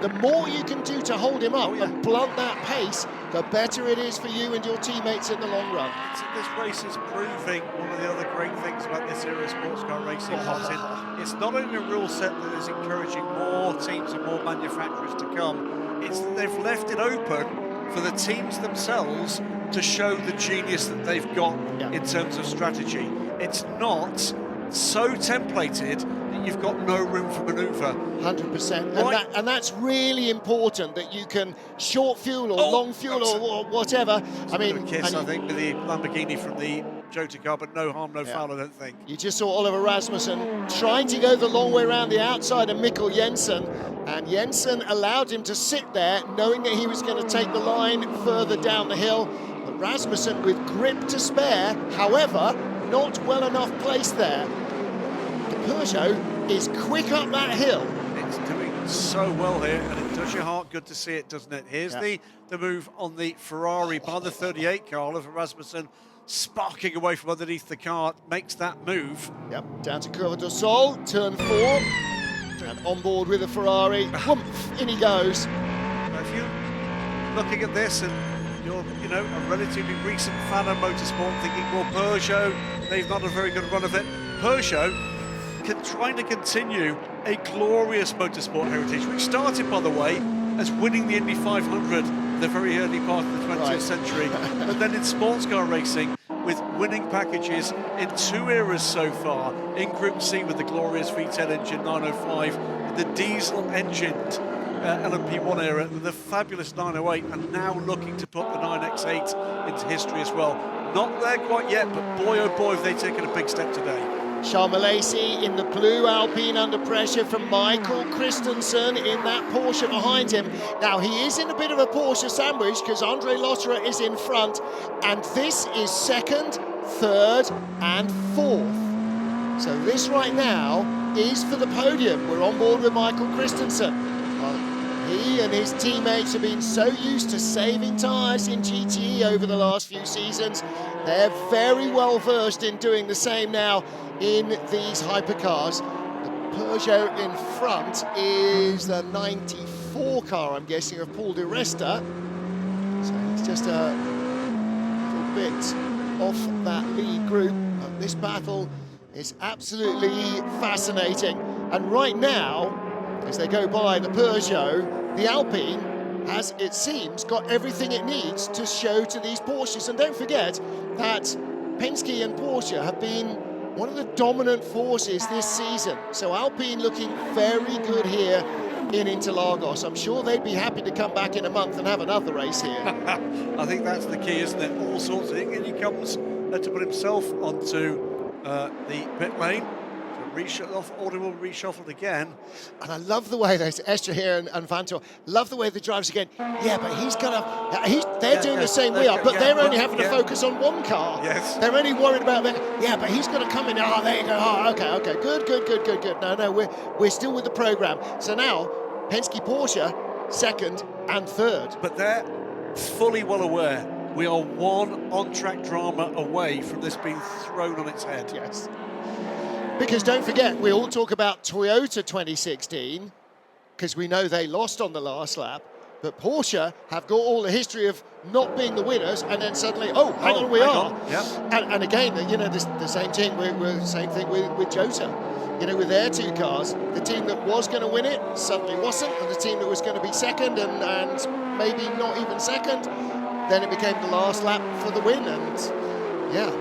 the more you can do to hold him up and blunt that pace, the better it is for you and your teammates in the long run. This race is proving one of the other great things about this era of sports car racing, Martin. It's not only a rule set that is encouraging more teams and more manufacturers to come, it's that they've left it open for the teams themselves to show the genius that they've got in terms of strategy. It's not so templated that you've got no room for manoeuvre. 100%. And that's really important, that you can short fuel or long fuel or whatever. I mean, I think, with the Lamborghini from the Cota car, but no harm, no foul, I don't think. You just saw Oliver Rasmussen trying to go the long way around the outside of Mikkel Jensen, and Jensen allowed him to sit there, knowing that he was going to take the line further down the hill. But Rasmussen with grip to spare, however, not well enough placed there. The Peugeot is quick up that hill. It's doing so well here, and it does your heart good to see it, doesn't it? Here's the move on the Ferrari by the 38 car. Oliver Rasmussen sparking away from underneath the car, makes that move. Yep, down to Curva do Sol, turn 4, and on board with the Ferrari. Whoomph, in he goes. Now, if you're looking at this and you're, a relatively recent fan of motorsport, thinking, well, Peugeot, they've not a very good run of it. Peugeot trying to continue a glorious motorsport heritage, which started, by the way, as winning the Indy 500 in the very early part of the 20th century, but then in sports car racing with winning packages in 2 eras so far. In Group C with the glorious V10 engine 905, the diesel-engined LMP1 era with the fabulous 908, and now looking to put the 9X8 into history as well. Not there quite yet, but boy oh boy have they taken a big step today. Charles Malaysi in the blue Alpine under pressure from Michael Christensen in that Porsche behind him. Now he is in a bit of a Porsche sandwich because Andre Lotterer is in front, and this is 2nd, 3rd and 4th. So this right now is for the podium. We're on board with Michael Christensen. He and his teammates have been so used to saving tyres in GTE over the last few seasons. They're very well versed in doing the same now in these hypercars. The Peugeot in front is the 94 car, I'm guessing, of Paul Di Resta. So he's just a little bit off that lead group. And this battle is absolutely fascinating. And right now, as they go by the Peugeot, the Alpine has, it seems, got everything it needs to show to these Porsches. And don't forget that Penske and Porsche have been one of the dominant forces this season. So Alpine looking very good here in Interlagos. I'm sure they'd be happy to come back in a month and have another race here. I think that's the key, isn't it? All sorts of things. And he comes to put himself onto the pit lane. So order will be reshuffled again. And I love the way there's Estra here and Vantor. Love the way the drivers again. Yeah, but they're doing the same we are, but they're only having to focus on one car. Yes. They're only worried about that. Yeah, but he's got to come in. Oh, there you go. Oh, okay. Good. No, we're still with the program. So now Penske Porsche second and third. But they're fully well aware we are one on-track drama away from this being thrown on its head. Yes. Because don't forget, we all talk about Toyota 2016, because we know they lost on the last lap, but Porsche have got all the history of not being the winners, and then suddenly, hang on, we are. Yep. And again, the same thing, same thing with Jota. With their two cars, the team that was going to win it suddenly wasn't, and the team that was going to be second and maybe not even second, then it became the last lap for the win, and yeah.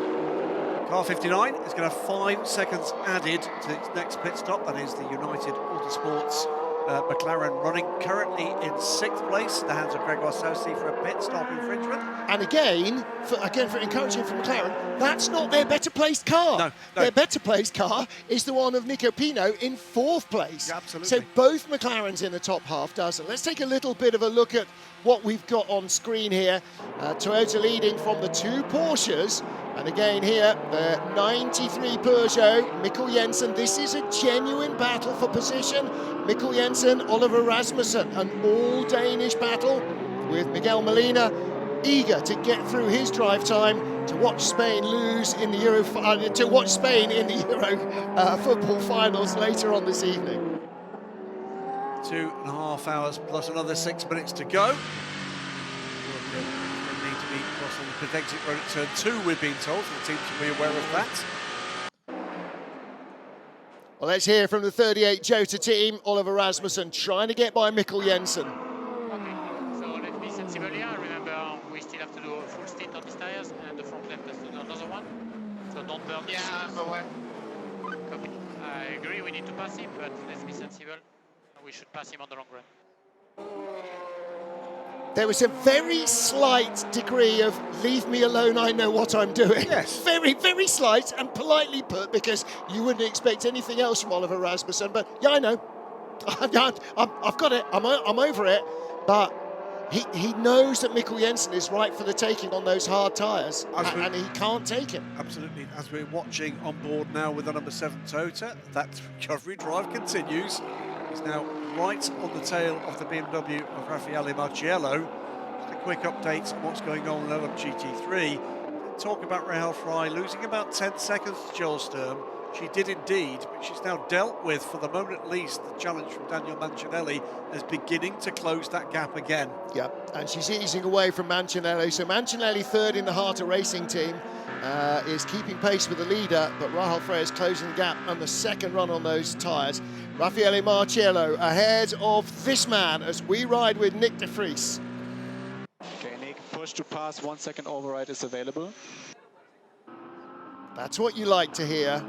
Car 59 is going to have 5 seconds added to its next pit stop. That is the United Autosports McLaren running currently in 6th place. The hands of Grégoire Saucy for a pit stop infringement. And again, for encouraging from McLaren, that's not their better placed car. No. Their better placed car is the one of Nico Pino in 4th place. Yeah, absolutely. So both McLarens in the top half dozen. Let's take a little bit of a look at what we've got on screen here. Toyota leading from the 2 Porsches. And again here, the 93 Peugeot, Mikkel Jensen. This is a genuine battle for position. Mikkel Jensen, Oliver Rasmussen, an all-Danish battle with Miguel Molina eager to get through his drive time to watch Spain lose in the Euro football finals later on this evening. 2.5 hours plus another 6 minutes to go. Crossing the pit exit road at turn 2, we've been told, so the team should be aware of that. Well, let's hear from the 38 Jota team. Oliver Rasmussen trying to get by Mikkel Jensen. Okay, so let's be sensible here. Remember, we still have to do a full stint on these tires, and the front left has to do another one. So don't burn. Yeah, copy. I agree, we need to pass him, but let's be sensible. We should pass him on the long run. There was a very slight degree of leave me alone, I know what I'm doing. Yes. Very, very slight and politely put, because you wouldn't expect anything else from Oliver Rasmussen. But yeah, I know. I've got it. I'm over it. But he knows that Mikkel Jensen is right for the taking on those hard tyres, and he can't take him. Absolutely. As we're watching on board now with the number 7 Toyota, that recovery drive continues. He's now right on the tail of the BMW of Raffaele Marciello. Just a quick update on what's going on in LMGT3. Talk about Rahel Fry losing about 10 seconds to Joel Sturm. She did indeed, but she's now dealt with, for the moment at least, the challenge from Daniel Mancinelli as beginning to close that gap again. Yep, and she's easing away from Mancinelli. So Mancinelli, third in the Harter Racing team, is keeping pace with the leader, but Rahel Frey is closing the gap on the second run on those tyres. Raffaele Marciello ahead of this man as we ride with Nick de Vries. Okay, Nick, push to pass, 1 second override is available. That's what you like to hear.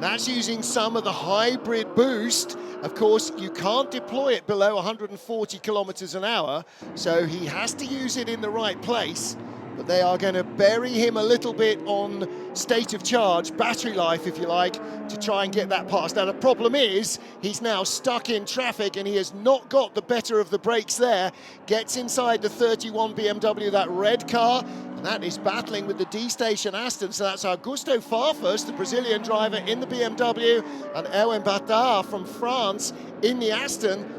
That's using some of the hybrid boost. Of course, you can't deploy it below 140 kilometers an hour, so he has to use it in the right place. But they are going to bury him a little bit on state of charge, battery life, if you like, to try and get that past. Now, the problem is he's now stuck in traffic and he has not got the better of the brakes there. Gets inside the 31 BMW, that red car, and that is battling with the D-Station Aston. So that's Augusto Farfus, the Brazilian driver, in the BMW, and Erwin Bardard from France in the Aston.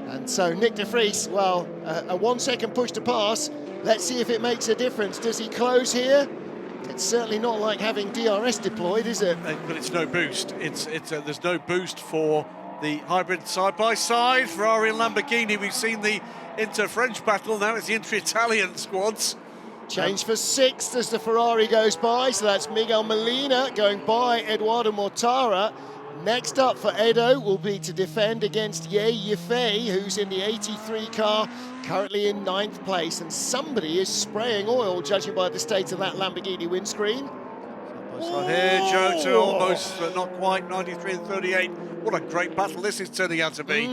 And so Nick de Vries, well, a 1 second push to pass. Let's see if it makes a difference. Does he close here? It's certainly not like having DRS deployed, is it? But it's no boost. There's no boost for the hybrid side-by-side. Ferrari and Lamborghini. We've seen the inter-French battle. Now it's the inter-Italian squads. Change for sixth as the Ferrari goes by. So that's Miguel Molina going by Eduardo Mortara. Next up for Edo will be to defend against Ye Yifei, who's in the 83 car, currently in 9th place. And somebody is spraying oil, judging by the state of that Lamborghini windscreen. So here, Jota almost, not quite, 93 and 38. What a great battle this is turning out to be.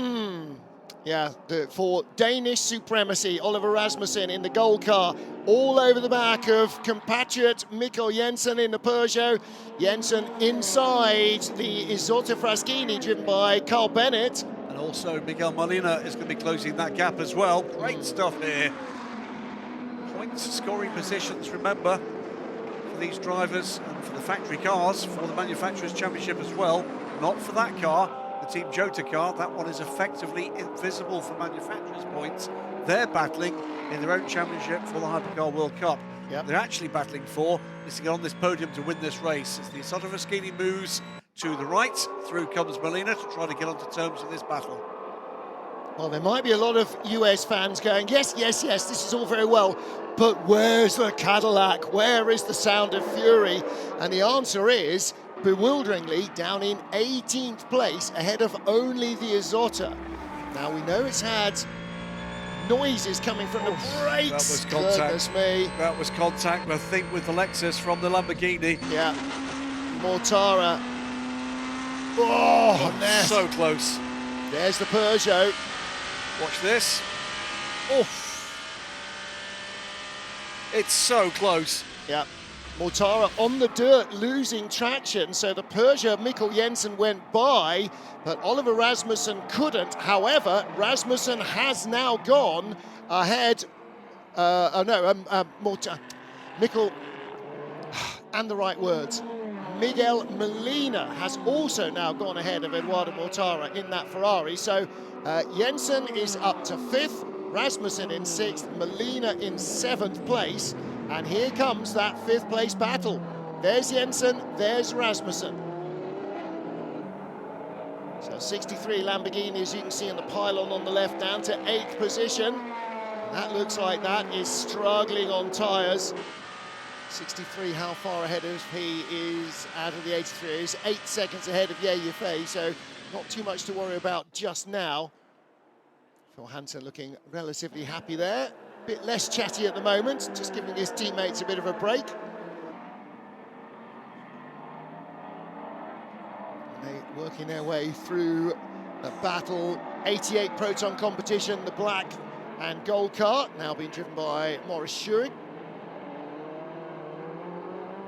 Yeah, for Danish supremacy, Oliver Rasmussen in the gold car, all over the back of compatriot Mikkel Jensen in the Peugeot. Jensen inside the Isotta Fraschini, driven by Carl Bennett. And also Miguel Molina is going to be closing that gap as well. Great stuff here. Points scoring positions, remember, for these drivers and for the factory cars, for the Manufacturers' Championship as well. Not for that car, the Team Jota car. That one is effectively invisible for manufacturers' points. They're battling in their own championship for the Hypercar World Cup. Yep. They're actually battling for is to get on this podium to win this race. As the Isotta Fraschini moves to the right, through comes Molina to try to get onto terms with this battle. Well, there might be a lot of US fans going, yes, yes, yes, this is all very well, but where's the Cadillac? Where is the sound of fury? And the answer is, bewilderingly, down in 18th place, ahead of only the Isotta. Now, we know it's had noises coming from the brakes. That was contact. Goodness me. That was contact, I think, with the Lexus from the Lamborghini. Yeah. Mortara. Oh, there. So close. There's the Peugeot. Watch this. Oh. It's so close. Yeah. Mortara on the dirt, losing traction, so the Peugeot Mikkel Jensen went by, but Oliver Rasmussen couldn't. However, Rasmussen has now gone ahead. Mikkel, and the right words. Miguel Molina has also now gone ahead of Eduardo Mortara in that Ferrari. So Jensen is up to 5th, Rasmussen in 6th, Molina in 7th place. And here comes that 5th place battle. There's Jensen, there's Rasmussen. So 63 Lamborghini, as you can see in the pylon on the left, down to 8th position. That looks like that is struggling on tyres. 63, how far ahead of he is out of the 83? He's 8 seconds ahead of Yefei, so not too much to worry about just now. Phil Hansen looking relatively happy there. Bit less chatty at the moment, just giving his teammates a bit of a break. And they working their way through the battle. 88 Proton competition, the black and gold car, now being driven by Maurice Schurig.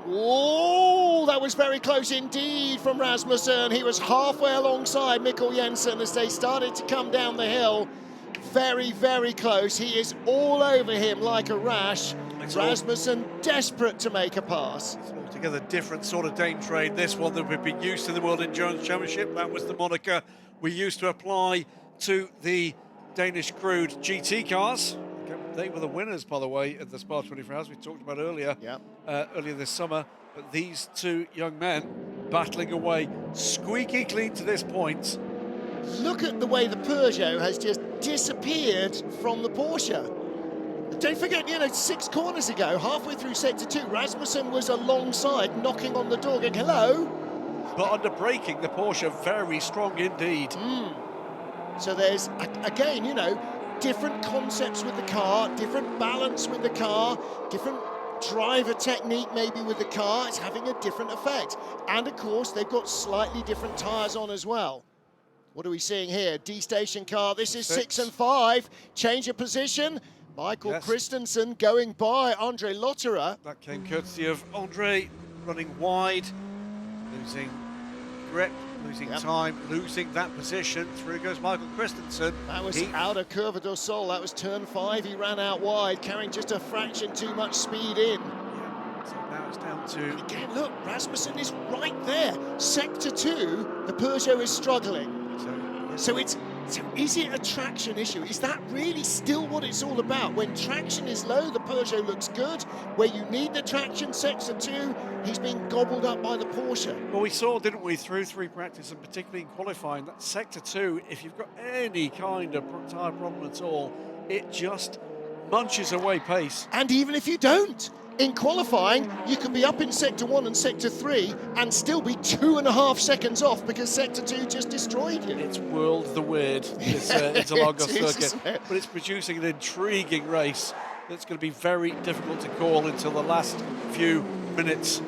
Oh, that was very close indeed from Rasmussen. He was halfway alongside Mikkel Jensen as they started to come down the hill. Very, very close. He is all over him like a rash. Rasmussen desperate to make a pass. It's altogether different sort of Dane trade. This one that we've been used to the World Endurance Championship. That was the moniker we used to apply to the Danish crewed GT cars. They were the winners, by the way, at the Spa-Francorchamps Hours we talked about earlier, earlier this summer. But these two young men battling away, squeaky clean to this point. Look at the way the Peugeot has just disappeared from the Porsche. Don't forget, 6 corners ago, halfway through sector 2, Rasmussen was alongside, knocking on the door, going, hello. But under braking, the Porsche very strong indeed. So there's, again, different concepts with the car, different balance with the car, different driver technique maybe with the car. It's having a different effect. And of course, they've got slightly different tyres on as well. What are we seeing here? D-station car, this is 6 and 5. Change of position. Michael Christensen going by Andre Lotterer. That came courtesy of Andre running wide, losing grip, losing time, losing that position. Through goes Michael Christensen. That was out of Curva do Sol. That was turn 5. He ran out wide, carrying just a fraction too much speed in. So now it's down to... Again, look, Rasmussen is right there. Sector 2, the Peugeot is struggling. So is it a traction issue? Is that really still what it's all about? When traction is low, the Peugeot looks good. Where you need the traction, sector 2, he's being gobbled up by the Porsche. Well, we saw, didn't we, through 3 practice and particularly in qualifying, that sector 2, if you've got any kind of tyre problem at all, it just munches away pace. And even if you don't, in qualifying, you could be up in sector 1 and sector 3 and still be 2.5 seconds off because sector 2 just destroyed you. It's world the weird, this Interlagos circuit, but it's producing an intriguing race that's going to be very difficult to call until the last few minutes.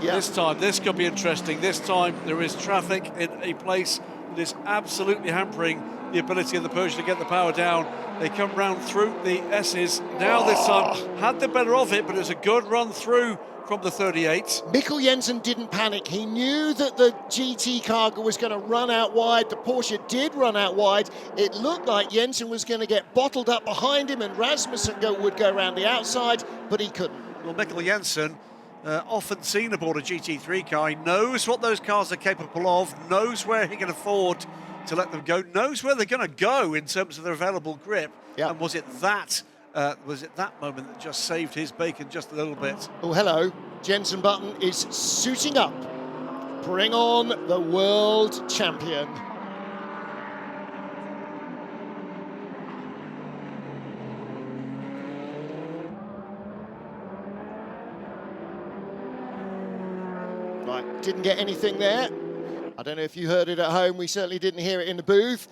This time, this could be interesting. This time, there is traffic in a place that is absolutely hampering the ability of the Persian to get the power down. They come round through the S's. Now this time had the better of it, but it was a good run through from the 38. Mikkel Jensen didn't panic. He knew that the GT car was going to run out wide. The Porsche did run out wide. It looked like Jensen was going to get bottled up behind him and Rasmussen would go around the outside, but he couldn't. Well, Mikkel Jensen, often seen aboard a GT3 car, he knows what those cars are capable of, knows where he can afford to let them go, knows where they're going to go in terms of their available grip. Yep. And was it that moment that just saved his bacon just a little bit? Oh, hello. Jensen Button is suiting up. Bring on the world champion. Right, didn't get anything there. I don't know if you heard it at home. We certainly didn't hear it in the booth.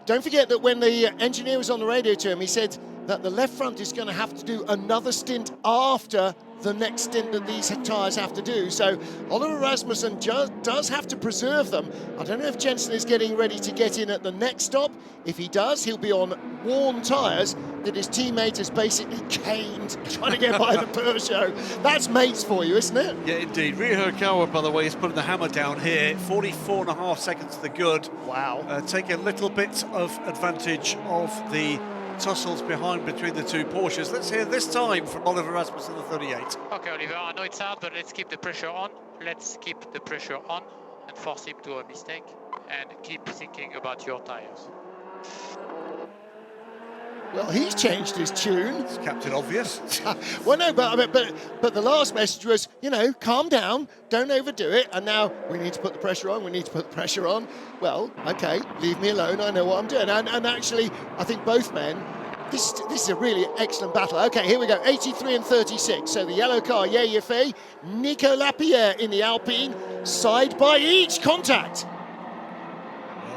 Don't forget that when the engineer was on the radio to him, he said that the left front is going to have to do another stint after the next stint that these tyres have to do. So Oliver Rasmussen does have to preserve them. I don't know if Jensen is getting ready to get in at the next stop. If he does, he'll be on worn tyres that his teammate has basically caned trying to get by the Peugeot. That's mates for you, isn't it? Yeah, indeed. Ryo Hirakawa, by the way, is putting the hammer down here. 44.5 seconds to the good. Wow. Take a little bit of advantage of the tussles behind between the two Porsches. Let's hear this time from Oliver Rasmussen, the 38. Okay, Oliver, I know it's hard, but let's keep the pressure on. Let's keep the pressure on and force him to a mistake and keep thinking about your tires. Well, he's changed his tune. It's Captain Obvious. Well, no, but the last message was, you know, calm down, don't overdo it. And now we need to put the pressure on. We need to put the pressure on. Well, okay, leave me alone. I know what I'm doing. And actually, I think both men. This is a really excellent battle. Okay, here we go. 83 and 36. So the yellow car, Yeye, Nico Lapierre in the Alpine, side by each contact.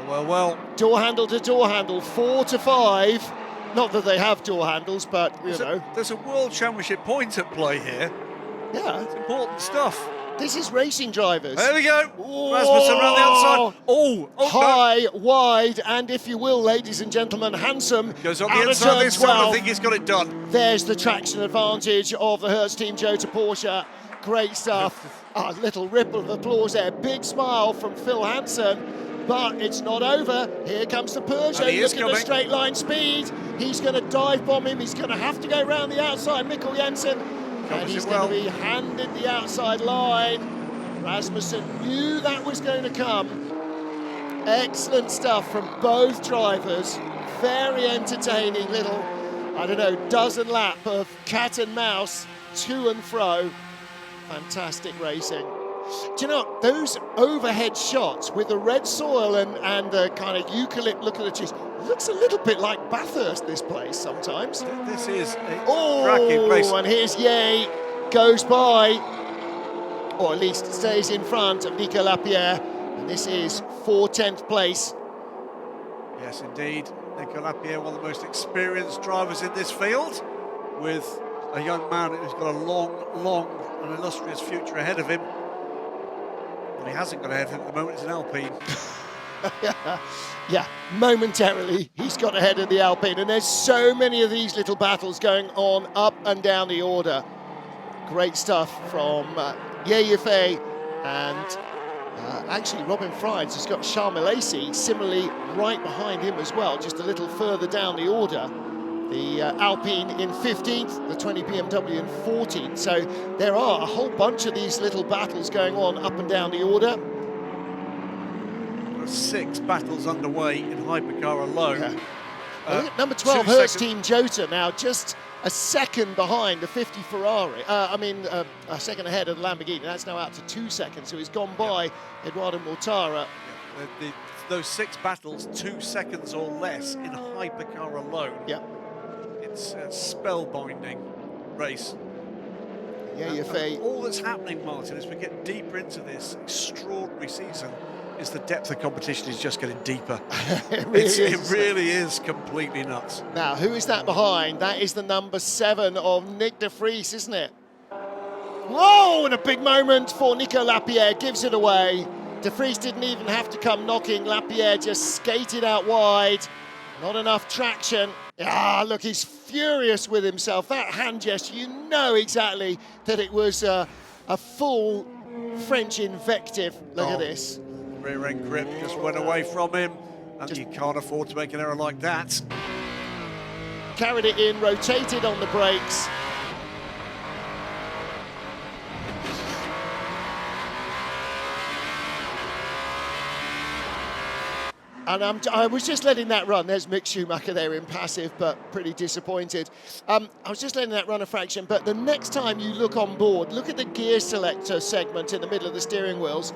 Well. Door handle to door handle, 4 to 5. Not that they have door handles, but, you know. There's a World Championship point at play here. Yeah. It's important stuff. This is racing drivers. There we go. Rasmussen around the outside. Oh, high, no. wide, and if you will, ladies and gentlemen, handsome. Goes on the inside this time. I think he's got it done. There's the traction advantage of the Hertz Team Joe to Porsche. Great stuff. A little ripple of applause there. Big smile from Phil Hansen. But it's not over. Here comes the Peugeot. Look at the straight line speed. He's going to dive bomb him. He's going to have to go round the outside. Mikkel Jensen. And he's going to be handed the outside line. Rasmussen knew that was going to come. Excellent stuff from both drivers. Very entertaining little, I don't know, dozen lap of cat and mouse to and fro. Fantastic racing. Do you know, those overhead shots with the red soil and the kind of eucalypt look at the trees, looks a little bit like Bathurst, this place, sometimes. This is a cracking place. And here's Ye, goes by, or at least stays in front of Nico Lapierre, and this is 10th place. Yes, indeed. Nico Lapierre, one of the most experienced drivers in this field, with a young man who's got a long and illustrious future ahead of him. He hasn't got ahead of him at the moment, it's an Alpine. Yeah, momentarily he's got ahead of the Alpine, and there's so many of these little battles going on up and down the order. Great stuff from Yeye, and actually Robin Fries has got Charles Lacey similarly right behind him as well, just a little further down the order. The Alpine in 15th, the 20 BMW in 14th. So there are a whole bunch of these little battles going on up and down the order. There are 6 battles underway in Hypercar alone. Yeah. Look at number 12, Hertz Team Jota now just a second behind the 50 Ferrari. A second ahead of the Lamborghini. That's now out to 2 seconds. So he's gone by Eduardo Mortara. Yeah. Those 6 battles, 2 seconds or less in Hypercar alone. Yeah. It's a spellbinding race. Yeah, all that's happening, Martin, as we get deeper into this extraordinary season, is the depth of competition is just getting deeper. It really is completely nuts. Now, who is that behind? That is the number 7 of Nick de Vries, isn't it? Whoa, and a big moment for Nico Lapierre, gives it away. De Vries didn't even have to come knocking. Lapierre just skated out wide. Not enough traction. Ah, look, he's furious with himself. That hand gesture, you know exactly that it was a full French invective. Look at this. Rear end grip just went away from him, and you can't afford to make an error like that. Carried it in, rotated on the brakes. And I was just letting that run. There's Mick Schumacher there in passive, but pretty disappointed. I was just letting that run a fraction, but the next time you look on board, look at the gear selector segment in the middle of the steering wheels.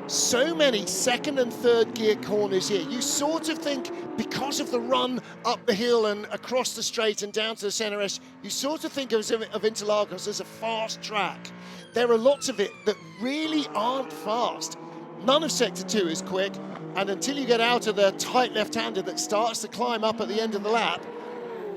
So many second and third gear corners here. You sort of think, because of the run up the hill and across the straight and down to the centre edge, you sort of think of Interlagos as a fast track. There are lots of it that really aren't fast. None of Sector 2 is quick, and until you get out of the tight left-hander that starts to climb up at the end of the lap,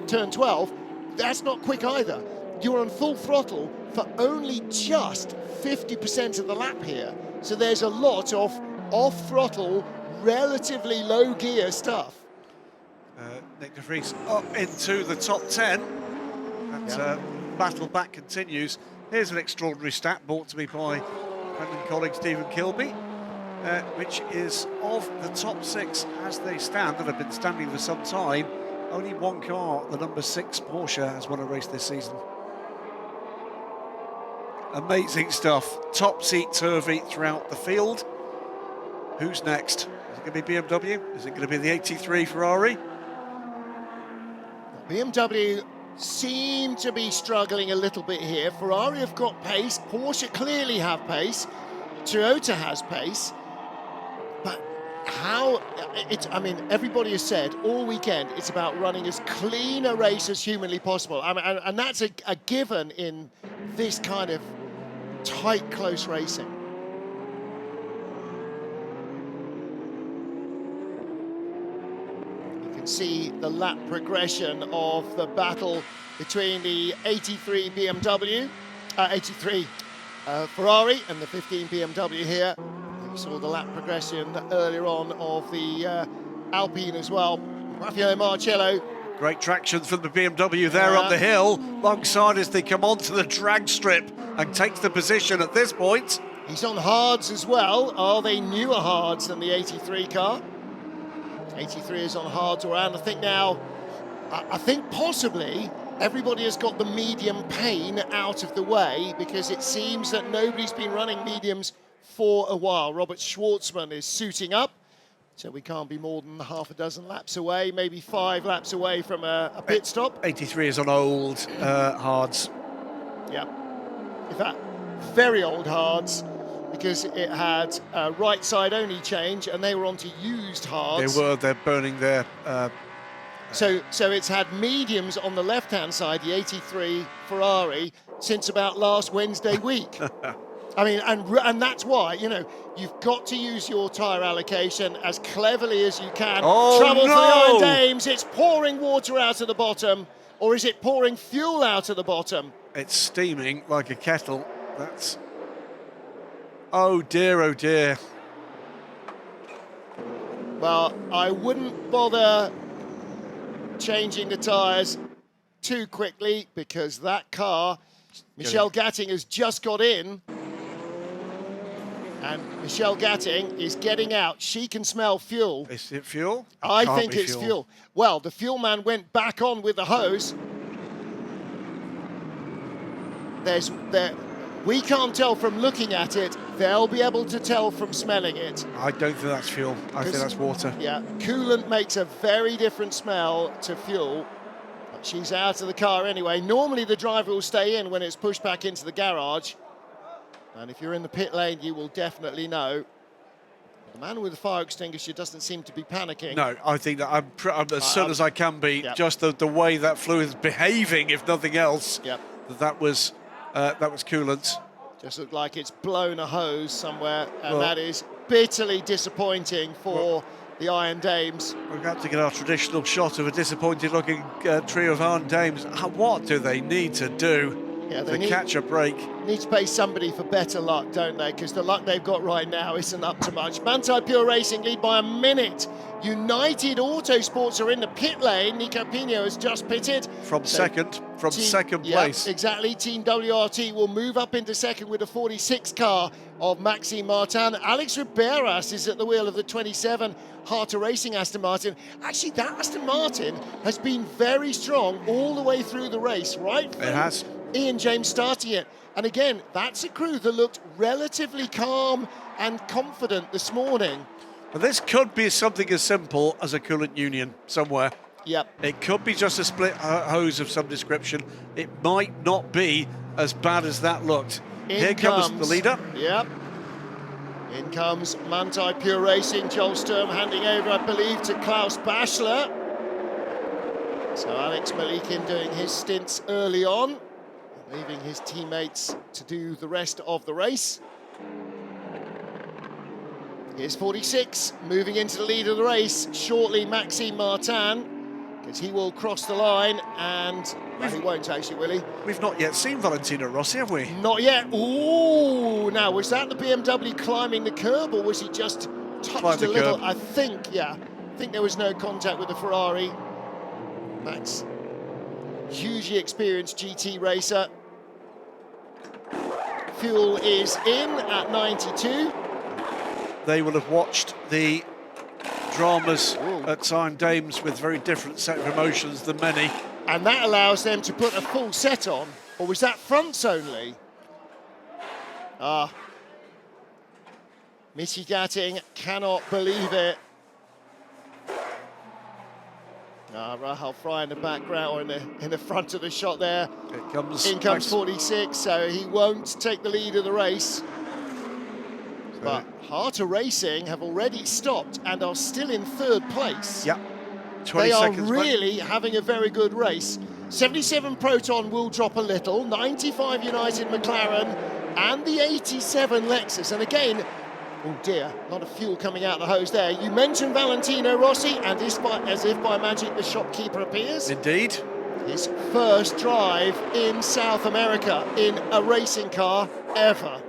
turn 12, that's not quick either. You're on full throttle for only just 50% of the lap here. So there's a lot of off-throttle, relatively low gear stuff. Nick de Vries up into the top 10. That battle back continues. Here's an extraordinary stat brought to me by friend and colleague Stephen Kilby, which is of the top 6 as they stand, and have been standing for some time, only one car, the number 6 Porsche, has won a race this season. Amazing stuff. Topsy-turvy throughout the field. Who's next? Is it going to be BMW? Is it going to be the 83 Ferrari? BMW seem to be struggling a little bit here. Ferrari have got pace. Porsche clearly have pace. Toyota has pace. But how... I mean, everybody has said all weekend it's about running as clean a race as humanly possible. I mean, and that's a given in this kind of tight, close racing. You can see the lap progression of the battle between the 83 BMW, 83 Ferrari and the 15 BMW here. You saw the lap progression earlier on of the Alpine as well. Raffaele Marcello. Great traction from the BMW there up the hill, alongside as they come onto the drag strip and takes the position at this point. He's on hards as well. Are they newer hards than the 83 car? 83 is on hards around. I think now, I think possibly everybody has got the medium pain out of the way, because it seems that nobody's been running mediums for a while. Robert Schwartzman is suiting up. So we can't be more than half a dozen laps away, maybe 5 laps away from a pit stop. 83 is on old hards. Yeah. In fact, very old hards, because it had a right side only change and they were onto used hards. They're burning their... So it's had mediums on the left-hand side, the 83 Ferrari, since about last Wednesday week. I mean, and that's why, you know, you've got to use your tyre allocation as cleverly as you can. Oh, Trouble for the Iron no! Dames, it's pouring water out of the bottom, or is it pouring fuel out of the bottom? It's steaming like a kettle. That's... Oh dear, oh dear. Well, I wouldn't bother changing the tyres too quickly, because that car, Michelle Gatting has just got in. And Michelle Gatting is getting out. She can smell fuel. Is it fuel? I think it's fuel. Well, the fuel man went back on with the hose. We can't tell from looking at it. They'll be able to tell from smelling it. I don't think that's fuel. I think that's water. Yeah, coolant makes a very different smell to fuel. But she's out of the car anyway. Normally the driver will stay in when it's pushed back into the garage. And if you're in the pit lane, you will definitely know. The man with the fire extinguisher doesn't seem to be panicking. No, I think that I'm as certain as I can be. Yep. Just the way that fluid is behaving, if nothing else. Yep. That was coolant. Just looked like it's blown a hose somewhere, and that is bitterly disappointing for the Iron Dames. We're about to get our traditional shot of a disappointed-looking trio of Iron Dames. What do they need to do? Yeah, to catch a break. Need to pay somebody for better luck, don't they? Because the luck they've got right now isn't up to much. Manthey Pure Racing lead by a minute. United Autosports are in the pit lane. Nico Pino has just pitted. From second place. Yeah, exactly. Team WRT will move up into second with a 46 car of Maxime Martin. Alex Riberas is at the wheel of the 27 Heart of Racing Aston Martin. Actually, that Aston Martin has been very strong all the way through the race, right? It has. Ian James starting it. And again, that's a crew that looked relatively calm and confident this morning. But this could be something as simple as a coolant union somewhere. Yep. It could be just a split hose of some description. It might not be as bad as that looked. Here comes the leader. Yep. In comes Manthey Pure Racing. Joel Sturm handing over, I believe, to Klaus Bachler. So Alex Malikin doing his stints early on, leaving his teammates to do the rest of the race. Here's 46, moving into the lead of the race. Shortly, Maxime Martin, because he will cross the line, and well, he won't actually, will he? We've not yet seen Valentino Rossi, have we? Not yet. Ooh, now, was that the BMW climbing the curb, or was he just touched a little? I think, yeah. I think there was no contact with the Ferrari. Max, hugely experienced GT racer. Fuel is in at 92. They will have watched the dramas at Tyne Dames with very different set of emotions than many. And that allows them to put a full set on, or was that fronts only? Missy Gatting cannot believe it. Rahal Fry in the background, or in the front of the shot there. In comes 46, so he won't take the lead of the race. But Heart of Racing have already stopped and are still in third place. Yeah, 20 seconds. They are really having a very good race. 77 Proton will drop a little, 95 United McLaren, and the 87 Lexus. And again, oh dear, a lot of fuel coming out the hose there. You mentioned Valentino Rossi, and as if by magic, the shopkeeper appears. Indeed. His first drive in South America in a racing car ever.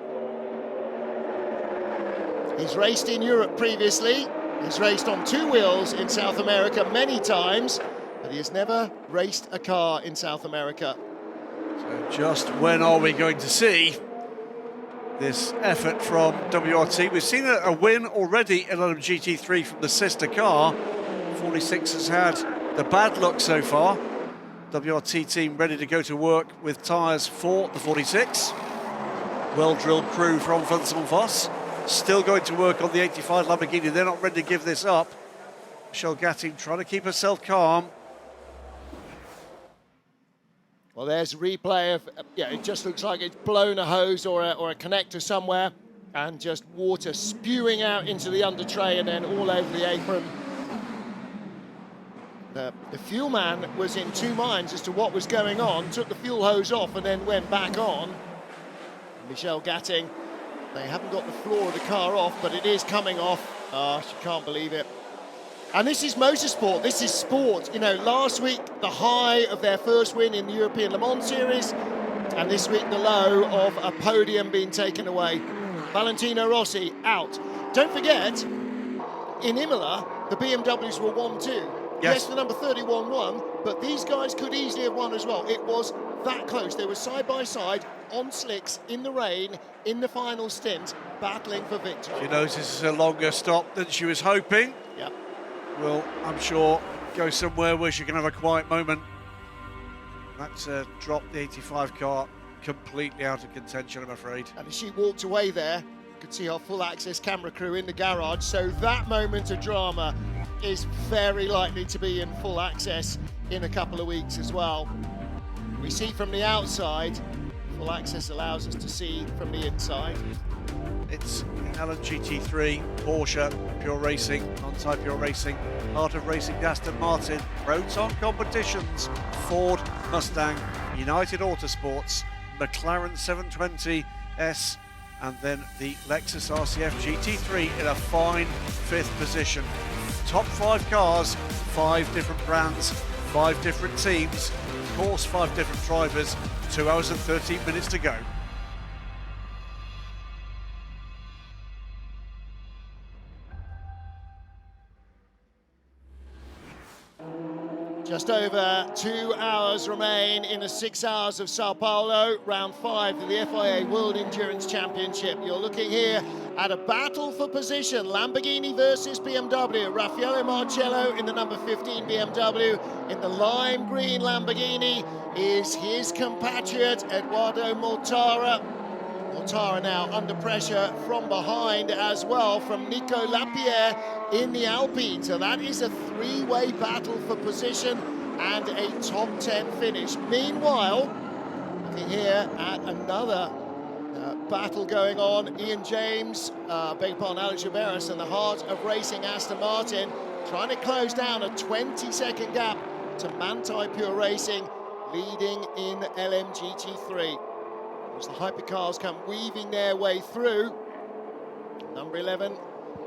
He's raced in Europe previously. He's raced on two wheels in South America many times, but he has never raced a car in South America. So just when are we going to see this effort from WRT? We've seen a win already in LMGT3 from the sister car. 46 has had the bad luck so far. WRT team ready to go to work with tyres for the 46. Well-drilled crew from Vincent Voss. Still going to work on the 85 Lamborghini. They're not ready to give this up. Michelle Gatting trying to keep herself calm. Well, there's a replay of, yeah, it just looks like it's blown a hose or a connector somewhere, and just water spewing out into the under tray and then all over the apron. The fuel man was in two minds as to what was going on, took the fuel hose off and then went back on. Michelle Gatting, they haven't got the floor of the car off, but it is coming off. She can't believe it. And this is motorsport, this is sport. You know, last week, the high of their first win in the European Le Mans Series, and this week, the low of a podium being taken away. Valentino Rossi out. Don't forget, in Imola, the BMWs were 1-2. Yes, the number 31 won, but these guys could easily have won as well. It was that close. They were side by side, on slicks, in the rain, in the final stint, battling for victory. She knows this is a longer stop than she was hoping. Yep. Will, I'm sure, go somewhere where she can have a quiet moment. That's dropped the 85 car completely out of contention, I'm afraid. And as she walked away there, you could see our full access camera crew in the garage, so that moment of drama is very likely to be in full access in a couple of weeks as well. We see from the outside, full access allows us to see from the inside. It's LMGT3, Porsche, Pure Racing, Manthey Pure Racing, Heart of Racing, Aston Martin, Proton Competitions, Ford, Mustang, United Autosports, McLaren 720S, and then the Lexus RCF GT3 in a fine 5th position. Top 5 cars, 5 different brands, 5 different teams. course, 5 different drivers, 2 hours and 13 minutes to go. Just over 2 hours remain in the 6 hours of Sao Paulo, round 5 of the FIA World Endurance Championship. You're looking here at a battle for position. Lamborghini versus BMW. Raffaele Marcello in the number 15 BMW. In the lime green Lamborghini is his compatriot, Eduardo Mortara. Mortara now under pressure from behind as well from Nico Lapierre in the Alpine. So that is a 3-way battle for position and a top 10 finish. Meanwhile, looking here at another battle going on. Ian James, beg your pardon, Alex Riberas, in the heart of racing Aston Martin, trying to close down a 20-second gap to Manthey Pure Racing, leading in LMGT3. As the hypercars come weaving their way through. Number 11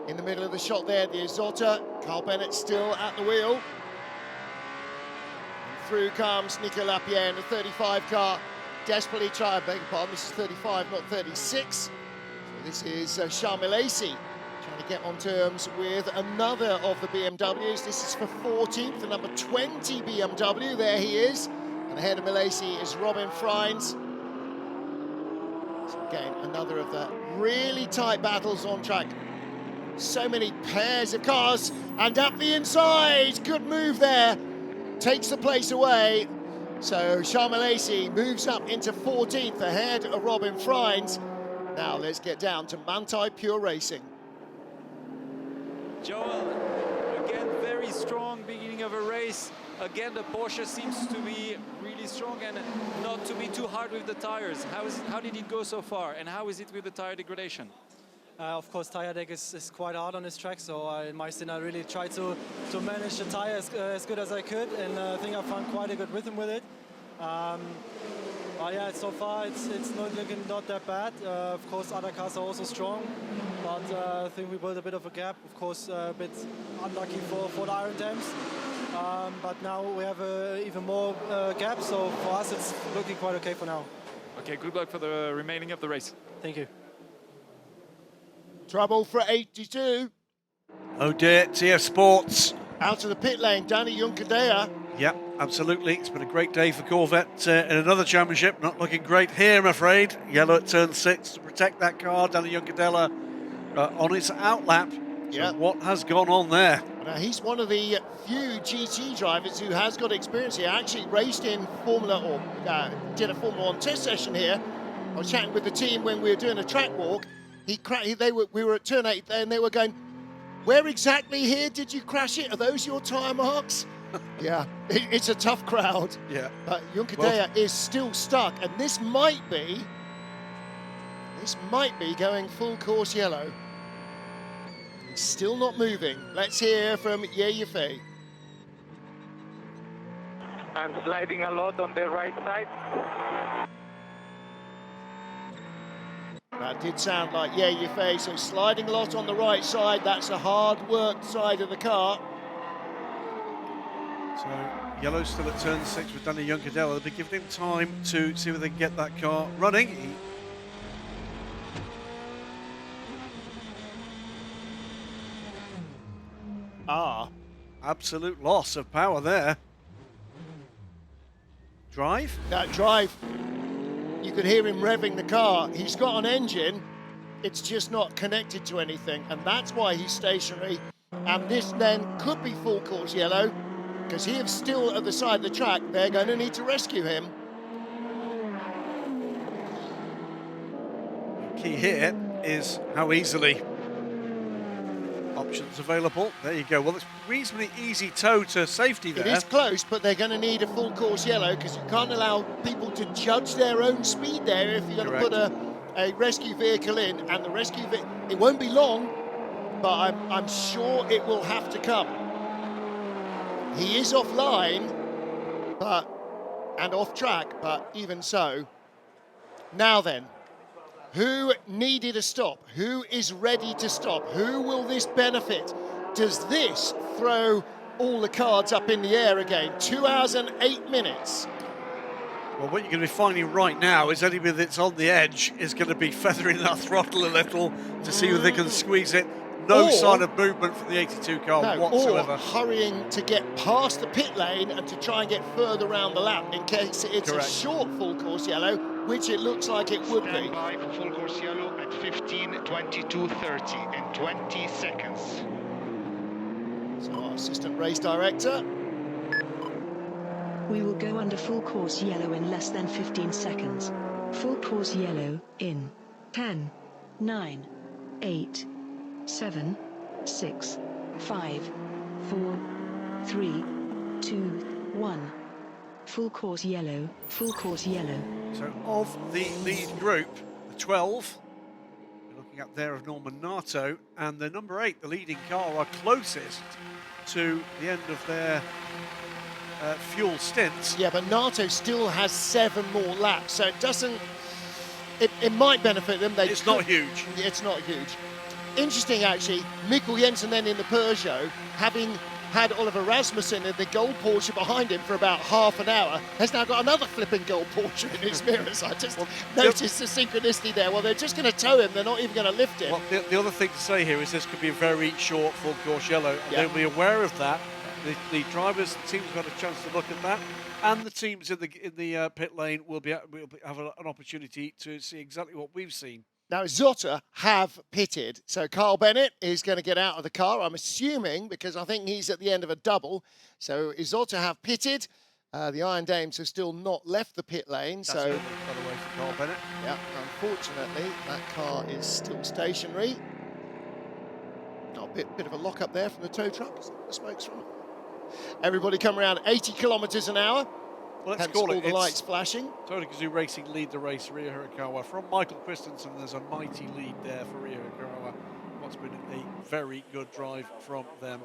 in the middle of the shot there, the Isotta. Carl Bennett still at the wheel. And through comes Nico Lapierre in the 35 car. Desperately trying, beg your pardon, this is 35, not 36. So this is Charles Milesi trying to get on terms with another of the BMWs. This is for 14th, the number 20 BMW, there he is. And ahead of Milesi is Robin Freins. So again, another of the really tight battles on track. So many pairs of cars, and up the inside, good move there. Takes the place away. So Charles Milesi moves up into 14th ahead of Robin Freins. Now let's get down to Manthey Pure Racing. Joel, again, very strong beginning of a race. Again, the Porsche seems to be really strong and not to be too hard with the tires. How did it go so far, and how is it with the tire degradation? Of course, tire deck is quite hard on this track, so in my stint I really tried to manage the tire as good as I could, and I think I found quite a good rhythm with it. But yeah, so far it's not looking not that bad. Of course, other cars are also strong, but I think we built a bit of a gap. Of course, a bit unlucky for the iron dams. But now we have even more gap, so for us it's looking quite okay for now. Okay, good luck for the remaining of the race. Thank you. Trouble for 82. Oh dear, TF Sports. Out of the pit lane, Danny Juncadella. Yeah, absolutely. It's been a great day for Corvette in another championship. Not looking great here, I'm afraid. Yellow at turn 6 to protect that car. Danny Juncadella on its outlap. So what has gone on there? Now, he's one of the few GT drivers who has got experience here. Actually raced in Formula, or did a Formula 1 test session here. I was chatting with the team when we were doing a track walk. We were at turn 8 there, and they were going, where exactly here did you crash it? Are those your tyre marks? Yeah, it's a tough crowd. Yeah. But Juncadella is still stuck, and this might be going full course yellow. He's still not moving. Let's hear from Ye Yifei. I'm sliding a lot on the right side. That did sound like Ye Yifei, so sliding a lot on the right side. That's a hard-worked side of the car. So yellow still at turn 6 with Danny Juncadella. They'll be giving him time to see whether they can get that car running. Absolute loss of power there. Drive? That drive. You could hear him revving the car. He's got an engine, it's just not connected to anything, and that's why he's stationary. And this then could be full course yellow, because he is still at the side of the track. They're going to need to rescue him. Key here is how easily options available. There you go. Well, it's reasonably easy tow to safety there. It is close, but they're going to need a full course yellow, because you can't allow people to judge their own speed there if you're going to put a rescue vehicle in. And the rescue vehicle, it won't be long, but I'm sure it will have to come. He is offline, and off track, but even so. Now then, who needed a stop? Who is ready to stop? Who will this benefit? Does this throw all the cards up in the air again? 2 hours and 8 minutes Well, what you're going to be finding right now is anybody that's on the edge is going to be feathering that throttle a little to see whether they can squeeze it. No sign of movement from the 82 car whatsoever. Or hurrying to get past the pit lane and to try and get further around the lap in case it's a short full course yellow, which it looks like it would be. Stand by for full course yellow at 15:22:30 in 20 seconds. So our assistant race director. We will go under full course yellow in less than 15 seconds. Full course yellow in 10, 9, 8, 7, 6, 5, 4, 3, 2, 1. Full course yellow, full course yellow. So of the lead group, the 12, you're looking up there of Norman Nato, and the number 8, the leading car, are closest to the end of their fuel stints. Yeah, but Nato still has 7 more laps, so it doesn't. It might benefit them. It's not huge. It's not huge. Interesting, actually. Mikkel Jensen then in the Peugeot, having had Oliver Rasmussen in the gold Porsche behind him for about half an hour, has now got another flipping gold Porsche in his mirrors. I just noticed the synchronicity there. Well, they're just going to tow him. They're not even going to lift him. Well, the other thing to say here is this could be a very short full course yellow. And they'll be aware of that. The drivers, the teams have got a chance to look at that, and the teams in the pit lane will have an opportunity to see exactly what we've seen. Now, Zotter have pitted, so Carl Bennett is going to get out of the car, I'm assuming, because I think he's at the end of a double. So Zotter have pitted. The Iron Dames have still not left the pit lane. That's so, by the way, for Carl Bennett. Yeah, unfortunately, that car is still stationary. Got a bit of a lock up there from the tow truck. Is that where the smoke's from? Everybody come around 80 kilometres an hour. Well, let's Hence call all it. the lights flashing. Toyota Gazoo Racing lead the race. Rio Hirakawa from Michael Christensen. There's a mighty lead there for Rio Hirakawa. What's been a very good drive from them.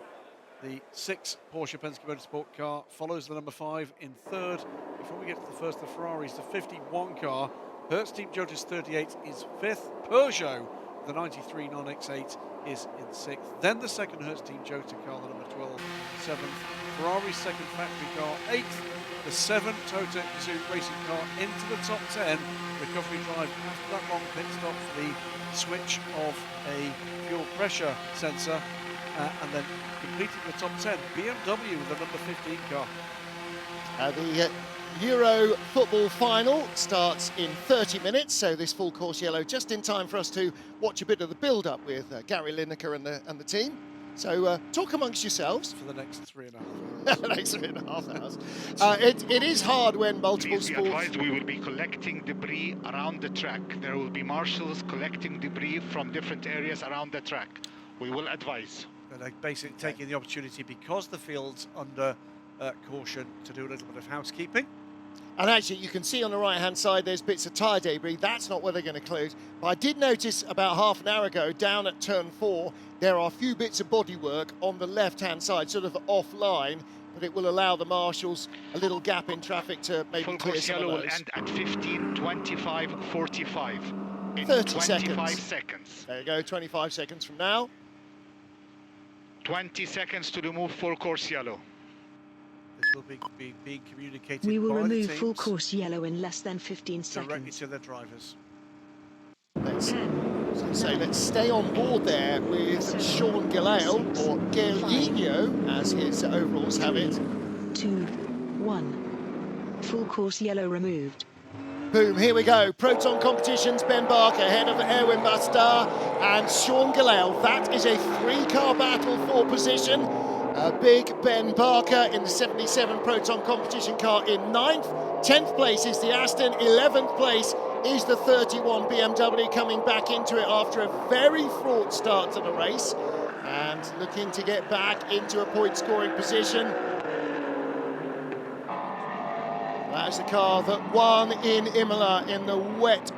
The 6 Porsche Penske Motorsport car follows the number 5 in 3rd. Before we get to the first of the Ferraris, the 51 car, Hertz Team Jota's 38 is 5th. Peugeot, the 93 non-X8, is in 6th. Then the second Hertz Team Jota car, the number 12, 7th. Ferrari's second factory car, 8th. The 7 Toyota Gazoo Racing car into the top 10. Recovery drive after that long pit stop for the switch of a fuel pressure sensor, and then completing the top 10. BMW with the number 15 car. The Euro football final starts in 30 minutes, so this full course yellow just in time for us to watch a bit of the build-up with Gary Lineker and the team. So talk amongst yourselves. For the next 3.5 hours. The next 3.5 hours. It is hard when multiple Please be sports... advised, we will be collecting debris around the track. There will be marshals collecting debris from different areas around the track. We will advise. But basically taking the opportunity, because the field's under caution, to do a little bit of housekeeping. And actually, you can see on the right-hand side, there's bits of tyre debris. That's not where they're going to include. But I did notice about half an hour ago, down at turn 4, there are a few bits of bodywork on the left-hand side, sort of offline, but it will allow the marshals a little gap in traffic to maybe Full clear course some yellow of will those. end at 15:25:45 in 30 25 seconds. seconds. There you go, 25 seconds from now. 20 seconds to remove full course yellow. This will be being communicated We will by the remove teams full course yellow in less than 15 directly seconds. to their drivers. Let's stay on board there with Sean Gilale, or Galinho, as his overalls have it. 2, 1. Full course yellow removed. Boom, here we go. Proton Competitions, Ben Barker ahead of Erwin Bastar and Sean Gilale. That is a 3-car battle for position. Big Ben Barker in the 77 Proton Competition car in 9th. 10th place is the Aston. 11th place is the 31 BMW, coming back into it after a very fraught start to the race and looking to get back into a point-scoring position. That's the car that won in Imola in the wet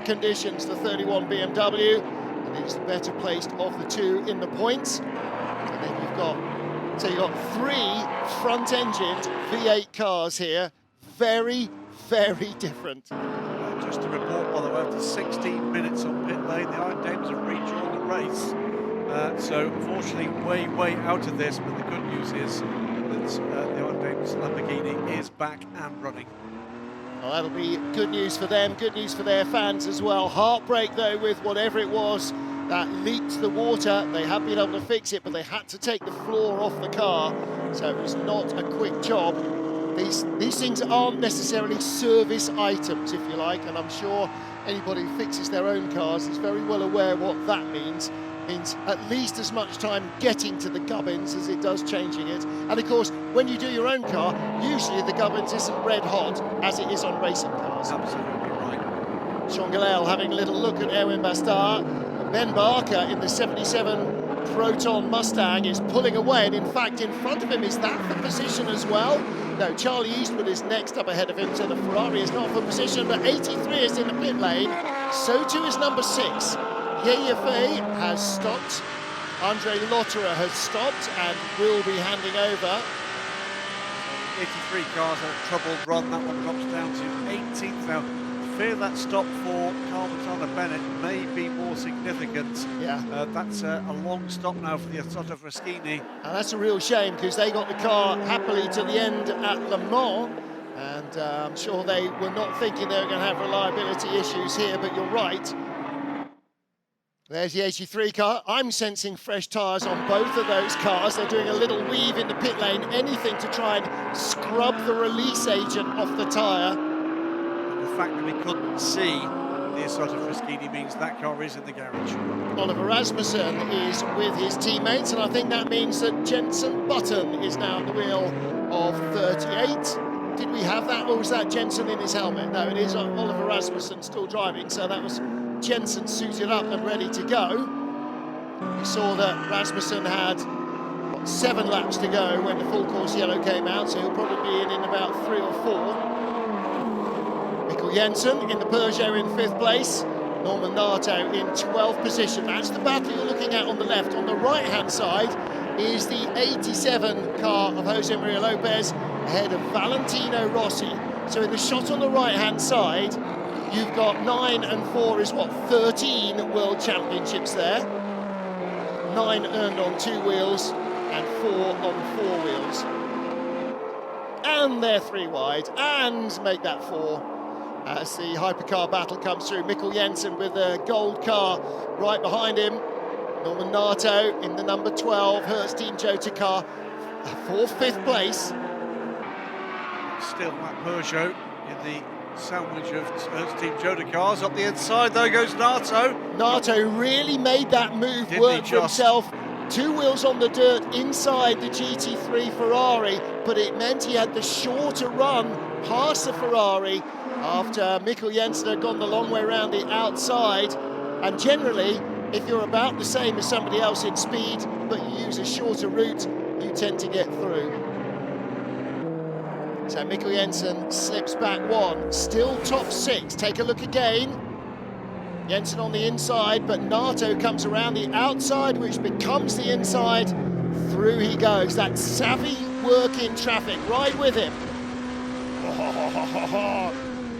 conditions, the 31 BMW. And it is the better placed of the two in the points. And then you've got 3 front-engined V8 cars here. Very, very different. Just to report, by the way, after 16 minutes on pit lane, the Iron Dames have redrawn the race. So, unfortunately, way out of this. But the good news is that the Iron Dames Lamborghini is back and running. Well, that'll be good news for them, good news for their fans as well. Heartbreak, though, with whatever it was that leaked the water. They have been able to fix it, but they had to take the floor off the car, so it was not a quick job. These things aren't necessarily service items, if you like, and I'm sure anybody who fixes their own cars is very well aware what that means. It means at least as much time getting to the gubbins as it does changing it. And of course, when you do your own car, usually the gubbins isn't red hot as it is on racing cars. Absolutely right. Sean Galel having a little look at Erwin Bastard. Ben Barker in the 77 Proton Mustang is pulling away, and in fact in front of him, is that for position as well? No, Charlie Eastwood is next up ahead of him, so the Ferrari is not for position, but 83 is in the pit lane, so too is number 6. Yeye Fei has stopped, Andre Lotterer has stopped and will be handing over. 83 cars had a troubled run, that one drops down to 18th now. I fear that stop for Carl Bennett may be more significant. Yeah. That's a long stop now for the Assota Fraschini. And that's a real shame, because they got the car happily to the end at Le Mans, and I'm sure they were not thinking they were going to have reliability issues here, but you're right. There's the 83 car. I'm sensing fresh tyres on both of those cars. They're doing a little weave in the pit lane, anything to try and scrub the release agent off the tyre. The fact that we couldn't see the Assota Fraschini means that car is in the garage. Oliver Rasmussen is with his teammates, and I think that means that Jenson Button is now at the wheel of 38. Did we have that, or was that Jenson in his helmet? No, it is Oliver Rasmussen still driving, so that was Jenson suited up and ready to go. You saw that Rasmussen had 7 laps to go when the full course yellow came out, so he'll probably be in about 3 or 4. Mikkel Jensen in the Peugeot in 5th place. Norman Nato in 12th position. That's the battle you're looking at on the left. On the right-hand side is the 87 car of Jose Maria Lopez ahead of Valentino Rossi. So in the shot on the right-hand side, you've got 9 and 4 is what, 13 World Championships there. 9 earned on 2 wheels and 4 on 4 wheels. And they're 3 wide, and make that 4. As the hypercar battle comes through, Mikkel Jensen with a gold car right behind him. Norman Nato in the number 12, Hertz Team Jota car for 5th place. Still that Peugeot in the sandwich of Hertz Team Jota cars. Up the inside though goes Nato. Nato really made that move work for himself. 2 wheels on the dirt inside the GT3 Ferrari, but it meant he had the shorter run past the Ferrari after Mikkel Jensen had gone the long way around the outside. And generally, if you're about the same as somebody else in speed, but you use a shorter route, you tend to get through. So Mikkel Jensen slips back 1, still top 6. Take a look again. Jensen on the inside, but Nato comes around the outside, which becomes the inside. Through he goes. That savvy work in traffic, right with him.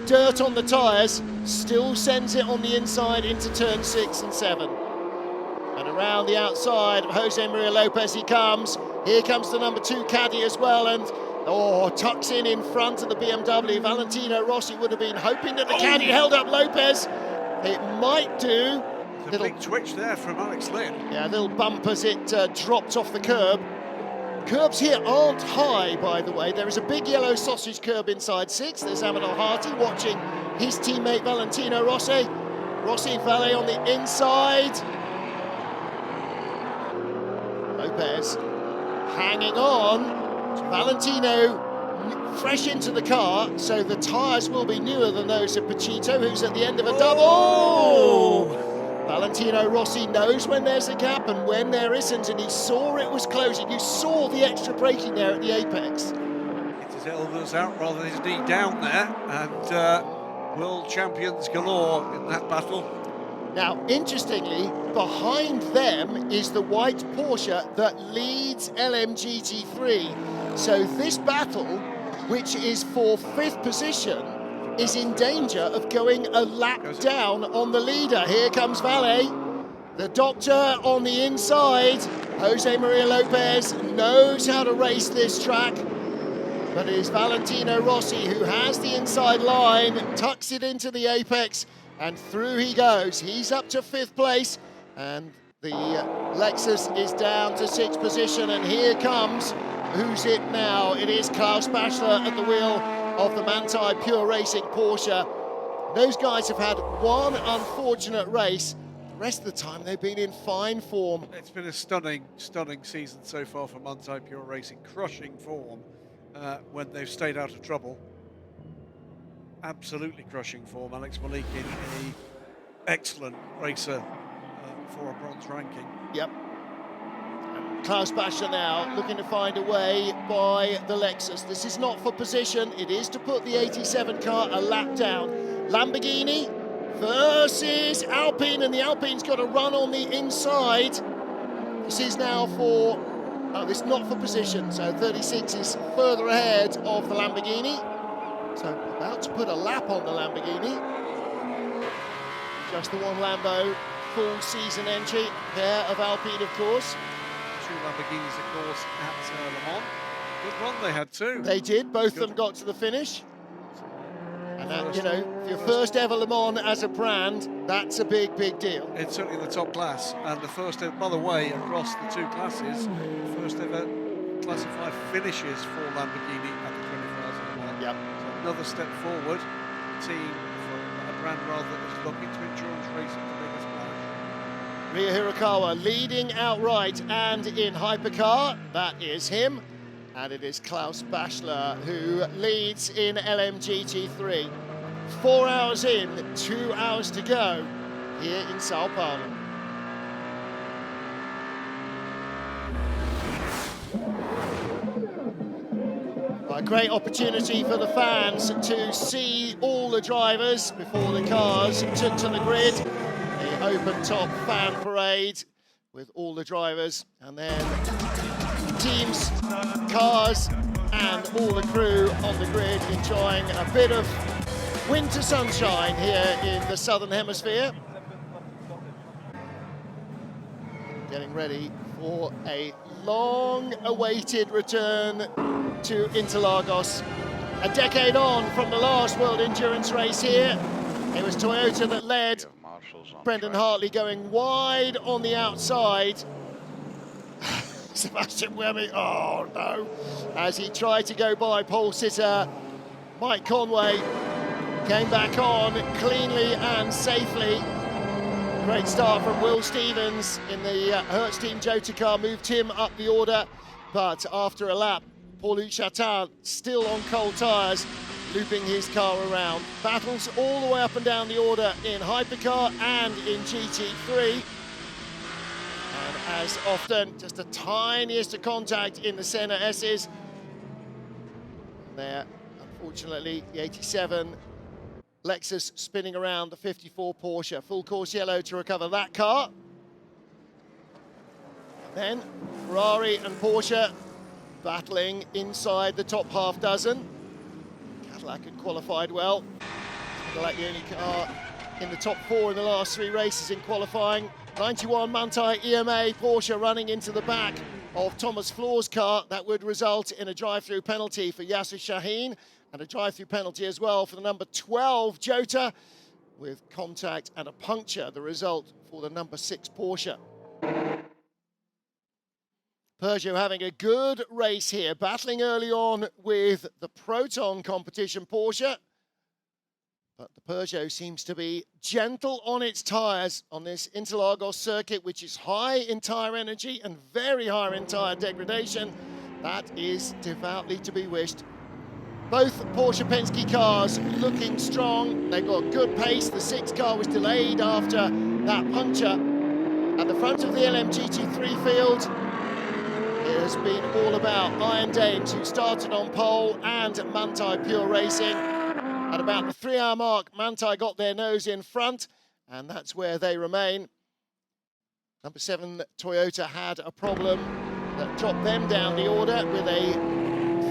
Dirt on the tyres, still sends it on the inside into turn 6 and 7. And around the outside of Jose Maria Lopez he comes. Here comes the number 2 caddy as well, and tucks in front of the BMW. Valentino Rossi would have been hoping that the caddy held up Lopez. It might do. A big twitch there from Alex Lynn. Yeah, a little bump as it dropped off the curb. Curbs here aren't high, by the way. There is a big yellow sausage curb inside 6. There's Amador Harty watching his teammate Valentino Rossi. Rossi Valle on the inside. Lopez hanging on. Valentino fresh into the car, so the tyres will be newer than those of Pachito, who's at the end of a double. Valentino Rossi knows when there's a gap and when there isn't, and he saw it was closing. You saw the extra braking there at the apex. Hit his elbows out rather than his knee down there, and world champions galore in that battle. Now, interestingly, behind them is the white Porsche that leads LMGT3. So this battle, which is for 5th position, is in danger of going a lap down on the leader. Here comes Valle, the doctor on the inside. Jose Maria Lopez knows how to race this track. but it is Valentino Rossi who has the inside line, tucks it into the apex, and through he goes. He's up to 5th place, and the Lexus is down to 6th position, and here comes, who's it now? It is Klaus Bachler at the wheel of the Manthey Pure Racing Porsche. Those guys have had one unfortunate race. The rest of the time they've been in fine form. It's been a stunning season so far for Manthey Pure Racing. Crushing form when they've stayed out of trouble. Absolutely crushing form. Alex Malikin, an excellent racer for a bronze ranking. Yep. And Klaus Bachler now looking to find a way by the Lexus. This is not for position, it is to put the 87 car a lap down. Lamborghini versus Alpine, and the Alpine's got a run on the inside. This is now for, this is not for position, so 36 is further ahead of the Lamborghini. So about to put a lap on the Lamborghini. Just the one Lambo full season entry, pair of Alpine of course. 2 Lamborghinis of course at Le Mans. Good run they had too. They did, both of them got to the finish. And that, you know, for your first ever Le Mans as a brand, that's a big, big deal. It's certainly the top class, and the first ever, by the way, across the 2 classes, first ever classified finishes for Lamborghini at the 24 Hours of Le Mans. Yep. So another step forward, team for a brand rather that is looking to endurance racing the biggest splash. Ryo Hirakawa leading outright and in Hypercar, that is him. And it is Klaus Bachler who leads in LMGT3. 4 hours in, 2 hours to go here in São Paulo. A great opportunity for the fans to see all the drivers before the cars took to the grid. The open top fan parade with all the drivers, and then teams, cars, and all the crew on the grid enjoying a bit of winter sunshine here in the southern hemisphere. Getting ready for a long-awaited return to Interlagos. A decade on from the last World Endurance race here. It was Toyota that led. Brendan Hartley going wide on the outside. Sebastian Buemi, oh no, as he tried to go by pole sitter Mike Conway, came back on cleanly and safely. Great start from Will Stevens in the Hertz Team Jota car, moved him up the order, but after a lap, Paul-Luc Chatin still on cold tyres, looping his car around. Battles all the way up and down the order in Hypercar and in GT3. And as often, just the tiniest of contact in the Senna S's. There, unfortunately, the 87 Lexus spinning around the 54 Porsche. Full course yellow to recover that car. And then Ferrari and Porsche battling inside the top half dozen. Cadillac had qualified well. Cadillac the only car in the top 4 in the last 3 races in qualifying. 91 Manthey EMA Porsche running into the back of Thomas Floor's car. That would result in a drive-through penalty for Yasser Shaheen, and a drive-through penalty as well for the number 12 Jota, with contact and a puncture, the result for the number 6 Porsche. Peugeot having a good race here, battling early on with the Proton competition Porsche. But the Peugeot seems to be gentle on its tyres on this Interlagos circuit, which is high in tyre energy and very high in tyre degradation. That is devoutly to be wished. Both Porsche Penske cars looking strong. They've got good pace. The 6 car was delayed after that puncture. At the front of the LMGT3 field, it has been all about Iron Dames, who started on pole, and Manthey Pure Racing. At about the 3-hour mark, Manthey got their nose in front, and that's where they remain. Number 7 Toyota had a problem that dropped them down the order with a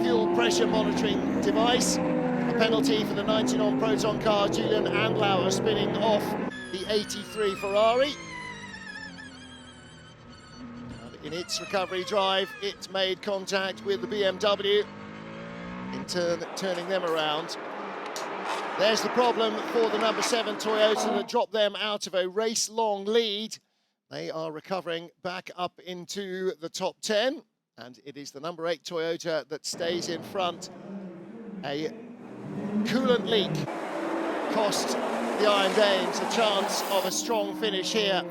fuel pressure monitoring device. A penalty for the 99 Proton car, Julian Andlauer spinning off the 83 Ferrari. And in its recovery drive, it made contact with the BMW. in turn turning them around. There's the problem for the number 7 Toyota that dropped them out of a race-long lead. They are recovering back up into the top 10, and it is the number 8 Toyota that stays in front. A coolant leak cost the Iron Dames a chance of a strong finish here,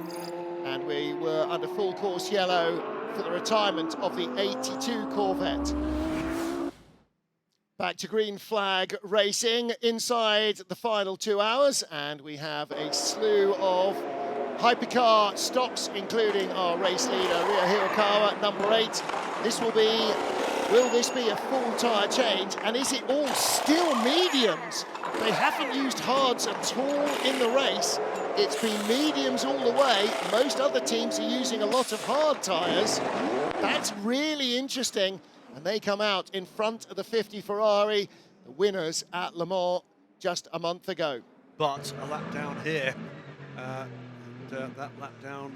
and we were under full course yellow for the retirement of the 82 Corvette. Back to green flag racing inside the final 2 hours, and we have a slew of hypercar stops, including our race leader, Ria Hirakawa, number 8. Will this be a full tyre change? And is it all still mediums? They haven't used hards at all in the race. It's been mediums all the way. Most other teams are using a lot of hard tyres. That's really interesting. And they come out in front of the 50 Ferrari, the winners at Le Mans just a month ago. But a lap down here, that lap down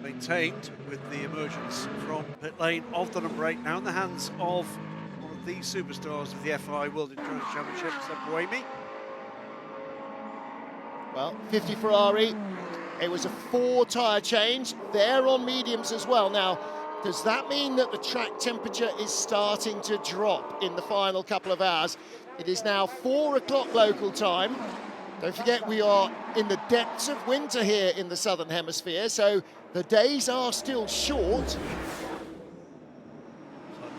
maintained with the emergence from pit lane of the number 8, now in the hands of one of the superstars of the FIA World Endurance Championship, Buemi. Well, 50 Ferrari, it was a 4 tyre change. They're on mediums as well. Now, does that mean that the track temperature is starting to drop in the final couple of hours? It is now 4 o'clock local time. Don't forget, we are in the depths of winter here in the Southern Hemisphere, so the days are still short. Side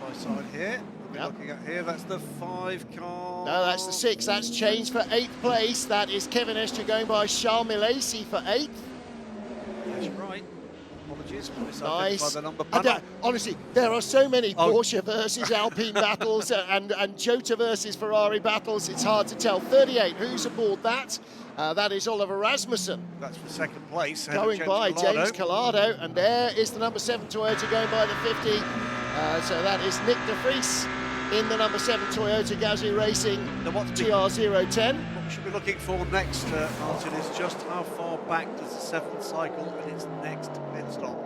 by side here, we're looking at here, that's the 5 car. No, that's the 6, that's changed for 8th place. That is Kevin Estre going by Charles Milesi for 8th. That's right. Apologies, nice. the number honestly, there are so many Porsche versus Alpine battles and Jota versus Ferrari battles, it's hard to tell. 38, who's aboard that? That is Oliver Rasmussen. That's for 2nd place. Going by James Collado, and there is the number 7 Toyota going by the 50. So that is Nick de Vries in the number 7 Toyota Gazoo Racing TR010. What we should be looking for next, Martin, is just how far back does the 7th cycle and its next pit stop.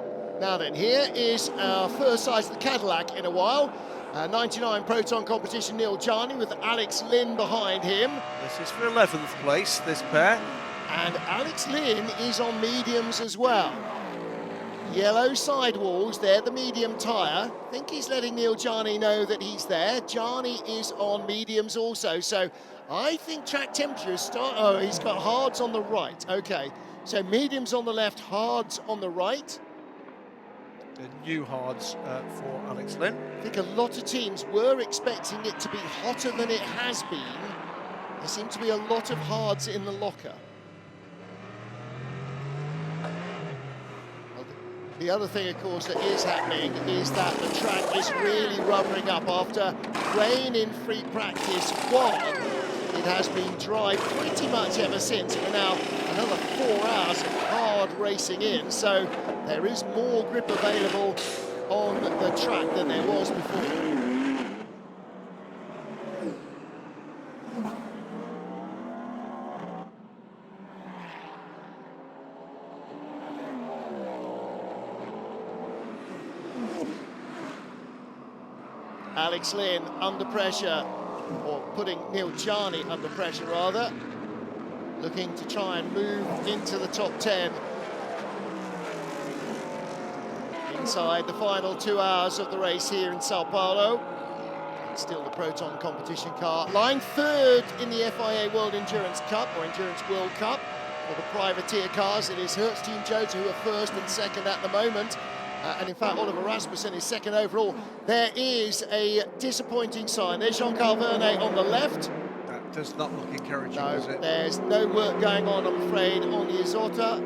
Now then, here is our first sight of the Cadillac in a while. 99 Proton competition, Neil Jarni with Alex Lynn behind him. This is for 11th place, this pair. And Alex Lynn is on mediums as well. Yellow sidewalls, they're the medium tyre. I think he's letting Neil Jarni know that he's there. Jarni is on mediums also, so I think track temperature is he's got hards on the right. Okay, so mediums on the left, hards on the right. The new hards for Alex Lynn. I think a lot of teams were expecting it to be hotter than it has been. There seem to be a lot of hards in the locker. The other thing, of course, that is happening is that the track is really rubbering up. After rain in free practice 1, it has been dry pretty much ever since. We're now another 4 hours of hard racing in, so there is more grip available on the track than there was before. Alex Lynn under pressure, or putting Neil Jarni under pressure rather, looking to try and move into the top 10. Inside the final 2 hours of the race here in Sao Paulo. It's still the Proton competition car. Lying 3rd in the FIA World Endurance Cup, or Endurance World Cup, for the privateer cars. It is Hertz Team Jota who are 1st and 2nd at the moment. And in fact, Oliver Rasmussen is 2nd overall. There is a disappointing sign. There's Jean-Carl Vernet on the left. That does not look encouraging, no, does it? There's no work going on, I'm afraid, on the Isotta.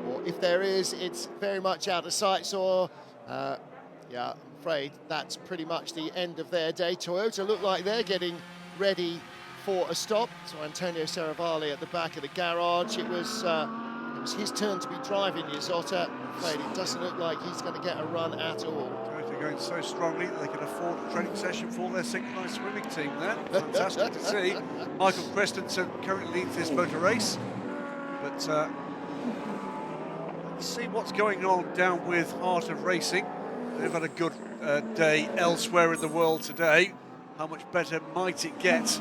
Or if there is, it's very much out of sight. So, yeah, I'm afraid that's pretty much the end of their day. Toyota look like they're getting ready for a stop. So Antonio Serravalle at the back of the garage. It was his turn to be driving the Isotta. I'm afraid it doesn't look like he's going to get a run at all. They're going so strongly that they can afford a training session for their synchronised swimming team there. Fantastic to see. Michael Christensen currently leads this motor race. But let's see what's going on down with Heart of Racing. They've had a good day elsewhere in the world today. how much better might it get?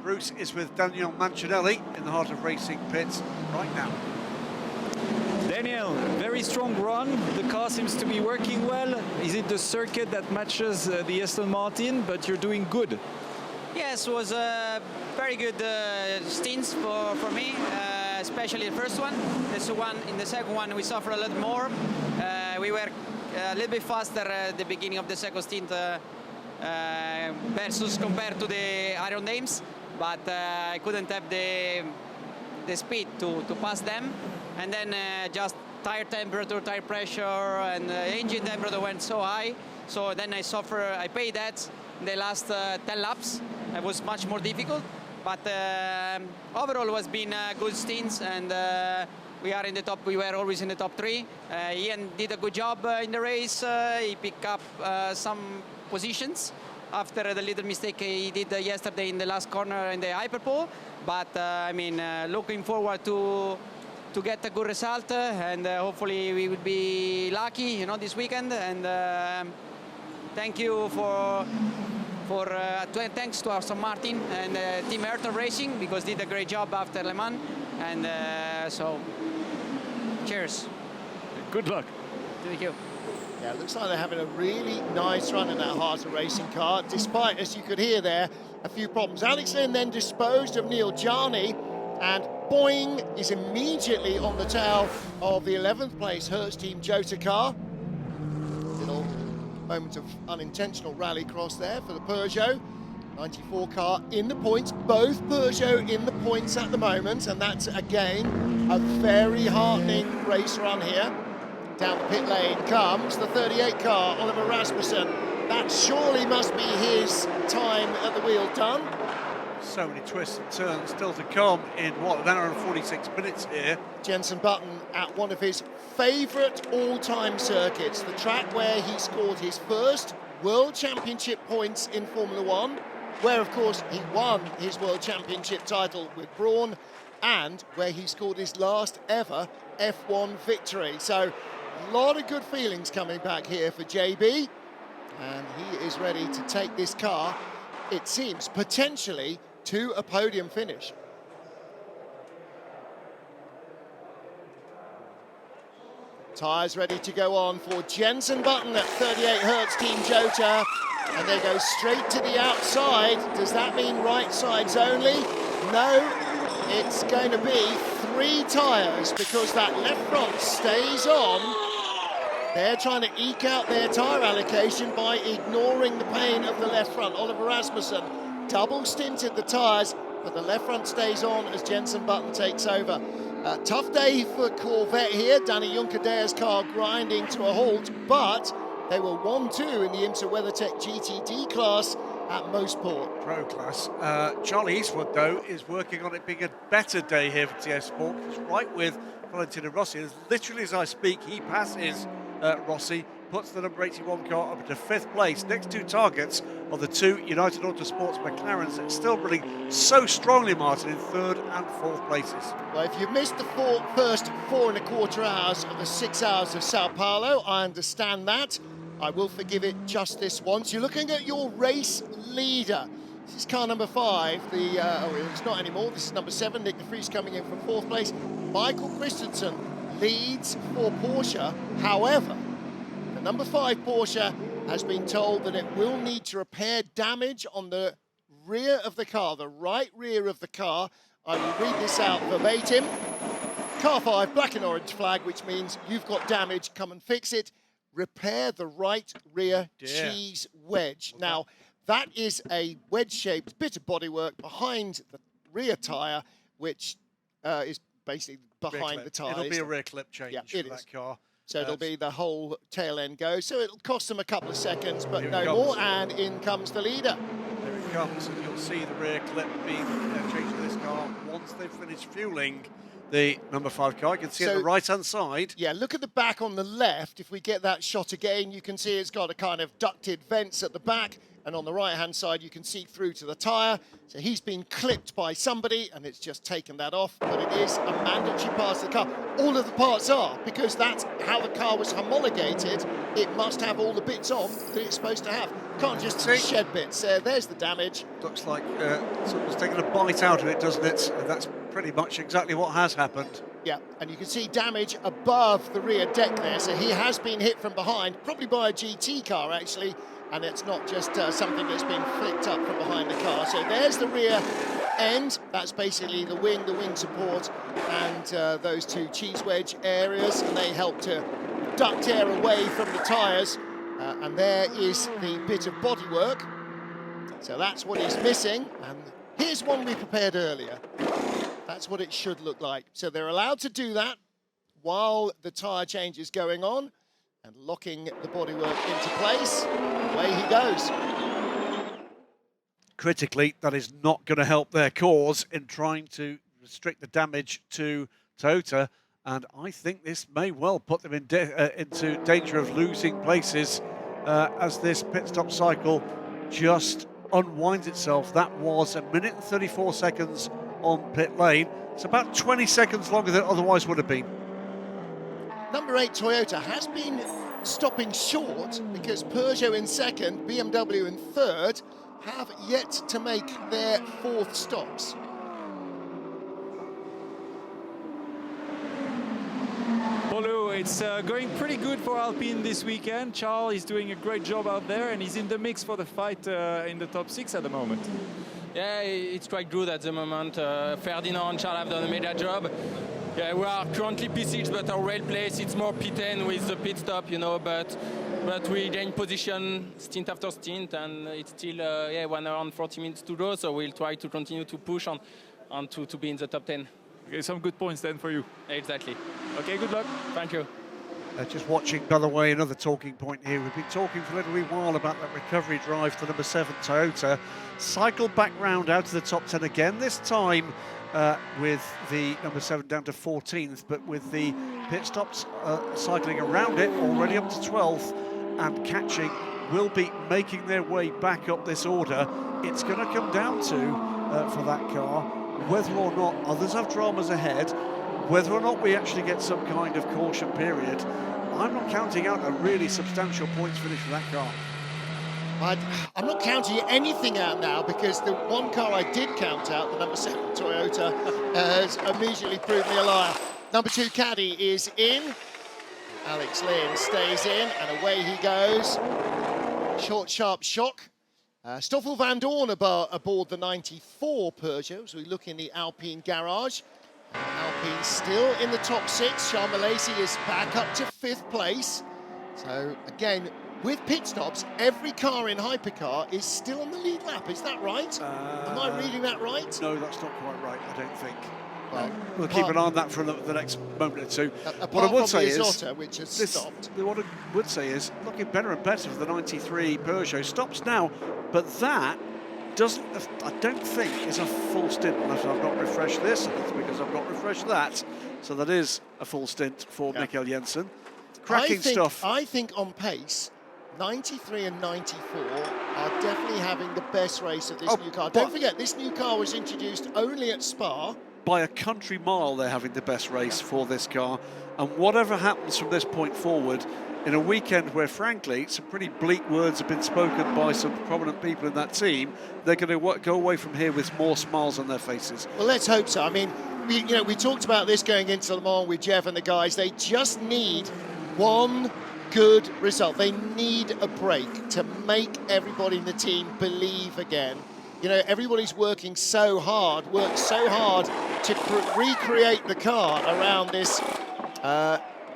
Bruce is with Daniel Mancinelli in the Heart of Racing pits right now. Daniel, very strong run. The car seems to be working well. Is it the circuit that matches the Aston Martin? But you're doing good. Yes, it was a very good stints for me, especially the first one. In the second one, we suffered a lot more. We were a little bit faster at the beginning of the second stint versus compared to the Iron Dames, but I couldn't have the speed to pass them. And then just tire temperature, tire pressure, and engine temperature went so high. So then I paid that in the last 10 laps. It was much more difficult, but overall it has been good stints, and we are in the top. We were always in the top 3. Ian did a good job in the race. He picked up some positions after the little mistake he did yesterday in the last corner in the hyperpole. But I mean, looking forward to get a good result, and hopefully we will be lucky, you know, this weekend. And thank you thanks to Aston Martin and Team Ayrton Racing, because did a great job after Le Mans. And so, cheers. Good luck. Thank you. Yeah, it looks like they're having a really nice run in that Heart of Racing car, despite, as you could hear there, a few problems. Alex Lynn then disposed of Neil Jarni, and boing, is immediately on the tail of the 11th place Hertz Team Jota car. Little moment of unintentional rally cross there for the Peugeot 94 car in the points, both Peugeot in the points at the moment, and that's again a very heartening race run here. Down the pit lane comes the 38 car, Oliver Rasmussen. That surely must be his time at the wheel done. So many twists and turns still to come in, what, an hour and 46 minutes here. Jenson Button at one of his favourite all-time circuits, the track where he scored his first World Championship points in Formula One, where, of course, he won his World Championship title with Brawn, and where he scored his last ever F1 victory. So, a lot of good feelings coming back here for JB, and he is ready to take this car, it seems, potentially to a podium finish. Tyres ready to go on for Jenson Button at 38 Hertz Team Jota, and they go straight to the outside. Does that mean right sides only? No, it's going to be 3 tyres, because that left front stays on. They're trying to eke out their tyre allocation by ignoring the pain of the left front. Oliver Rasmussen double stinted the tyres, but the left front stays on as Jenson Button takes over. Tough day for Corvette here. Danny Junkerdeer's car grinding to a halt, but they were 1-2 in the IMSA WeatherTech GTD class at Mosport. Pro class. Charlie Eastwood, though, is working on it being a better day here for TS Sport. He's right with Valentino Rossi. As literally as I speak, he passes Rossi, puts the number 81 car up to 5th place. Next 2 targets are the 2 United Autosports McLarens that are still running so strongly, Martin, in 3rd and 4th places. Well, if you've missed the first 4 1/4 hours of the 6 hours of Sao Paulo, I understand that. I will forgive it just this once. You're looking at your race leader. This is car number 5. It's not anymore. This is number 7. Nick de Vries coming in from 4th place. Michael Christensen leads for Porsche. However, the number 5 Porsche has been told that it will need to repair damage on the rear of the car, the right rear of the car. I will read this out verbatim. Car 5, black and orange flag, which means you've got damage, come and fix it. Repair the right rear cheese wedge. Okay. Now, that is a wedge-shaped bit of bodywork behind the rear tyre, which is basically behind the tyres. It'll be a rear clip change for that car. So it'll be the whole tail end go. So it'll cost them a couple of seconds, but no more. And in comes the leader. There it comes, and you'll see the rear clip being changed to this car once they've finished fueling the number 5 car. You can see at the right-hand side. Yeah, look at the back on the left. If we get that shot again, you can see it's got a kind of ducted vents at the back, and on the right-hand side you can see through to the tyre. So he's been clipped by somebody and it's just taken that off, but it is a mandatory part of the car. All of the parts are, because that's how the car was homologated. It must have all the bits on that it's supposed to have. Can't just shed bits. There's the damage. Looks like someone's taken a bite out of it, doesn't it? And that's pretty much exactly what has happened. Yeah, and you can see damage above the rear deck there. So he has been hit from behind, probably by a GT car actually, and it's not just something that's been flicked up from behind the car. So there's the rear end. That's basically the wing support, and those two cheese wedge areas, and they help to duct air away from the tyres. And there is the bit of bodywork. So that's what is missing. And here's one we prepared earlier. That's what it should look like. So they're allowed to do that while the tyre change is going on, and locking the bodywork into place. Away he goes. Critically, that is not going to help their cause in trying to restrict the damage to Tota, and I think this may well put them into danger of losing places as this pit stop cycle just unwinds itself. That was 1 minute and 34 seconds on pit lane. It's about 20 seconds longer than it otherwise would have been. Number 8 Toyota has been stopping short because Peugeot in second, BMW in third, have yet to make their fourth stops. Polo, it's going pretty good for Alpine this weekend. Charles is doing a great job out there, and he's in the mix for the fight in the top 6 at the moment. Yeah, it's quite good at the moment. Ferdinand and Charles have done a mega job. Yeah, we are currently P6, but our rail place, it's more P10 with the pit stop, you know, but we gain position stint after stint, and it's still 1 hour and 40 minutes to go, so we'll try to continue to push on to be in the top 10. Okay, some good points then for you. Exactly. Okay, good luck. Thank you. Just watching, by the way, another talking point here. We've been talking for a little while about that recovery drive for number 7 Toyota. Cycled back round out to the top 10 again, this time with the number 7 down to 14th, but with the pit stops cycling around it, already up to 12th, and catching will be making their way back up this order. It's going to come down to, for that car, whether or not others have dramas ahead, whether or not we actually get some kind of caution period. I'm not counting out a really substantial points finish for that car. I'm not counting anything out now, because the one car I did count out, the number 7 Toyota, has immediately proved me a liar. Number 2 Caddy is in. Alex Lynn stays in, and away he goes. Short, sharp shock. Stoffel van Dorn aboard the 94 Peugeot as we look in the Alpine garage. Alpine still in the top 6. Charles Malaysia is back up to 5th place. So again, with pit stops, every car in Hypercar is still on the lead lap. Is that right? Am I reading that right? No, that's not quite right, I don't think. Well, we'll keep an eye on that for the next moment or two. What I would say is, which has stopped. What I would say is, looking better and better for the 93 Peugeot. Stops now, but that doesn't, I don't think, is a full stint unless I've not refreshed this, and it's because I've not refreshed that. So that is a full stint for Mikkel Jensen. Cracking stuff. I think on pace, 93 and 94 are definitely having the best race of this new car. Don't forget, this new car was introduced only at Spa. By a country mile, they're having the best race for this car. And whatever happens from this point forward, in a weekend where, frankly, some pretty bleak words have been spoken by some prominent people in that team, they're going to go away from here with more smiles on their faces. Well, let's hope so. I mean, we talked about this going into Le Mans with Jeff and the guys. They just need one good result. They need a break to make everybody in the team believe again. You know, everybody's worked so hard to recreate the car around this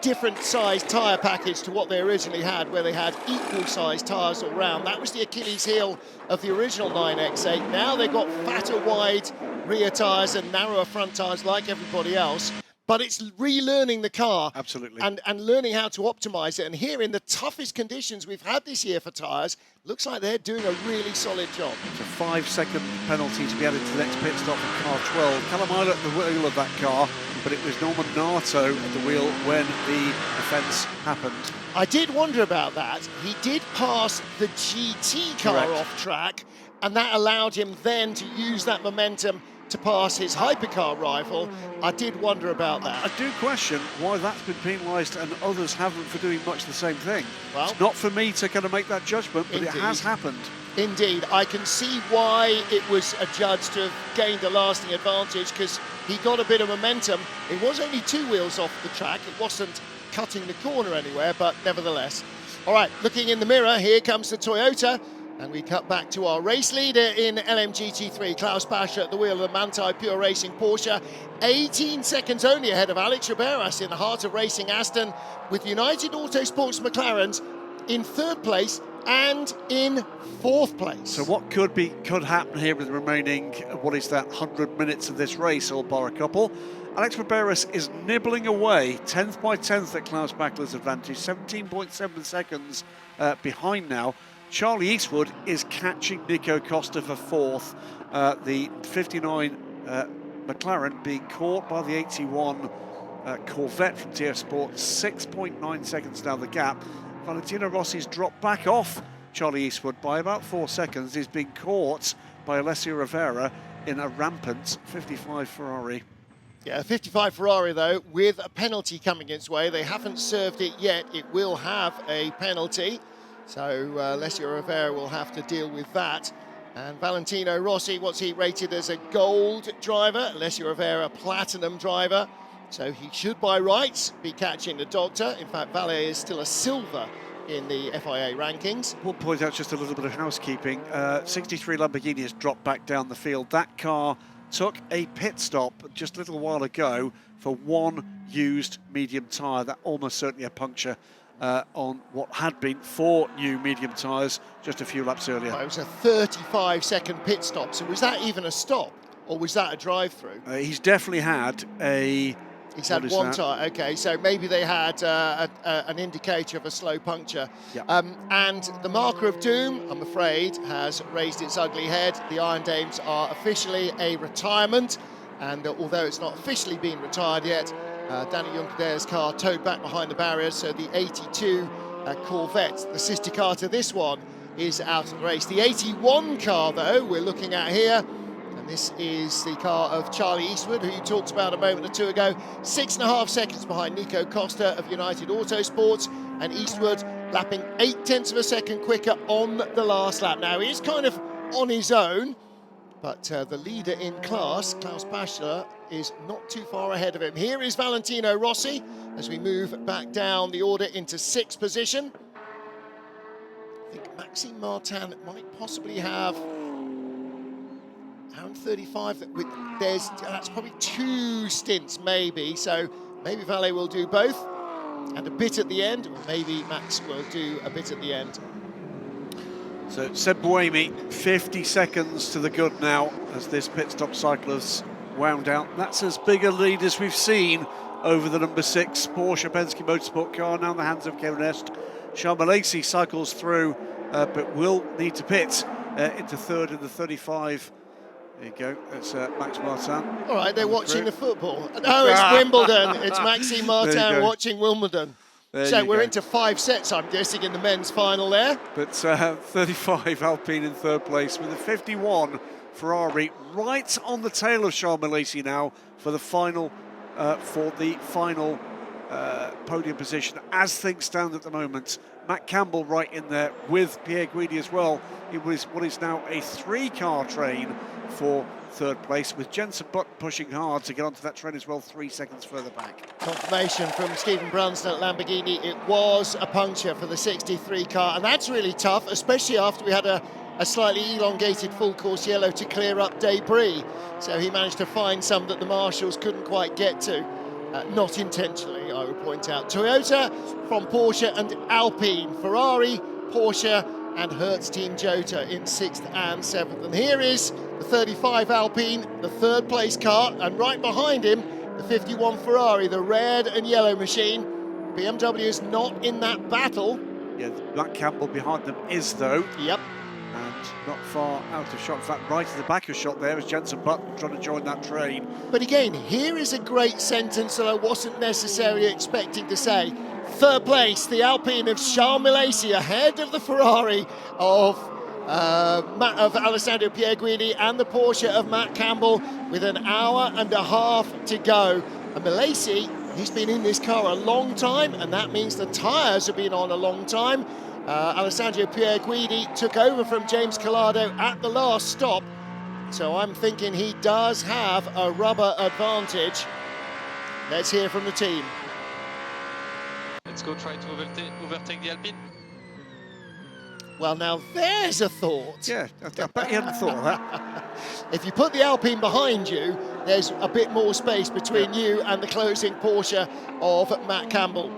different size tyre package to what they originally had, where they had equal size tyres all round. That was the Achilles heel of the original 9X8. Now they've got fatter wide rear tyres and narrower front tyres like everybody else. But it's relearning the car. Absolutely. And learning how to optimise it. And here in the toughest conditions we've had this year for tyres, looks like they're doing a really solid job. It's a 5-second penalty to be added to the next pit stop in car 12. Callum Eilert at the wheel of that car, but it was Norman Nato at the wheel when the offence happened. I did wonder about that. He did pass the GT car off track, and that allowed him then to use that momentum to pass his hypercar rival. I did wonder about that. I do question why that's been penalised and others haven't for doing much the same thing. Well, it's not for me to kind of make that judgment, but indeed. It has happened. Indeed, I can see why it was adjudged to have gained a lasting advantage, because he got a bit of momentum. It was only 2 wheels off the track. It wasn't cutting the corner anywhere, but nevertheless. All right, looking in the mirror, here comes the Toyota. And we cut back to our race leader in LMGT3, Klaus Pascher at the wheel of the Manthey Pure Racing Porsche. 18 seconds only ahead of Alex Riberas in the heart of racing Aston, with United Autosports McLarens in 3rd place and in 4th place. So what could happen here with the remaining, what is that, 100 minutes of this race, all bar a couple? Alex Riberas is nibbling away, 10th by 10th at Klaus Bachler's advantage, 17.7 seconds behind now. Charlie Eastwood is catching Nico Costa for 4th. The 59 McLaren being caught by the 81 Corvette from TF Sport, 6.9 seconds down the gap. Valentino Rossi's dropped back off Charlie Eastwood by about 4 seconds. He's been caught by Alessio Rivera in a rampant 55 Ferrari. Yeah, 55 Ferrari though, with a penalty coming its way. They haven't served it yet. It will have a penalty. So Alessio Rivera will have to deal with that. And Valentino Rossi, what's he rated as a gold driver? Alessio Rivera, platinum driver. So he should by rights be catching the doctor. In fact, Valle is still a silver in the FIA rankings. We'll point out just a little bit of housekeeping. 63 Lamborghini has dropped back down the field. That car took a pit stop just a little while ago for 1 used medium tyre. That almost certainly a puncture on what had been 4 new medium tyres just a few laps earlier. It was a 35-second pit stop. So was that even a stop, or was that a drive-through? He's definitely had a... He's had 1 tyre, okay, so maybe they had an indicator of a slow puncture. Yep. And the marker of doom, I'm afraid, has raised its ugly head. The Iron Dames are officially a retirement, and although it's not officially been retired yet, Danny Junkerder's car towed back behind the barriers, so the 82 Corvette, the sister car to this one, is out of the race. The 81 car, though, we're looking at here, and this is the car of Charlie Eastwood, who you talked about a moment or two ago, 6.5 seconds behind Nico Costa of United Autosports, and Eastwood lapping 0.8 of a second quicker on the last lap. Now, he's kind of on his own, but the leader in class, Klaus Pascher, is not too far ahead of him. Here is Valentino Rossi as we move back down the order into 6th position. I think Maxime Martin might possibly have around 35. That's probably 2 stints maybe, so maybe Valle will do both and a bit at the end, or maybe Max will do a bit at the end. So Seb Buemi, 50 seconds to the good now as this pit stop cycle has wound out. That's as big a lead as we've seen over the number 6 Porsche Penske Motorsport car, now in the hands of Kevin Est. Charles Malaysi cycles through, but will need to pit into 3rd in the 35. There you go, that's Max Martin. All right, they're watching the football. No, it's Wimbledon. It's Maxime Martin watching Wimbledon. So we're into 5 sets, I'm guessing, in the men's final there. But 35 Alpine in 3rd place with a 51 Ferrari right on the tail of Charles Malaysi now for the final podium position. As things stand at the moment, Matt Campbell right in there with Pierre Guidi as well. It was what is now a 3-car train for 3rd place, with Jenson Button pushing hard to get onto that train as well, 3 seconds further back. Confirmation from Stephen Brunston at Lamborghini. It was a puncture for the 63 car, and that's really tough, especially after we had a slightly elongated full course yellow to clear up debris. So he managed to find some that the marshals couldn't quite get to. Not intentionally, I would point out. Toyota from Porsche and Alpine. Ferrari, Porsche and Hertz Team Jota in 6th and 7th. And here is the 35 Alpine, the 3rd place car, and right behind him, the 51 Ferrari, the red and yellow machine. BMW is not in that battle. Yeah, Matt Campbell behind them is, though. Yep. And not far out of shot. In fact, right at the back of shot there is Jenson Button trying to join that train. But again, here is a great sentence that I wasn't necessarily expecting to say. third place, the Alpine of Charles Milesi ahead of the Ferrari of Alessandro Pierguidi and the Porsche of Matt Campbell with an hour and a half to go. And Milesi, he's been in this car a long time, and that means the tyres have been on a long time. Alessandro Pierguidi took over from James Collado at the last stop, so I'm thinking he does have a rubber advantage. Let's hear from the team. Let's go try to overtake the Alpine. Well, now there's a thought. Yeah, I bet you hadn't thought of that. If you put the Alpine behind you, there's a bit more space between you and the closing Porsche of Matt Campbell.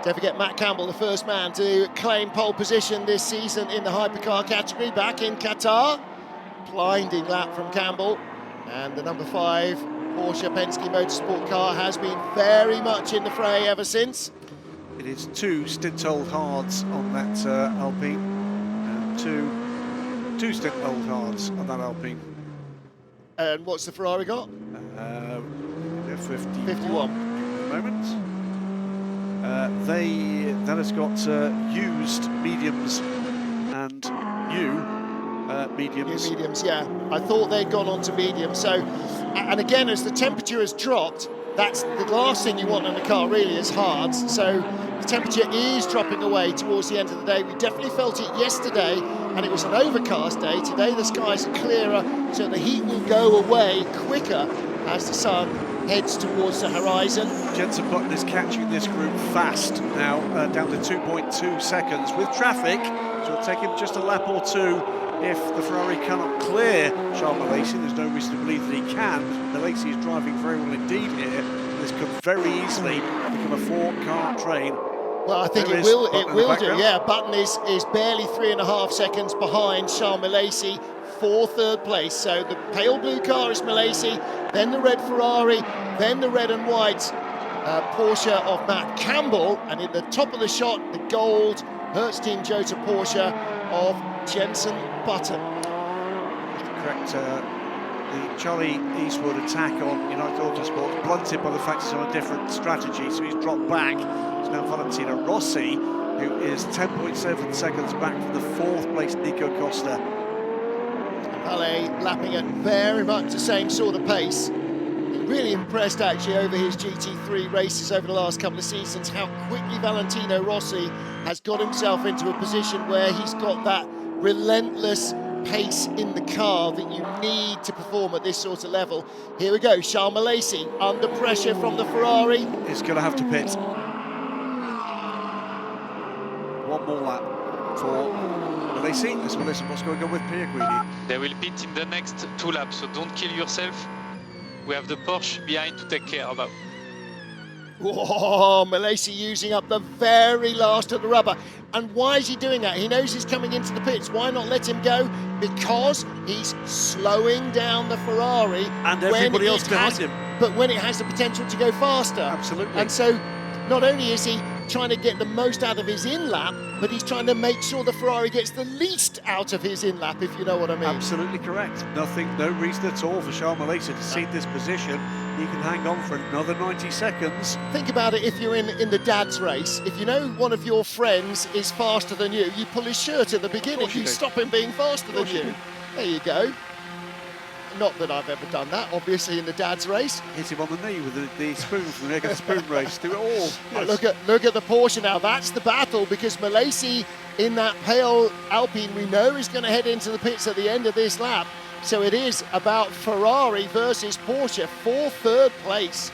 Don't forget, Matt Campbell, the first man to claim pole position this season in the hypercar category back in Qatar. Blinding lap from Campbell. And the number 5 Porsche Penske Motorsport car has been very much in the fray ever since. It is 2 stint-old hards on that Alpine, and two stint-old hards on that Alpine. And what's the Ferrari got? 51. 51. At the moment. That has got used mediums and new mediums. New mediums, yeah. I thought they'd gone on to medium. So, and again, as the temperature has dropped, that's the last thing you want in a car really is hards. So the temperature is dropping away towards the end of the day. We definitely felt it yesterday, and it was an overcast day. Today the skies are clearer, so the heat will go away quicker as the sun heads towards the horizon. Jenson Button is catching this group fast now, down to 2.2 seconds with traffic, so it'll take him just a lap or two if the Ferrari cannot clear Charles Milesi. There's no reason to believe that he can. Milesi is driving very well indeed here. This could very easily become a 4-car train. Well, I think it will do, yeah. Button is barely 3.5 seconds behind Charles Milesi for third place. So the pale blue car is Milesi, then the red Ferrari, then the red and white Porsche of Matt Campbell, and in the top of the shot, the gold Hertz Team Jota Porsche of Jenson Button. Correct. The Charlie Eastwood attack on United Autosport blunted by the fact he's on a different strategy, so he's dropped back. It's now Valentino Rossi, who is 10.7 seconds back from the 4th place Nico Costa. Palais lapping at very much the same sort of pace. Really impressed actually over his GT3 races over the last couple of seasons, how quickly Valentino Rossi has got himself into a position where he's got that relentless pace in the car that you need to perform at this sort of level. Here we go, Charles Milesi under pressure from the Ferrari. He's going to have to pit. One more lap for Milesi, as well as what's going on with Pierguidi. They will pit in the next 2 laps, so don't kill yourself. We have the Porsche behind to take care about. Whoa, Milesi using up the very last of the rubber. And why is he doing that? He knows he's coming into the pits. Why not let him go? Because he's slowing down the Ferrari. And everybody else behind him. But when it has the potential to go faster. Absolutely. And so not only is he trying to get the most out of his in-lap, but he's trying to make sure the Ferrari gets the least out of his in-lap, if you know what I mean. Absolutely correct. No reason at all for Charles Milesi to cede this position. He can hang on for another 90 seconds. Think about it if you're in the dad's race. If you know one of your friends is faster than you, you pull his shirt at the beginning. You stop him being faster than you. There you go. Not that I've ever done that, obviously, in the dad's race. Hit him on the knee with the spoon from the egg of the spoon race. Do it all. Yes. Look at the Porsche now. That's the battle, because Milesi in that pale Alpine we know is going to head into the pits at the end of this lap. So it is about Ferrari versus Porsche for third place.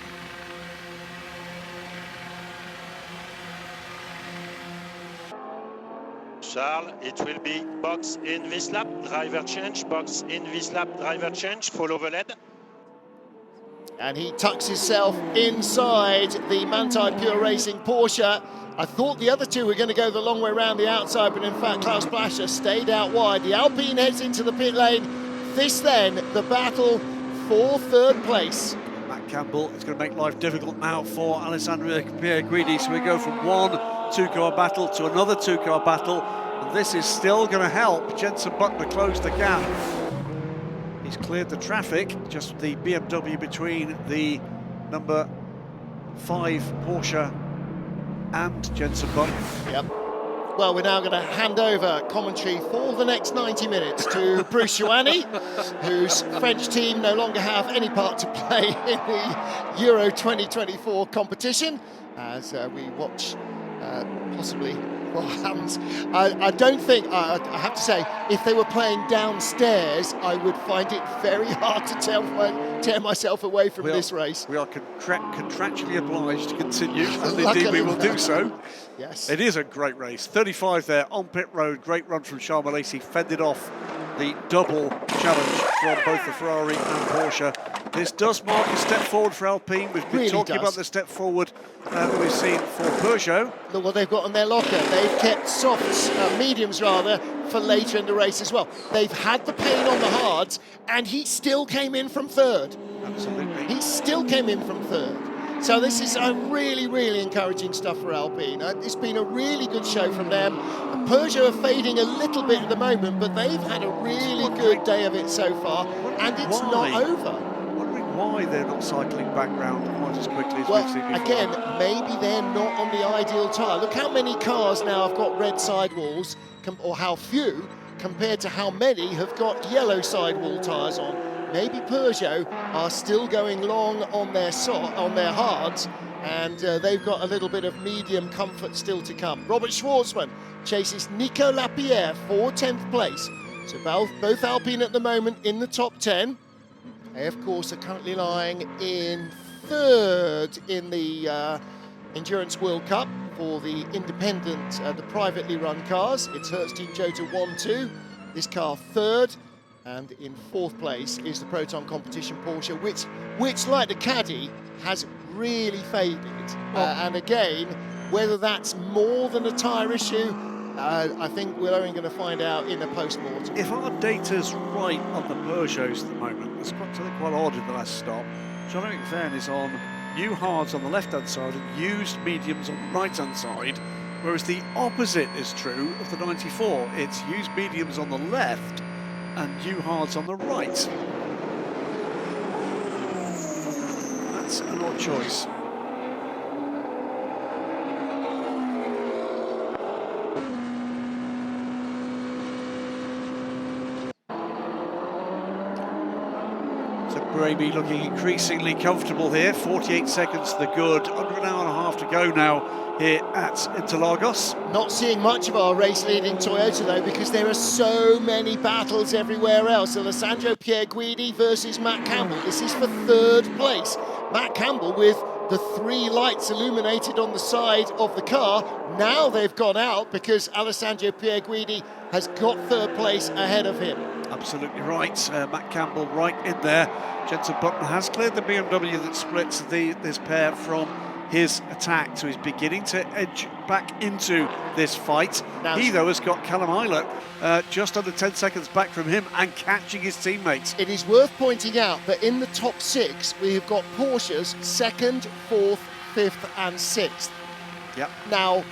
Charles, it will be box in this lap, driver change, box in this lap, driver change, follow the lead. And he tucks himself inside the Manthey Pure Racing Porsche. I thought the other two were going to go the long way around the outside, but in fact Klaus Blascher stayed out wide. The Alpine heads into the pit lane. This then, the battle for third place. Matt Campbell is going to make life difficult now for Alessandro Pierguidi. So we go from one 2-car battle to another 2-car battle. And this is still going to help Jenson Button to close the gap. He's cleared the traffic, just the BMW between the number 5 Porsche and Jenson Button. Yep. Well, we're now going to hand over commentary for the next 90 minutes to Bruce Ioani, whose French team no longer have any part to play in the Euro 2024 competition, as we watch possibly what happens. I don't think, I have to say, if they were playing downstairs, I would find it very hard to tear myself away from this race. We are contractually obliged to continue, and indeed we will do so. Yes. It is a great race. 35 there on pit road. Great run from Charles Malaysi. Fended off the double challenge from both the Ferrari and Porsche. This does mark a step forward for Alpine. We've been talking about the step forward that we've seen for Peugeot. Look what they've got on their locker. They've kept softs, mediums rather, for later in the race as well. They've had the pain on the hards, and he still came in from third. Absolutely. He still came in from third. So this is really, really encouraging stuff for Alpine. It's been a really good show from them. Peugeot are fading a little bit at the moment, but they've had a really good day of it so far, and it's not over. Why they're not cycling back round quite as quickly as we've seen before. Again, maybe they're not on the ideal tyre. Look how many cars now have got red sidewalls, or how few, compared to how many have got yellow sidewall tyres on. Maybe Peugeot are still going long on their hards, and they've got a little bit of medium comfort still to come. Robert Schwartzman chases Nico Lapierre for 10th place. So both Alpine at the moment in the top 10. They, of course, are currently lying in third in the Endurance World Cup for the independent, the privately run cars. It's Hertz Team Jota 1-2, this car third, and in fourth place is the Proton Competition Porsche, which like the Caddy, has really faded. And again, whether that's more than a tyre issue, I think we're only going to find out in a post-mortem. If our data's right on the Peugeots at the moment, there's something quite odd in the last stop. Jean-Eric Verne is on new hards on the left-hand side and used mediums on the right-hand side, whereas the opposite is true of the 94. It's used mediums on the left and new hards on the right. That's an odd choice. Brady looking increasingly comfortable here. 48 seconds to the good. Under an hour and a half to go now here at Interlagos. Not seeing much of our race-leading Toyota though, because there are so many battles everywhere else. Alessandro Pierguidi versus Matt Campbell. This is for third place. Matt Campbell with the 3 lights illuminated on the side of the car. Now they've gone out because Alessandro Pierguidi has got third place ahead of him. Absolutely right. Matt Campbell right in there. Jenson Button has cleared the BMW that splits this pair from his attack, so he's beginning to edge back into this fight. Now, he, though, has got Callum Eilert just under 10 seconds back from him and catching his teammates. It is worth pointing out that in the top 6, we've got Porsche's 2nd, 4th, 5th and 6th. Yep. Now,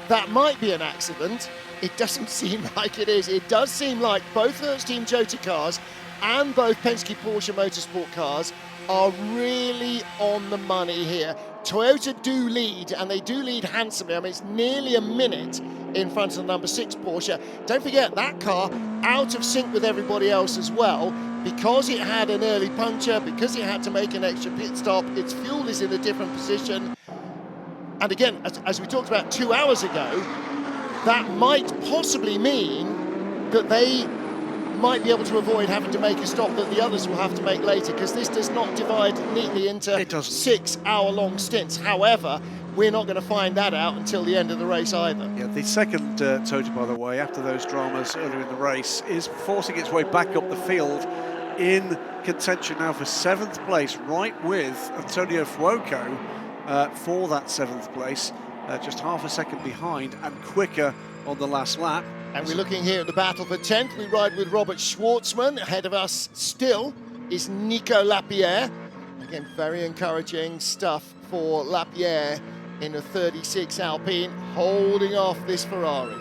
that might be an accident. It doesn't seem like it is. It does seem like both Hertz Team Jota cars and both Penske Porsche Motorsport cars are really on the money here. Toyota do lead, and they do lead handsomely. I mean, it's nearly a minute in front of the number 6 Porsche. Don't forget, that car out of sync with everybody else as well, because it had an early puncture, because it had to make an extra pit stop. Its fuel is in a different position. And again, as we talked about 2 hours ago, that might possibly mean that they might be able to avoid having to make a stop that the others will have to make later, because this does not divide neatly into 6-hour-long stints. However, we're not going to find that out until the end of the race either. Yeah, the second Tota, by the way, after those dramas earlier in the race, is forcing its way back up the field in contention now for 7th place, right with Antonio Fuoco for that 7th place. Just half a second behind and quicker on the last lap. And we're looking here at the battle for 10th. We ride with Robert Schwartzman. Ahead of us still is Nico Lapierre. Again, very encouraging stuff for Lapierre in a 36 Alpine, holding off this Ferrari.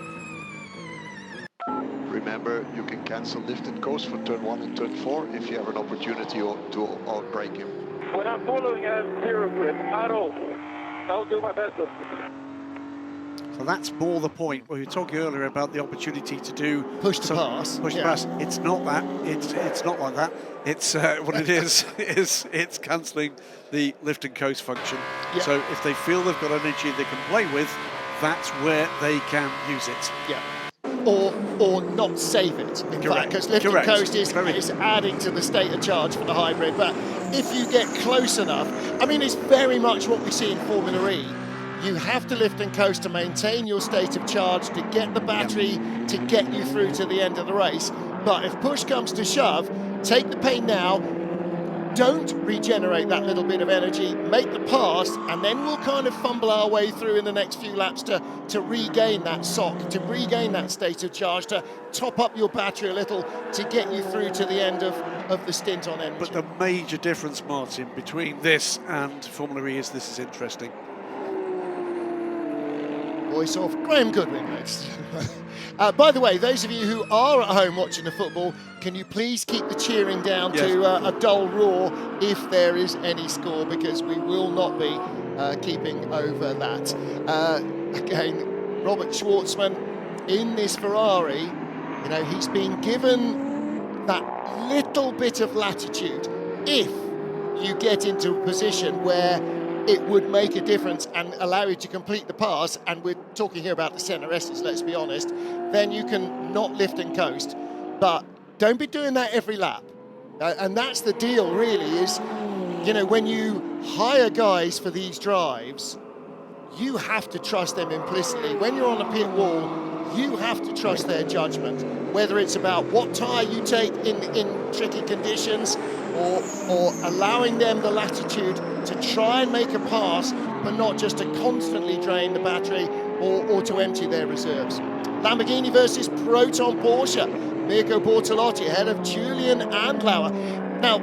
Remember, you can cancel lift and coast for turn 1 and turn 4 if you have an opportunity to outbrake him. When I'm following, I have 0 grip at all. I'll do my best. So that's more the point. We were talking earlier about the opportunity to do push to pass. Push to pass. It's not that. It's not like that. It's what it is it's cancelling the lift and coast function. Yeah. So if they feel they've got energy they can play with, that's where they can use it. Yeah. Or not save it, in fact, because lift and coast is adding to the state of charge for the hybrid. But if you get close enough, I mean, it's very much what we see in Formula E. You have to lift and coast to maintain your state of charge, to get the battery, to get you through to the end of the race. But if push comes to shove, take the pain now, don't regenerate that little bit of energy, make the pass, and then we'll kind of fumble our way through in the next few laps to regain that sock, to regain that state of charge, to top up your battery a little, to get you through to the end of the stint on energy. But the major difference, Martin, between this and Formula E is this is interesting. Voice of Graham Goodwin next. By the way, those of you who are at home watching the football, can you please keep the cheering down to a dull roar if there is any score, because we will not be keeping over that. Again, Robert Schwartzman in this Ferrari, you know, he's been given that little bit of latitude if you get into a position where it would make a difference and allow you to complete the pass, and we're talking here about the centre S's, let's be honest, then you can not lift and coast. But don't be doing that every lap. And that's the deal, really, is, you know, when you hire guys for these drives, you have to trust them implicitly. When you're on a pit wall, you have to trust their judgment, whether it's about what tyre you take in tricky conditions, or allowing them the latitude to try and make a pass, but not just to constantly drain the battery or to empty their reserves. Lamborghini versus Proton Porsche. Mirko Bortolotti ahead of Julian Andlauer. Now,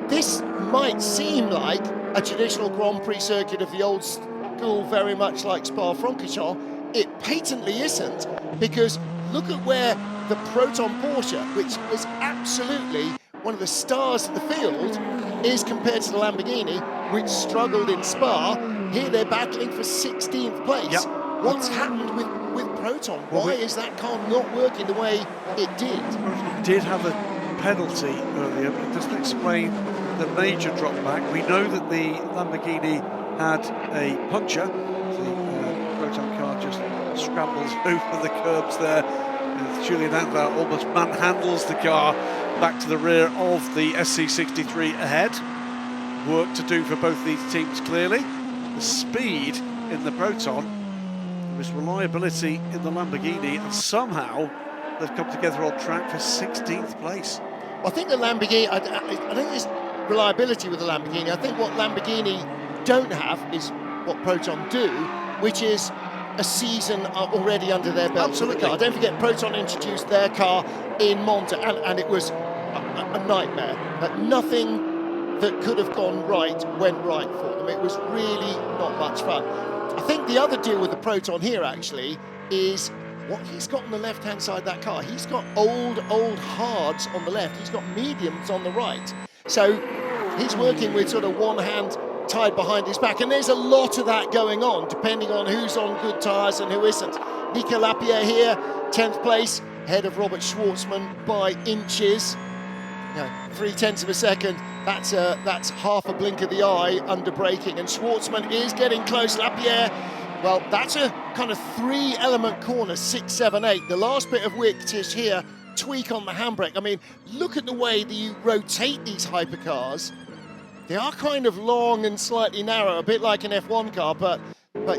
this might seem like a traditional Grand Prix circuit of the old school, very much like Spa-Francorchamps. It patently isn't, because look at where the Proton Porsche, which was absolutely one of the stars of the field, is compared to the Lamborghini, which struggled in Spa. Here they're battling for 16th place. Yep. What's happened with Proton? Why is that car not working the way it did? It did have a penalty earlier, but it doesn't explain the major drop back. We know that the Lamborghini had a puncture. The Proton car just scrambles over the curbs there. Julian Andlauer almost manhandles the car back to the rear of the SC63 ahead. Work to do for both these teams, clearly. The speed in the Proton, there is reliability in the Lamborghini, and somehow they've come together on track for 16th place. I think the Lamborghini, I think there's reliability with the Lamborghini. I think what Lamborghini don't have is what Proton do, which is a season already under their belt. Absolutely. The car. Don't forget, Proton introduced their car in Monza, and it was a nightmare. But nothing that could have gone right went right for them. It was really not much fun. I think the other deal with the Proton here, actually, is what he's got on the left-hand side of that car. He's got old hards on the left. He's got mediums on the right. So he's working with sort of one hand tied behind his back, and there's a lot of that going on, depending on who's on good tyres and who isn't. Nico Lapierre here, 10th place, ahead of Robert Schwartzman by inches. 0.3 of a second, that's half a blink of the eye under braking, and Schwartzman is getting close. Lapierre, well, that's a kind of 3-element corner, 6, 7, 8. The last bit of width is here, tweak on the handbrake. I mean, look at the way that you rotate these hypercars. They are kind of long and slightly narrow, a bit like an F1 car, but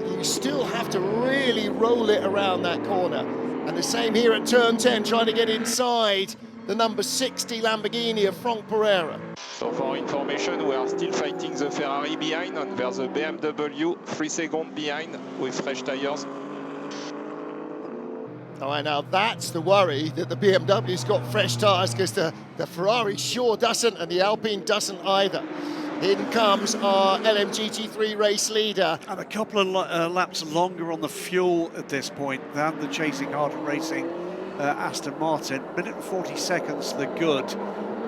you still have to really roll it around that corner. And the same here at turn 10, trying to get inside the number 60 Lamborghini of Frank Pereira. So for information, we are still fighting the Ferrari behind, and there's a BMW 3 seconds behind with fresh tires. All right, now that's the worry, that the BMW's got fresh tyres, because the Ferrari sure doesn't, and the Alpine doesn't either. In comes our LMGT3 race leader. And a couple of laps longer on the fuel at this point than the chasing harder racing Aston Martin. Minute and 40 seconds, the good,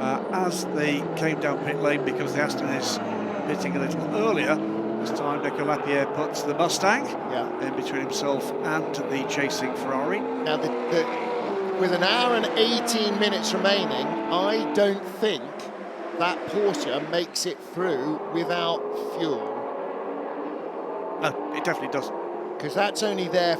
as they came down pit lane, because the Aston is pitting a little earlier. This time Nico Lapierre puts the Mustang in between himself and the chasing Ferrari. Now, with an hour and 18 minutes remaining, I don't think that Porsche makes it through without fuel. No, it definitely doesn't. Because that's only their...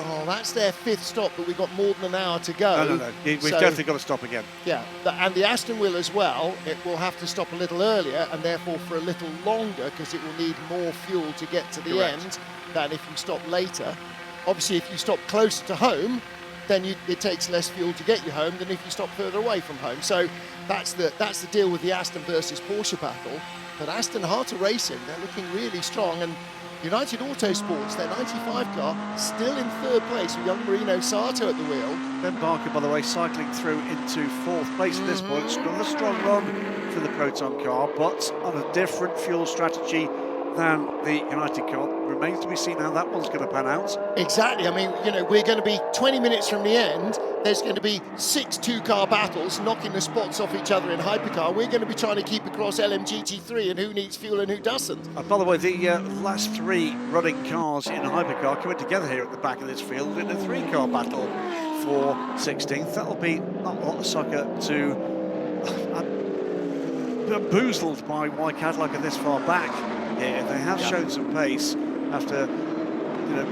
Oh, that's their 5th stop, but we've got more than an hour to go. No. We've definitely got to stop again. Yeah, and the Aston will as well. It will have to stop a little earlier and therefore for a little longer because it will need more fuel to get to the end than if you stop later. Obviously, if you stop closer to home, then it takes less fuel to get you home than if you stop further away from home. So that's the deal with the Aston versus Porsche battle. But Aston, hard to race in. They're looking really strong. And United Autosports, their 95 car, still in 3rd place with young Marino Sato at the wheel. Ben Barker, by the way, cycling through into 4th place at this point. It's not a strong run for the Proton car, but on a different fuel strategy than the United car. Remains to be seen how that one's going to pan out. Exactly. I mean, you know, we're going to be 20 minutes from the end. There's going to be 6 two-car battles knocking the spots off each other in Hypercar. We're going to be trying to keep across LMGT3 and who needs fuel and who doesn't. By the way, the last 3 running cars in Hypercar coming together here at the back of this field in a 3-car battle for 16th. That'll be not a lot of sucker to bamboozled by why Cadillac are this far back here. They have shown some pace after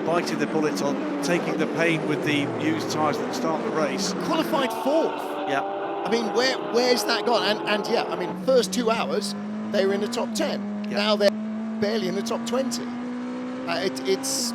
biting the bullet on taking the pain with the used tyres at the start of the race. Qualified 4th. Yeah. I mean, where's that gone? And yeah, I mean, first 2 hours, they were in the top 10. Yeah. Now they're barely in the top 20. It's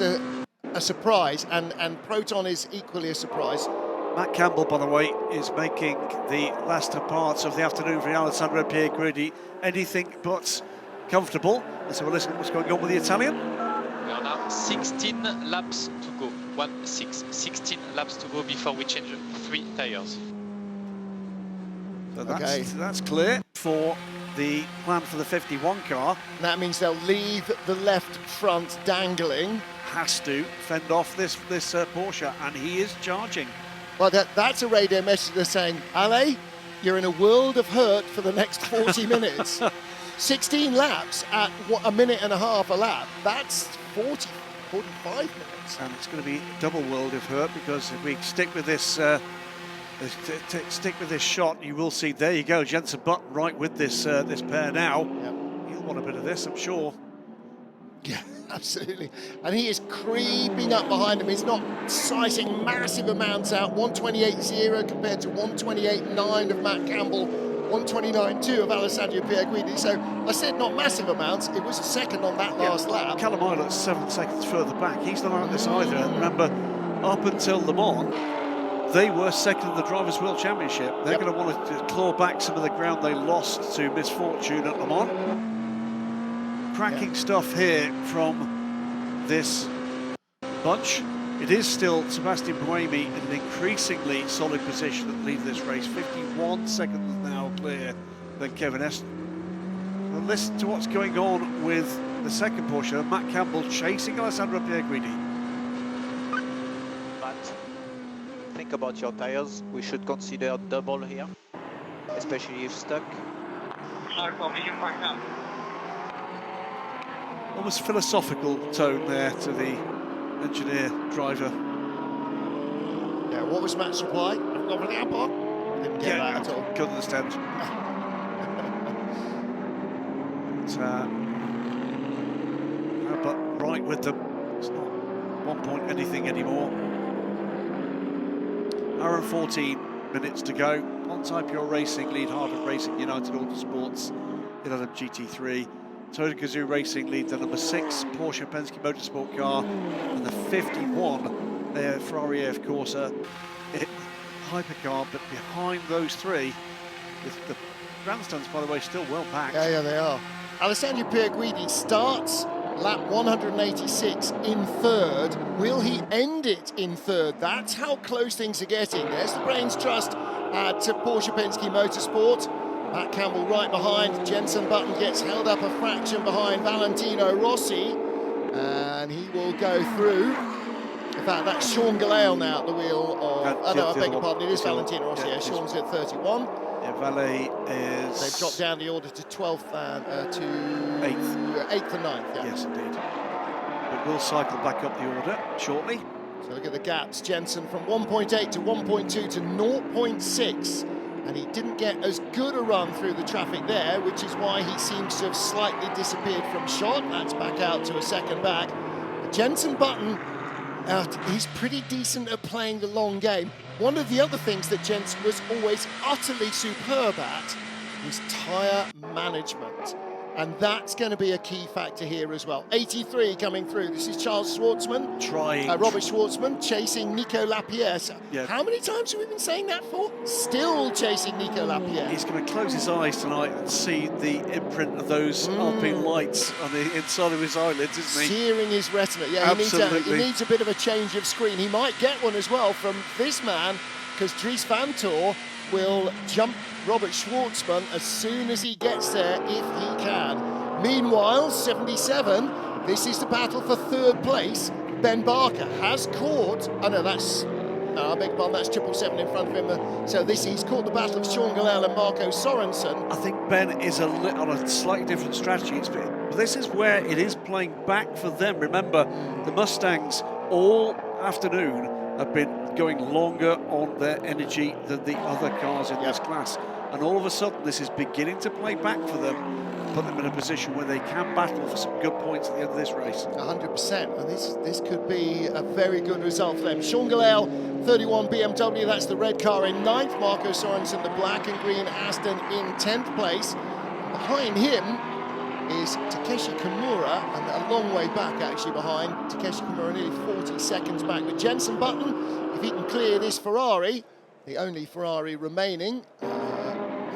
a surprise, and Proton is equally a surprise. Matt Campbell, by the way, is making the last parts of the afternoon for Alessandro Pierguidi anything but comfortable. And so we'll listen to what's going on with the Italian. We are now 16 laps to go. 16 laps to go before we change 3 tyres. So that's clear for the plan for the 51 car. That means they'll leave the left front dangling. Has to fend off this Porsche, and he is charging. Well, that's a radio message. They're saying, Ale, you're in a world of hurt for the next 40 minutes. 16 laps at a minute and a half a lap. That's 45 minutes. And it's going to be double world of hurt, because if we stick with this shot, you will see, there you go, Jenson Button right with this pair now. Yep. He'll want a bit of this, I'm sure. Yeah, absolutely. And he is creeping up behind him. He's not sizing massive amounts out. 128.0 compared to 128.9 of Matt Campbell, 129.2 of Alessandro Pierguidi. So I said not massive amounts. It was a second on that last lap. Callum Ilott 7 seconds further back. He's not out this either. And remember, up until Le Mans, they were second in the Drivers' World Championship. They're going to want to claw back some of the ground they lost to misfortune at Le Mans. Cracking stuff here from this bunch. It is still Sebastian Buemi in an increasingly solid position at the lead of this race. 51 seconds now clear than Kevin Eston. And listen to what's going on with the second Porsche. Matt Campbell chasing Alessandro Pierguidi. Matt, think about your tyres. We should consider double here, especially if stuck. Almost philosophical tone there to the engineer driver. Yeah, what was Matt's reply? I've got the app on. Didn't get that at all. Couldn't understand. But right with them. It's not 1 point anything anymore. Hour and 14 minutes to go. On Type Pure Racing lead Harvard Racing, United Autosports, LMGT3. Toyota Gazoo Racing lead the number 6 Porsche Penske Motorsport car, and the 51 Ferrari AF Corsa Hypercar. But behind those 3, with the grandstands, by the way, still well packed. Yeah, they are. Alessandro Pierguidi starts lap 186 in 3rd. Will he end it in 3rd? That's how close things are getting. There's the Brains Trust at Porsche Penske Motorsport. Matt Campbell right behind. Jenson Button gets held up a fraction behind Valentino Rossi, and he will go through In fact, that's Sean Galale now at the wheel of... I beg your pardon, it is Valentino Rossi. Yeah, Sean's at 31. Yeah, Valet is... They've dropped down the order to 12th and to 8th and 9th. Yeah. Yes, indeed. But we'll cycle back up the order shortly. So look at the gaps. Jensen from 1.8 to 1.2 to 0.6. And he didn't get as good a run through the traffic there, which is why he seems to have slightly disappeared from shot. That's back out to a second back. But Jensen Button, he's pretty decent at playing the long game. One of the other things that Jensen was always utterly superb at was tyre management. And that's going to be a key factor here as well. 83 coming through. This is Charles Schwartzman. Robert Schwartzman chasing Nico Lapierre. Yeah. How many times have we been saying that for? Still chasing Nico Lapierre. He's going to close his eyes tonight and see the imprint of those Alpine lights on the inside of his eyelids, isn't he? Searing his retina. Yeah, he needs a bit of a change of screen. He might get one as well from this man, because Dries Van Tor will jump Robert Schwartzman as soon as he gets there, if he can. Meanwhile, 77, this is the battle for third place. Ben Barker has caught, I beg your pardon, that's 777 in front of him. So he's caught the battle of Sean Galale and Marco Sorensen. I think Ben is on a slightly different strategy. But this is where it is playing back for them. Remember, the Mustangs all afternoon have been going longer on their energy than the other cars in this class. And all of a sudden, this is beginning to play back for them, put them in a position where they can battle for some good points at the end of this race. 100%, and this could be a very good result for them. Sean Galale, 31 BMW, that's the red car in 9th. Marco Sorensen, the black and green Aston in 10th place. Behind him is Takeshi Kimura, and a long way back actually behind. Takeshi Kimura nearly 40 seconds back. But Jensen Button, if he can clear this Ferrari, the only Ferrari remaining,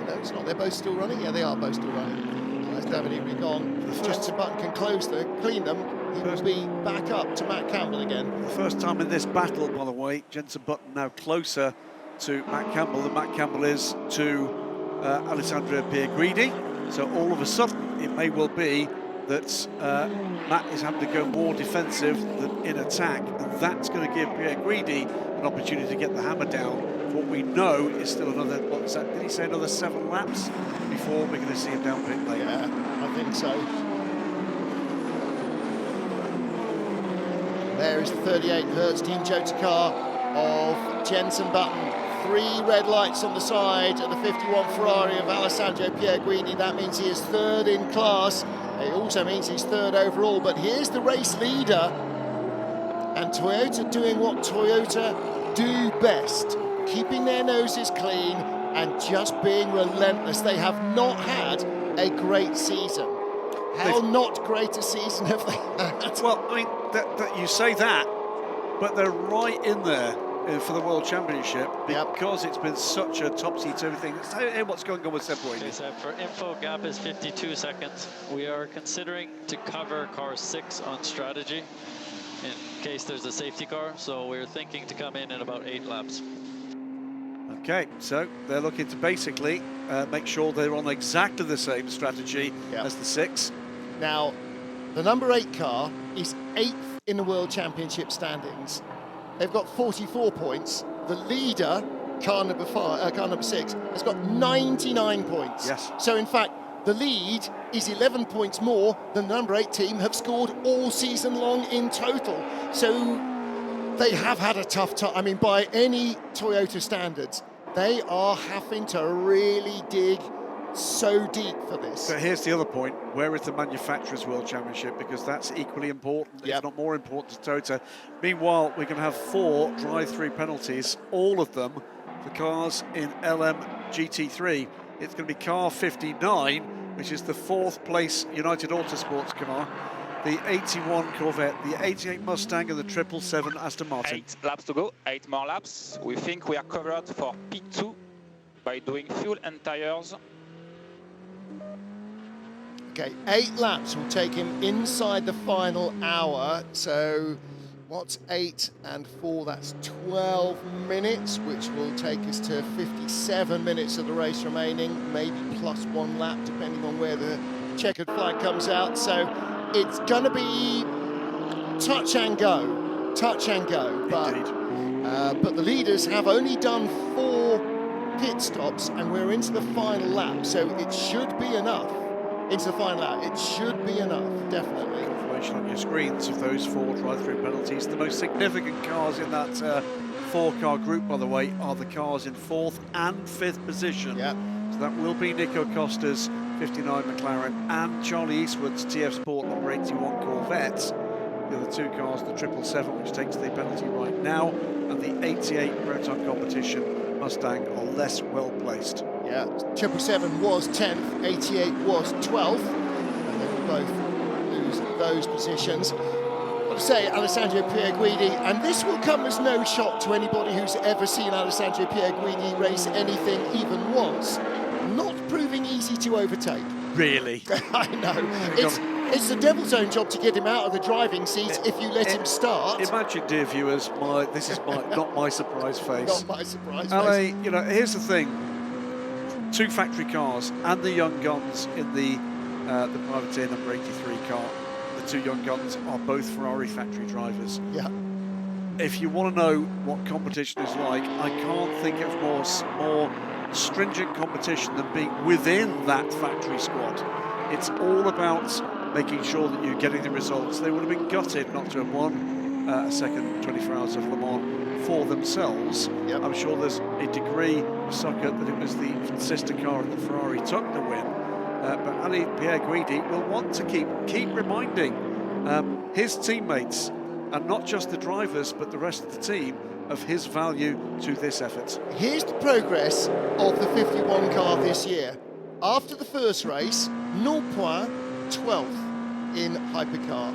no, it's not, they're both still running? Yeah, they are both still running. That's Davide Rigon. If Jensen Button can clean them, he will be back up to Matt Campbell again. The first time in this battle, by the way, Jensen Button now closer to Matt Campbell than Matt Campbell is to Alessandro Pierguidi. So all of a sudden, it may well be that Matt is having to go more defensive than in attack, and that's going to give Pierguidi an opportunity to get the hammer down. What we know is still another, what is that, did he say another 7 laps before we're going to see him down pit lane? Yeah, I think so. There is the 38 Hertz Team Jota car of Jensen Button. 3 red lights on the side of the 51 Ferrari of Alessandro Pierguidi. That means he is 3rd in class. It also means he's 3rd overall. But here's the race leader. And Toyota doing what Toyota do best. Keeping their noses clean and just being relentless. They have not had a great season. How not great a season have they had? Well, I mean, that you say that, but they're right in there for the World Championship because it's been such a topsy-turvy thing. Let's hear what's going on with separating. Okay, so for info, gap is 52 seconds. We are considering to cover car 6 on strategy in case there's a safety car. So we're thinking to come in about 8 laps. Okay, so they're looking to basically make sure they're on exactly the same strategy as the 6. Now, the number 8 car is 8th in the World Championship standings. They've got 44 points. The leader, car number 6, has got 99 points. Yes. So in fact, the lead is 11 points more than the number 8 team have scored all season long in total. So they have had a tough time. I mean, by any Toyota standards, they are having to really dig so deep for this. But here's the other point. Where is the Manufacturers' World Championship? Because that's equally important, if not more important to Toyota. Meanwhile, we're going to have 4 drive-through penalties, all of them for cars in LMGT3. It's going to be car 59, which is the 4th place United Autosports car, the 81 Corvette, the 88 Mustang, and the 777 Aston Martin. 8 laps to go, 8 more laps. We think we are covered for P2 by doing fuel and tires. Okay, 8 laps will take him inside the final hour. So what's 8 and 4? That's 12 minutes, which will take us to 57 minutes of the race remaining, maybe plus 1 lap, depending on where the checkered flag comes out. So it's going to be touch and go touch and go. But the leaders have only done 4 pit stops, and we're into the final lap, so it should be enough. Into the final lap, it should be enough, definitely. Confirmation on your screens of those 4 drive-through penalties. The most significant cars in that 4-car group, by the way, are the cars in 4th and 5th position. Yeah. So that will be Nico Costa's 59 McLaren and Charlie Eastwood's TF Sport number 81 Corvette. The other 2 cars, the 777, which takes the penalty right now, and the 88 Proton Competition Mustang, are less well placed. Yeah, 777 was 10th, 88 was 12th, and they will both lose those positions. I'll say Alessandro Pierguidi, and this will come as no shock to anybody who's ever seen Alessandro Pierguidi race anything even once, not proving easy to overtake. Really? I know. It's the devil's own job to get him out of the driving seat if you let him start. Imagine, dear viewers, this is not my surprise face. Not my surprise face. You know, here's the thing. 2 factory cars and the young guns in the privateer number 83 car. The 2 young guns are both Ferrari factory drivers. Yeah. If you want to know what competition is like, I can't think of more stringent competition than being within that factory squad. It's all about making sure that you're getting the results. They would have been gutted not to have won a second 24 Hours of Le Mans for themselves. Yep. I'm sure there's a degree of succor that it was the sister car that Ferrari took the win. But Ali Pierguidi will want to keep reminding his teammates, and not just the drivers, but the rest of the team, of his value to this effort. Here's the progress of the 51 car this year. After the first race, 0 point, 12th in Hypercar.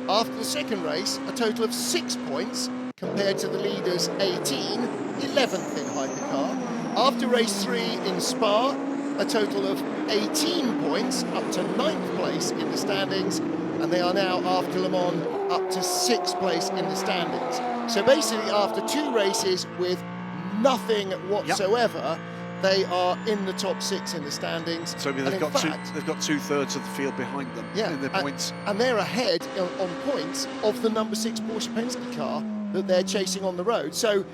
After the second race, a total of 6 points compared to the leaders 18, 11th in Hypercar. After race 3 in Spa, a total of 18 points, up to 9th place in the standings, and they are now, after Le Mans, up to 6th place in the standings. So basically, after 2 races with nothing whatsoever, they are in the top 6 in the standings. So they've got 2/3 of the field behind them in their points. And they're ahead on points of the number 6 Porsche Penske car that they're chasing on the road. So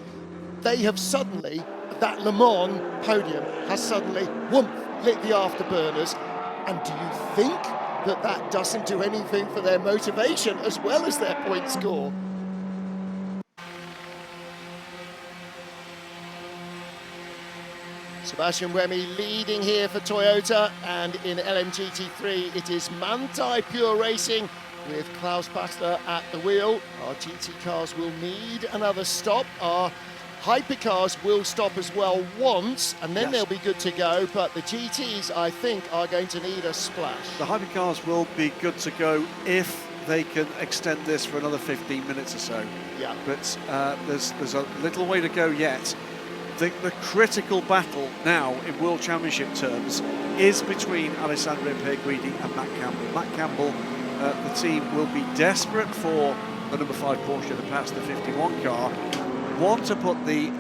they have suddenly, that Le Mans podium has suddenly, lit the afterburners. And do you think that doesn't do anything for their motivation as well as their point score? Sebastian Buemi leading here for Toyota, and in LMGT3 it is Manthey Pure Racing with Klaus Bastler at the wheel. Our GT cars will need another stop. Our hypercars will stop as well once, and then they'll be good to go, but the GTs, I think, are going to need a splash. The hypercars will be good to go if they can extend this for another 15 minutes or so. Yeah. But there's a little way to go yet. The critical battle now, in World Championship terms, is between Alessandro Pierguidi and Matt Campbell. Matt Campbell, the team will be desperate for the number 5 Porsche to pass the 51 car. Want to put the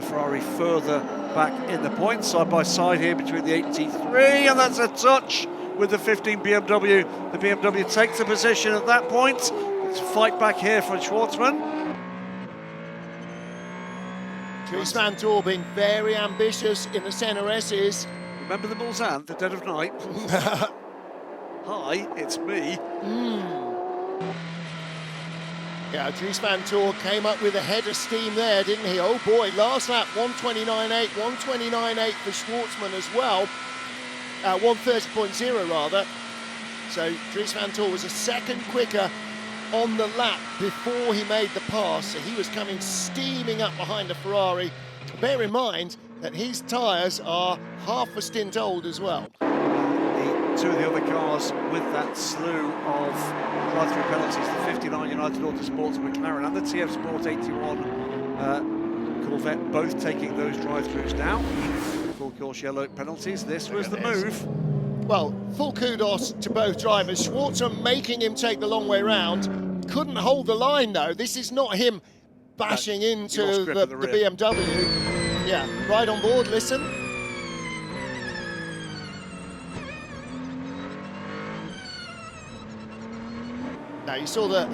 Ferrari further back in the points, side by side here between the 83, and that's a touch with the 15 BMW. The BMW takes the position at that point. It's a fight back here for Schwartzman. Dries van Doorn being very ambitious in the Senna S's. Remember the Mulsanne, the dead of night? Hi, it's me. Yeah, Dries van Doorn came up with a head of steam there, didn't he? Oh boy, last lap, 129.8, 129.8 for Schwartzman as well. 130.0 rather. So Dries van Doorn was a second quicker on the lap before he made the pass, so he was coming steaming up behind the Ferrari. Bear in mind that his tyres are half a stint old as well. Two of the other cars with that slew of drive-through penalties, the 59 United Autosports McLaren and the TF Sport 81 Corvette, both taking those drive-throughs now. Full course yellow penalties. This was the move. Well, full kudos to both drivers. Schwarzer making him take the long way round. Couldn't hold the line though. This is not him bashing into the BMW. Yeah, right on board, listen. Now you saw the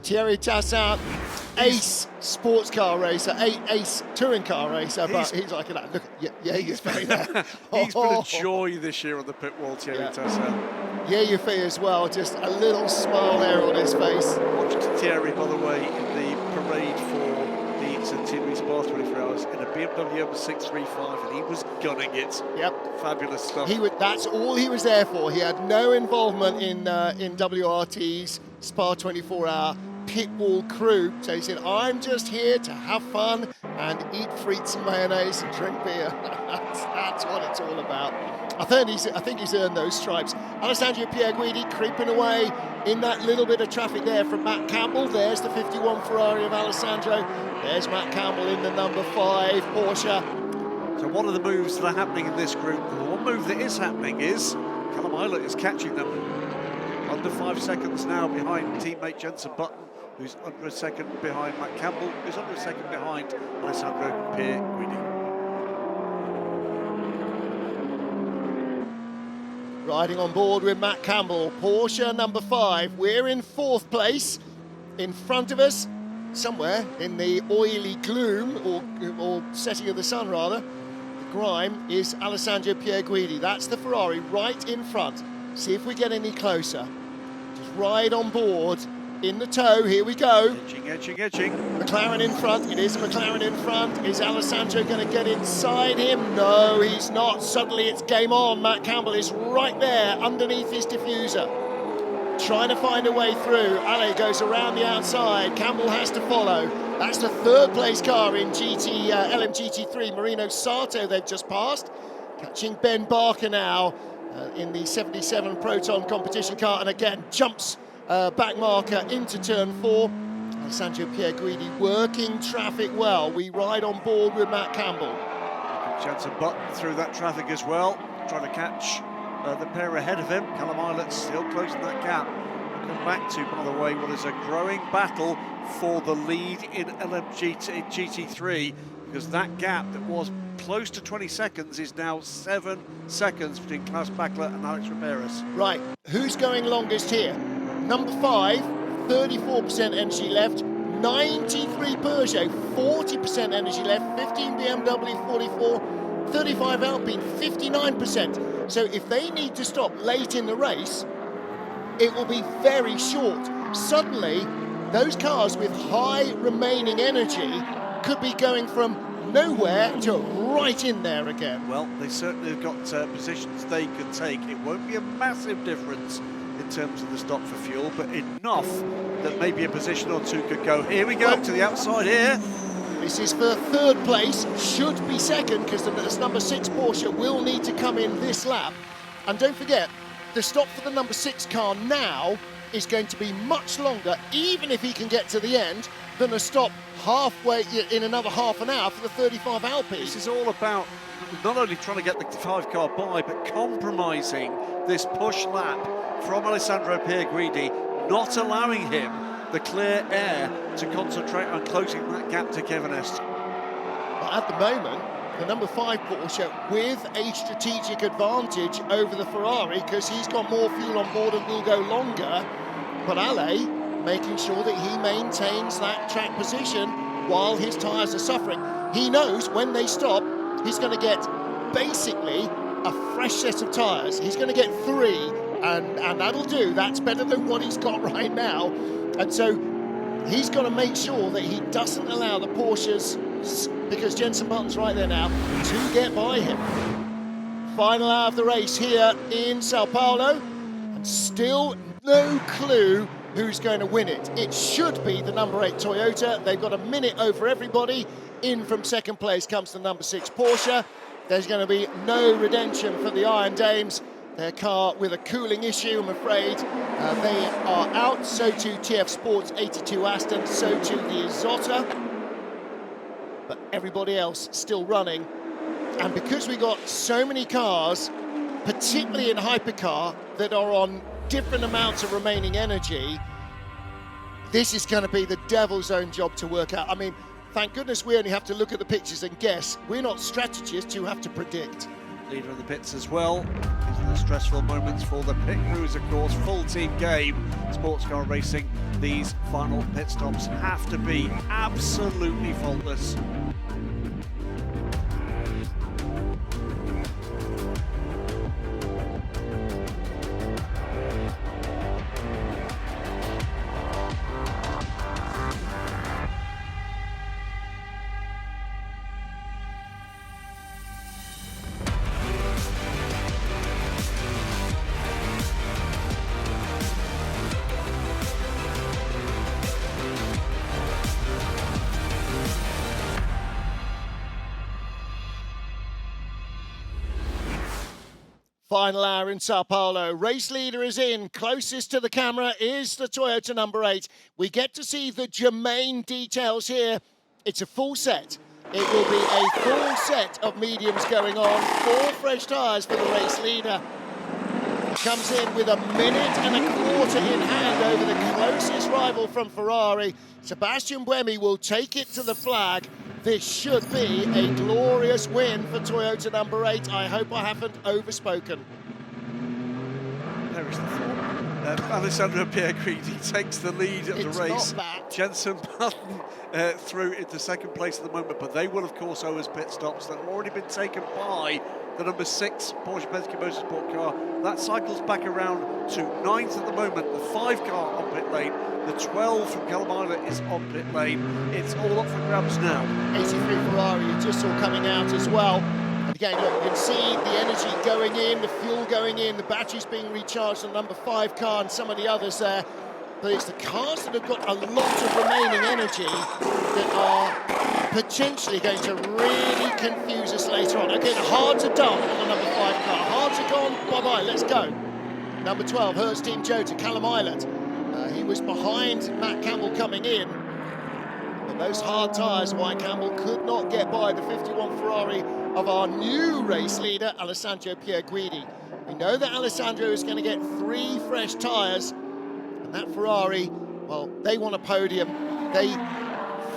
Thierry Tassin, ace sports car racer, ace touring car racer, but he's like that. Look, yeah, he's been a joy this year on the pit wall, Thierry Tassin. Yeah, you feel as well. Just a little smile there on his face. Watched Thierry, by the way, in the parade for the Centenary Spa 24 Hours in a BMW M635, and he was gunning it. Yep, fabulous stuff. That's all he was there for. He had no involvement in WRT's Spa 24-hour pit wall crew. So he said, "I'm just here to have fun and eat frites and mayonnaise and drink beer." that's what it's all about. I think he's earned those stripes. Alessandro Pierguidi creeping away in that little bit of traffic there from Matt Campbell. There's the 51 Ferrari of Alessandro. There's Matt Campbell in the number 5 Porsche. So what are the moves that are happening in this group? The one move that is happening is Callum Eilert is catching them. Under 5 seconds now behind teammate Jenson Button, who's under a second behind Matt Campbell, who's under a second behind Alessandro Pierguidi. Riding on board with Matt Campbell, Porsche number 5. We're in 4th place. In front of us, somewhere in the oily gloom, or setting of the sun rather, the grime, is Alessandro Pierguidi. That's the Ferrari right in front. See if we get any closer. Just ride on board in the tow. Here we go. Edging. McLaren in front. It is McLaren in front. Is Alessandro going to get inside him? No, he's not. Suddenly it's game on. Matt Campbell is right there underneath his diffuser, trying to find a way through. Ale goes around the outside. Campbell has to follow. That's the 3rd place car in LMGT3. Marino Sato they've just passed. Catching Ben Barker now in the 77 Proton competition car, and again jumps back marker into turn 4. Alessandro Pierguidi working traffic well. We ride on board with Matt Campbell. Jenson Button through that traffic as well, trying to catch the pair ahead of him. Callum Eilert still closing that gap. We'll come back to, by the way, what is a growing battle for the lead in LMGT3, because that gap that was close to 20 seconds is now 7 seconds between Klaus Bachler and Alex Riberas. Right, who's going longest here? Number 5, 34% energy left, 93 Peugeot, 40% energy left, 15 BMW 44, 35 Alpine, 59%. So if they need to stop late in the race, it will be very short. Suddenly, those cars with high remaining energy could be going from nowhere to right in there again. Well, they certainly have got positions they could take. It won't be a massive difference in terms of the stop for fuel, but enough that maybe a position or two could go. Here we go to the outside here. This is for 3rd place, should be 2nd, because the number 6 Porsche will need to come in this lap. And don't forget, the stop for the number 6 car now is going to be much longer, even if he can get to the end, than a stop halfway in another half an hour for the 35 Alpine. This is all about not only trying to get the 5 car by, but compromising this push lap from Alessandro Pierguidi, not allowing him the clear air to concentrate on closing that gap to Kevin Estre. But at the moment, the number 5 Porsche with a strategic advantage over the Ferrari, because he's got more fuel on board and will go longer. But Ale making sure that he maintains that track position while his tyres are suffering. He knows when they stop, he's going to get basically a fresh set of tyres. He's going to get 3, and that'll do. That's better than what he's got right now. And so he's got to make sure that he doesn't allow the Porsches, because Jenson Button's right there now, to get by him. Final hour of the race here in São Paulo, and still no clue who's going to win it. It should be the number 8 Toyota. They've got a minute over everybody. In from 2nd place comes the number 6 Porsche. There's going to be no redemption for the Iron Dames. Their car with a cooling issue, I'm afraid. They are out. So too TF Sports 82 Aston. So too the Isotta. But everybody else still running. And because we got so many cars, particularly in Hypercar, that are on different amounts of remaining energy, this is going to be the devil's own job to work out. I mean, thank goodness we only have to look at the pictures and guess. We're not strategists who have to predict. leader of the pits as well. These are the stressful moments for the pit crews, of course. Full team game, sports car racing. These final pit stops have to be absolutely faultless. Final hour in Sao Paulo. Race leader is in. Closest to the camera is the Toyota number 8. We get to see the germane details here. It's a full set. It will be a full set of mediums going on. 4 fresh tyres for the race leader. Comes in with 1.25 minutes in hand over the closest rival from Ferrari. Sebastian Buemi will take it to the flag. This should be a glorious win for Toyota number 8. I hope I haven't overspoken. There is the thought. Alessandro Pierguidi takes the lead of the race. Jenson Button through into second place at the moment, but they will, of course, owe us pit stops that have already been taken by the number 6 Porsche Penske Motorsport car. That cycles back around to 9th at the moment. The 5 car on pit lane. The 12 from Kalamata is on pit lane. It's all up for grabs now. 83 Ferrari you just saw coming out as well. And again, look, you can see the energy going in, the fuel going in, the batteries being recharged on number 5 car and some of the others there. But it's the cars that have got a lot of remaining energy that are potentially going to really confuse us later on. Okay, hard to dump on the number 5 car. Hard to gone, bye-bye, let's go. Number 12, Hertz Team Joe to Callum Islet. He was behind Matt Campbell coming in. But those hard tyres, why Campbell could not get by the 51 Ferrari of our new race leader, Alessandro Pierguidi. We know that Alessandro is going to get 3 fresh tyres. And that Ferrari, well, they want a podium. They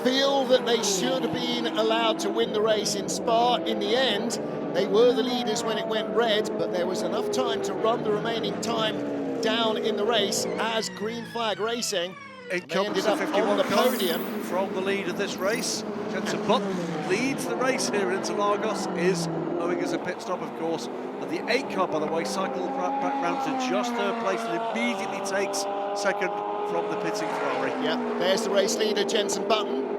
feel that they should have been allowed to win the race in Spa. In the end, they were the leaders when it went red, but there was enough time to run the remaining time down in the race as green flag racing. It they ended up on the podium. From the lead of this race. Jenson Button leads the race here in Interlagos, is owing us a pit stop, of course. And the 8 car, by the way, cycled back round to just 3rd place and immediately takes second from the pitting Ferrari. Yeah, there's the race leader, Jenson Button.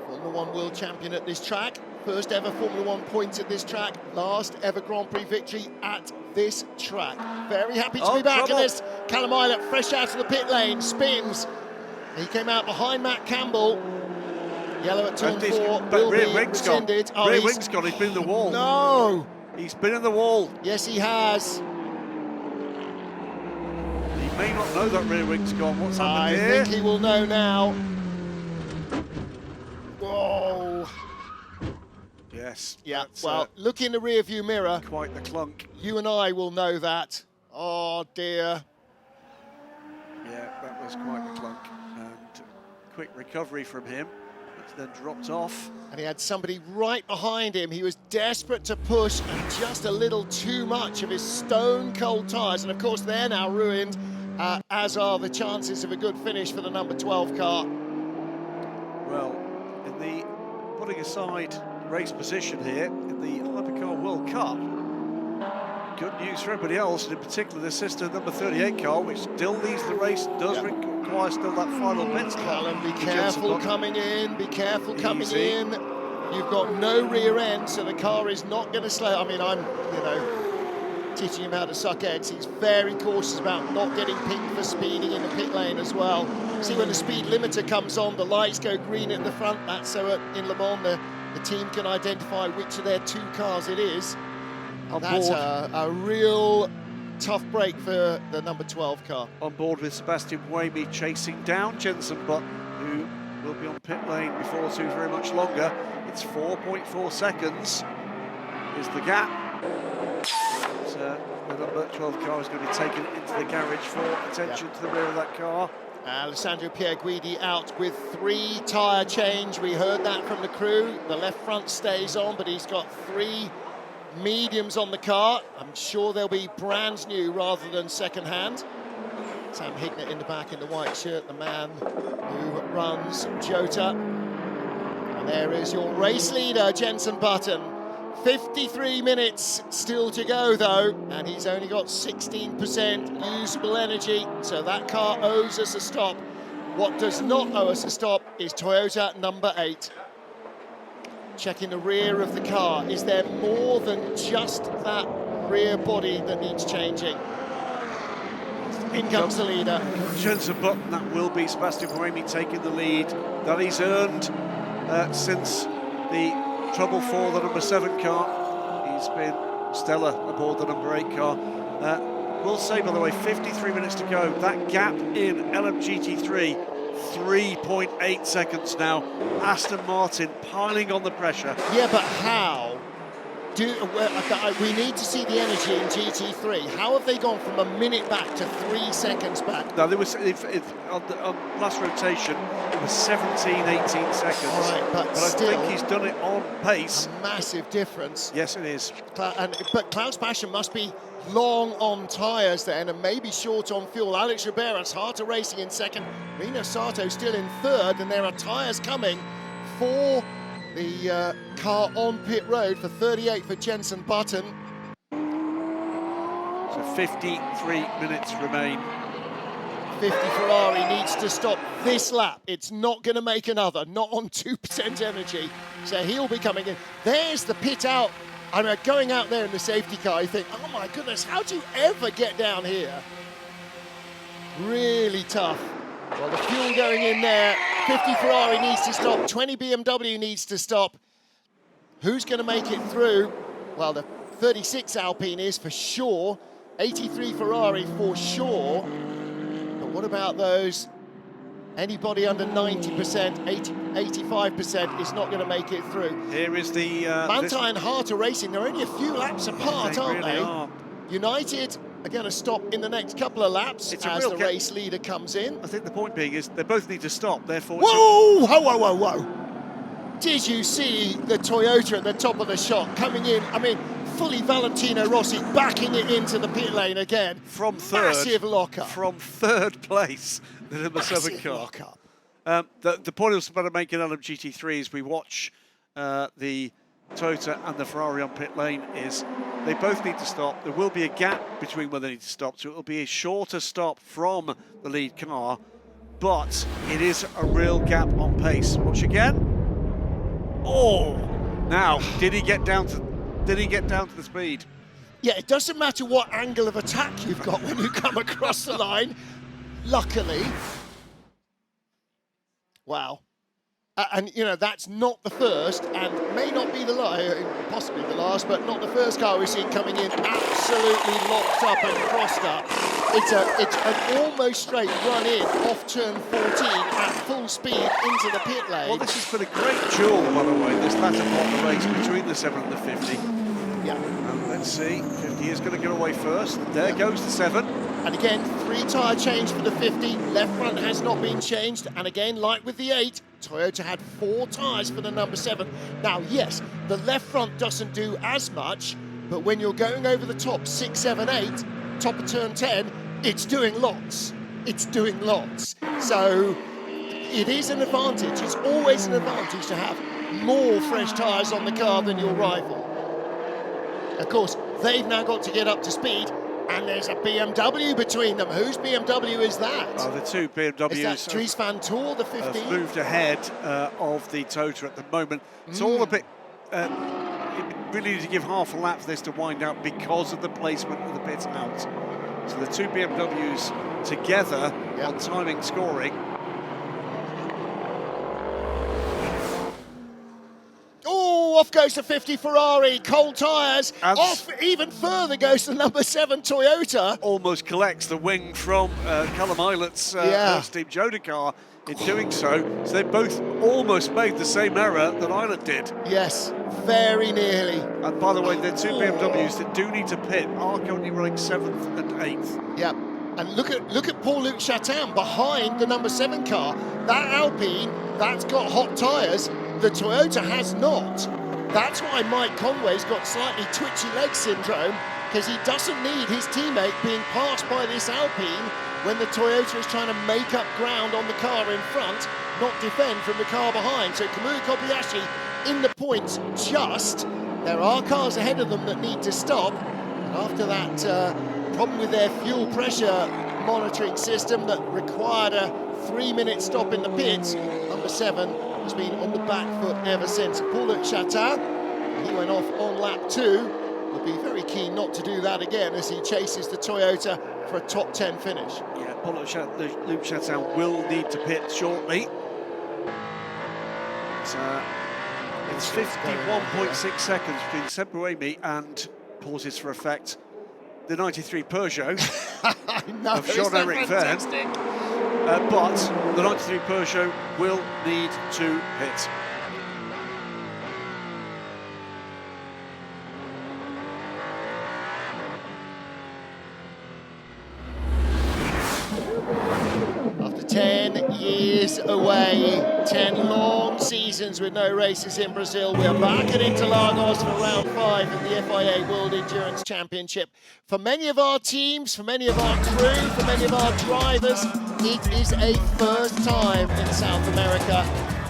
Formula 1 world champion at this track. First ever Formula 1 points at this track. Last ever Grand Prix victory at this track. Very happy to be back in this. Callum Islet fresh out of the pit lane, spins. He came out behind Matt Campbell. Yellow at turn 4. But rear wing's gone. Oh, rear wing's gone. He's been in the wall. No. He's been in the wall. Yes, he has. He may not know that rear wing's gone. What's happened here? I think he will know now. Whoa. Yes. Yeah, well, look in the rear view mirror. Quite the clunk. You and I will know that. Oh, dear. Yeah, that was quite the clunk. And quick recovery from him. It's then dropped off. And he had somebody right behind him. He was desperate to push and just a little too much of his stone-cold tyres. And, of course, they're now ruined, as are the chances of a good finish for the number 12 car. Well, in the putting aside race position here in the Hypercar World Cup, good news for everybody else, and in particular the sister number 38 car, which still leads the race, does require still that final pit stop. Callum, be careful coming in, be careful coming in. You've got no rear end, so the car is not going to slow. I mean, I'm, teaching him how to suck eggs. He's very cautious about not getting pinged for speeding in the pit lane as well. See, when the speed limiter comes on, the lights go green at the front. That's so in Le Mans, the team can identify which of their 2 cars it is. That's a real tough break for the number 12 car. On board with Sebastian Buemi chasing down Jenson Button, who will be on pit lane before too very much longer. It's 4.4 seconds is the gap. The number 12 car is going to be taken into the garage for attention to the rear of that car. Alessandro Pierguidi out with 3 tyre change. We heard that from the crew. The left front stays on, but he's got 3 mediums on the car. I'm sure they'll be brand new rather than second hand. Sam Hignett in the back in the white shirt, the man who runs Cota. And there is your race leader, Jenson Button. 53 minutes still to go though, and he's only got 16% usable energy, so that car owes us a stop. What does not owe us a stop is Toyota number 8. Checking the rear of the car. Is there more than just that rear body that needs changing? In comes the leader. Jenson Button, that will be Sebastian Buemi taking the lead that he's earned since the trouble for the number 7 car. He's been stellar aboard the number 8 car. We'll say, by the way, 53 minutes to go. That gap in LMGT3, 3.8 seconds now. Aston Martin piling on the pressure. Yeah, but how? We need to see the energy in GT3. How have they gone from a minute back to 3 seconds back? No, there was on last rotation it was 17, 18 seconds. Right, but I still, think he's done it on pace. A massive difference. Yes, it is. But Klaus Bastian must be long on tyres then, and maybe short on fuel. Alex Riberas, Harter Racing in second. Rino Sato still in third, and there are tyres coming for the car on pit road for 38 for Jenson Button. So 53 minutes remain. 50 Ferrari needs to stop this lap. It's not going to make another, not on 2% energy. So he'll be coming in. There's the pit out. I mean, going out there in the safety car, you think, oh my goodness, how do you ever get down here? Really tough. Well, the fuel going in there. 50 Ferrari needs to stop. 20 BMW needs to stop. Who's going to make it through? Well, the 36 Alpine is for sure. 83 Ferrari for sure. But what about those? Anybody under 90%, 85% is not going to make it through. Here is the... Manthey and Harter Racing, they're only a few laps apart, aren't they? Are. United are going to stop in the next couple of laps as the race leader comes in. I think the point being is they both need to stop, therefore... Whoa! Whoa! Did you see the Toyota at the top of the shot coming in? I mean, fully Valentino Rossi backing it into the pit lane again. From third. Massive lockup. From third place, the number 7 car. Lockup. The point I was about to make in LMGT3 is we watch the Toyota and the Ferrari on pit lane is they both need to stop. There will be a gap between when they need to stop, so it will be a shorter stop from the lead car, but it is a real gap on pace. Watch again. Oh, now did he get down to the speed? Yeah, it doesn't matter what angle of attack you've got when you come across the line. Luckily, wow. And, you know, that's not the first and may not be the last, possibly the last, but not the first car we've seen coming in absolutely locked up and crossed up. It's an almost straight run in off turn 14 at full speed into the pit lane. Well, this has been a great duel, by the way, this latter part of the race between the 7 and the 50. Yeah. And let's see, 50 is going to get away first. There goes the 7. And again, 3 tyre change for the 50. Left front has not been changed. And again, like with the 8, Toyota had 4 tyres for the number 7. Now, yes, the left front doesn't do as much, but when you're going over the top 6, 7, 8, top of turn 10, it's doing lots. It's doing lots. So it is an advantage. It's always an advantage to have more fresh tyres on the car than your rival. Of course, they've now got to get up to speed. And there's a BMW between them. Whose BMW is that? Oh, the 2 BMWs. Is that Dries Van Toor, the 15? Have moved ahead of the Toyota at the moment. It's all a bit... it really need to give half a lap for this to wind out because of the placement of the pit out. So the 2 BMWs together on timing scoring. Off goes the 50 Ferrari, cold tyres. Off even further goes the number 7 Toyota. Almost collects the wing from Callum Islet's Team Joda car in doing so. So they both almost made the same error that Islet did. Yes, very nearly. And by the way, the 2 BMWs that do need to pit are currently running 7th and 8th. Yep. And look at Paul-Luc Chatin behind the number 7 car. That Alpine, that's got hot tyres. The Toyota has not. That's why Mike Conway's got slightly twitchy leg syndrome, because he doesn't need his teammate being passed by this Alpine when the Toyota is trying to make up ground on the car in front, not defend from the car behind. So Kamui Kobayashi in the points just. There are cars ahead of them that need to stop. And after that problem with their fuel pressure monitoring system that required a 3-minute stop in the pits, number 7 has been on the back foot ever since. Paul-Luc Chatin, he went off on lap 2. Will be very keen not to do that again as he chases the Toyota for a top 10 finish. Yeah, Paul-Luc Chatin will need to pit shortly. It's 51.6 seconds between Semperemi and, pauses for effect, the 93 Peugeot of Jean-Éric Verne. But the 93 Peugeot will need to pit. After 10 years away, 10 long seasons with no races in Brazil, we are back at Interlagos for round 5 of the FIA World Endurance Championship. For many of our teams, for many of our crew, for many of our drivers, it is a first time in South America,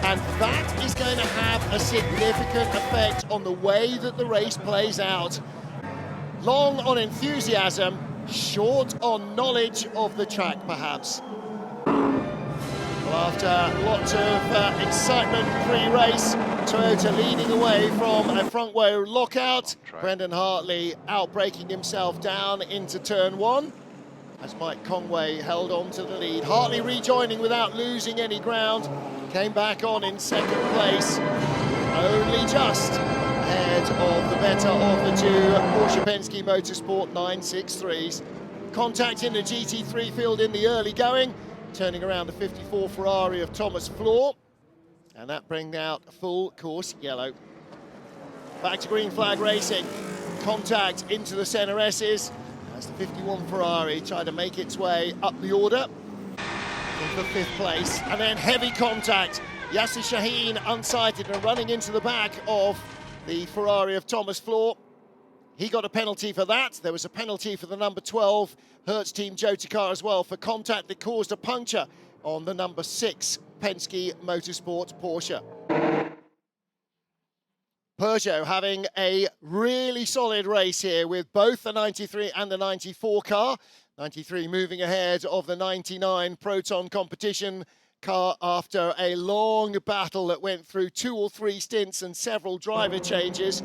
and that is going to have a significant effect on the way that the race plays out. Long on enthusiasm, short on knowledge of the track, perhaps. Well, after lots of excitement pre-race, Toyota leading away from a front row lockout. Brendan Hartley outbraking himself down into turn 1 as Mike Conway held on to the lead. Hartley rejoining without losing any ground, came back on in 2nd place, only just ahead of the better of the 2 Porsche Penske Motorsport 963s. Contact in the GT3 field in the early going, turning around the 54 Ferrari of Thomas Floor, and that brings out full course yellow. Back to green flag racing. Contact into the centre S's as the 51 Ferrari tried to make its way up the order for 5th place, and then heavy contact. Yasser Shaheen unsighted and running into the back of the Ferrari of Thomas Floor. He got a penalty for that. There was a penalty for the number 12 Hertz Team Jota car as well for contact that caused a puncture on the number 6 Penske Motorsport Porsche. Peugeot having a really solid race here with both the 93 and the 94 car. 93 moving ahead of the 99 Proton competition car after a long battle that went through 2 or 3 stints and several driver changes.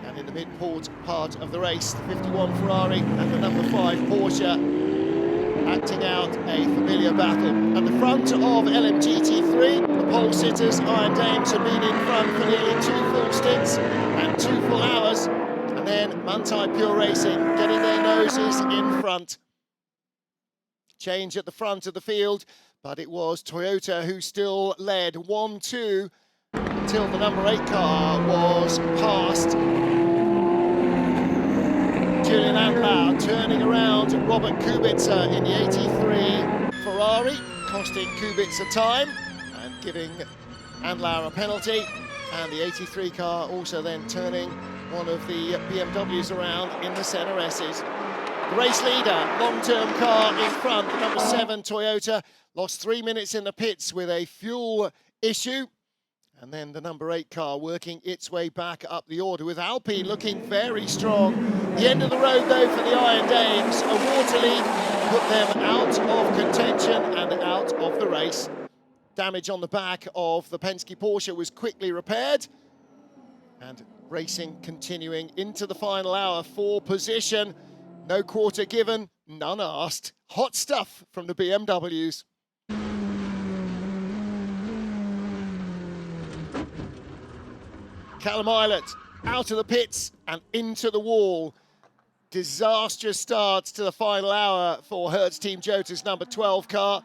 And in the mid-part of the race, the 51 Ferrari and the number 5 Porsche acting out a familiar battle. At the front of LMGT3, the pole sitters, Iron Dames, have been in front for nearly 2 full stints and 2 full hours. And then Manthey Pure Racing getting their noses in front. Change at the front of the field, but it was Toyota who still led 1-2 until the number 8 car was passed. Julian Andlau turning around Robert Kubica in the 83 Ferrari, costing Kubica time and giving Andlau a penalty. And the 83 car also then turning one of the BMWs around in the centre S's. The race leader, long-term car in front, the number 7 Toyota, lost 3 minutes in the pits with a fuel issue. And then the number 8 car working its way back up the order with Alpine looking very strong. The end of the road though for the Iron Dames, a water leak put them out of contention and out of the race. Damage on the back of the Penske Porsche was quickly repaired. And racing continuing into the final hour for position. No quarter given, none asked. Hot stuff from the BMWs. Callum Eilert out of the pits and into the wall. Disastrous starts to the final hour for Hertz Team Jota's number 12 car,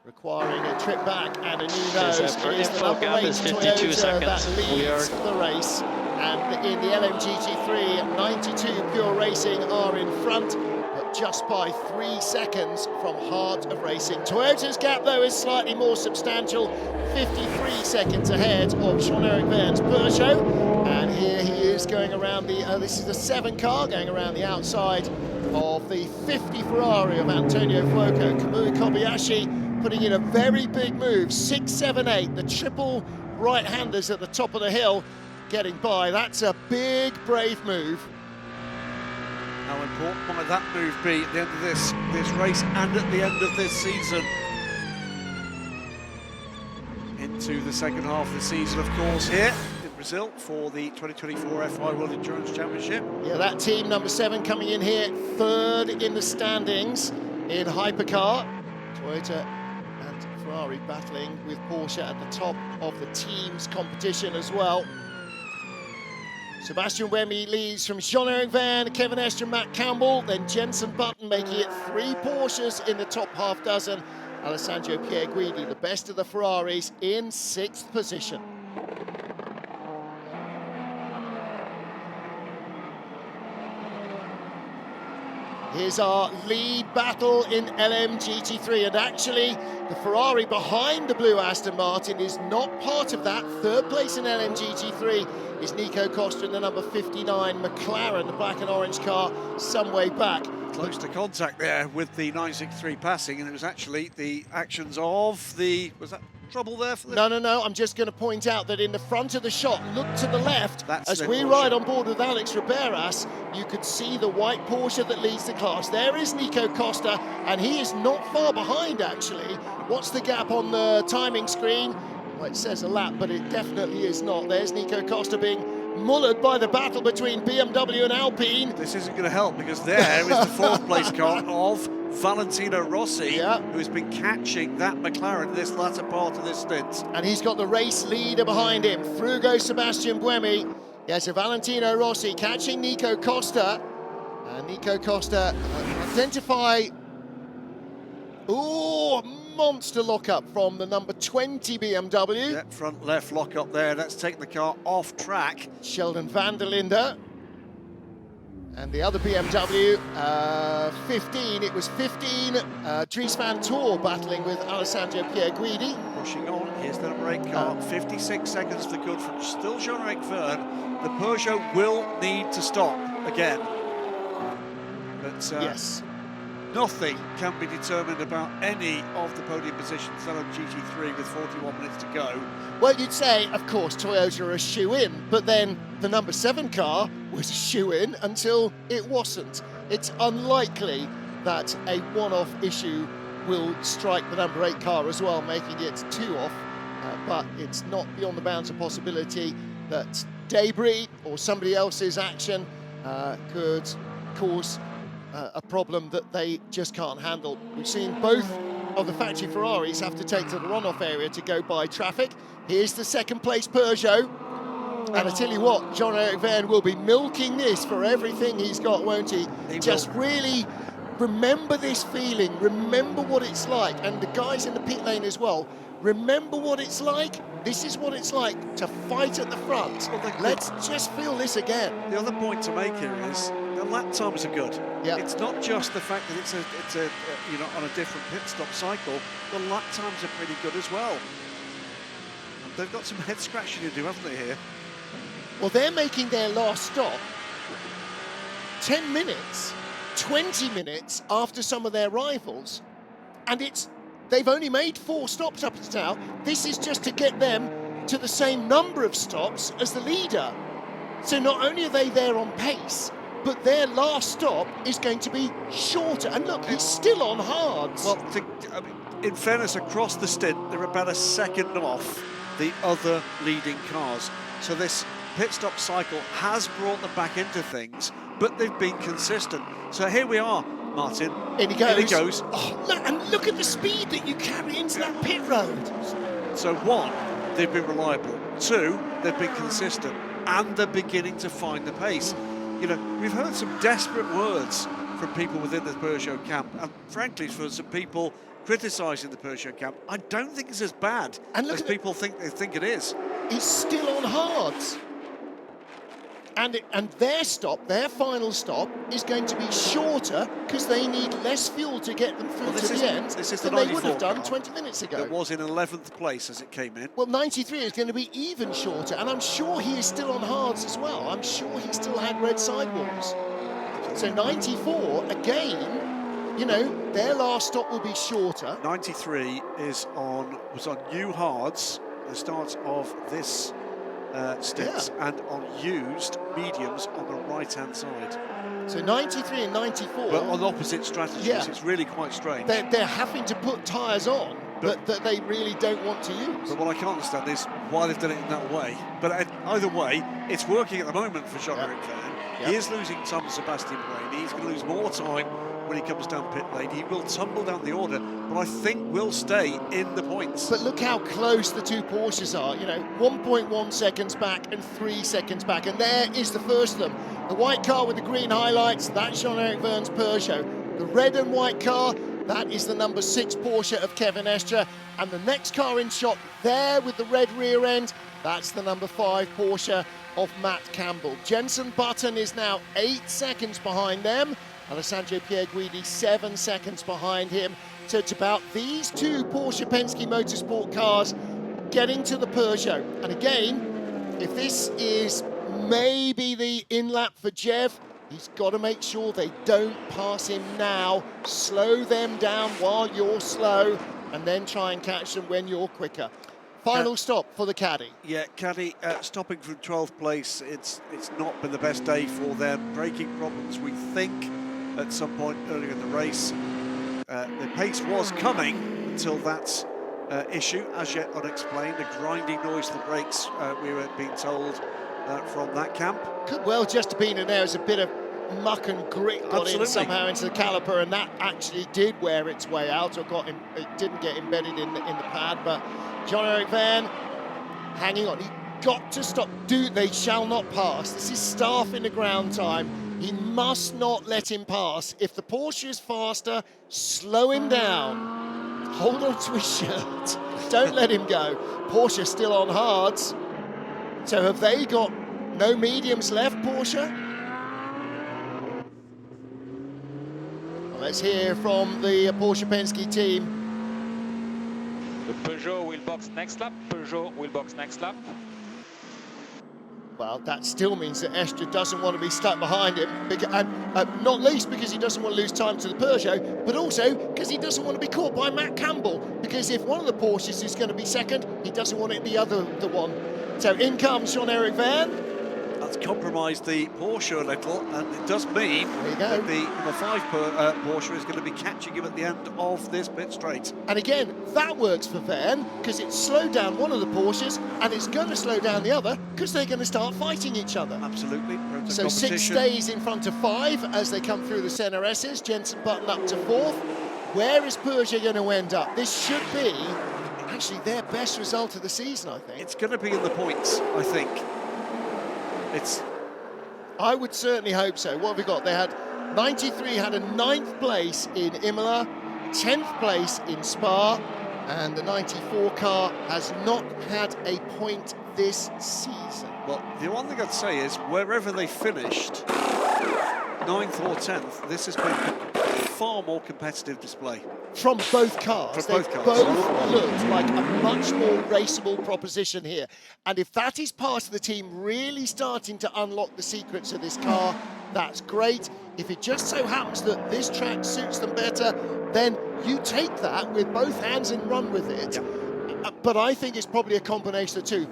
requiring a trip back and a new nose. It is the number 8 Toyota that leads the race. And in the LMGT3, 92 Pure Racing are in front, but just by 3 seconds from Heart of Racing. Toyota's gap, though, is slightly more substantial, 53 seconds ahead of Jean-Eric Vergne's Peugeot. And here he is going around the, this is the 7 car going around the outside of the 50 Ferrari of Antonio Fuoco. Kamui Kobayashi putting in a very big move, 6, 7, 8, the triple right-handers at the top of the hill getting by. That's a big, brave move. How important might that move be at the end of this race and at the end of this season? Into the second half of the season, of course, here in Brazil for the 2024 FIA World Endurance Championship. Yeah, that team, number 7, coming in here, 3rd in the standings in Hypercar. Toyota and Ferrari battling with Porsche at the top of the team's competition as well. Sebastian Buemi leads from Jean-Eric Vergne, Kevin Estre, Matt Campbell, then Jenson Button making it 3 Porsches in the top half dozen. Alessandro Pierguidi, the best of the Ferraris, in 6th position. Here's our lead battle in LMGT3, and actually the Ferrari behind the blue Aston Martin is not part of that. 3rd place in LMGT3 is Nico Costa in the number 59 McLaren, the black and orange car, some way back. Close to contact there with the 963 passing, and it was actually the actions of the, was that trouble there for the... No, I'm just going to point out that in the front of the shot, look to the left, as we Porsche. ride on board with Alex Riberas, you could see the white Porsche that leads the class. There is Nico Costa, and he is not far behind, actually. What's the gap on the timing screen? Well, it says a lap, but it definitely is not. There's Nico Costa being mullered by the battle between BMW and Alpine. This isn't going to help, because there is the 4th place car of Valentino Rossi, who's been catching that McLaren this latter part of this stint. And he's got the race leader behind him. Through goes Sebastian Buemi. Yes, so Valentino Rossi catching Nico Costa. And Nico Costa identify... Ooh, monster lockup from the number 20 BMW. Yeah, front left lockup there. That's taken the car off track. Sheldon van der Linde. And the other BMW, 15, it was 15, Dries van Tor battling with Alessandro Pierguidi. Pushing on, here's the number 8 car, 56 seconds to the good from still Jean-Eric Vergne. The Peugeot will need to stop again. But yes. Nothing can be determined about any of the podium positions on GT3 with 41 minutes to go. Well, you'd say, of course, Toyota are a shoe-in, but then the number 7 car was a shoe-in until it wasn't. It's unlikely that a one-off issue will strike the number 8 car as well, making it 2 off, but it's not beyond the bounds of possibility that debris or somebody else's action could cause a problem that they just can't handle. We've seen both of the factory Ferraris have to take to the runoff area to go by traffic. Here's the 2nd place Peugeot. And I tell you what, Jean-Eric Vergne will be milking this for everything he's got, won't he? Just really remember this feeling, remember what it's like. And the guys in the pit lane as well, remember what it's like. This is what it's like to fight at the front. Let's just feel this again. The other point to make here is the lap times are good. Yeah. It's not just the fact that it's a you know, on a different pit stop cycle. The lap times are pretty good as well. And they've got some head scratching to do, haven't they, here? Well, they're making their last stop 10 minutes, 20 minutes after some of their rivals, and they've only made 4 stops up to now. This is just to get them to the same number of stops as the leader. So not only are they there on pace, but their last stop is going to be shorter. And look, he's still on hards. Well, I mean, in fairness, across the stint, they're about a second off the other leading cars. So this pit stop cycle has brought them back into things, but they've been consistent. So here we are, Martin. In he goes. In he goes. Oh, look, and look at the speed that you carry into that pit road. So 1, they've been reliable. 2, they've been consistent. And they're beginning to find the pace. You know, we've heard some desperate words from people within the Peugeot camp, and frankly, for some people criticising the Peugeot camp, I don't think it's as bad as people think it is. He's still on hards. And their stop, their final stop, is going to be shorter because they need less fuel to get them through to the end than they would have done 20 minutes ago. It was in 11th place as it came in. Well, 93 is going to be even shorter, and I'm sure he is still on hards as well. I'm sure he still had red sidewalls. So 94, again, you know, their last stop will be shorter. 93 was on new hards, the start of this stints, and on used mediums on the right-hand side. So 93 and 94... But on opposite strategies, it's really quite strange. They're having to put tyres on that they really don't want to use. But what I can't understand is why they've done it in that way. But either way, it's working at the moment for Jean-Eric Vergne. He is losing time to Sebastian Buemi. He's going to lose more time when he comes down pit lane. He will tumble down the order, but I think will stay in the points. But look how close the two Porsches are, you know, 1.1 seconds back and 3 seconds back, and there is the first of them. The white car with the green highlights, that's Jean-Eric Vergne's Peugeot. The red and white car, that is the number 6 Porsche of Kevin Estre, and the next car in shot there with the red rear end, that's the number 5 Porsche of Matt Campbell. Jenson Button is now 8 seconds behind them. Alessandro Pierguidi 7 seconds behind him. So it's about these two Porsche Penske Motorsport cars getting to the Peugeot. And again, if this is maybe the in-lap for Jev, he's got to make sure they don't pass him now. Slow them down while you're slow, and then try and catch them when you're quicker. Final stop for the Caddy. Yeah, Caddy stopping from 12th place. It's not been the best day for them. Braking problems, we think, at some point earlier in the race. The pace was coming until that issue, as yet unexplained. A grinding noise to the brakes, we were being told from that camp. Could well just have been in there as a bit of muck and grit got in somehow into the caliper, and that actually did wear its way out, or it didn't get embedded in the pad. But Jean-Eric Vergne hanging on. He got to stop. They shall not pass. This is staff in the ground time. He must not let him pass. If the Porsche is faster, slow him down. Hold on to his shirt. Don't let him go. Porsche still on hards. So have they got no mediums left, Porsche? Well, let's hear from the Porsche Penske team. The Peugeot will box next lap. Peugeot will box next lap. Well, that still means that Estre doesn't want to be stuck behind him, and not least because he doesn't want to lose time to the Peugeot, but also because he doesn't want to be caught by Matt Campbell, because if one of the Porsches is going to be second, he doesn't want it the one. So in comes Jean-Eric Vergne. That's compromised the Porsche a little, and it does mean that the number 5 Porsche is going to be catching him at the end of this pit straight. And again, that works for Vergne because it's slowed down one of the Porsches, and it's going to slow down the other because they're going to start fighting each other. Absolutely. So 6 stays in front of 5 as they come through the center S's. Jenson Button up to 4th. Where is Peugeot going to end up? This should be actually their best result of the season, I think. It's going to be in the points, I think. I would certainly hope so. What have we got? They had 93 had a 9th place in Imola, 10th place in Spa, and the 94 car has not had a point this season. Well, the one thing I'd say is wherever they finished, 9th or 10th, this has been a far more competitive display. From both cars. They both looked like a much more raceable proposition here. And if that is part of the team really starting to unlock the secrets of this car, that's great. If it just so happens that this track suits them better, then you take that with both hands and run with it. Yeah. But I think it's probably a combination of the two.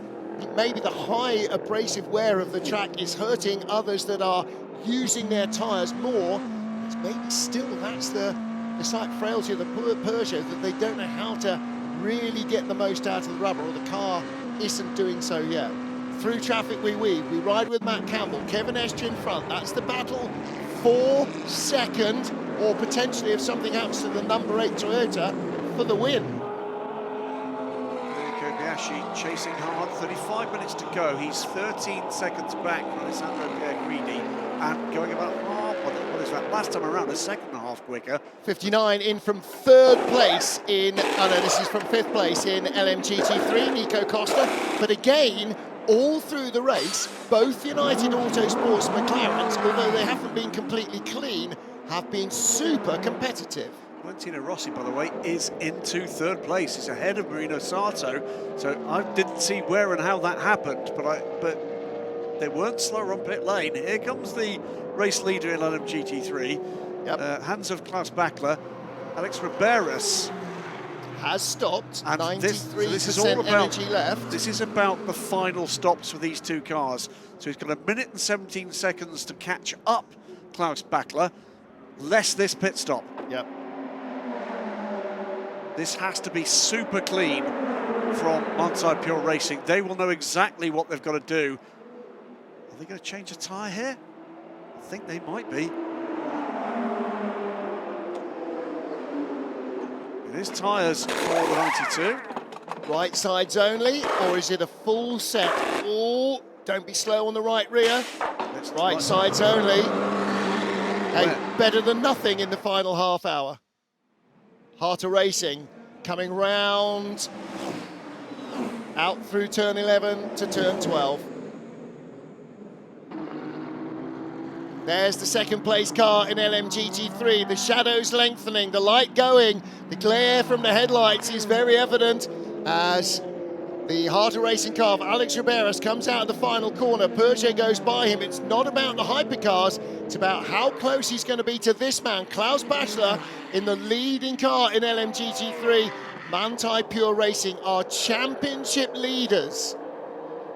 Maybe the high abrasive wear of the track is hurting others that are using their tyres more. It's maybe still that's the slight frailty of the Peugeot, that they don't know how to really get the most out of the rubber, or the car isn't doing so yet. Through traffic we weave. We ride with Matt Campbell, Kevin Estre in front. That's the battle for second, or potentially if something happens to the number 8 Toyota, for the win. Kobayashi chasing hard, 35 minutes to go. He's 13 seconds back from Alessandro Pierguidi and going about half, what is that, last time around, a second and a half quicker. 59 in from 3rd place in, this is from 5th place in LMGT3, Nico Costa. But again, all through the race, both United Autosports McLarens, although they haven't been completely clean, have been super competitive. Valentino Rossi, by the way, is into third place. He's ahead of Marino Sato, so I didn't see where and how that happened, but they weren't slower on pit lane. Here comes the race leader in LMGT3, hands of Klaus Bachler. Alex Riberas has stopped, and 93% this is all about, energy left. This is about the final stops for these two cars. So he's got 1 minute and 17 seconds to catch up Klaus Bachler, less this pit stop. Yep. This has to be super clean from Manthey Pure Racing. They will know exactly what they've got to do. Are they going to change a tyre here? I think they might be. It is tyres for the 92. Right sides only, or is it a full set? Oh, don't be slow on the right rear. Right sides only. Hey, better than nothing in the final half hour. Heart of Racing coming round, out through turn 11 to turn 12. There's the second place car in LMGT3. The shadows lengthening, the light going. The glare from the headlights is very evident as the Heart of Racing car of Alex Riberas comes out of the final corner. Peugeot goes by him. It's not about the hypercars. It's about how close he's going to be to this man, Klaus Bachler, in the leading car in LMGT3. Manthey Pure Racing are championship leaders.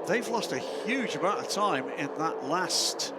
They've lost a huge amount of time in that last...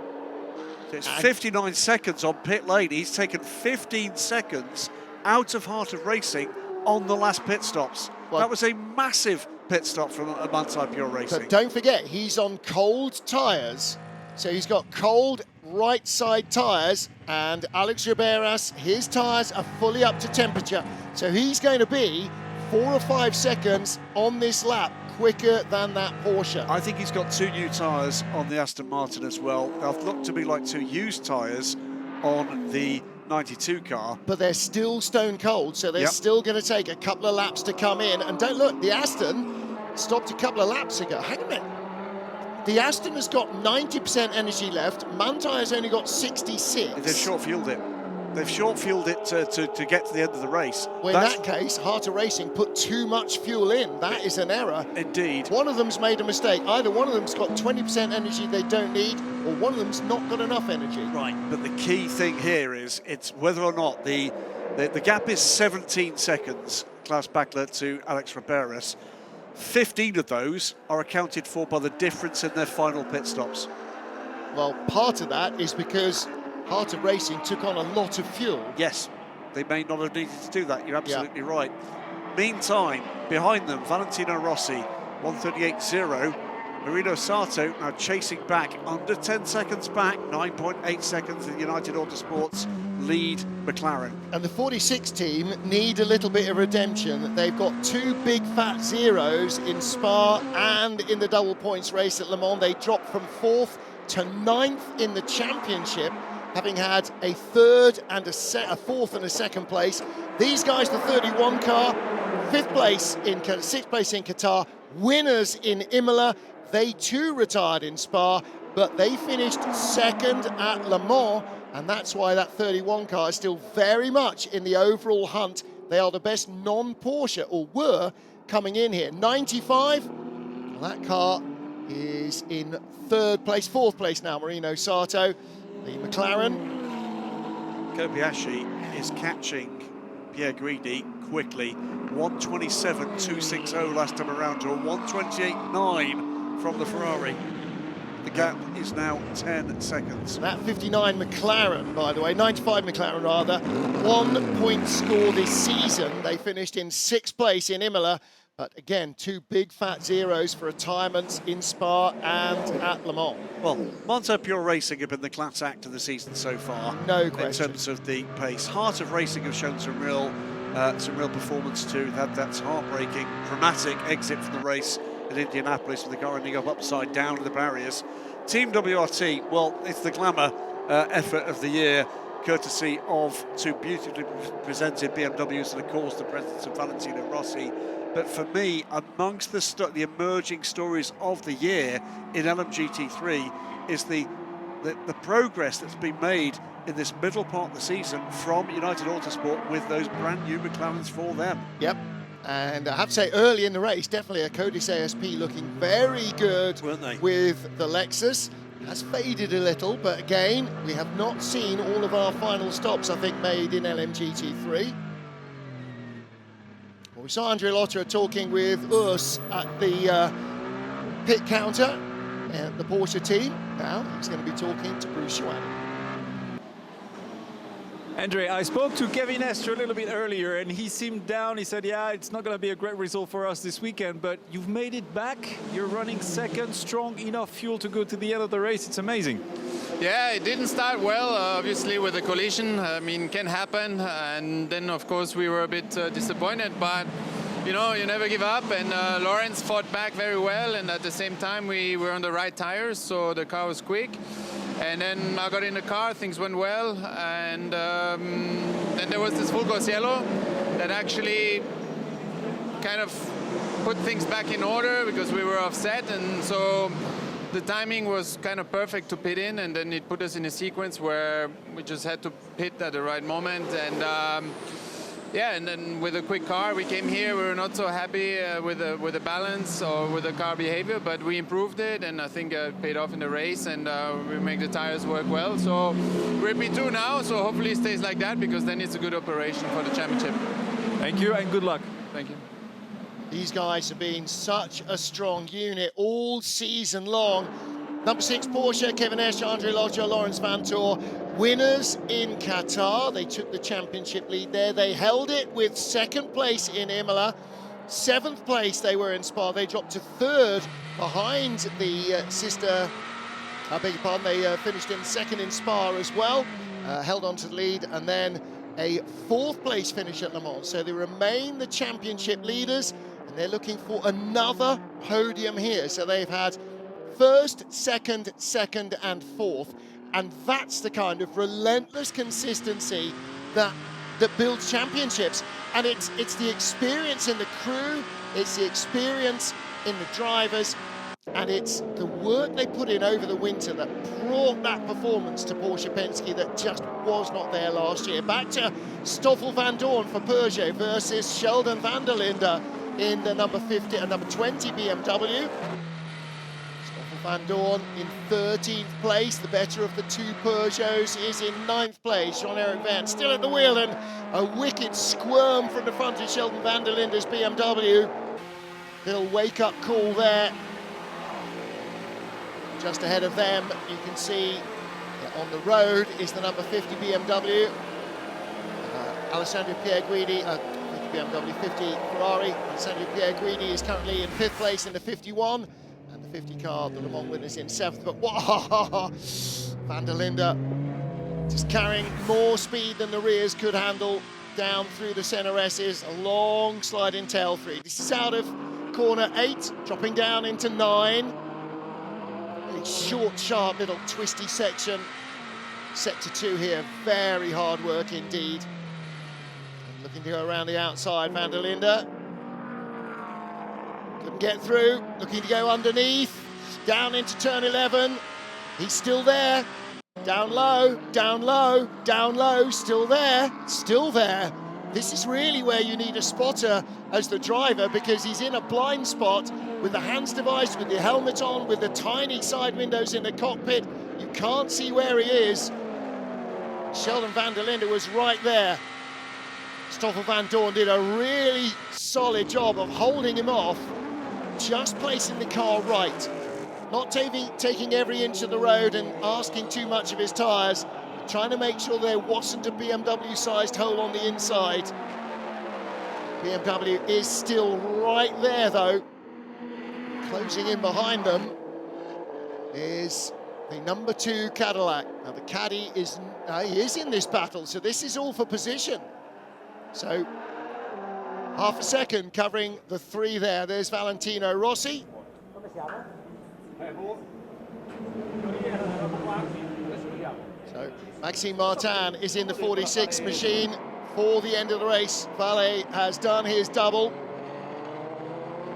It's 59 seconds on pit lane. He's taken 15 seconds out of Heart of Racing on the last pit stops. Well, that was a massive pit stop from Manthey Pure Racing. But don't forget, he's on cold tyres. So he's got cold right side tyres, and Alex Riberas, his tyres are fully up to temperature. So he's going to be 4 or 5 seconds on this lap quicker than that Porsche. I think he's got 2 new tyres on the Aston Martin as well. They'll look to be like 2 used tyres on the 92 car. But they're still stone cold, so they're still going to take a couple of laps to come in. And don't look, the Aston stopped a couple of laps ago. Hang on a minute. The Aston has got 90% energy left. Manthey has only got 66. They've short-fueled it. They've short-fueled it to get to the end of the race. Well, in that case, Heart of Racing put too much fuel in. That is an error. Indeed. One of them's made a mistake. Either one of them's got 20% energy they don't need, or one of them's not got enough energy. Right, but the key thing here is it's whether or not the gap is 17 seconds, Klaus Bachler to Alex Riberas. 15 of those are accounted for by the difference in their final pit stops. Well, part of that is because Heart of Racing took on a lot of fuel. Yes, they may not have needed to do that. You're absolutely right. Meantime, behind them, Valentino Rossi, 1:38.0. Marino Sato now chasing back, under 10 seconds back, 9.8 seconds in United Autosports lead McLaren. And the 46 team need a little bit of redemption. They've got 2 big fat zeros in Spa and in the double points race at Le Mans. They dropped from 4th to 9th in the championship, having had a 3rd and a 4th and a 2nd place. These guys, the 31 car, 5th place in 6th place in Qatar, winners in Imola. They too retired in Spa, but they finished 2nd at Le Mans, and that's why that 31 car is still very much in the overall hunt. They are the best non-Porsche, or were, coming in here. 95, well, that car is in 3rd place, 4th place now, Marino Sato. The McLaren. Kobayashi is catching Pierre Guidi quickly. 1:27.260 last time around to a 1:28.9 from the Ferrari. The gap is now 10 seconds. That 59 McLaren, by the way, 95 McLaren rather, 1 point score this season. They finished in 6th place in Imola. But again, 2 big fat zeros for retirements in Spa and at Le Mans. Well, Manthey Pure Racing have been the class act of the season so far. No question. In terms of the pace. Heart of Racing have shown some real performance too. That's heartbreaking, dramatic exit from the race at Indianapolis with the car ending up upside down to the barriers. Team WRT, well, it's the glamour effort of the year. courtesy of two beautifully presented BMWs and, of course, the presence of Valentino Rossi. But for me, amongst the emerging stories of the year in LMGT3 is the progress that's been made in this middle part of the season from United Autosport with those brand new McLarens for them. Yep. And I have to say, early in the race, definitely a Codis ASP looking very good, weren't they, with the Lexus. Has faded a little, but again, we have not seen all of our final stops, I think, made in LMGT3. Well, we saw Andrea Lotter talking with us at the pit counter at the Porsche team. Now he's going to be talking to Bruce Schwann. Andre, I spoke to Kevin Estre a little bit earlier and he seemed down. He said, yeah, it's not going to be a great result for us this weekend, but you've made it back. You're running second, strong enough fuel to go to the end of the race. It's amazing. Yeah, it didn't start well, obviously, with the collision. I mean, can happen. And then, of course, we were a bit disappointed, but you know, you never give up. And Lawrence fought back very well. And at the same time, we were on the right tires, so the car was quick. And then I got in the car, things went well, and then there was this full course yellow that actually kind of put things back in order because we were offset, and so the timing was kind of perfect to pit in, and then it put us in a sequence where we just had to pit at the right moment. And yeah, and then with a quick car, we came here. We were not so happy with the balance or with the car behavior, but we improved it, and I think it paid off in the race, and we make the tires work well. So we're at P2 now, so hopefully it stays like that, because then it's a good operation for the championship. Thank you, and good luck. Thank you. These guys have been such a strong unit all season long. Number 6 Porsche, Kevin Estre, Andre Loggia, Lawrence Vantor, winners in Qatar. They took the championship lead there. They held it with 2nd place in Imola. 7th place they were in Spa. They dropped to 3rd behind the sister, I beg your pardon, they finished in 2nd in Spa as well. Held on to the lead, and then a 4th place finish at Le Mans. So they remain the championship leaders, and they're looking for another podium here. So they've had 1st, 2nd, 2nd and 4th, and that's the kind of relentless consistency that builds championships. And it's the experience in the crew, it's the experience in the drivers, and it's the work they put in over the winter that brought that performance to Porsche Penske that just was not there last year. Back to Stoffel van Dorn for Peugeot versus Sheldon van der Linde in the number 50 and number 20 BMW. Van Dorn in 13th place, the better of the 2 Peugeots is in 9th place. Jean-Eric Verne still at the wheel, and a wicked squirm from the front of Sheldon van der Linde's BMW. Little wake-up call there. Just ahead of them, you can see on the road is the number 50 BMW. Alessandro Pierguidi, 50 BMW, 50 Ferrari. Alessandro Pierguidi is currently in 5th place in the 51. 50 car, the Le Mans winners in 7th, but wow, van der Linde just carrying more speed than the rears could handle down through the CNRS's, a long sliding tail 3. This is out of corner 8, dropping down into 9. A short, sharp, little twisty section. Sector 2 here, very hard work indeed. Looking to go around the outside, van der Linde. Couldn't get through, looking to go underneath, down into turn 11. He's still there, down low, down low, down low, still there, still there. This is really where you need a spotter as the driver, because he's in a blind spot with the hands device, with the helmet on, with the tiny side windows in the cockpit. You can't see where he is. Sheldon van der Linde was right there. Stoffel van Dorn did a really solid job of holding him off, just placing the car right, not taking every inch of the road and asking too much of his tyres, trying to make sure there wasn't a BMW-sized hole on the inside. BMW is still right there though. Closing in behind them is the number 2 Cadillac. Now the Caddy is he is in this battle, so this is all for position. So half a second covering the 3 there. There's Valentino Rossi. So Maxime Martin is in the 46 machine for the end of the race. Valle has done his double.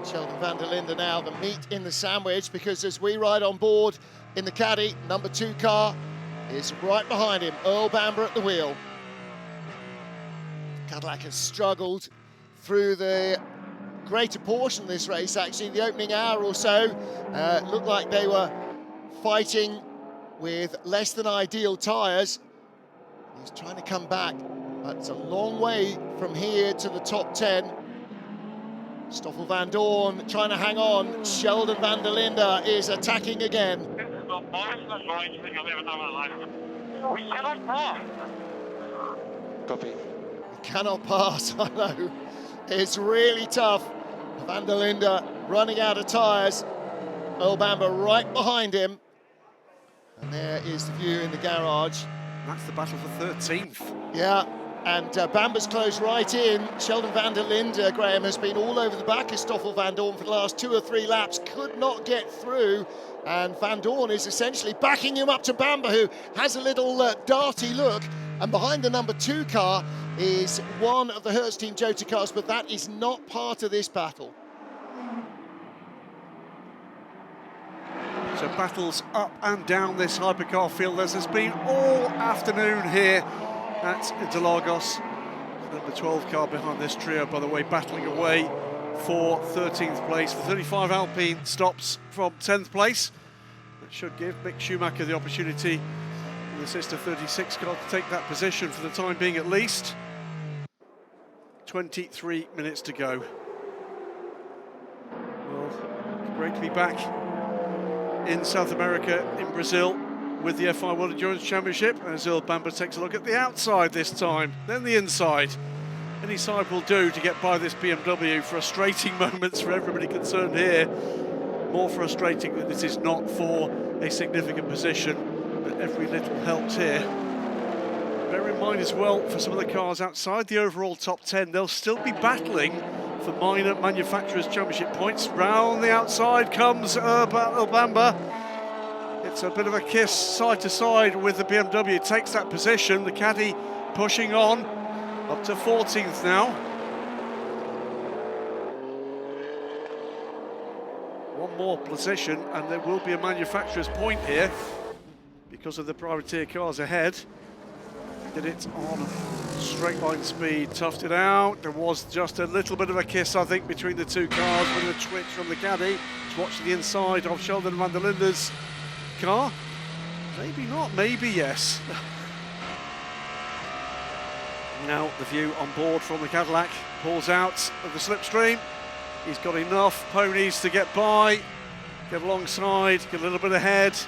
Sheldon van der Linde now the meat in the sandwich, because as we ride on board in the caddy, number 2 car is right behind him, Earl Bamber at the wheel. Cadillac has struggled through the greater portion of this race, actually. The opening hour or so looked like they were fighting with less than ideal tyres. He's trying to come back, but it's a long way from here to the top 10. Stoffel van Dorn trying to hang on. Sheldon van der Linde is attacking again. We cannot pass. Copy. We cannot pass, I know. It's really tough. Van der Linde running out of tyres. Earl Bamber right behind him. And there is the view in the garage. That's the battle for 13th. Yeah, and Bamber's closed right in. Sheldon van der Linde, Graham, has been all over the back of Stoffel van Dorn for the last 2 or 3 laps, could not get through. And Van Dorn is essentially backing him up to Bamber, who has a little darty look. And behind the number 2 car is one of the Hertz Team Jota cars, but that is not part of this battle. So battles up and down this hypercar field, as there's been all afternoon here at Interlagos. Number 12 car behind this trio, by the way, battling away for 13th place. The 35 Alpine stops from 10th place. That should give Mick Schumacher the opportunity in the sister 36 car to take that position for the time being at least. 23 minutes to go. Well, great to be back in South America, in Brazil, with the FIA World Endurance Championship, as Earl Bamber takes a look at the outside this time, then the inside. Any side will do to get by this BMW. Frustrating moments for everybody concerned here. More frustrating that this is not for a significant position, but every little helps here. Bear in mind as well, for some of the cars outside the overall top 10, they'll still be battling for minor manufacturers' championship points. Round the outside comes Earl Bamber. It's a bit of a kiss side to side with the BMW. Takes that position. The caddy pushing on up to 14th now. One more position and there will be a manufacturer's point here because of the privateer cars ahead. Did it on straight line speed, toughed it out. There was just a little bit of a kiss, I think, between the 2 cars with a twitch from the caddy. Let's watch the inside of Sheldon van der Linde's car. Maybe not, maybe yes. Now the view on board from the Cadillac. Pulls out of the slipstream. He's got enough ponies to get by, get alongside, get a little bit ahead.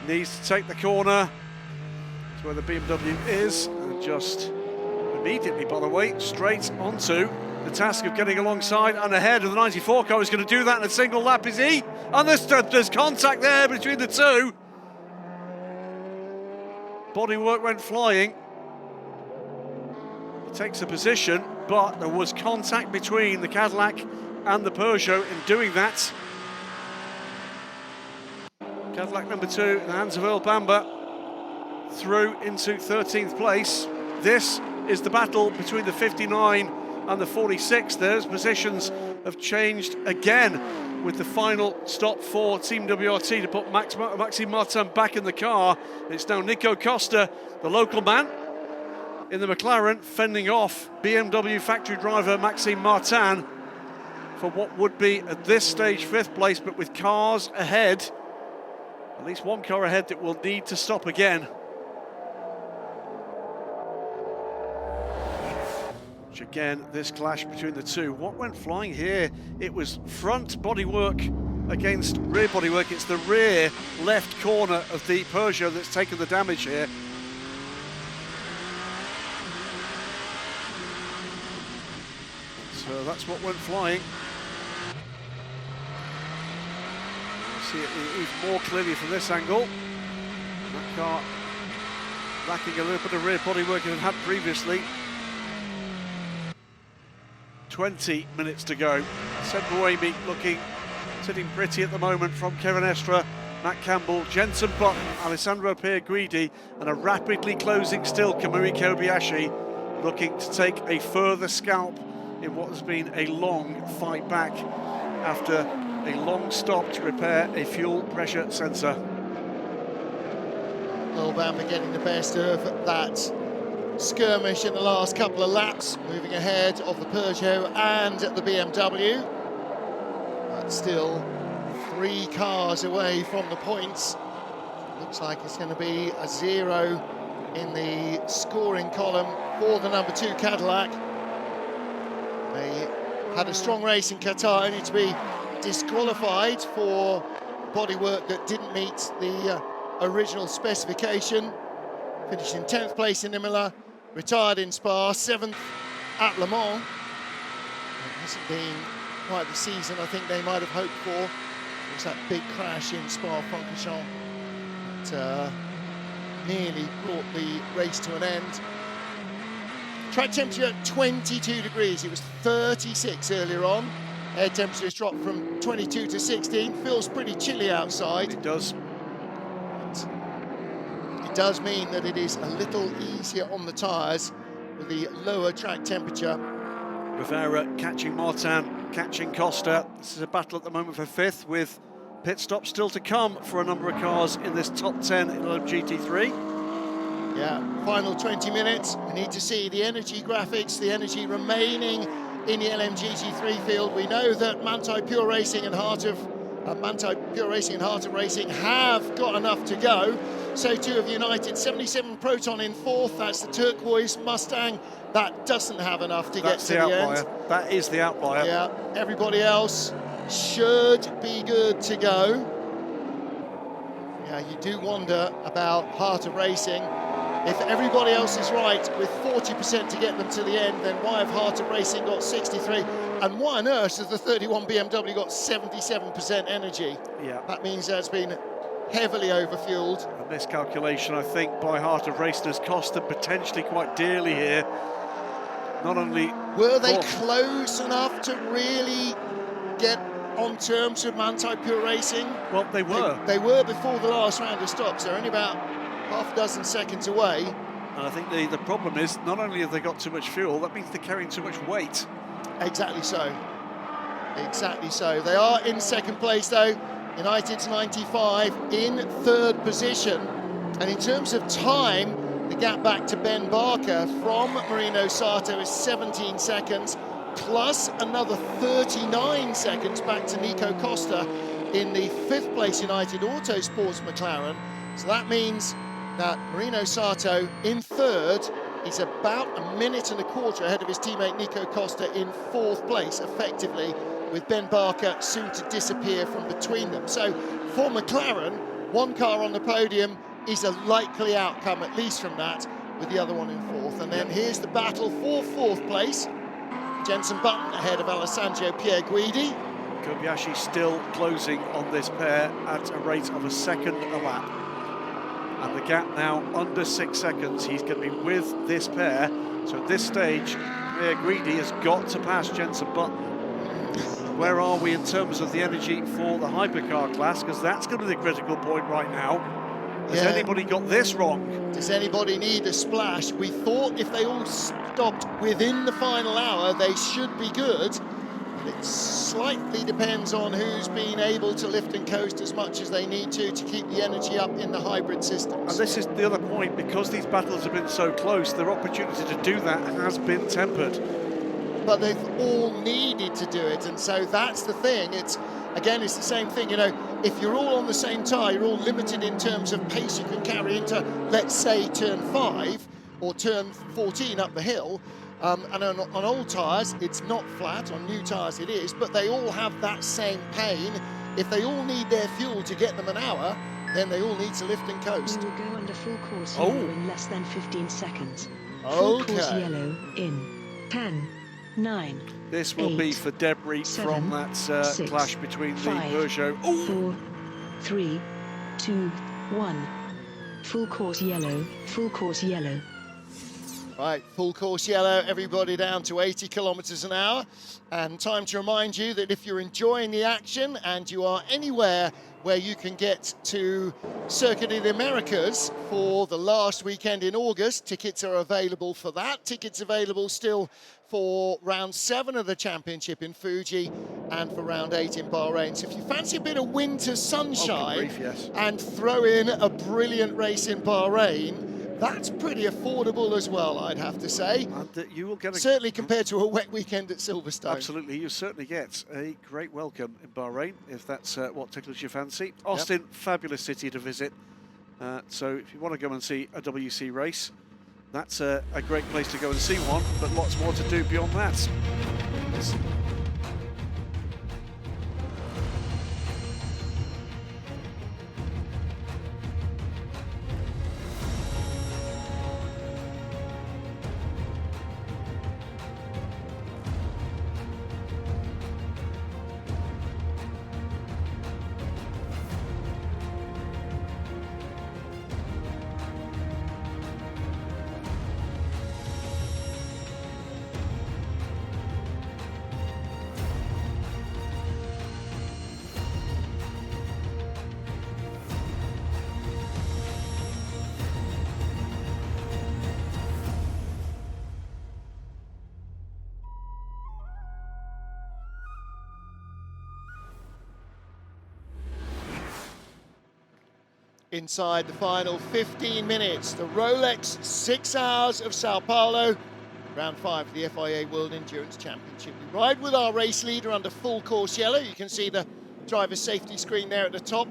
Needs to take the corner. That's where the BMW is. And just immediately, by the way, straight onto the task of getting alongside and ahead of the 94 car. He's going to do that in a single lap, is he? And there's contact there between the 2. Bodywork went flying. He takes a position, but there was contact between the Cadillac and the Peugeot in doing that. Cadillac number 2 in the hands of Earl Bamber through into 13th place. This is the battle between the 59 and the 46. Those positions have changed again with the final stop for Team WRT to put Maxime Martin back in the car. It's now Nico Costa, the local man, in the McLaren, fending off BMW factory driver Maxime Martin for what would be at this stage 5th place, but with cars ahead, at least one car ahead that will need to stop again. Which again, this clash between the 2. What went flying here? It was front bodywork against rear bodywork. It's the rear left corner of the Peugeot that's taken the damage here. So that's what went flying. See it even more clearly from this angle. That car lacking a little bit of rear bodywork it had previously. 20 minutes to go. Seb Buemi looking, sitting pretty at the moment from Kevin Estre Matt Campbell, Jenson Button, Alessandro Pierguidi, and a rapidly closing still Kamui Kobayashi, looking to take a further scalp in what has been a long fight back after a long stop to repair a fuel pressure sensor. Bamber getting the best of that skirmish in the last couple of laps, moving ahead of the Peugeot and the BMW. But still 3 cars away from the points. Looks like it's going to be a 0 in the scoring column for the number 2 Cadillac. They had a strong race in Qatar, only to be disqualified for bodywork that didn't meet the original specification. Finished in 10th place in Imola, retired in Spa, 7th at Le Mans. It hasn't been quite the season I think they might have hoped for. It was that big crash in Spa-Francorchamps that nearly brought the race to an end. Track temperature 22 degrees, it was 36 earlier on. Air temperature has dropped from 22 to 16, feels pretty chilly outside. It does. It does mean that it is a little easier on the tyres with the lower track temperature. Rivera catching Martin, catching Costa. This is a battle at the moment for 5th, with pit stops still to come for a number of cars in this top 10 in LMGT3. Yeah, final 20 minutes. We need to see the energy graphics, the energy remaining in the LMGT3 field. We know that Manthey Pure Racing and Heart of Racing have got enough to go. So too have United. 77 Proton in 4th. That's the turquoise Mustang. That doesn't have enough to get to the end. That is the outlier. Yeah, everybody else should be good to go. Yeah, you do wonder about Heart of Racing. If everybody else is right with 40% to get them to the end, then why have Heart of Racing got 63? And why on earth has the 31 BMW got 77% energy? Yeah. That means that's been heavily overfueled. And this calculation, I think, by Heart of Racing has cost them potentially quite dearly here. Not only... Were they close enough to really get on terms with Manthey Pure Racing? Well, they were. They were before the last round of stops. They're only about half a dozen seconds away. And I think the problem is, not only have they got too much fuel, that means they're carrying too much weight. Exactly so. Exactly so. They are in 2nd place though. United's 95 in 3rd position. And in terms of time, the gap back to Ben Barker from Marino Sato is 17 seconds, plus another 39 seconds back to Nico Costa in the 5th place United Autosports McLaren. So that means that Marino Sato in 3rd is about a minute and a quarter ahead of his teammate Nico Costa in 4th place, effectively, with Ben Barker soon to disappear from between them. So for McLaren, 1 car on the podium is a likely outcome, at least from that, with the other one in 4th. And then here's the battle for 4th place. Jenson Button ahead of Alessandro Pierguidi. Kobayashi still closing on this pair at a rate of a second a lap. And the gap now under 6 seconds. He's going to be with this pair. So at this stage, Pierguidi has got to pass Jenson Button. Where are we in terms of the energy for the hypercar class? Because that's going to be the critical point right now. Has anybody got this wrong? Does anybody need a splash? We thought if they all stopped within the final hour, they should be good. It slightly depends on who's been able to lift and coast as much as they need to keep the energy up in the hybrid systems. And this is the other point, because these battles have been so close, their opportunity to do that has been tempered. But they've all needed to do it, and so that's the thing. It's the same thing, you know, if you're all on the same tyre, you're all limited in terms of pace you can carry into, let's say, turn 5 or turn 14 up the hill. And on old tyres, it's not flat. On new tyres, it is. But they all have that same pain. If they all need their fuel to get them an hour, then they all need to lift and coast. We will go under full course yellow in less than 15 seconds. Full course yellow in 10, 9. This will be for debris 7, from that 6, clash between 5, the Peugeot. 4, 3, 2, 1. Full course yellow, full course yellow. Right, full course yellow, everybody down to 80 kilometers an hour. And time to remind you that if you're enjoying the action and you are anywhere where you can get to Circuit of the Americas for the last weekend in August, tickets are available for that. Tickets available still for round 7 of the championship in Fuji and for round 8 in Bahrain. So if you fancy a bit of winter sunshine and throw in a brilliant race in Bahrain, that's pretty affordable as well, I'd have to say. And you will get certainly compared to a wet weekend at Silverstone. Absolutely, you certainly get a great welcome in Bahrain, if that's what tickles your fancy. Austin, fabulous city to visit. So if you want to go and see a WC race, that's a great place to go and see one, but lots more to do beyond that. Inside the final 15 minutes, the Rolex 6 Hours of São Paulo, round 5 of the FIA World Endurance Championship. We ride with our race leader under full course yellow. You can see the driver's safety screen there at the top.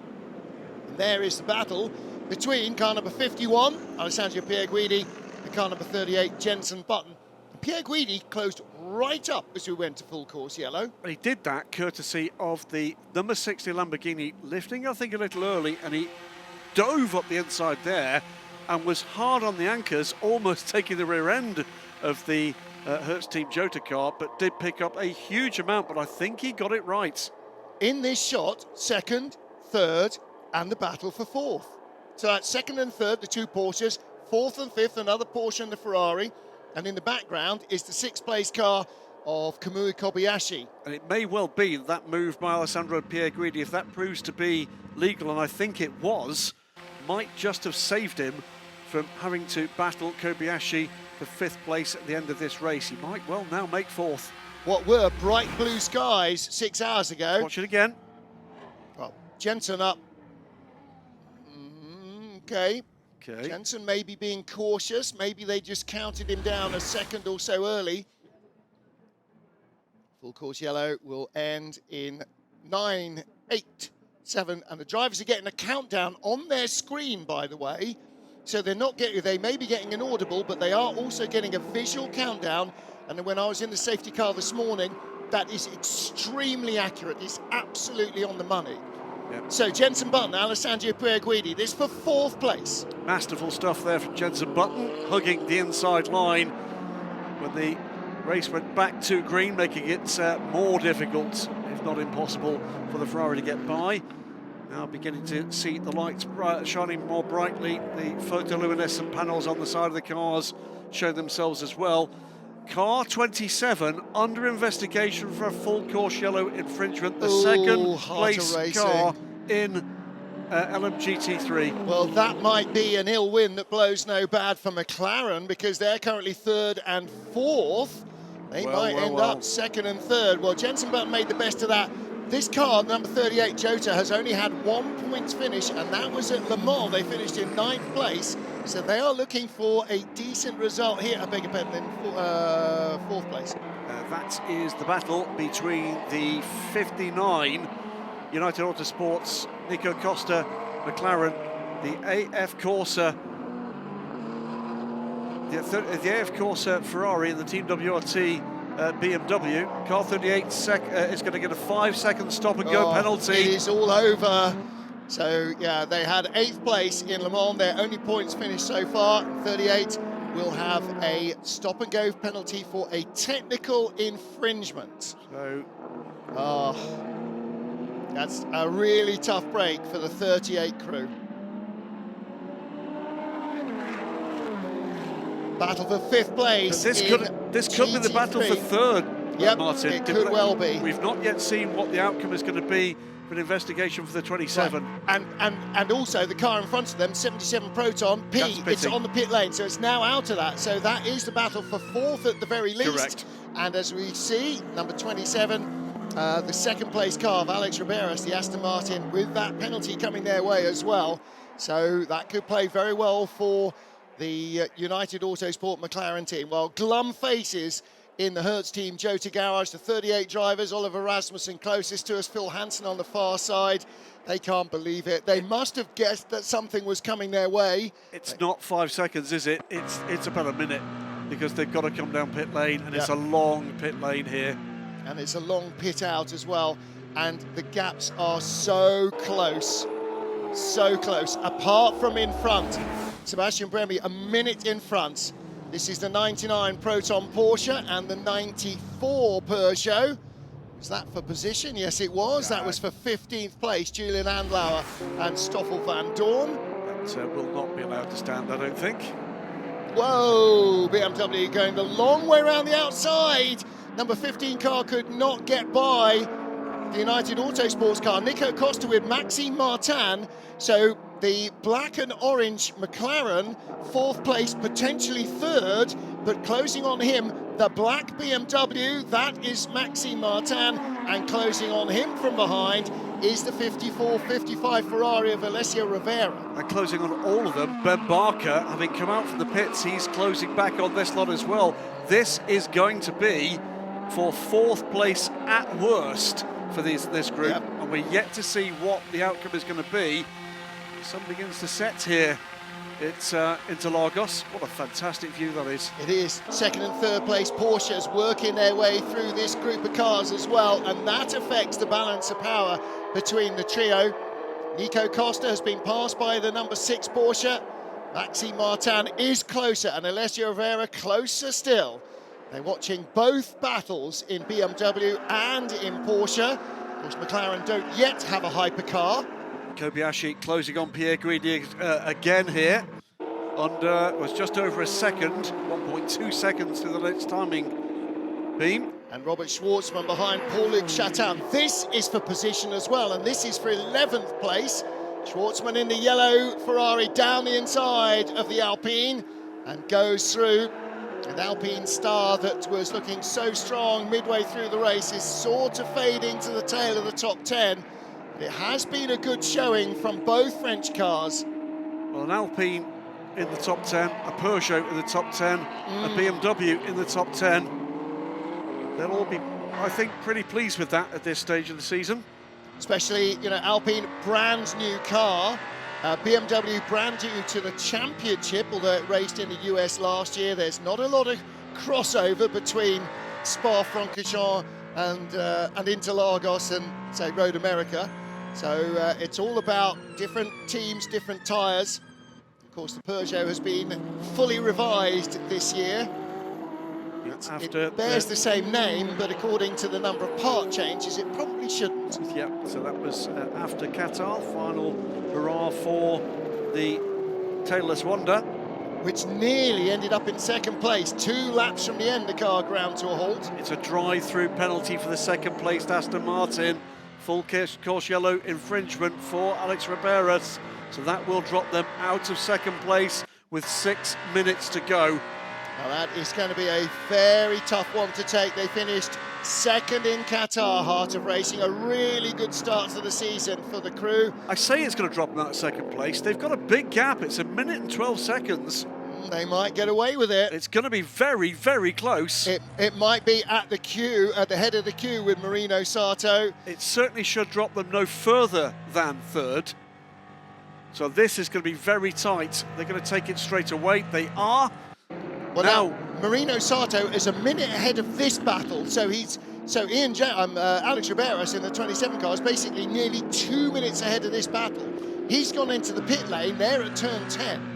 And there is the battle between car number 51, Alessandro Pierguidi, and car number 38, Jenson Button. And Pierguidi closed right up as we went to full course yellow. He did that courtesy of the number 60 Lamborghini lifting, I think, a little early, and he dove up the inside there and was hard on the anchors, almost taking the rear end of the Hertz Team Jota car, but did pick up a huge amount, but I think he got it right. In this shot, second, third, and the battle for fourth. So that's second and third, the two Porsches, fourth and fifth, another Porsche and the Ferrari, and in the background is the sixth place car of Kamui Kobayashi. And it may well be that move by Alessandro Pierguidi, if that proves to be legal, and I think it was, might just have saved him from having to battle Kobayashi for fifth place at the end of this race. He might well now make fourth. What were bright blue skies 6 hours ago. Watch it again. Well, Jenson up. Okay. Okay. Jenson maybe being cautious. Maybe they just counted him down a second or so early. Full course yellow will end in 9, 8, 7, and the drivers are getting a countdown on their screen, by the way. So they're not getting, they may be getting an audible, but they are also getting a visual countdown. And when I was in the safety car this morning, that is extremely accurate. It's absolutely on the money. Yep. So Jenson Button, Alessandro Pierguidi, this for fourth place. Masterful stuff there from Jenson Button, hugging the inside line when the race went back to green, making it more difficult, if not impossible, for the Ferrari to get by. Now beginning to see the lights shining more brightly. The photoluminescent panels on the side of the cars show themselves as well. Car 27 under investigation for a full course yellow infringement. The second place car in LMGT3. Well, that might be an ill wind that blows no bad for McLaren, because they're currently third and fourth. They might end up second and third. Well, Jenson Button made the best of that. This car, number 38, Jota, has only had 1 point finish, and that was at Le Mans. They finished in 9th place, so they are looking for a decent result here. I beg your pardon, in 4th place. That is the battle between the 59 United Autosports, Nico Costa, McLaren, the AF Corsa, the AF Corsa Ferrari, and the Team WRT BMW. Car 38 is going to get a 5-second stop-and-go penalty. It is all over. So, yeah, they had 8th place in Le Mans. Their only points finished so far. 38 will have a stop-and-go penalty for a technical infringement. So, that's a really tough break for the 38 crew. Battle for 5th place. This could be the battle for 3rd, yep, Martin. It could well be. We've not yet seen what the outcome is going to be for an investigation for the 27. Right. And also the car in front of them, 77 Proton P, it's on the pit lane, so it's now out of that. So that is the battle for 4th at the very least. Correct. And as we see, number 27, the second place car of Alex Riberas, the Aston Martin, with that penalty coming their way as well. So that could play very well for the United Autosport McLaren team. Well, glum faces in the Hertz team, Joe Garage, the 38 drivers, Oliver Rasmussen closest to us, Phil Hansen on the far side. They can't believe it. They must have guessed that something was coming their way. It's not 5 seconds, is it? It's about a minute, because they've got to come down pit lane, and it's a long pit lane here. And it's a long pit out as well. And the gaps are so close, apart from in front. Sebastian Bremy a minute in front. This is the 99 Proton Porsche and the 94 Peugeot. Was that for position? Yes, it was. That was for 15th place, Julian Andlauer and Stoffel van Dorn. That will not be allowed to stand, I don't think. Whoa, BMW going the long way around the outside. Number 15 car could not get by the United Autosports car. Nico Costa with Maxime Martin. So the black and orange McLaren, 4th place, potentially 3rd, but closing on him, the black BMW, that is Maxime Martin, and closing on him from behind is the 54-55 Ferrari of Alessio Rivera. And closing on all of them, Ben Barker, having come out from the pits, he's closing back on this lot as well. This is going to be for 4th place at worst for this group, and we're yet to see what the outcome is going to be. Sun begins to set here. It's Interlagos. What a fantastic view that is. It is. 2nd and 3rd place Porsches working their way through this group of cars as well, and that affects the balance of power between the trio. Nico Costa has been passed by the number 6 Porsche. Maxime Martin is closer, and Alessio Rivera closer still. They're watching both battles in BMW and in Porsche. Of course, McLaren don't yet have a hypercar. Kobayashi closing on Pierre Guidi again here. Was just over a second, 1.2 seconds to the next timing beam. And Robert Schwartzman behind Paul-Luc Chatin. This is for position as well, and this is for 11th place. Schwartzman in the yellow Ferrari down the inside of the Alpine and goes through. An Alpine star that was looking so strong midway through the race is sort of fading to the tail of the top 10. It has been a good showing from both French cars. Well, an Alpine in the top 10, a Peugeot in the top 10, a BMW in the top 10. They'll all be, I think, pretty pleased with that at this stage of the season. Especially, you know, Alpine, brand new car. BMW brand new to the championship, although it raced in the US last year. There's not a lot of crossover between Spa-Francorchamps and Interlagos and, say, Road America. So it's all about different teams, different tyres. Of course, the Peugeot has been fully revised this year. It bears the same name, but according to the number of part changes, it probably shouldn't. Yeah, so that was after Qatar, final hurrah for the tailless Wonder. Which nearly ended up in 2nd place. 2 laps from the end, the car ground to a halt. It's a drive-through penalty for the 2nd placed Aston Martin. Full course yellow infringement for Alex Riberas. So that will drop them out of 2nd place with 6 minutes to go. Now that is going to be a very tough one to take. They finished 2nd in Qatar, Heart of Racing. A really good start to the season for the crew. I say it's going to drop them out of 2nd place. They've got a big gap. It's 1 minute and 12 seconds. They might get away with it. It's going to be very, very close. It might be at the queue, at the head of the queue with Marino Sato. It certainly should drop them no further than 3rd. So this is going to be very tight. They're going to take it straight away. They are. Well, now Marino Sato is a minute ahead of this battle, so Alex Riberas in the 27 car is basically nearly 2 minutes ahead of this battle. He's gone into the pit lane. They're at turn 10.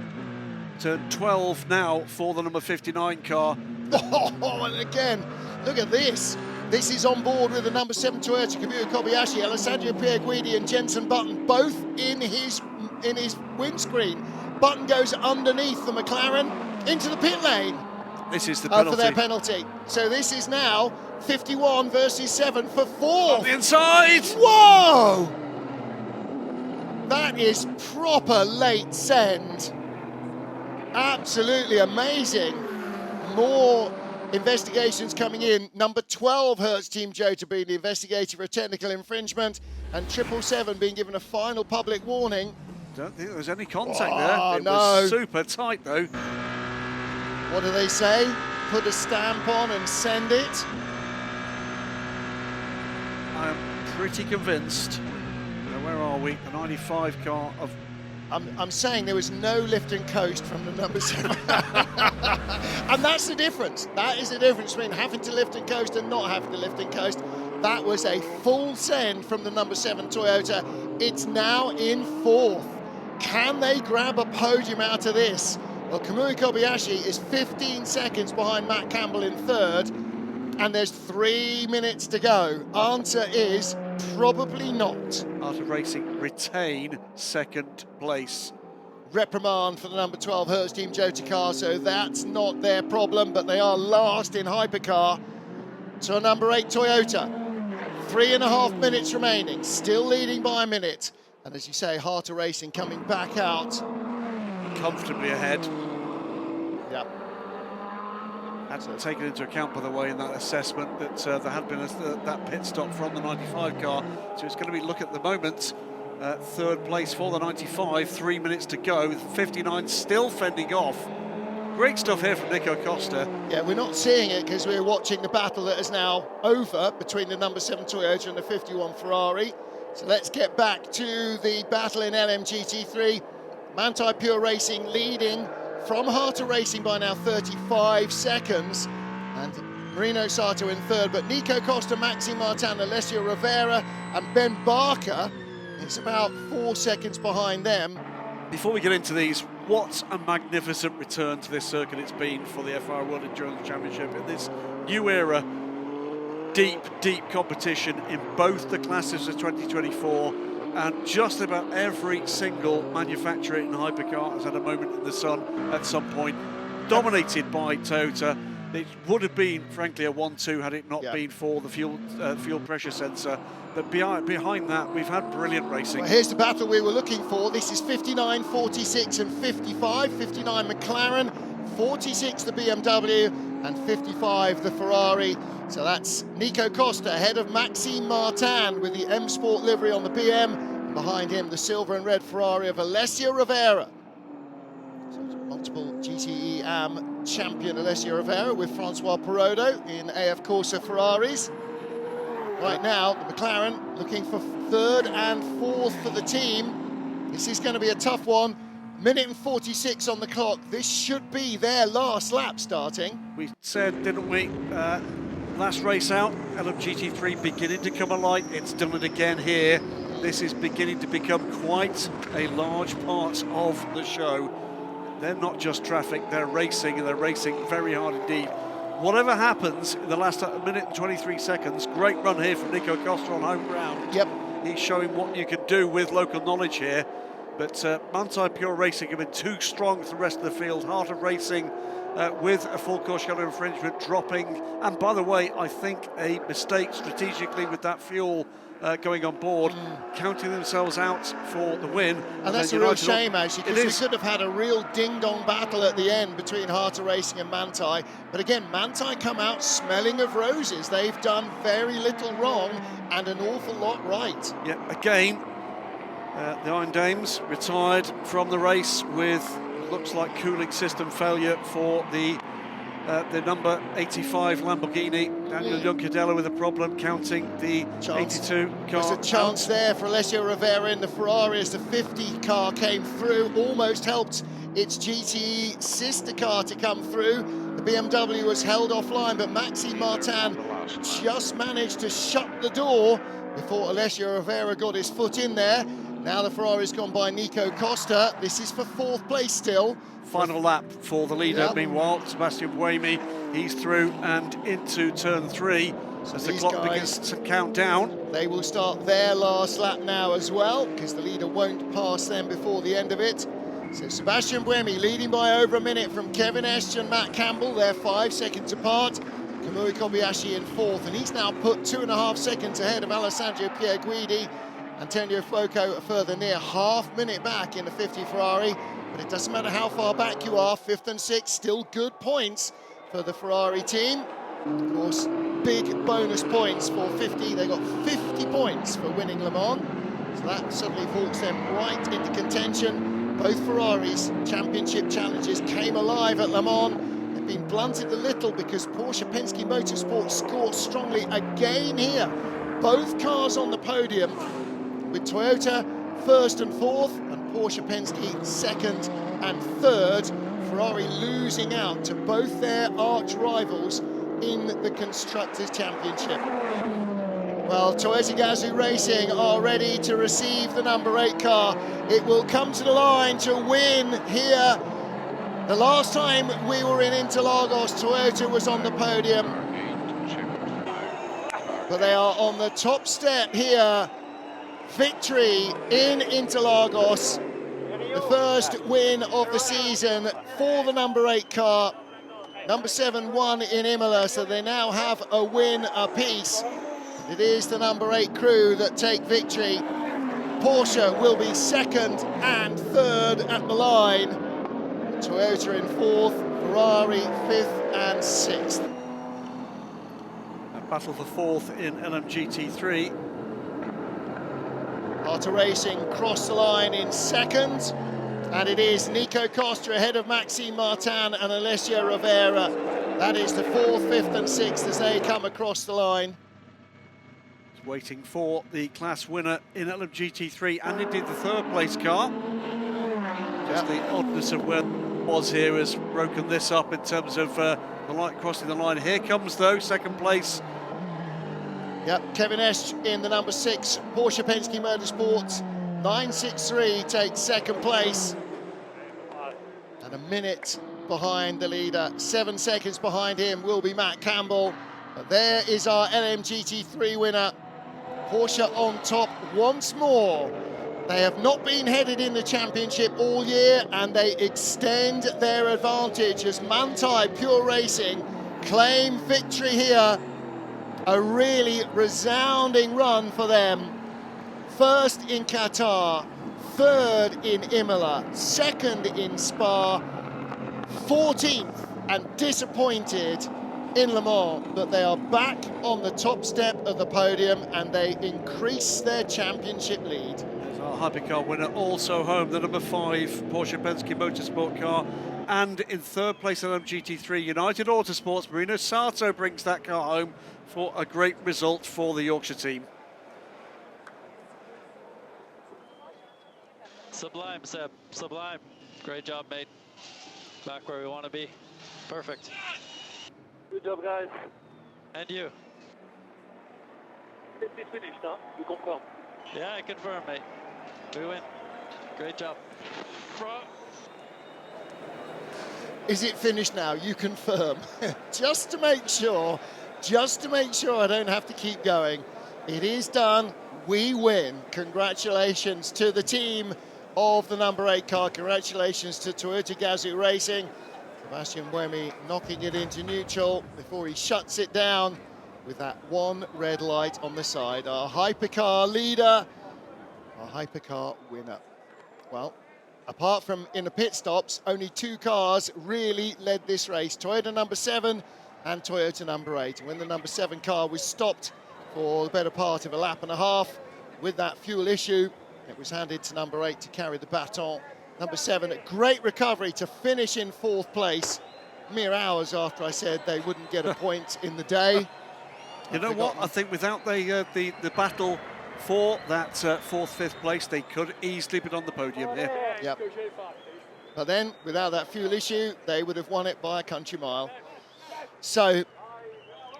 Turn 12 now for the number 59 car. Oh, and again, look at this. This is on board with the number 7 Toyota Kazuya Kobayashi, Alessandro Pierguidi and Jenson Button, both in his windscreen. button goes underneath the McLaren into the pit lane. This is the penalty. For their penalty. So this is now 51 versus 7 for 4th. On the inside! Whoa! That is proper late send. Absolutely amazing. More investigations coming in. Number 12 Hertz Team Jota being the investigator for a technical infringement, and 777 being given a final public warning. Don't think there was any contact there. It no. was super tight though. What do they say? Put a stamp on and send it. I'm pretty convinced. Now, where are we? The 95 car of... I'm saying there was no lift and coast from the number 7. And that's the difference. That is the difference between having to lift and coast and not having to lift and coast. That was a full send from the number 7 Toyota. It's now in 4th. Can they grab a podium out of this? Well, Kamui Kobayashi is 15 seconds behind Matt Campbell in 3rd, and there's 3 minutes to go. Answer is probably not. Art of Racing retain 2nd place. Reprimand for the number 12 Hertz Team Jota car, so that's not their problem, but they are last in Hypercar. So number 8 Toyota, 3.5 minutes remaining, still leading by a minute. And as you say, Heart of Racing coming back out. Comfortably ahead. Yep. Hadn't taken into account, by the way, in that assessment that there had been that pit stop from the 95 car. So it's going to be, look at the moment, 3rd place for the 95, 3 minutes to go, 59 still fending off. Great stuff here from Nico Costa. Yeah, we're not seeing it because we're watching the battle that is now over between the number 7 Toyota and the 51 Ferrari. So let's get back to the battle in LMGT3. Manthey Pure Racing leading from Heart of Racing by now 35 seconds. And Marino Sato in 3rd, but Nico Costa, Maxime Martin, Alessio Rivera and Ben Barker is about 4 seconds behind them. Before we get into these, what a magnificent return to this circuit it's been for the FIA World Endurance Championship in this new era. Deep competition in both the classes of 2024, and just about every single manufacturer in Hypercar has had a moment in the sun at some point, dominated by Toyota. It would have been, frankly, a 1-2 had it not been for the fuel pressure sensor. But behind that, we've had brilliant racing. Well, here's the battle we were looking for. This is 59, 46 and 55. 59 McLaren, 46 the BMW and 55 the Ferrari. So that's Nico Costa ahead of Maxime Martin with the M Sport livery on the BM. And behind him, the silver and red Ferrari of Alessio Rivera. So multiple GTE AM champion Alessio Rivera with Francois Perrodo in AF Corsa Ferraris. Right now, the McLaren looking for 3rd and 4th for the team. This is going to be a tough one. Minute and 46 on the clock. This should be their last lap starting. We said, didn't we, last race out, LMGT3 beginning to come alight. It's done it again here. This is beginning to become quite a large part of the show. They're not just traffic, they're racing, and they're racing very hard indeed. Whatever happens in the last minute and 23 seconds, great run here from Nico Costa on home ground. Yep. He's showing what you can do with local knowledge here. But Manthey Pure Racing have been too strong for the rest of the field. Heart of Racing with a full course yellow infringement dropping. And by the way, I think a mistake strategically with that fuel going on board, counting themselves out for the win. And that's a real shame, actually, because we could have had a real ding-dong battle at the end between Heart of Racing and Manthey. But again, Manthey come out smelling of roses. They've done very little wrong and an awful lot right. Yeah, again, the Iron Dames retired from the race with, looks like, cooling system failure for the number 85 Lamborghini. Daniel Juncadella with a problem, counting the 82 car. There's a chance there for Alessio Rivera in the Ferrari as the 50 car came through, almost helped its GTE sister car to come through. The BMW was held offline, but Maxime Martin just managed to shut the door before Alessio Rivera got his foot in there. Now the Ferrari's gone by Nico Costa. This is for 4th place still. Final lap for the leader. Yep. Meanwhile, Sebastian Buemi, he's through and into turn 3 as the clock begins to count down. They will start their last lap now as well, because the leader won't pass them before the end of it. So Sebastian Buemi leading by over a minute from Kevin Esch and Matt Campbell. They're 5 seconds apart. Kamui Kobayashi in 4th, and he's now put 2.5 seconds ahead of Alessandro Pierguidi. Antonio Fuoco a further near half minute back in the 50 Ferrari. But it doesn't matter how far back you are, 5th and 6th, still good points for the Ferrari team. Of course, big bonus points for 50. They got 50 points for winning Le Mans. So that suddenly vaults them right into contention. Both Ferraris' championship challenges came alive at Le Mans. They've been blunted a little because Porsche Penske Motorsport scored strongly again here. Both cars on the podium, with Toyota 1st and 4th, and Porsche Penske 2nd and 3rd. Ferrari losing out to both their arch rivals in the Constructors' Championship. Well, Toyota Gazoo Racing are ready to receive the number 8 car. It will come to the line to win here. The last time we were in Interlagos, Toyota was on the podium. But they are on the top step here. Victory in Interlagos. The first win of the season for the number 8 car. Number 7 won in Imola, so they now have a win apiece. It is the number 8 crew that take victory. Porsche will be 2nd and 3rd at the line. Toyota in 4th, Ferrari 5th and 6th. A battle for 4th in LMGT3. Cota Racing crossed the line in 2nd, and it is Nico Costa ahead of Maxime Martin and Alessio Rivera. That is the 4th, 5th and 6th as they come across the line. Waiting for the class winner in LMGT3 and indeed the 3rd place car. Just the oddness of where it was here has broken this up in terms of the light crossing the line. Here comes though, 2nd place. Yep, Kevin Esch in the number 6 Porsche Penske Motorsports. 963 takes 2nd place. And a minute behind the leader. 7 seconds behind him will be Matt Campbell. But there is our LMGT3 winner. Porsche on top once more. They have not been headed in the championship all year, and they extend their advantage as Manthey Pure Racing claim victory here. A really resounding run for them. 1st in Qatar, 3rd in Imola, 2nd in Spa, 14th and disappointed in Le Mans, but they are back on the top step of the podium and they increase their championship lead. There's our Hypercar winner also home, the number 5 Porsche Penske Motorsport car, and in 3rd place LMGT3 United Autosports, Marino Sato brings that car home for a great result for the Yorkshire team. Sublime, Seb, sublime. Great job, mate. Back where we want to be. Perfect. Good job, guys. And you? It's finished, huh? You confirm? Yeah, I confirm, mate. We win. Great job. Is it finished now? You confirm. just to make sure I don't have to keep going. It is done. We win. Congratulations to the team of the number 8 car. Congratulations to Toyota Gazoo Racing. Sebastian Buemi knocking it into neutral before he shuts it down with that one red light on the side. Our Hypercar leader, our Hypercar winner. Well, apart from in the pit stops, only 2 cars really led this race. Toyota number 7 and Toyota number 8. And when the number 7 car was stopped for the better part of a lap and a half with that fuel issue, it was handed to number 8 to carry the baton. Number 7, a great recovery to finish in 4th place, mere hours after I said they wouldn't get a point in the day. You know what? I think without the battle for that 4th, 5th place, they could easily be on the podium here. Yep. But then, without that fuel issue, they would have won it by a country mile. So,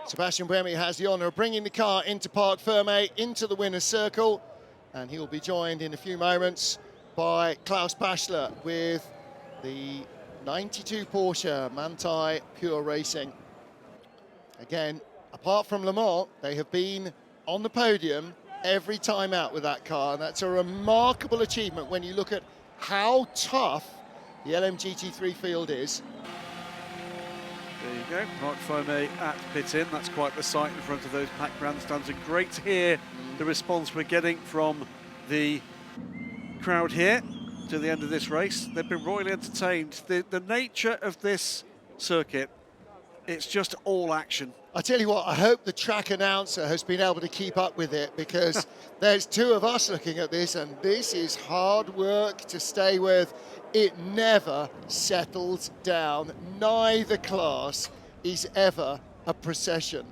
Sebastian Buemi has the honour of bringing the car into Parc Fermé, into the winner's circle, and he will be joined in a few moments by Klaus Paschler with the 92 Porsche Manthey Pure Racing. Again, apart from Le Mans, they have been on the podium every time out with that car, and that's a remarkable achievement when you look at how tough the LMGT3 field is. There you go, Mark Fome at pit-in. That's quite the sight in front of those packed grandstands. And great to hear the response we're getting from the crowd here to the end of this race. They've been royally entertained. The nature of this circuit, it's just all action. I tell you what, I hope the track announcer has been able to keep up with it, because there's two of us looking at this, and this is hard work to stay with. It never settles down. Neither class is ever a procession.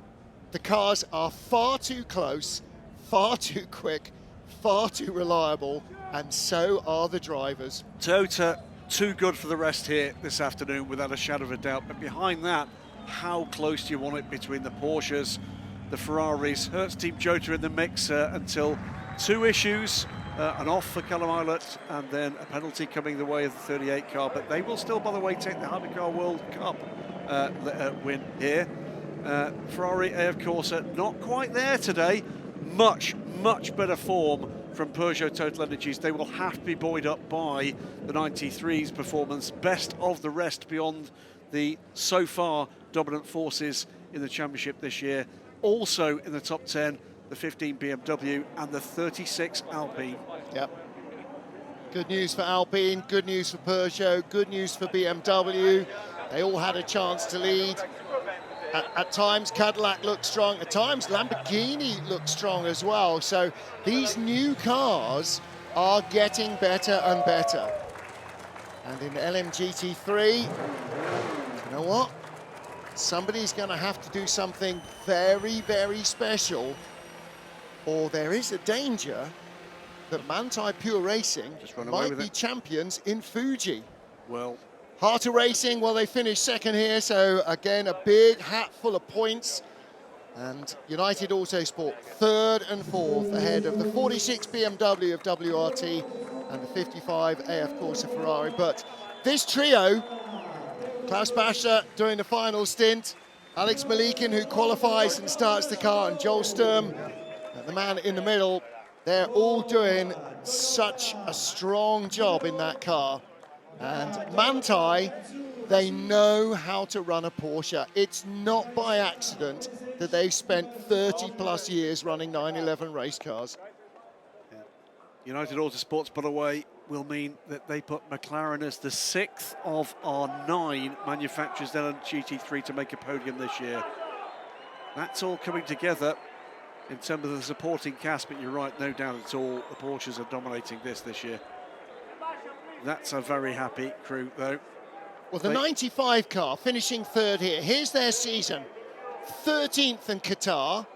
The cars are far too close, far too quick, far too reliable, and so are the drivers. Tota, too good for the rest here this afternoon, without a shadow of a doubt. But behind that, how close do you want it between the Porsches, the Ferraris? Hertz Team Jota in the mix until two issues, an off for Callum Eilert, and then a penalty coming the way of the 38 car. But they will still, by the way, take the Hypercar World Cup win here. Ferrari, of course, not quite there today. Much better form from Peugeot TotalEnergies. They will have to be buoyed up by the 93's performance. Best of the rest beyond the so far dominant forces in the championship this year. Also in the top 10, the 15 BMW and the 36 Alpine. Yep. Good news for Alpine, good news for Peugeot, good news for BMW. They all had a chance to lead. At times Cadillac looked strong, at times Lamborghini looked strong as well. So these new cars are getting better and better. And in LMGT3, you know what? Somebody's going to have to do something very special, or there is a danger that Manthey Pure Racing might be champions in Fuji. Well, Heart Racing, well, they finished second here, so again, a big hat full of points. And United Autosport third and fourth, ahead of the 46 BMW of WRT and the 55 AF Corsa Ferrari. But this trio, Klaus Bascher doing the final stint, Alex Malikin, who qualifies and starts the car, and Joel Sturm, the man in the middle, they're all doing such a strong job in that car. And Manthey, they know how to run a Porsche. It's not by accident that they've spent 30+ years running 911 race cars. Yeah. United Autosports, by the way, will mean that they put McLaren as the 6th of our 9 manufacturers down on GT3 to make a podium this year. That's all coming together in terms of the supporting cast, but you're right, no doubt at all, the Porsches are dominating this year. That's a very happy crew, though. Well, the 95 car finishing third here. Here's their season. 13th in Qatar.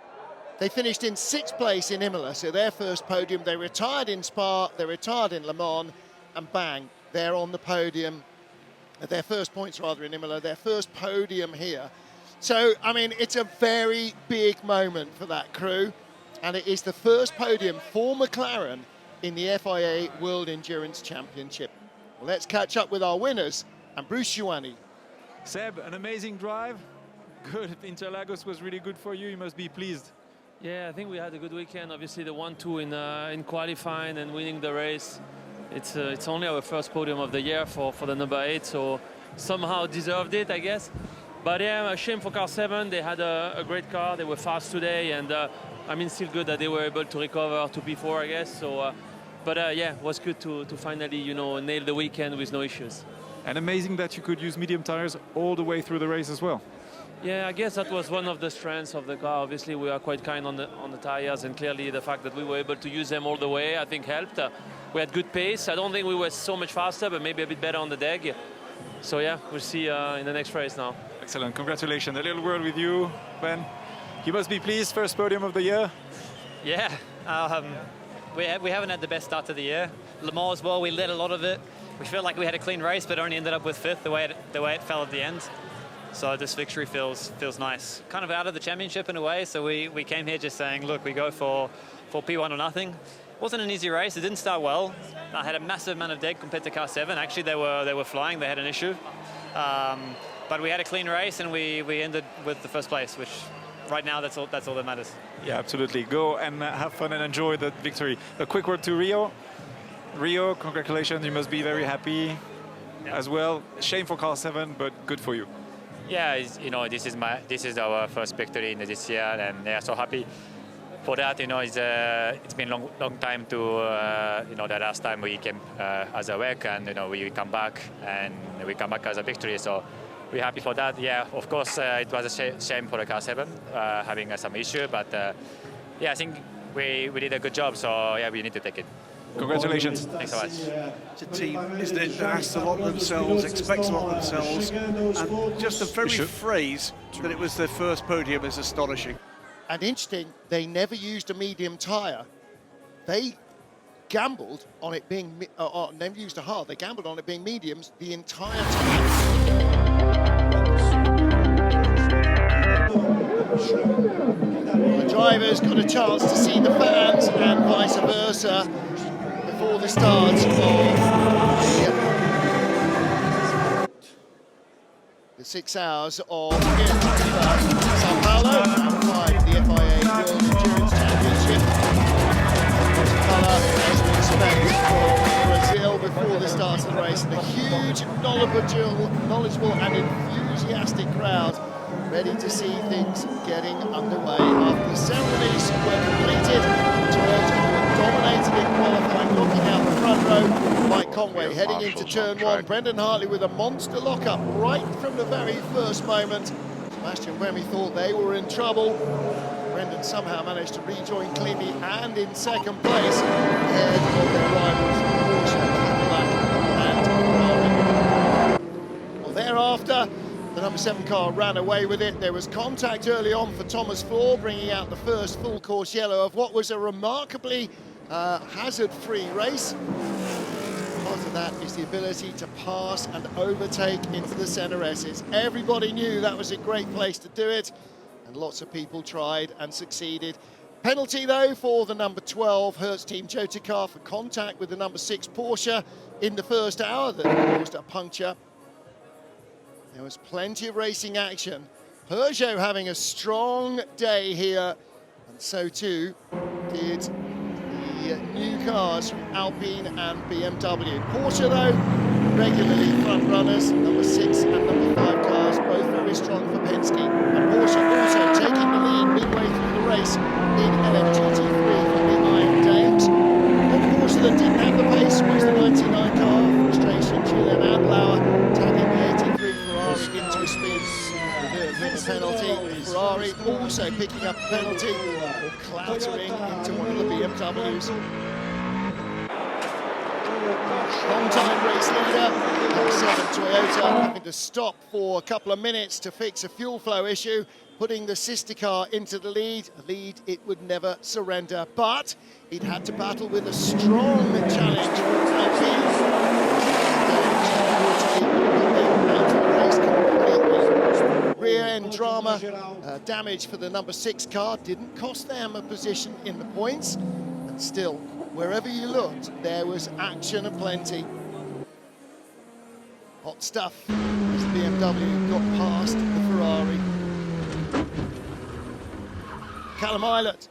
They finished in 6th place in Imola, so their first podium. They retired in Spa, they retired in Le Mans, and bang, they're on the podium. Their first points, rather, in Imola, their first podium here. So, I mean, it's a very big moment for that crew, and it is the first podium for McLaren in the FIA World Endurance Championship. Well, let's catch up with our winners and Bruce Ioani. Seb, an amazing drive. Good. Interlagos was really good for you. You must be pleased. Yeah, I think we had a good weekend. Obviously, the 1-2 in qualifying and winning the race. It's only our first podium of the year for the number 8, so somehow deserved it, I guess. But yeah, a shame for car 7. They had a great car. They were fast today, and I mean, still good that they were able to recover to P4, I guess. So. But yeah, it was good to finally, you know, nail the weekend with no issues. And amazing that you could use medium tires all the way through the race as well. Yeah, I guess that was one of the strengths of the car. Obviously, we are quite kind on the tires, and clearly the fact that we were able to use them all the way, I think, helped. We had good pace. I don't think we were so much faster, but maybe a bit better on the deck. So yeah, we'll see in the next race now. Excellent. Congratulations. A little word with you, Ben. You must be pleased. First podium of the year. Yeah. We haven't had the best start to the year. Le Mans as well, we led a lot of it. We felt like we had a clean race, but only ended up with 5th the way it fell at the end. So this victory feels nice. Kind of out of the championship in a way, so we came here just saying, look, we go for P1 or nothing. It wasn't an easy race, it didn't start well. I had a massive amount of dead compared to car 7. Actually, they were flying, they had an issue. But we had a clean race and we ended with the 1st place, which right now, that's all that matters. Yeah, absolutely. Go and have fun and enjoy the victory. A quick word to Rio. Rio, congratulations. You must be very happy. as well. Shame for car 7, but good for you. Yeah, you know, this is our first victory in this year, and yeah, so happy for that. You know, it's been long time to you know, the last time we came as a WEC, and you know, we come back as a victory. So we're happy for that. Yeah, of course, it was a shame for the car 7 having some issue, but yeah, I think we did a good job. So yeah, we need to take it. Congratulations. Thanks so much. It's a team, isn't it, that asks a lot of themselves, expects a lot of themselves, and just the very phrase that it was their first podium is astonishing. And interesting, they never used a medium tyre. They gambled on it being, never used a hard, they gambled on it being mediums the entire time. The drivers got a chance to see the fans and vice versa before the start of the 6 hours of São Paulo, round 5 of the FIA World Endurance Championship. Colour, as we expect, for Brazil before the start of the race, and a huge, knowledgeable and enthusiastic crowd ready to see things getting underway. After the ceremonies were completed, Toyota dominated in qualifying, looking out the front row. Mike Conway heading into turn 1. Brendan Hartley with a monster lockup right from the very first moment. Sebastian Buemi thought they were in trouble. Brendan somehow managed to rejoin cleanly and in second place ahead of their rivals Porsche, Cadillac and Ferrari. Well, thereafter, the number 7 car ran away with it. There was contact early on for Thomas Floor, bringing out the first full course yellow of what was a remarkably hazard-free race. Part of that is the ability to pass and overtake into the centre S's. Everybody knew that was a great place to do it, and lots of people tried and succeeded. Penalty, though, for the number 12 Hertz Team Jota car for contact with the number 6 Porsche in the first hour that caused a puncture. There was plenty of racing action. Peugeot having a strong day here, and so too did the new cars from Alpine and BMW. Porsche, though, regularly front runners, number 6 and number 5 cars, both very strong for Penske. And Porsche also taking the lead midway through the race in LMGT3 from the Iron Dames. One Porsche that didn't have the pace was the 99 car, frustration, Julian Adlauer tagging the 83 Ferrari into a spin. The penalty. Ferrari also picking up a penalty or clattering into one of the BMWs. Long-time race leader, number 7 Toyota, having to stop for a couple of minutes to fix a fuel flow issue, putting the sister car into the lead, a lead it would never surrender. But it had to battle with a strong challenge from Alpine. Rear end drama, damage for the number 6 car didn't cost them a position in the points, and still, wherever you looked, there was action aplenty. Hot stuff as the BMW got past the Ferrari. Callum Eilert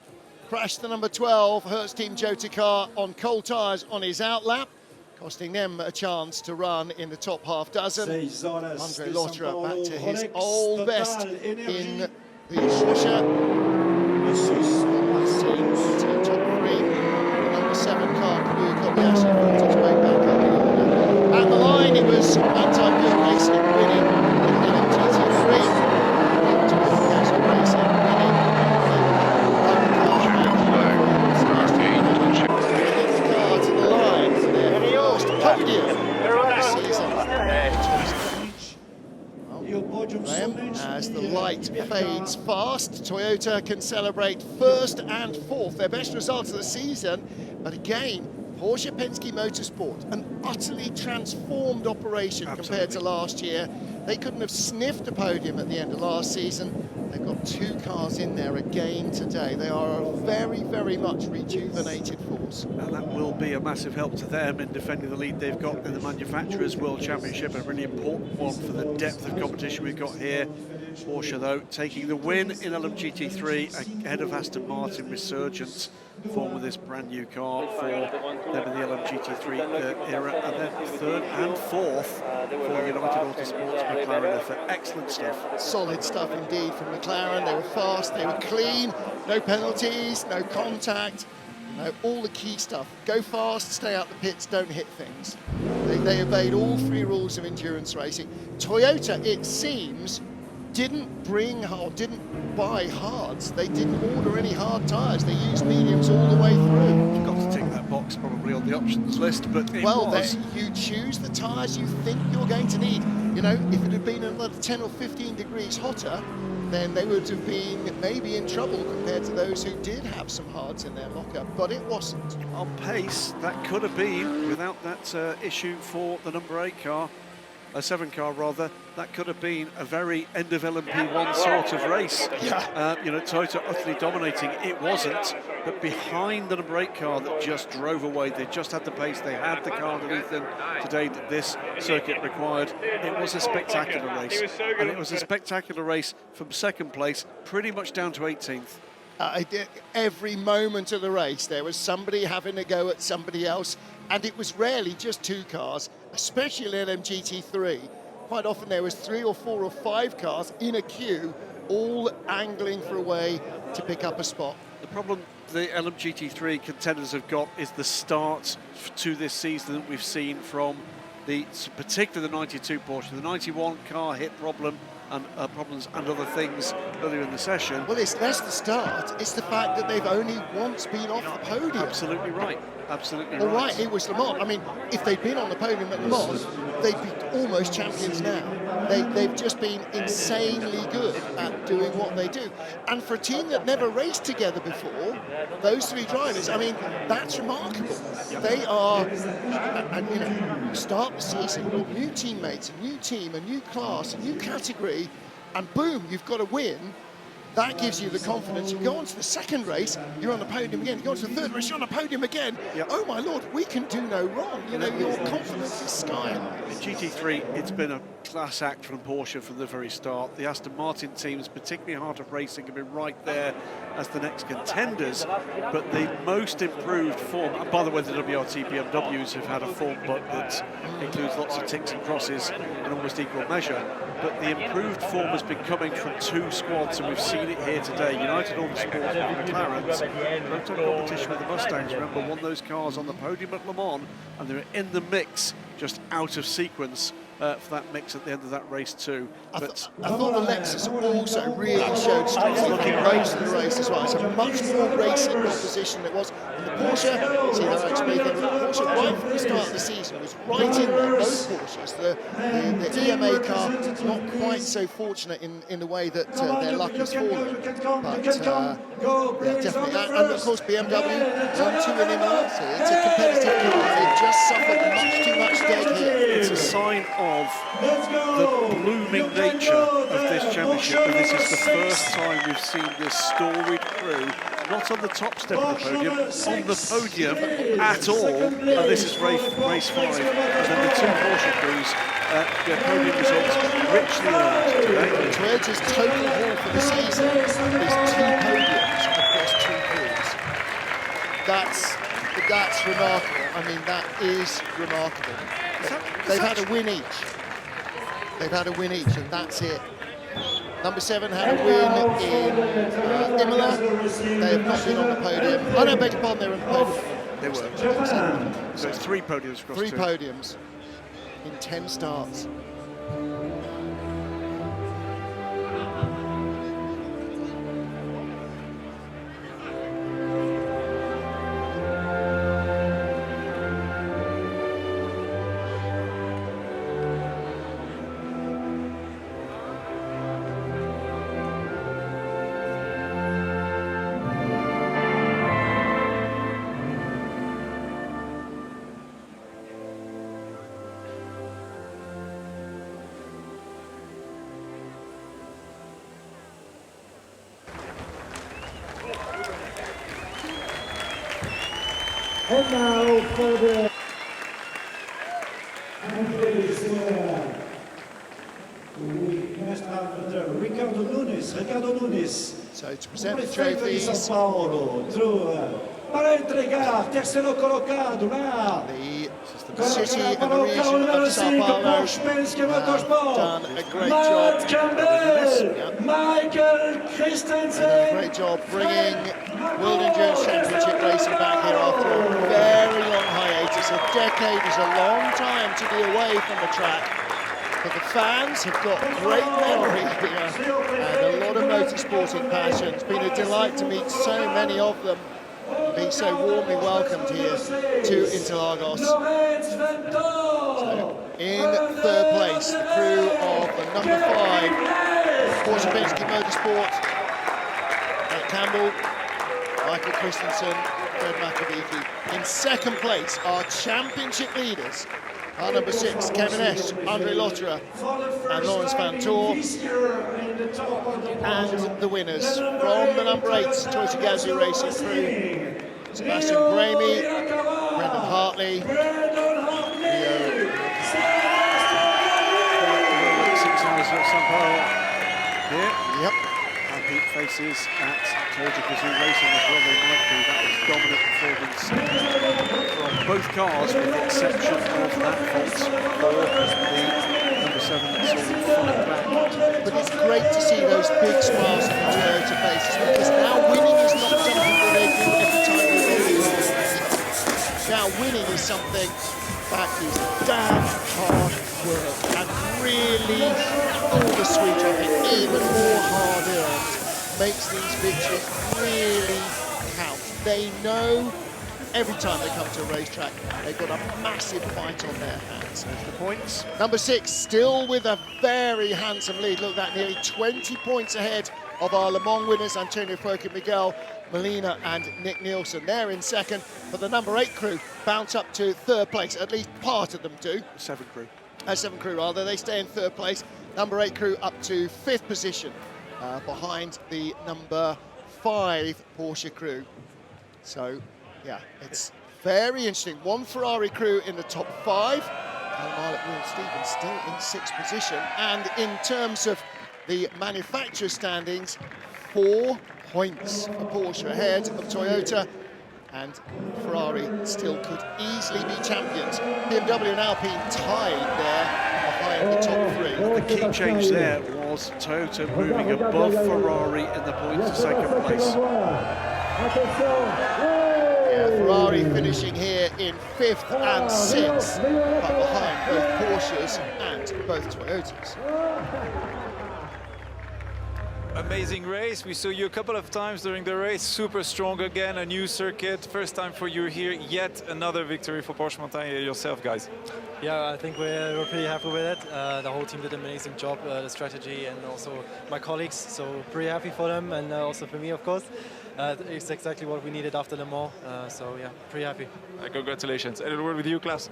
crashed the number 12 Hertz Team Jota car on cold tyres on his outlap, costing them a chance to run in the top half dozen. Andre Lotterer back to his old best in the Porsche. Top 3. The number 7 car, Kabuya Kobayashi, fought his way back up. At the line, it was Anti-Pure Racing winning in LMGT3. As the light fades fast, Toyota can celebrate 1st and 4th, their best results of the season. But again, Porsche Penske Motorsport, an utterly transformed operation compared to last year. They couldn't have sniffed a podium at the end of last season. They've got 2 cars in there again today. They are a very, very much rejuvenated force. And that will be a massive help to them in defending the lead they've got in the Manufacturers' World Championship, a really important one for the depth of competition we've got here Porsche, though, taking the win in LMGT3 ahead of Aston Martin. Resurgent form with this brand new car for them in the LMGT3 era, and then third and fourth for United Autosports McLaren effort. Excellent stuff. Solid stuff indeed from McLaren. They were fast, they were clean, no penalties, no contact, all the key stuff. Go fast, stay out the pits, don't hit things. They obeyed all three rules of endurance racing. Toyota, it seems, didn't buy hards. They didn't order any hard tyres. They used mediums all the way through. You've got to tick that box probably on the options list, but you choose the tyres you think you're going to need. You know, if it had been another 10 or 15 degrees hotter, then they would have been maybe in trouble compared to those who did have some hards in their locker, but it wasn't. On pace, that could have been, without that issue for the number 8 car, a 7 car rather, that could have been a very end of LMP1 sort of race. You know, Toyota utterly dominating. It wasn't, but behind the number 8 car that just drove away, they just had the pace, they had the car underneath them today that this circuit required. It was a spectacular race, and it was a spectacular race from second place pretty much down to 18th. Every moment of the race there was somebody having a go at somebody else, and it was rarely just 2 cars, especially in LMGT3. Quite often there was 3 or 4 or 5 cars in a queue, all angling for a way to pick up a spot. The problem the LMGT3 contenders have got is the start to this season that we've seen from particularly the 92 Porsche. The 91 car hit problems and other things earlier in the session. Well, it's less the start, it's the fact that they've only once been off the podium. Absolutely right. Absolutely All right. right, it was Le Mans. I mean, if they'd been on the podium at Le Mans, they'd be almost champions now. They've just been insanely good at doing what they do. And for a team that never raced together before, those 3 drivers, I mean, that's remarkable. They are, and you know, start the season with new teammates, a new team, a new class, a new category, and boom, you've got a win. That gives you the confidence. You go on to the second race, you're on the podium again. You go on to the third race, you're on the podium again. Yep. Oh my Lord, we can do no wrong. You know, your confidence is sky high. In GT3, it's been a class act from Porsche from the very start. The Aston Martin teams, particularly Heart of Racing, have been right there as the next contenders, but the most improved form, and by the way, the WRT BMWs have had a form book that includes lots of ticks and crosses in almost equal measure, but the improved form has been coming from 2 squads, and we've seen it here today. United Autosports and McLaren's proto competition with the Mustangs, remember, won those cars on the podium at Le Mans, and they're in the mix, just out of sequence for that mix at the end of that race too. I thought the Lexus also really showed strength looking most of the race as well. It's a much more racing proposition than it was. And the Porsche, see how I explained it, the Porsche right from the start of the season was right in there, both Porsches. The EMA car not quite so fortunate in the way that their luck has fallen. But yeah, definitely. And of course BMW, 1-2 in Imola, so it's a competitive car. They've just suffered much too much dead here. It's a sign of the blooming nature of this championship, and this is the first time we've seen this storied crew not on the top step of the podium, on the podium at all, and this is race 5, and then the 2 Porsche crews, their podium results richly earned today. Toyota's total haul for the season is 2 podiums across 2 crews. That's remarkable. I mean, that is remarkable. They've had a win each. They've had a win each, and that's it. Number 7 had a win in Imola. They have not been on the podium. I don't beg your pardon, they were on the podium. They were. So it's 3 podiums across 3 2. podiums in 10 starts. And now for the we must have the recap So to present the trophies, para entregar terceiro colocado na the city and the region of Sao Paulo have done a great job. A great job bringing World Endurance Championship racing back here after a very long hiatus. A decade is a long time to be away from the track, but the fans have got great memory here and a lot of motorsporting passion. It's been a delight to meet so many of them, being so warmly welcomed here to Interlagos. So, in third place, the crew of the number 5 Porsche Penske Motorsport, Campbell, Michael Christensen, Fred Macavicki. In second place, our championship leaders, our number 6, Kevin Esch, Andre Lotterer, and Lawrence Van Toor. And the winners from the number 8 Toyota Gazoo Racing crew, Sebastian Bramy, Brendan Hartley, Leo. 6 Hours of São Paulo here. Yep. Happy faces at Toyota Gazoo Racing as well. They might be. That was dominant performance from both cars, with the exception of that fault for the number 7 that saw them fight back. But it's great to see those big smiles on the Toyota faces, because now winning is not something that they do every time they win. Now winning is something that is damn hard work and really all the sweeter, I think, even more hard earned, makes these victories really count. They know every time they come to a racetrack, they've got a massive fight on their hands. There's the points. Number 6, still with a very handsome lead. Look at that, nearly 20 points ahead of our Le Mans winners, Antonio Fuoco, Miguel Molina and Nick Nielsen. They're in second, but the number 8 crew bounce up to third place. At least part of them do. 7 crew. 7 crew rather, they stay in third place. Number 8 crew up to 5th position, behind the number 5 Porsche crew. So, yeah, it's very interesting. 1 Ferrari crew in the top 5. Will Stevens still in 6th position. And in terms of the manufacturer standings, 4 points for Porsche ahead of Toyota, and Ferrari still could easily be champions. BMW and Alpine tied there behind the top 3. The key change there was Toyota moving above Ferrari in the points to second place. Yeah, Ferrari finishing here in 5th and 6th, but behind both Porsches and both Toyotas. Amazing race. We saw you a couple of times during the race. Super strong again, a new circuit. First time for you here. Yet another victory for Porsche Montagne yourself, guys. Yeah, I think we're pretty happy with it. The whole team did an amazing job, the strategy, and also my colleagues. So pretty happy for them, and also for me, of course. It's exactly what we needed after Le Mans. So yeah, pretty happy. Congratulations. And a word with you, Klaus.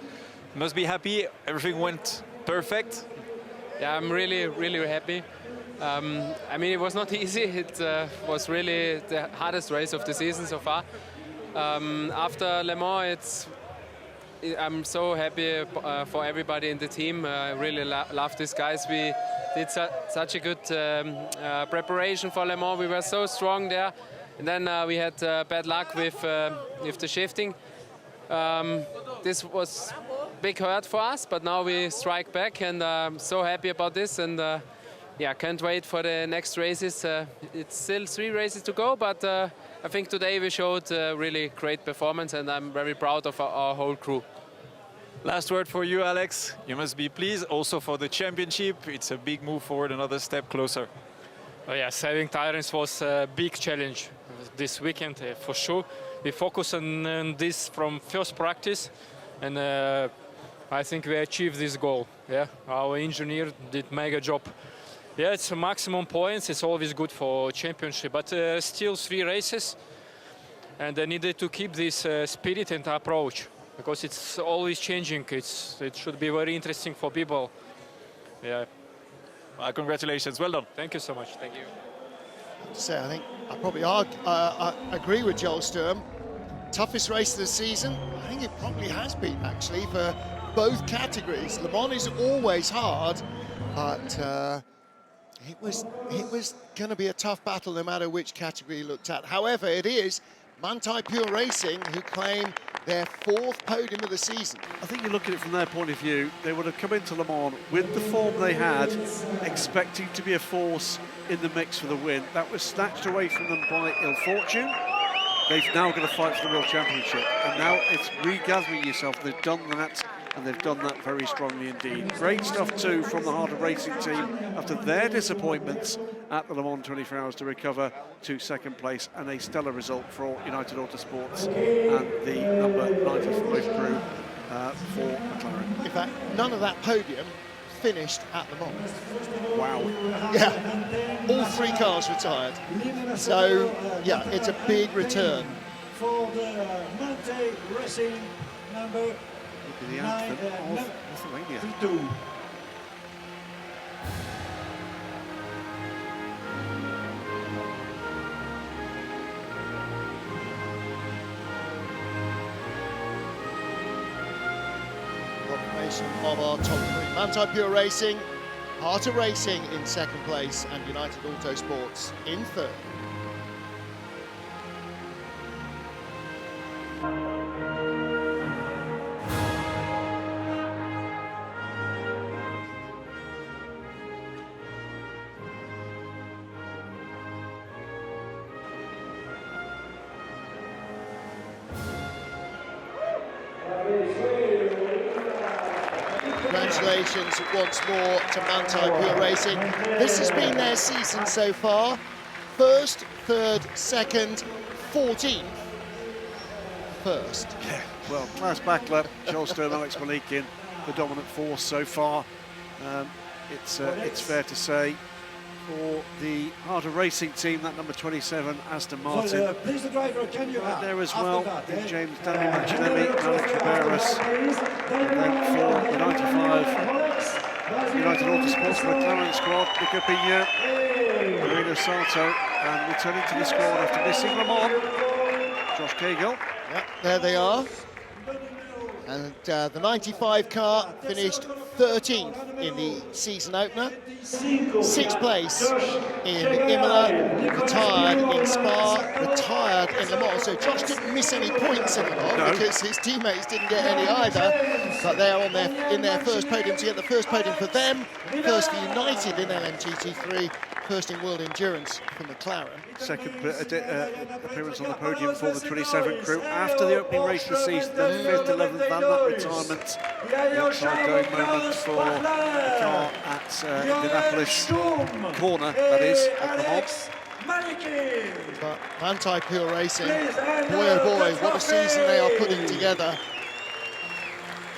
Must be happy. Everything went perfect. Yeah, I'm really, really happy. I mean, it was not easy. It was really the hardest race of the season so far. After Le Mans, I'm so happy for everybody in the team. I really love these guys. We did such a good preparation for Le Mans. We were so strong there. And then we had bad luck with the shifting. This was big hurt for us, but now we strike back, and I'm so happy about this. And yeah, can't wait for the next races. It's still 3 races to go, but I think today we showed really great performance, and I'm very proud of our whole crew. Last word for you, Alex. You must be pleased also for the championship. It's a big move forward, another step closer. Oh yeah, saving tires was a big challenge this weekend for sure. We focused on this from first practice, and I think we achieved this goal. Yeah, our engineer did mega job. Yeah, it's maximum points. It's always good for championship, but still 3 races, and I needed to keep this spirit and approach, because it's always changing. It should be very interesting for people. Yeah. Congratulations, well done. Thank you so much. Thank you. So I think I probably agree with Joel Sturm. Toughest race of the season, I think it probably has been actually for both categories. Le Mans is always hard, but It was going to be a tough battle no matter which category you looked at. However, it is Manthey Pure Racing who claim their 4th podium of the season. I think you look at it from their point of view, they would have come into Le Mans with the form they had, expecting to be a force in the mix for the win. That was snatched away from them by ill fortune. They've now got to fight for the World Championship, and now it's regathering yourself. They've done that, and they've done that very strongly indeed. Great stuff too from the Heart of Racing team after their disappointments at the Le Mans 24 Hours to recover to 2nd place, and a stellar result for United Autosports and the number 95 crew for McLaren. In fact, none of that podium finished at Le Mans. Wow. Yeah, all 3 cars retired. So, yeah, it's a big return. For the Manthey Racing number the anthem of Lithuania. Proclamation of our top 3. Manthey Pure Racing, Heart of Racing in 2nd place, and United Autosports in 3rd. Congratulations once more to Manthey Pure Racing. This has been their season so far. 1st, 3rd, 2nd, 14th, 1st. Yeah, well, class backler, Joel Sturm, Alex Malikin, the dominant force so far. It's fair to say for the Heart of Racing team, that number 27, Aston Martin. Please, the driver, can you right there as well, James Danny Mancinelli, Alex Riberas, and then for the 95 United Autosports McLaren squad, Nico Pigna, Marino Sato, and returning to the squad after missing Le Mans, Josh Cagle. Yep, there they are. And the 95 car finished 13th in the season opener, 6th place in Imola, retired in Spa, retired in Le Mans. So Josh didn't miss any points in Le Mans because his teammates didn't get any either. But they are in their first podium to get the first podium for them, first for United in LMGT3, first in World Endurance for McLaren. 2nd appearance on the podium for the 27 crew after the opening race of the season, then 5th, 11th, and that retirement. The upside going moment for the car at Indianapolis corner, that is, at Le Mans. But Manthey Pure Racing, boy oh boy, what a season they are putting together.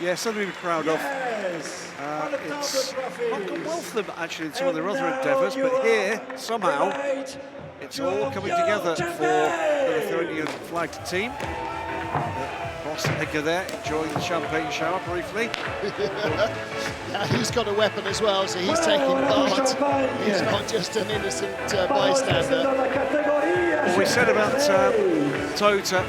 Yeah, something to be proud of. It's not gone well for them actually in some of their other endeavours, but here, somehow, it's all coming together for the Lithuanian flagged team. Ross Egger there, enjoying the champagne shower briefly. Yeah, he's got a weapon as well, so he's taking part. He's not just an innocent bystander. What we said about Tota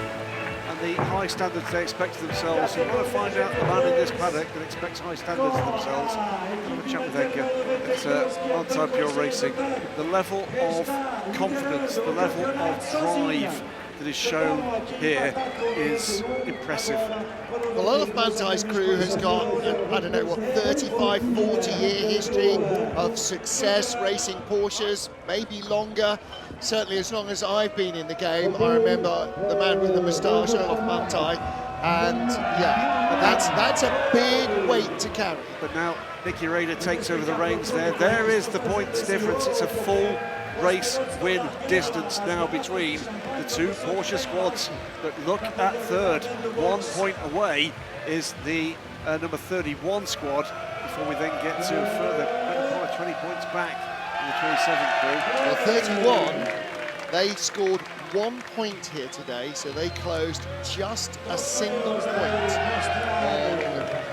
and the high standards they expect of themselves. You want to find out the man in this paddock that expects high standards of themselves. I'm going to chat with Edgar at Manthey Pure Racing. The level of confidence, the level of drive that is shown here is impressive. A lot of Manthey's crew has got, I don't know, what, 35, 40-year history of success racing Porsches, maybe longer. Certainly as long as I've been in the game. I remember the man with the moustache, Olaf Manthey, and yeah, that's a big weight to carry. But now Nicky Rader takes over the reins there. There is the points difference. It's a full race win distance now between the two Porsche squads. But look at third, 1 point away is the number 31 squad before we then get to further, better part of 20 points back in the 27 crew. Well, 31, they scored 1 point here today, so they closed just a single point on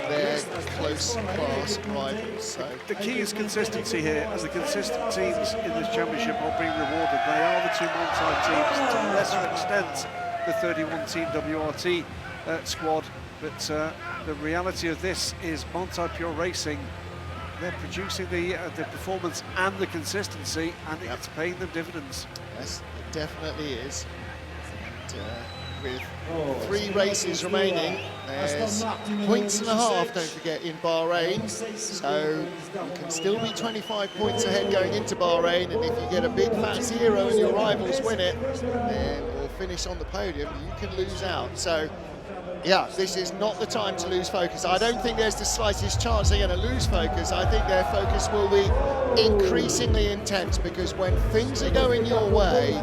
their close class rivals. So the key is consistency here, as the consistent teams in this championship are being rewarded. They are the two Manthey teams, to a lesser extent the 31 Team WRT squad, but the reality of this is Manthey Pure Racing they're producing the performance and the consistency, and it's paying them dividends. Yes, it definitely is. And, with 3 races remaining, there's points and a half, don't forget, in Bahrain. So you can still be 25 points ahead going into Bahrain, and if you get a big fat 0 and your rivals win it, then, or finish on the podium, you can lose out. So yeah, this is not the time to lose focus. I don't think there's the slightest chance they're going to lose focus. I think their focus will be increasingly intense, because when things are going your way,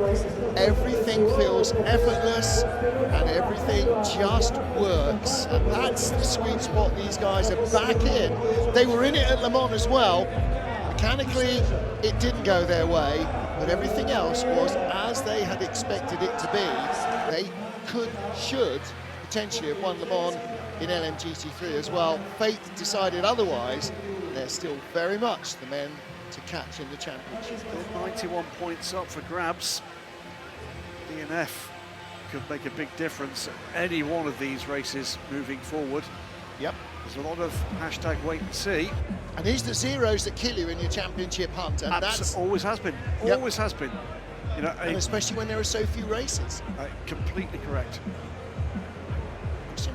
everything feels effortless and everything just works. And that's the sweet spot these guys are back in. They were in it at Le Mans as well. Mechanically, it didn't go their way, but everything else was as they had expected it to be. They should potentially have won Le Mans in LMGT3 as well. Fate decided otherwise. They're still very much the men to catch in the championship. 91 points up for grabs. DNF could make a big difference at any one of these races moving forward. Yep. There's a lot of hashtag wait and see. And it's the zeros that kill you in your championship hunt, and that's always has been. Yep. Always has been. You know, and especially when there are so few races. Completely correct.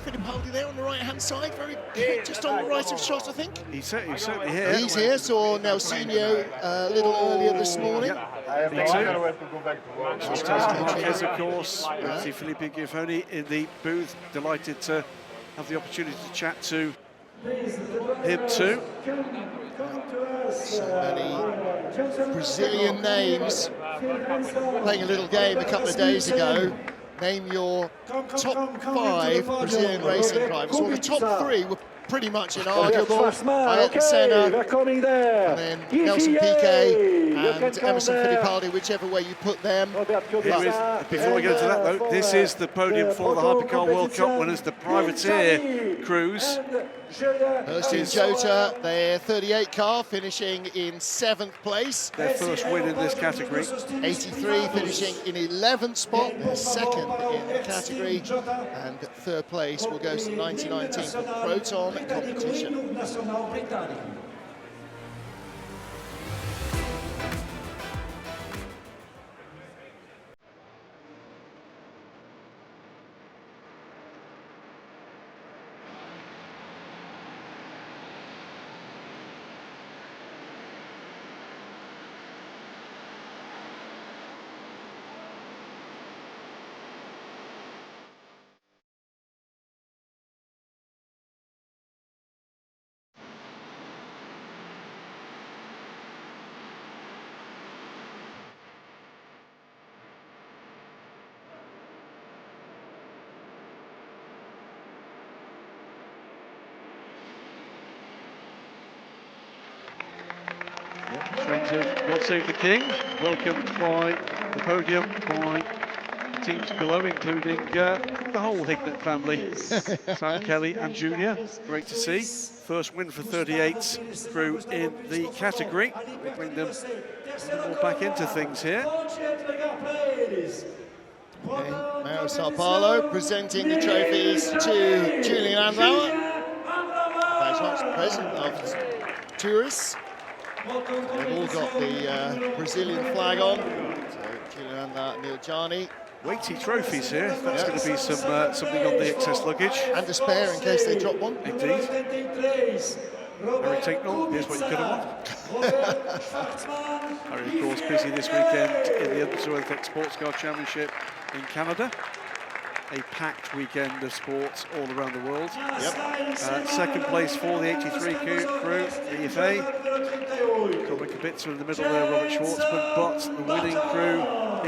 Fittipaldi there on the right-hand side, very just on the right of shot, I think. He's certainly here. He's here, saw Nelsinho a little earlier this morning. Marquez, of course. See Felipe Giffoni in the booth. Delighted to have the opportunity to chat to him too. So many Brazilian names. Playing a little game a couple of days ago. Name your top 5 Brazilian racing drivers. Well, the top 3 were pretty much inarguable. Ayrton Senna, and then Nelson Piquet, and Emerson Fittipaldi, whichever way you put them. Before I get into that though, this is the podium for the Hypercar World Cup winners, the privateer crews. Hurst and Jota, their 38 car, finishing in 7th place. Their first win in this category. 83 finishing in 11th spot, their 2nd in the category. And 3rd place will go to the 1919 for Proton competition. Friends of God Save the King, welcomed by the podium by teams below, including the whole Hignett family. Sam Kelly and Junior, great to see. First win for 38's crew in the category. We bring them more back into things here. Hours of São Paulo presenting the trophies to Julian Andlauer, Vice President of Tourists. They've all got the Brazilian flag on. So Julian Andlauer, Neil Jani. Weighty trophies here. That's going to be some something on the excess luggage. And a spare in case they drop one. Indeed. Harry Tinknell, here's what you could have won. Harry, of course, busy this weekend in the Overtakes Sports Car Championship in Canada. A packed weekend of sports all around the world. Yep. Second place for the 83 crew, EFA. Colin Kubica in the middle there, Robert Schwartzman, but the winning crew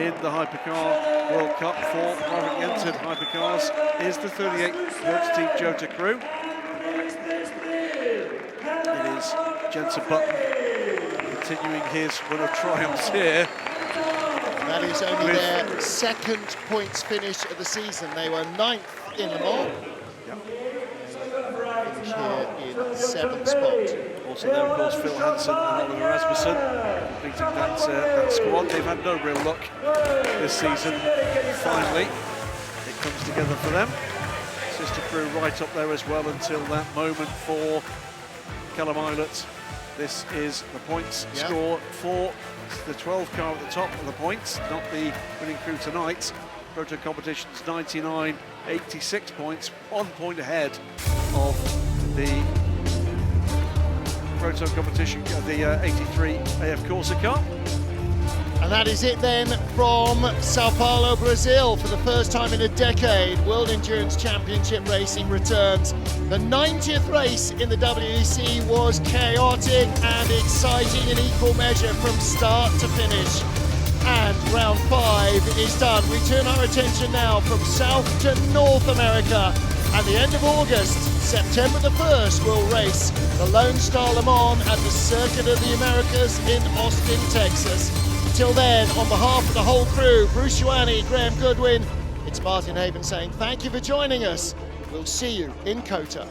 in the Hypercar World Cup for privately entered hypercars is the 38 Works Team Jota crew. It is Jensen Button continuing his run of triumphs here. That is only their 2nd points finish of the season. They were 9th in Le Mans. Finish here in 7th spot. Also there, of course, Phil Hansen and Oliver Rasmussen completing that squad. They've had no real luck this season. Finally, it comes together for them. Sister crew right up there as well until that moment for Callum Eilert This is the points score for the 12 car at the top of the points, not the winning crew tonight. Proto Competition's 99.86 points, 1 point ahead of the Proto Competition, the 83 AF Corsa car. And that is it then from Sao Paulo, Brazil. For the first time in a decade, World Endurance Championship racing returns. The 90th race in the WEC was chaotic and exciting in equal measure from start to finish. And round 5 is done. We turn our attention now from South to North America. At the end of August, September the 1st, we'll race the Lone Star Le Mans at the Circuit of the Americas in Austin, Texas. Till then, on behalf of the whole crew, Bruce Ioane, Graham Goodwin, it's Martin Haven saying thank you for joining us. We'll see you in Cota.